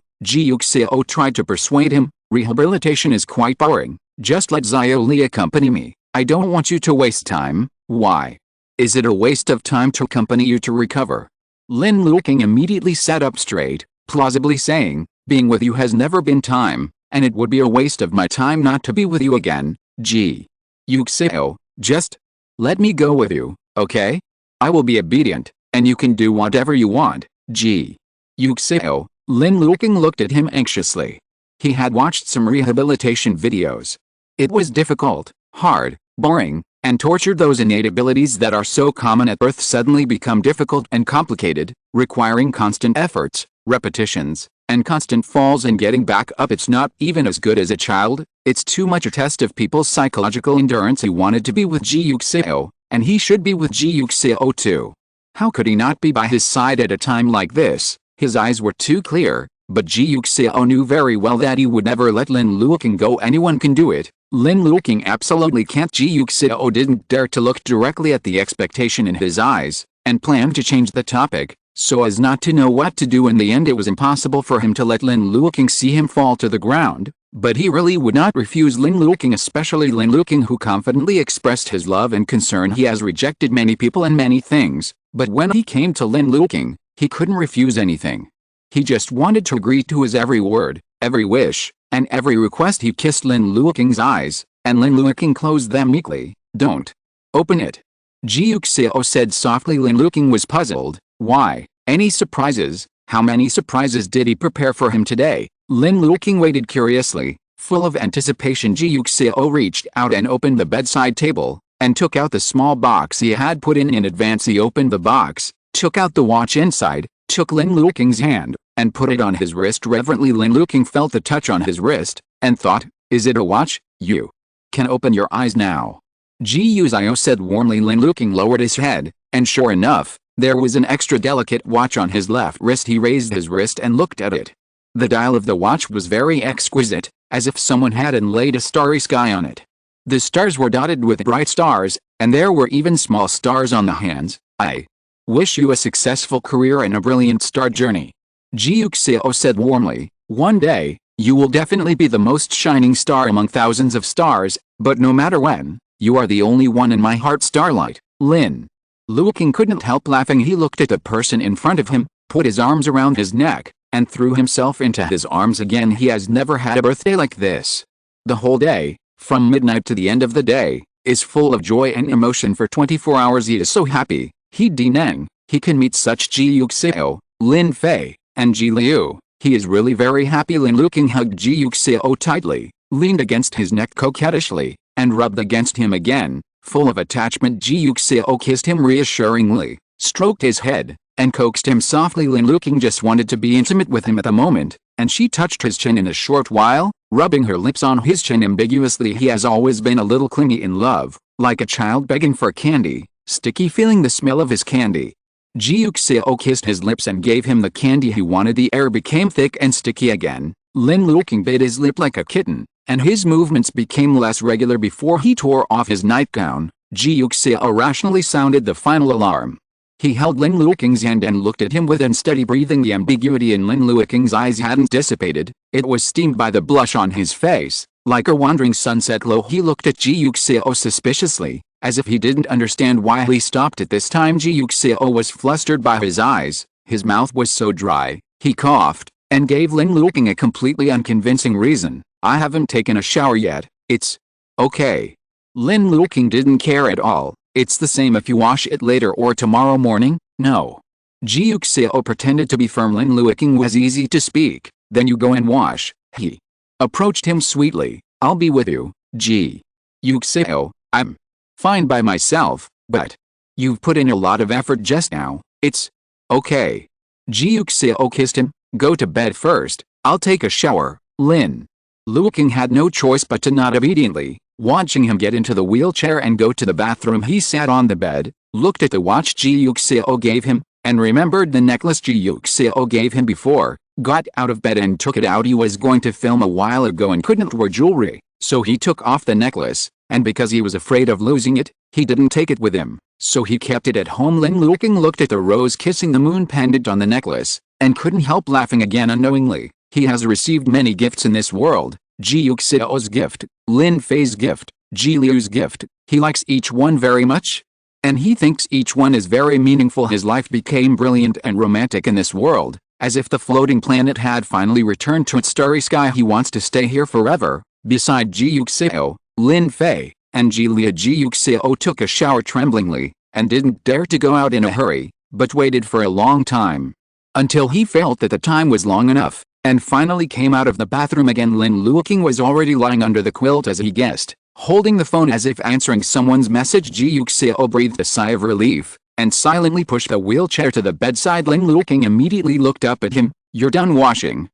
tried to persuade him. Rehabilitation is quite boring. Just let Xiaoli accompany me. I don't want you to waste time. Why is it a waste of time to accompany you to recover? Lin Luoqing immediately sat up straight, plausibly saying, being with you has never been time, and it would be a waste of my time not to be with you again. Ji Yuxiao, just let me go with you, okay? I will be obedient, and you can do whatever you want. Ji Yuxiao. Lin Luoqing looked at him anxiously. He had watched some rehabilitation videos. It was difficult, hard, boring, and tortured. Those innate abilities that are so common at birth suddenly become difficult and complicated, requiring constant efforts, repetitions, and constant falls and getting back up. It's not even as good as a child. It's too much a test of people's psychological endurance. He wanted to be with Ji Yuxiao, and he should be with Ji Yuxiao too. How could he not be by his side at a time like this? His eyes were too clear, but Ji Yuxiao knew very well that he would never let Lin Luoqing go. Anyone can do it. Lin Luoqing absolutely can't. Ji Yuxiao didn't dare to look directly at the expectation in his eyes, and planned to change the topic, so as not to know what to do. In the end, it was impossible for him to let Lin Luoqing see him fall to the ground, But he really would not refuse Lin Luoqing, especially Lin Luoqing, who confidently expressed his love and concern. He has rejected many people and many things, but when he came to Lin Luoqing, he couldn't refuse anything. He just wanted to agree to his every word, every wish, and every request. He kissed Lin Luoqing's eyes, and Lin Luoqing closed them meekly. "Don't open it," Ji Yuxiao said softly. Lin Luoqing was puzzled. Why? Any surprises? How many surprises did he prepare for him today? Lin Luoqing waited curiously, full of anticipation. Ji Yuxiao reached out and opened the bedside table, and took out the small box he had put in advance. He opened the box, took out the watch inside, took Lin Luoqing's hand, and put it on his wrist reverently. Lin Luoqing felt the touch on his wrist, and thought, "Is it a watch? You can open your eyes now," Ji Yuxiao said warmly. Lin Luoqing lowered his head, and sure enough, there was an extra delicate watch on his left wrist. He raised his wrist and looked at it. The dial of the watch was very exquisite, as if someone had inlaid a starry sky on it. The stars were dotted with bright stars, and there were even small stars on the hands. "I wish you a successful career and a brilliant star journey," Ji Yuxiao said warmly. "One day, you will definitely be the most shining star among thousands of stars, but no matter when, you are the only one in my heart." Starlight. Lin Luoqing couldn't help laughing. He looked at the person in front of him, put his arms around his neck, and threw himself into his arms again. He has never had a birthday like this. The whole day, from midnight to the end of the day, is full of joy and emotion. For 24 hours he is so happy. He can meet such Ji Yuxiao, Lin Fei, and Ji Leyu. He is really very happy. Lin Luoqing hugged Ji Yuxiao tightly, leaned against his neck coquettishly, and rubbed against him again. Full of attachment, Ji Yuxiao kissed him reassuringly, stroked his head, and coaxed him softly. Lin Luoqing just wanted to be intimate with him at the moment, and she touched his chin in a short while, rubbing her lips on his chin ambiguously. He has always been a little clingy in love, like a child begging for candy, sticky feeling the smell of his candy. Ji Yuxiao kissed his lips and gave him the candy he wanted. The air became thick and sticky again. Lin Luoqing bit his lip like a kitten, and his movements became less regular before he tore off his nightgown. Ji Yuxiao rationally sounded the final alarm. He held Lin Luoqing's hand and looked at him with unsteady breathing. The ambiguity in Lin Luoqing's eyes hadn't dissipated. It was steamed by the blush on his face, like a wandering sunset glow. He looked at Ji Yuxiao suspiciously, as if he didn't understand why he stopped at this time. Ji Yuxiao was flustered by his eyes. His mouth was so dry, he coughed, and gave Lin Luoqing a completely unconvincing reason. "I haven't taken a shower yet. It's okay." Lin Luoqing didn't care at all. "It's the same if you wash it later or tomorrow morning." "No." Ji Yuxiao pretended to be firm. Lin Luoqing was easy to speak. "Then you go and wash." He approached him sweetly. "I'll be with you, Ji Yuxiao. I'm fine by myself, but you've put in a lot of effort just now." "It's okay." Ji Yuxiao kissed him. "Go to bed first. I'll take a shower." Lin Luoqing had no choice but to nod obediently. Watching him get into the wheelchair and go to the bathroom, he sat on the bed, looked at the watch Ji Yuxiao gave him, and remembered the necklace Ji Yuxiao gave him before, got out of bed and took it out. He was going to film a while ago and couldn't wear jewelry, so he took off the necklace, and because he was afraid of losing it, he didn't take it with him, so he kept it at home. Lin Luoqing looked at the rose kissing the moon pendant on the necklace, and couldn't help laughing again unknowingly. He has received many gifts in this world: Ji Yuxiao's gift, Lin Fei's gift, Ji Leyu's gift. He likes each one very much, and he thinks each one is very meaningful. His life became brilliant and romantic in this world, as if the floating planet had finally returned to its starry sky. He wants to stay here forever, beside Ji Yuxiao, Lin Fei, and Ji Leyu. Ji Yuxiao took a shower tremblingly, and didn't dare to go out in a hurry, but waited for a long time, until he felt that the time was long enough, and finally came out of the bathroom again. Lin Luoqing was already lying under the quilt as he guessed, holding the phone as if answering someone's message. Ji Yuxiao breathed a sigh of relief, and silently pushed the wheelchair to the bedside. Lin Luoqing immediately looked up at him. "You're done washing?"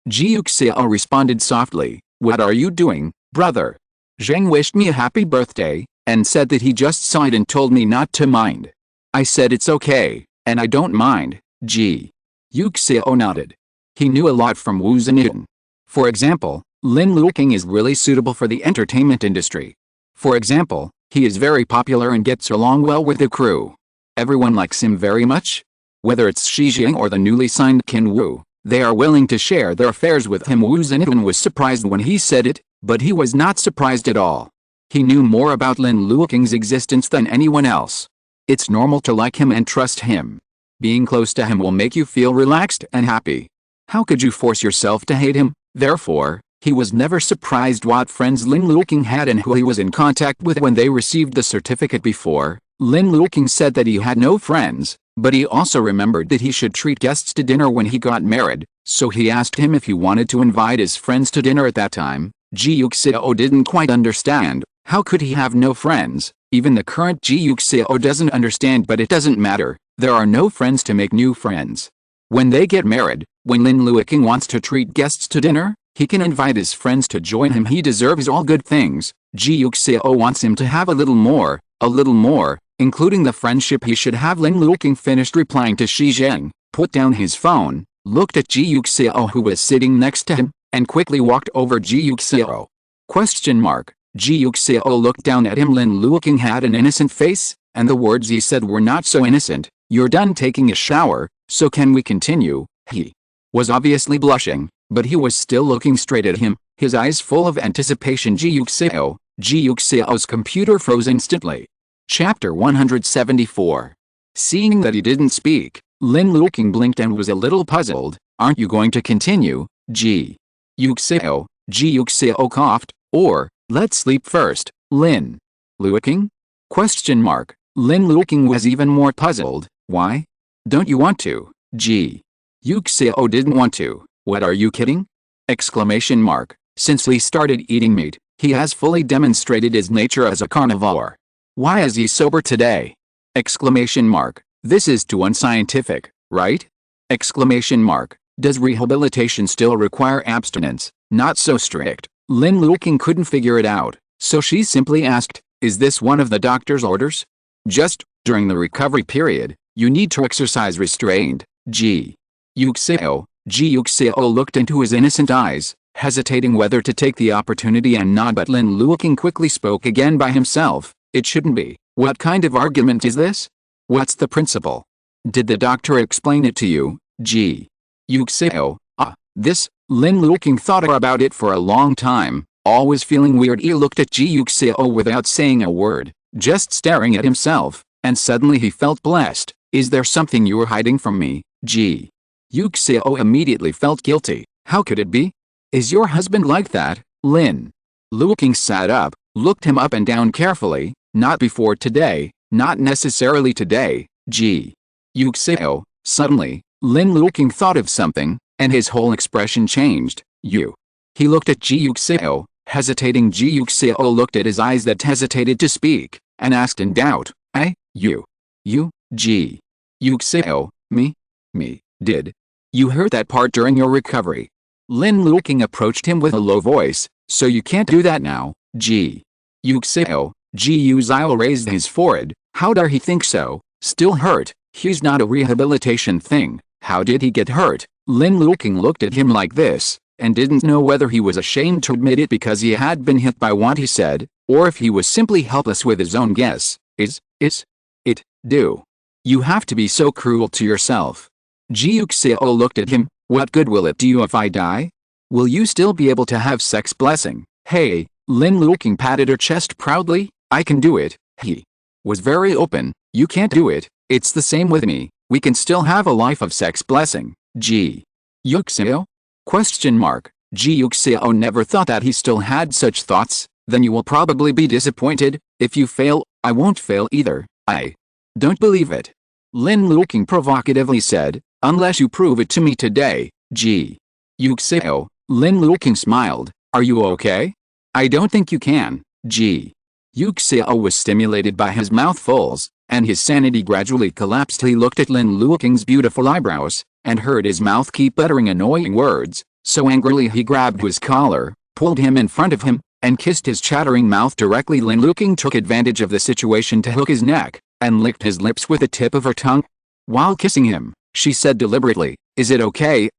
Ji Yuxiao responded softly. "What are you doing, brother?" "Zheng wished me a happy birthday, and said that he just saw it and told me not to mind." "I said it's okay, and I don't mind." Ji Yuxiao nodded. He knew a lot from Wu Zhenyan. For example, Lin Luoqing is really suitable for the entertainment industry. For example, he is very popular and gets along well with the crew. Everyone likes him very much. Whether it's Shi Jiang or the newly signed Qin Wu, They are willing to share their affairs with him. Wu Zhenyan was surprised when he said it, but he was not surprised at all. He knew more about Lin Luoqing's existence than anyone else. It's normal to like him and trust him. Being close to him will make you feel relaxed and happy. How could you force yourself to hate him? Therefore, he was never surprised what friends Lin Luoqing had and who he was in contact with when they received the certificate. Before, Lin Luoqing said that he had no friends, but he also remembered that he should treat guests to dinner when he got married, so he asked him if he wanted to invite his friends to dinner at that time. Ji Yuxiao didn't quite understand. How could he have no friends? Even the current Ji Yuxiao doesn't understand, but it doesn't matter. There are no friends to make new friends. When they get married, when Lin Luoqing wants to treat guests to dinner, he can invite his friends to join him. He deserves all good things. Ji Yuxiao wants him to have a little more, including the friendship he should have. Lin Luoqing finished replying to Shi Zheng, put down his phone, looked at Ji Yuxiao who was sitting next to him, and quickly walked over Ji Yuxiao. Ji Yuxiao looked down at him. Lin Luoqing had an innocent face, and the words he said were not so innocent. You're done taking a shower, so can we continue? He was obviously blushing, but he was still looking straight at him, his eyes full of anticipation. Ji Yuxiao's computer froze instantly. Chapter 174. Seeing that he didn't speak, Lin Luoqing blinked and was a little puzzled. Aren't you going to continue, Ji Yuxiao? Ji Yuxiao coughed. Or, let's sleep first, Lin Luoqing? Lin Luoqing was even more puzzled. Why? Don't you want to? Ji Yuxiao didn't want to. What, are you kidding? Since he started eating meat, he has fully demonstrated his nature as a carnivore. Why is he sober today? This is too unscientific, right? Does rehabilitation still require abstinence? Not so strict. Lin Luoqing couldn't figure it out, so she simply asked, is this one of the doctor's orders? Just, during the recovery period, you need to exercise restraint. Ji Yuxiao looked into his innocent eyes, hesitating whether to take the opportunity and nod, but Lin Luoqing quickly spoke again by himself. It shouldn't be. What kind of argument is this? What's the principle? Did the doctor explain it to you, Ji Yuxiao? This. Lin Luoqing thought about it for a long time, always feeling weird. He looked at Ji Yuxiao without saying a word, just staring at himself, and suddenly he felt blessed. Is there something you are hiding from me, Ji Yuxiao immediately felt guilty. How could it be? Is your husband like that? Lin Luoqing sat up, looked him up and down carefully. Not before today, not necessarily today, Ji Yuxiao. Suddenly, Lin Luoqing thought of something, and his whole expression changed. You. He looked at Ji Yuxiao, hesitating. Ji Yuxiao looked at his eyes that hesitated to speak, and asked in doubt, you, Ji Yuxiao, me, did you heard that part during your recovery? Lin Luoqing approached him with a low voice, so you can't do that now, Ji Yuxiao. Ji Yuxiao raised his forehead. How dare he think so? Still hurt? He's not a rehabilitation thing. How did he get hurt? Lin Luoqing looked at him like this, and didn't know whether he was ashamed to admit it because he had been hit by what he said, or if he was simply helpless with his own guess. Is it, do you have to be so cruel to yourself? Ji Yuxiao looked at him. What good will it do you if I die? Will you still be able to have sex? Blessing. Hey, Lin Luoqing patted her chest proudly. I can do it. He was very open. You can't do it. It's the same with me. We can still have a life of sex. Blessing. Ji Yuxiao? Ji Yuxiao never thought that he still had such thoughts. Then you will probably be disappointed. If you fail, I won't fail either. I don't believe it. Lin Luoqing provocatively said, unless you prove it to me today, Ji Yuxiao. Lin Luoqing smiled. Are you okay? I don't think you can. Ji Yuxiao was stimulated by his mouthfuls, and his sanity gradually collapsed. He looked at Lin Luoqing's beautiful eyebrows, and heard his mouth keep uttering annoying words, so angrily he grabbed his collar, pulled him in front of him, and kissed his chattering mouth directly. Lin Luoqing took advantage of the situation to hook his neck, and licked his lips with the tip of her tongue. While kissing him, she said deliberately, is it okay,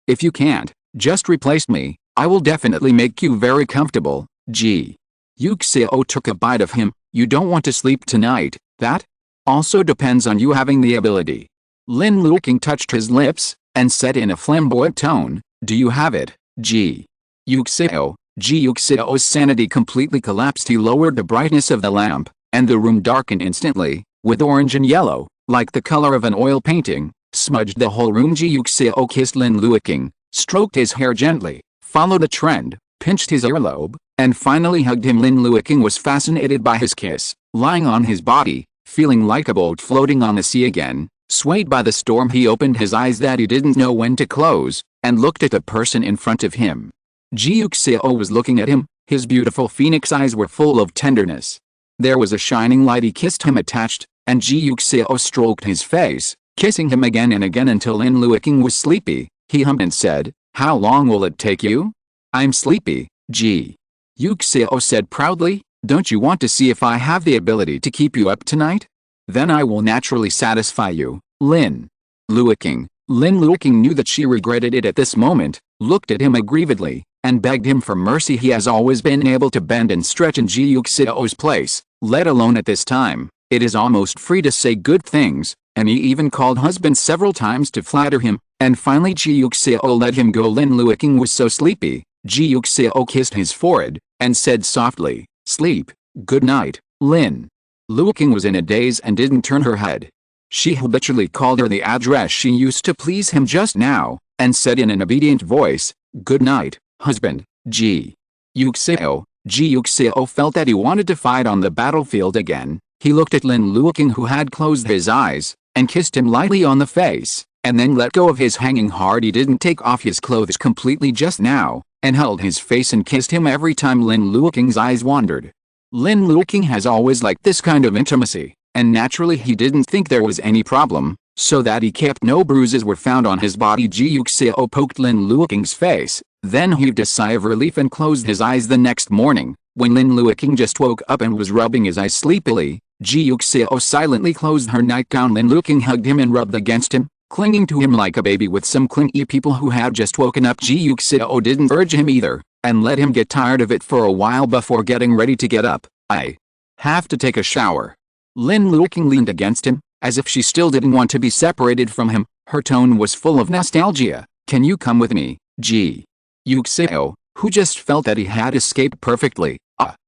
if you can't, just replace me, I will definitely make you very comfortable. Ji Yuxiao took a bite of him. You don't want to sleep tonight, that also depends on you having the ability. Lin Luoqing touched his lips, and said in a flamboyant tone, "Do you have it, Ji Yuxiao?" Ji Yuxiao's sanity completely collapsed. He lowered the brightness of the lamp, and the room darkened instantly, with orange and yellow, like the color of an oil painting, smudged the whole room. Ji Yuxiao kissed Lin Luoqing, stroked his hair gently, followed a trend, pinched his earlobe, and finally hugged him. Lin Luoqing was fascinated by his kiss, lying on his body, feeling like a boat floating on the sea again. Swayed by the storm, he opened his eyes that he didn't know when to close, and looked at the person in front of him. Ji Yuxiao was looking at him, his beautiful phoenix eyes were full of tenderness. There was a shining light. He kissed him attached, and Ji Yuxiao stroked his face, kissing him again and again until Lin Luoqing was sleepy. He hummed and said, "How long will it take you?" "I'm sleepy," Ji Yuxiao said proudly. "Don't you want to see if I have the ability to keep you up tonight? Then I will naturally satisfy you, Lin Luoqing." Lin Luoqing knew that she regretted it at this moment, looked at him aggrievedly, and begged him for mercy. He has always been able to bend and stretch in Ji Yuxiao's place, let alone at this time. It is almost free to say good things, and he even called husband several times to flatter him, and finally Ji Yuxiao let him go. Lin Luoqing was so sleepy, Ji Yuxiao kissed his forehead, and said softly, "Sleep, good night, Lin." Luoqing was in a daze and didn't turn her head. She habitually called her the address she used to please him just now, and said in an obedient voice, "Good night, husband, Ji Yuxiao." Ji Yuxiao felt that he wanted to fight on the battlefield again. He looked at Lin Luoqing, who had closed his eyes, and kissed him lightly on the face, and then let go of his hanging heart. He didn't take off his clothes completely just now, and held his face and kissed him every time Lin Luoqing's eyes wandered. Lin Luoqing has always liked this kind of intimacy, and naturally he didn't think there was any problem, so that he kept no bruises were found on his body. Ji Yuxiao poked Lin Luoqing's face, then heaved a sigh of relief and closed his eyes. The next morning, when Lin Luoqing just woke up and was rubbing his eyes sleepily, Ji Yuxiao silently closed her nightgown. Lin Luoqing hugged him and rubbed against him, clinging to him like a baby with some clingy people who had just woken up. Ji Yuxiao didn't urge him either, and let him get tired of it for a while before getting ready to get up. "I have to take a shower." Lin Luoqing leaned against him, as if she still didn't want to be separated from him. Her tone was full of nostalgia. "Can you come with me, Ji Yuxiao?" who just felt that he had escaped perfectly.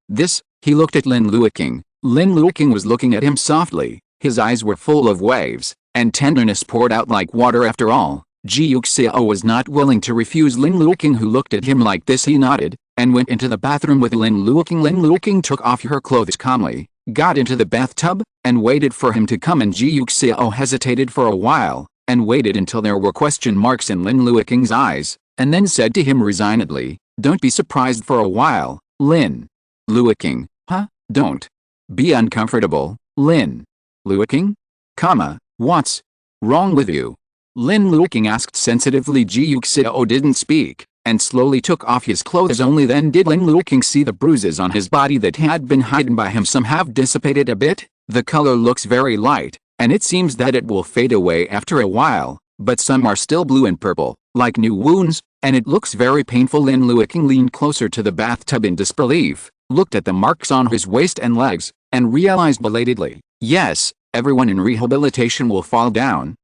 This, he looked at Lin Luoqing. Lin Luoqing was looking at him softly. His eyes were full of waves, and tenderness poured out like water. After all, Ji Yuxiao was not willing to refuse Lin Luoqing, who looked at him like this. He nodded, and went into the bathroom with Lin Luoqing. Lin Luoqing took off her clothes calmly, got into the bathtub, and waited for him to come. And Ji Yuxiao hesitated for a while, and waited until there were question marks in Lin Luoqing's eyes, and then said to him resignedly, "Don't be surprised for a while, Lin Luoqing." "Huh? Don't be uncomfortable, Lin Luoqing? What's wrong with you?" Lin Luoqing asked sensitively. Ji Yuxiao didn't speak, and slowly took off his clothes. Only then did Lin Luoqing see the bruises on his body that had been hidden by him. Some have dissipated a bit, the color looks very light, and it seems that it will fade away after a while, but some are still blue and purple, like new wounds, and it looks very painful. Lin Luoqing leaned closer to the bathtub in disbelief, looked at the marks on his waist and legs, and realized belatedly, yes, everyone in rehabilitation will fall down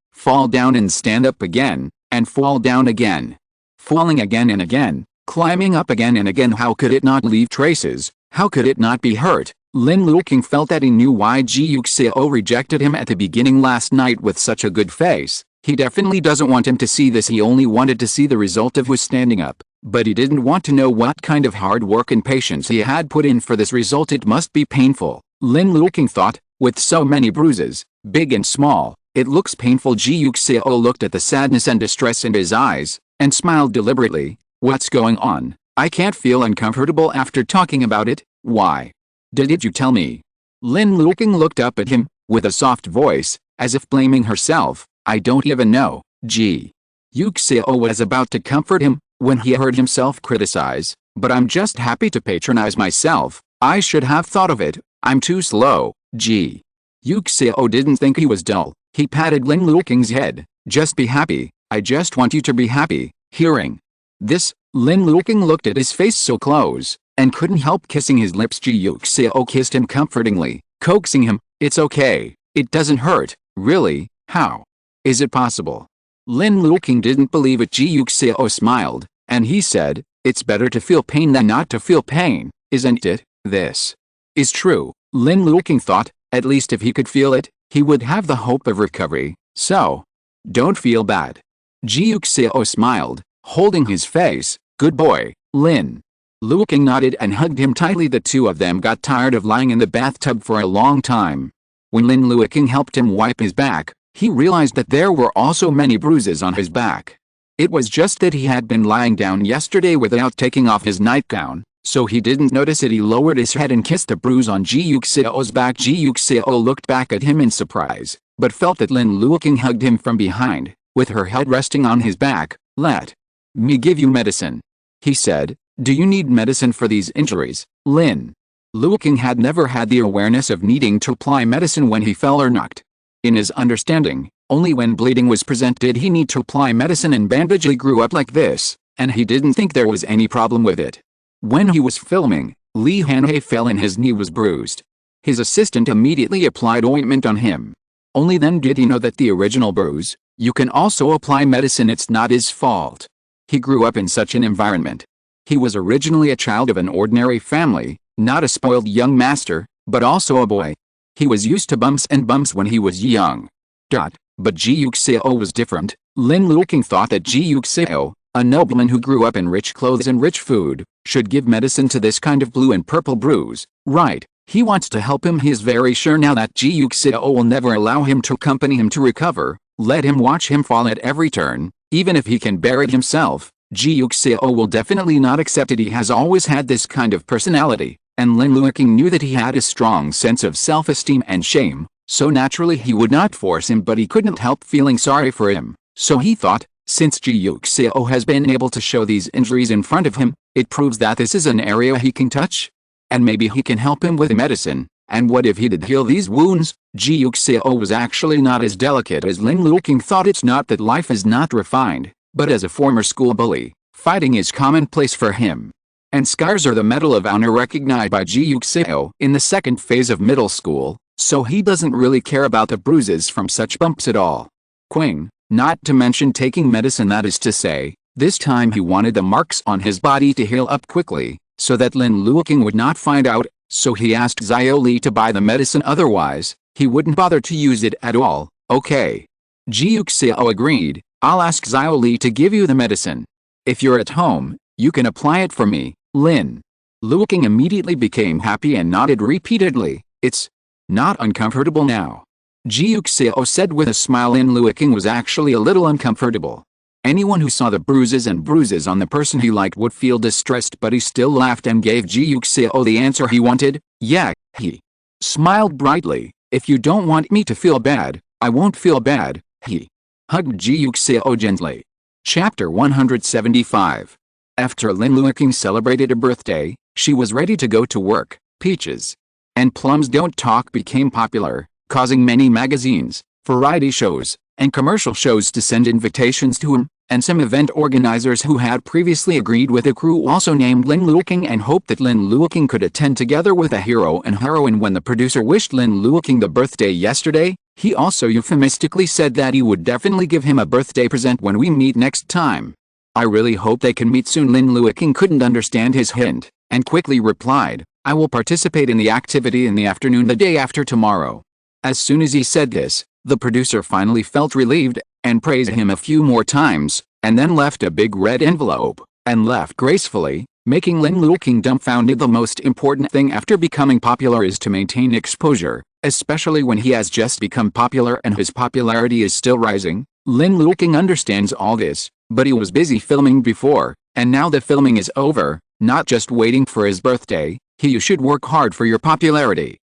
and stand up again, and fall down again. Falling again and again, climbing up again and again. How could it not leave traces? How could it not be hurt? Lin Luoqing felt that he knew why Ji Yuxiao rejected him at the beginning last night with such a good face. He definitely doesn't want him to see this. He only wanted to see the result of his standing up, but he didn't want to know what kind of hard work and patience he had put in for this result. It must be painful, Lin Luoqing thought, with so many bruises, big and small. It looks painful. Ji Yuxiao looked at the sadness and distress in his eyes, and smiled deliberately. "What's going on? I can't feel uncomfortable after talking about it. Why did you tell me?" Lin Luoqing looked up at him, with a soft voice, as if blaming herself. "I don't even know." Ji Yuxiao was about to comfort him, when he heard himself criticize, "But I'm just happy to patronize myself. I should have thought of it. I'm too slow." Ji Yuxiao didn't think he was dull. He patted Lin Luoqing's head. "Just be happy. I just want you to be happy." Hearing this, Lin Luoqing looked at his face so close, and couldn't help kissing his lips. Ji Yuxiao kissed him comfortingly, coaxing him, "It's okay. It doesn't hurt, really. How is it possible Lin Luoqing didn't believe it. Ji Yuxiao smiled, and he said, "It's better to feel pain than not to feel pain, isn't it?" This is true, Lin Luoqing thought. At least if he could feel it, he would have the hope of recovery. So, don't feel bad. Ji Yuxiao smiled, holding his face. "Good boy, Lin." Luoqing nodded and hugged him tightly. The two of them got tired of lying in the bathtub for a long time. When Lin Luoqing helped him wipe his back, he realized that there were also many bruises on his back. It was just that he had been lying down yesterday without taking off his nightgown, so he didn't notice it. He lowered his head and kissed a bruise on Ji Yuxiao's back. Ji Yuxiao looked back at him in surprise, but felt that Lin Luoqing hugged him from behind, with her head resting on his back. "Let me give you medicine," he said. "Do you need medicine for these injuries, Lin?" Luoqing had never had the awareness of needing to apply medicine when he fell or knocked. In his understanding, only when bleeding was present did he need to apply medicine, and bandage. He grew up like this, and he didn't think there was any problem with it. When he was filming, Li Hanhei fell and his knee was bruised. His assistant immediately applied ointment on him. Only then did he know that the original bruise, you can also apply medicine. It's not his fault. He grew up in such an environment. He was originally a child of an ordinary family, not a spoiled young master, but also a boy. He was used to bumps and bumps when he was young. But Ji Yuxiao was different. Lin Luoqing thought that Ji Yuxiao, a nobleman who grew up in rich clothes and rich food, should give medicine to this kind of blue and purple bruise. Right, he wants to help him. He is very sure now that Ji Yuxiao will never allow him to accompany him to recover. Let him watch him fall at every turn, even if he can bear it himself. Ji Yuxiao will definitely not accept it. He has always had this kind of personality, and Lin Luoqing knew that he had a strong sense of self-esteem and shame, so naturally he would not force him, but he couldn't help feeling sorry for him. So he thought, since Ji Yuxiao has been able to show these injuries in front of him, it proves that this is an area he can touch. And maybe he can help him with medicine. And what if he did heal these wounds? Ji Yuxiao was actually not as delicate as Lin Luoqing thought. It's not that life is not refined, but as a former school bully, fighting is commonplace for him. And scars are the medal of honor recognized by Ji Yuxiao in the second phase of middle school, so he doesn't really care about the bruises from such bumps at all. Quing, not to mention taking medicine. That is to say, this time he wanted the marks on his body to heal up quickly, so that Lin Luoqing would not find out, so he asked Xiao Li to buy the medicine, otherwise, he wouldn't bother to use it at all. Okay. Ji Yuxiao agreed. "I'll ask Xiao Li to give you the medicine. If you're at home, you can apply it for me, Lin." Luoqing immediately became happy and nodded repeatedly. "It's not uncomfortable now," Ji Yuxiao said with a smile. Lin Luoqing was actually a little uncomfortable. Anyone who saw the bruises on the person he liked would feel distressed, but he still laughed and gave Ji Yuxiao the answer he wanted. "Yeah," he smiled brightly. "If you don't want me to feel bad, I won't feel bad." He hugged Ji Yuxiao gently. Chapter 175. After Lin Luoqing celebrated a birthday, she was ready to go to work. Peaches and Plums Don't Talk became popular, causing many magazines, variety shows, and commercial shows to send invitations to him, and some event organizers who had previously agreed with a crew also named Lin Luoqing and hoped that Lin Luoqing could attend together with a hero and heroine. When the producer wished Lin Luoqing the birthday yesterday, he also euphemistically said that he would definitely give him a birthday present when we meet next time. "I really hope they can meet soon." Lin Luoqing couldn't understand his hint, and quickly replied, "I will participate in the activity in the afternoon the day after tomorrow." As soon as he said this, the producer finally felt relieved, and praised him a few more times, and then left a big red envelope, and left gracefully, making Lin Luoqing dumbfounded. The most important thing after becoming popular is to maintain exposure, especially when he has just become popular and his popularity is still rising. Lin Luoqing understands all this, but he was busy filming before, and now the filming is over, not just waiting for his birthday. You should work hard for your popularity.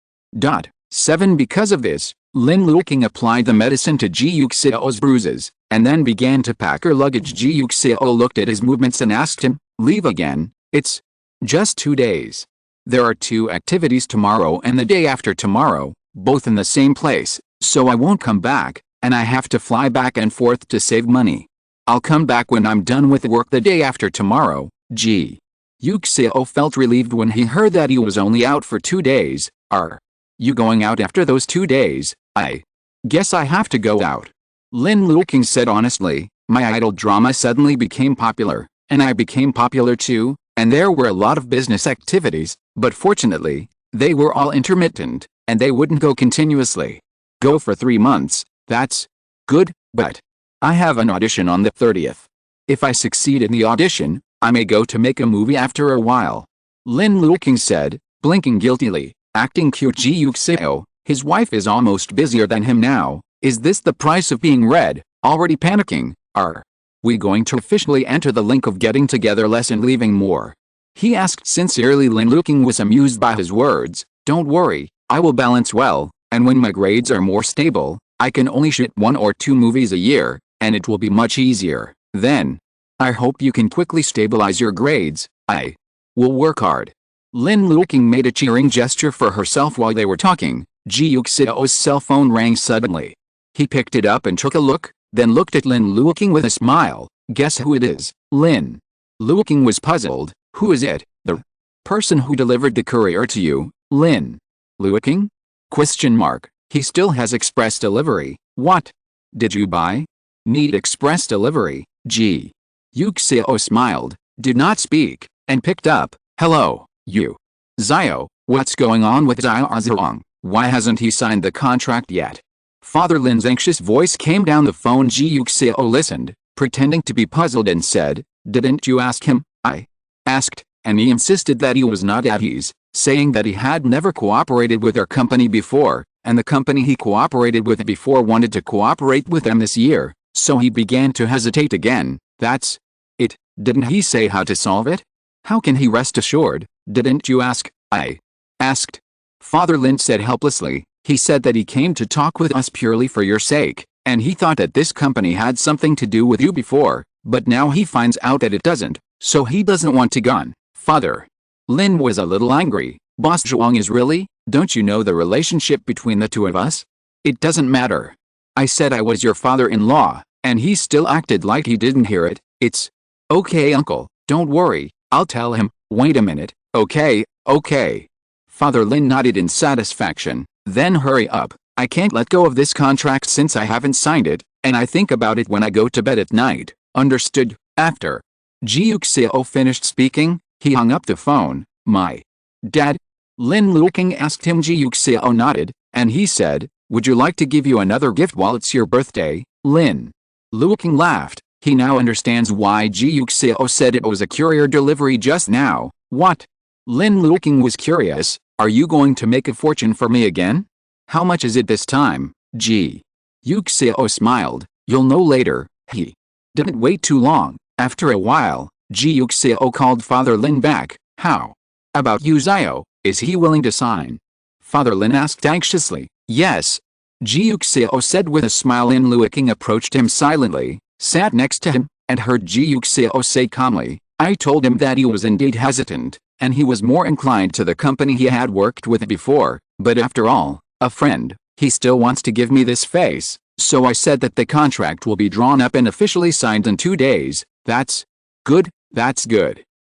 7. Because of this, Lin Luoqing applied the medicine to Ji Yuxiao's bruises, and then began to pack her luggage. Ji Yuxiao looked at his movements and asked him, "Leave again? It's just 2 days. There are 2 activities tomorrow and the day after tomorrow, both in the same place, so I won't come back, and I have to fly back and forth to save money. I'll come back when I'm done with work the day after tomorrow." Ji Yuxiao felt relieved when he heard that he was only out for 2 days. "Are you going out after those 2 days?" "I guess I have to go out." Lin Luoqing said honestly, my idol drama suddenly became popular, and I became popular too, and there were a lot of business activities, but fortunately, they were all intermittent, and they wouldn't go continuously. Go for 3 months, that's good, but I have an audition on the 30th. If I succeed in the audition, I may go to make a movie after a while. Lin Luoqing said, blinking guiltily. Acting cute Ji Yuxiao, his wife is almost busier than him now. Is this the price of being red? Already panicking. Are we going to officially enter the link of getting together less and leaving more? He asked sincerely. Lin Luoqing was amused by his words. Don't worry, I will balance well, and when my grades are more stable, I can only shoot 1 or 2 movies a year, and it will be much easier. Then, I hope you can quickly stabilize your grades. I will work hard. Lin Luoqing made a cheering gesture for herself while they were talking. Ji Yuxiao's cell phone rang suddenly. He picked it up and took a look, then looked at Lin Luoqing with a smile. Guess who it is? Lin Luoqing was puzzled. Who is it? The person who delivered the courier to you, Lin Luoqing? Question mark. He still has express delivery. What? Did you buy? Need express delivery? Ji Yuxiao smiled, did not speak, and picked up. Hello, you. Xiao, what's going on with Xiao? Why hasn't he signed the contract yet? Father Lin's anxious voice came down the phone. Ji Yuxiao listened, pretending to be puzzled and said, didn't you ask him? I asked, and he insisted that he was not at ease, saying that he had never cooperated with our company before, and the company he cooperated with before wanted to cooperate with them this year, so he began to hesitate again. That's it. Didn't he say how to solve it? How can he rest assured? Didn't you ask? I asked. Father Lin said helplessly. He said that he came to talk with us purely for your sake, and he thought that this company had something to do with you before, but now he finds out that it doesn't, so he doesn't want to gun. Father Lin was a little angry. Boss Zhuang is really? Don't you know the relationship between the two of us? It doesn't matter. I said I was your father-in-law, and he still acted like he didn't hear it. It's okay, uncle, don't worry, I'll tell him. Wait a minute. Okay. Father Lin nodded in satisfaction. Then hurry up. I can't let go of this contract since I haven't signed it, and I think about it when I go to bed at night. Understood? After Ji Yuxiao finished speaking, he hung up the phone. My dad? Lin Luoqing asked him. Ji Yuxiao nodded, and he said, would you like to give you another gift while it's your birthday? Lin Luoqing laughed. He now understands why Ji Yuxiao said it was a courier delivery just now. What? Lin Luoqing was curious. Are you going to make a fortune for me again? How much is it this time? Ji Yuxiao smiled. You'll know later. He didn't wait too long. After a while, Ji Yuxiao called Father Lin back. How about you, Xiao? Is he willing to sign? Father Lin asked anxiously. Yes. Ji Yuxiao said with a smile. Lin Luoqing approached him silently, sat next to him, and heard Ji Yuxiao say calmly, I told him that he was indeed hesitant, and he was more inclined to the company he had worked with before, but after all, a friend, he still wants to give me this face, so I said that the contract will be drawn up and officially signed in 2 days. That's good.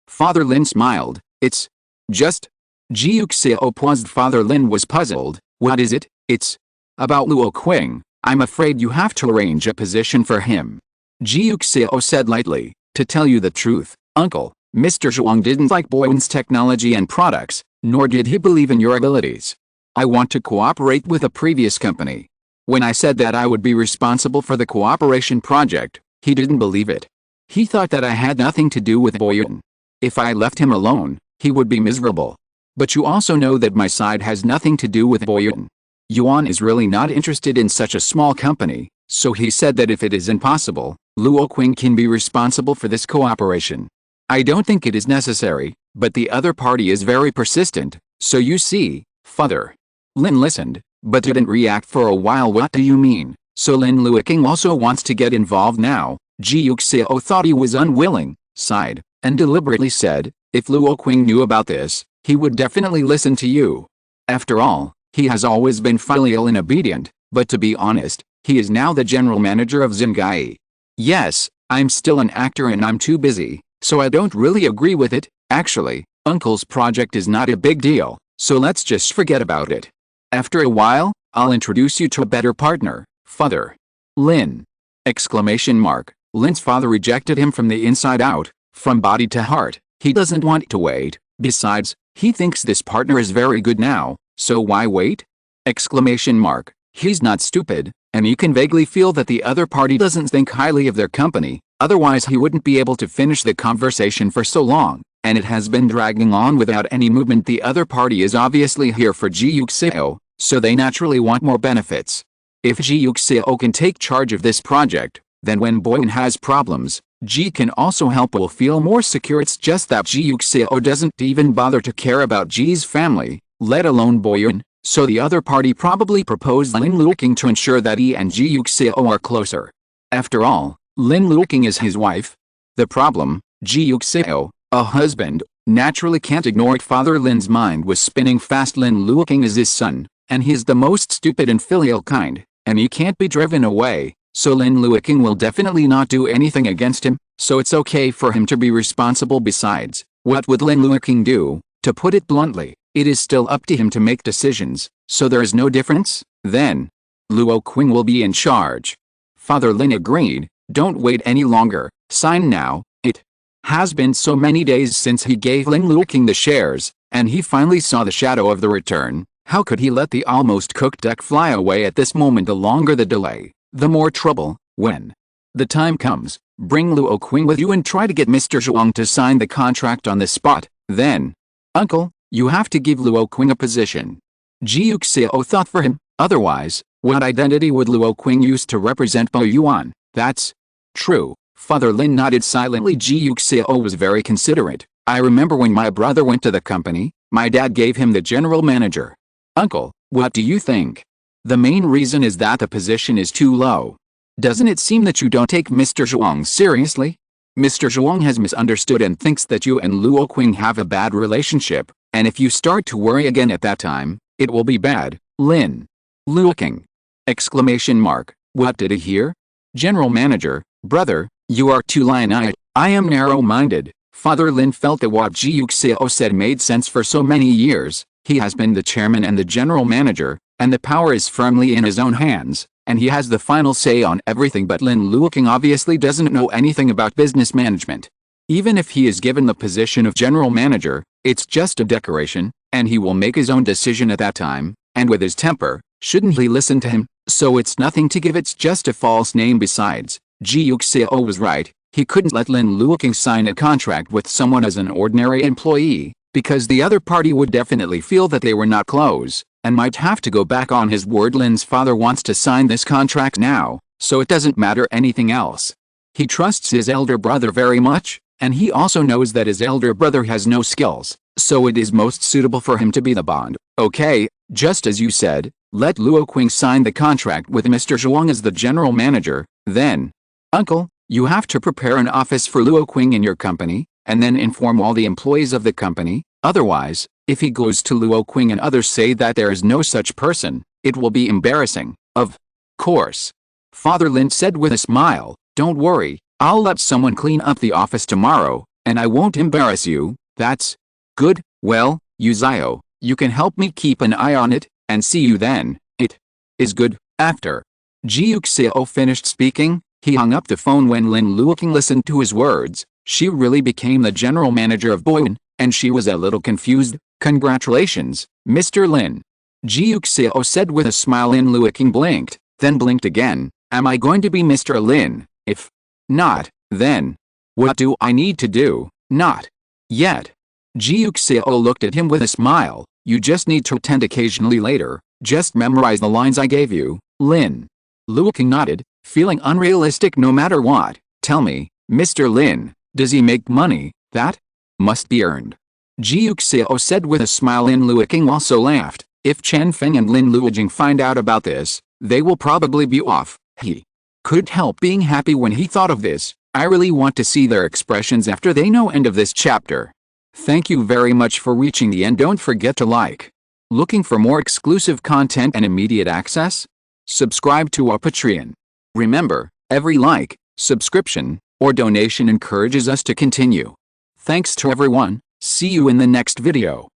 Father Lin smiled. It's just... Ji Yuxiao paused. Father Lin was puzzled. What is it? It's about Luoqing. I'm afraid you have to arrange a position for him. Ji Yuxiao said lightly. To tell you the truth, uncle, Mr. Zhuang didn't like Boyuan's technology and products, nor did he believe in your abilities. I want to cooperate with a previous company. When I said that I would be responsible for the cooperation project, he didn't believe it. He thought that I had nothing to do with Boyuan. If I left him alone, he would be miserable. But you also know that my side has nothing to do with Boyuan. Yuan is really not interested in such a small company, so he said that if it is impossible, Luoqing can be responsible for this cooperation. I don't think it is necessary, but the other party is very persistent, so you see, Father Lin listened, but didn't react for a while. What do you mean? So Lin Luoqing also wants to get involved now? Ji Yuxiao thought he was unwilling, sighed, and deliberately said, if Luoqing knew about this, he would definitely listen to you. After all, he has always been filial and obedient, but to be honest, he is now the general manager of Xingai. Yes, I'm still an actor and I'm too busy, so I don't really agree with it. Actually, Uncle's project is not a big deal, so let's just forget about it. After a while, I'll introduce you to a better partner, Father Lin! Exclamation mark. Lin's father rejected him from the inside out, from body to heart. He doesn't want to wait. Besides, he thinks this partner is very good now, so why wait? Exclamation mark. He's not stupid, and he can vaguely feel that the other party doesn't think highly of their company, otherwise he wouldn't be able to finish the conversation for so long, and it has been dragging on without any movement. The other party is obviously here for Ji Yuxiao, so they naturally want more benefits. If Ji Yuxiao can take charge of this project, then when Boyan has problems, Ji can also help. Will feel more secure. It's just that Ji Yuxiao doesn't even bother to care about Ji's family, let alone Boyan, so the other party probably proposed Lin Luoqing to ensure that he and Ji Yuxiao are closer. After all, Lin Luoqing is his wife. The problem, Ji Yuxiao, a husband, naturally can't ignore it. Father Lin's mind was spinning fast. Lin Luoqing is his son, and he's the most stupid and filial kind, and he can't be driven away. So Lin Luoqing will definitely not do anything against him, so it's okay for him to be responsible. Besides, what would Lin Luoqing do? To put it bluntly, it is still up to him to make decisions, so there is no difference. Then, Luoqing will be in charge. Father Lin agreed. Don't wait any longer, sign now. It has been so many days since he gave Lin Luoqing the shares, and he finally saw the shadow of the return. How could he let the almost cooked duck fly away at this moment? The longer the delay, the more trouble. When the time comes, bring Luoqing with you and try to get Mr. Zhuang to sign the contract on the spot. Then, uncle, you have to give Luoqing a position. Ji Yuxiao thought for him. Otherwise, what identity would Luoqing use to represent Bo Yuan? That's true. Father Lin nodded silently. Ji Yuxiao was very considerate. I remember when my brother went to the company, my dad gave him the general manager. Uncle, what do you think? The main reason is that the position is too low. Doesn't it seem that you don't take Mr. Zhuang seriously? Mr. Zhuang has misunderstood and thinks that you and Luoqing have a bad relationship, and if you start to worry again at that time, it will be bad. Lin Luoqing! Exclamation mark. What did he hear? General manager, brother, you are too lion-eyed. I am narrow-minded. Father Lin felt that what Ji Yuxiao said made sense. For so many years, he has been the chairman and the general manager, and the power is firmly in his own hands, and he has the final say on everything. But Lin Luoqing obviously doesn't know anything about business management. Even if he is given the position of general manager, it's just a decoration, and he will make his own decision at that time, and with his temper, shouldn't he listen to him? So it's nothing to give, it's just a false name. Besides, Ji Yuxiao was right, he couldn't let Lin Luoqing sign a contract with someone as an ordinary employee, because the other party would definitely feel that they were not close, and might have to go back on his word. Lin's father wants to sign this contract now, so it doesn't matter anything else. He trusts his elder brother very much, and he also knows that his elder brother has no skills, so it is most suitable for him to be the bond. Okay, just as you said, let Luoqing sign the contract with Mr. Zhuang as the general manager. Then, uncle, you have to prepare an office for Luoqing in your company, and then inform all the employees of the company. Otherwise, if he goes to Luoqing and others say that there is no such person, it will be embarrassing. Of course. Father Lin said with a smile, don't worry, I'll let someone clean up the office tomorrow, and I won't embarrass you. That's good. Well, Yuxiao, you can help me keep an eye on it, and see you then. It is good. After Ji Yuxiao finished speaking, he hung up the phone. When Lin Luoqing listened to his words, she really became the general manager of Boyan, and she was a little confused. Congratulations, Mr. Lin. Ji Yuxiao said with a smile. Lin Luoqing blinked, then blinked again. Am I going to be Mr. Lin? If not, then what do I need to do? Not yet. Ji Yuxiao looked at him with a smile. You just need to attend occasionally later. Just memorize the lines I gave you. Lin Luoqing nodded, feeling unrealistic no matter what. Tell me, Mr. Lin, does he make money? That must be earned. Ji Yuxiao said with a smile. Lin Luoqing also laughed. If Chen Feng and Lin Luoqing find out about this, they will probably be off. He couldn't help being happy when he thought of this. I really want to see their expressions after they know end of this chapter. Thank you very much for reaching the end. Don't forget to like. Looking for more exclusive content and immediate access? Subscribe to our Patreon. Remember, every like, subscription, or donation encourages us to continue. Thanks to everyone. See you in the next video.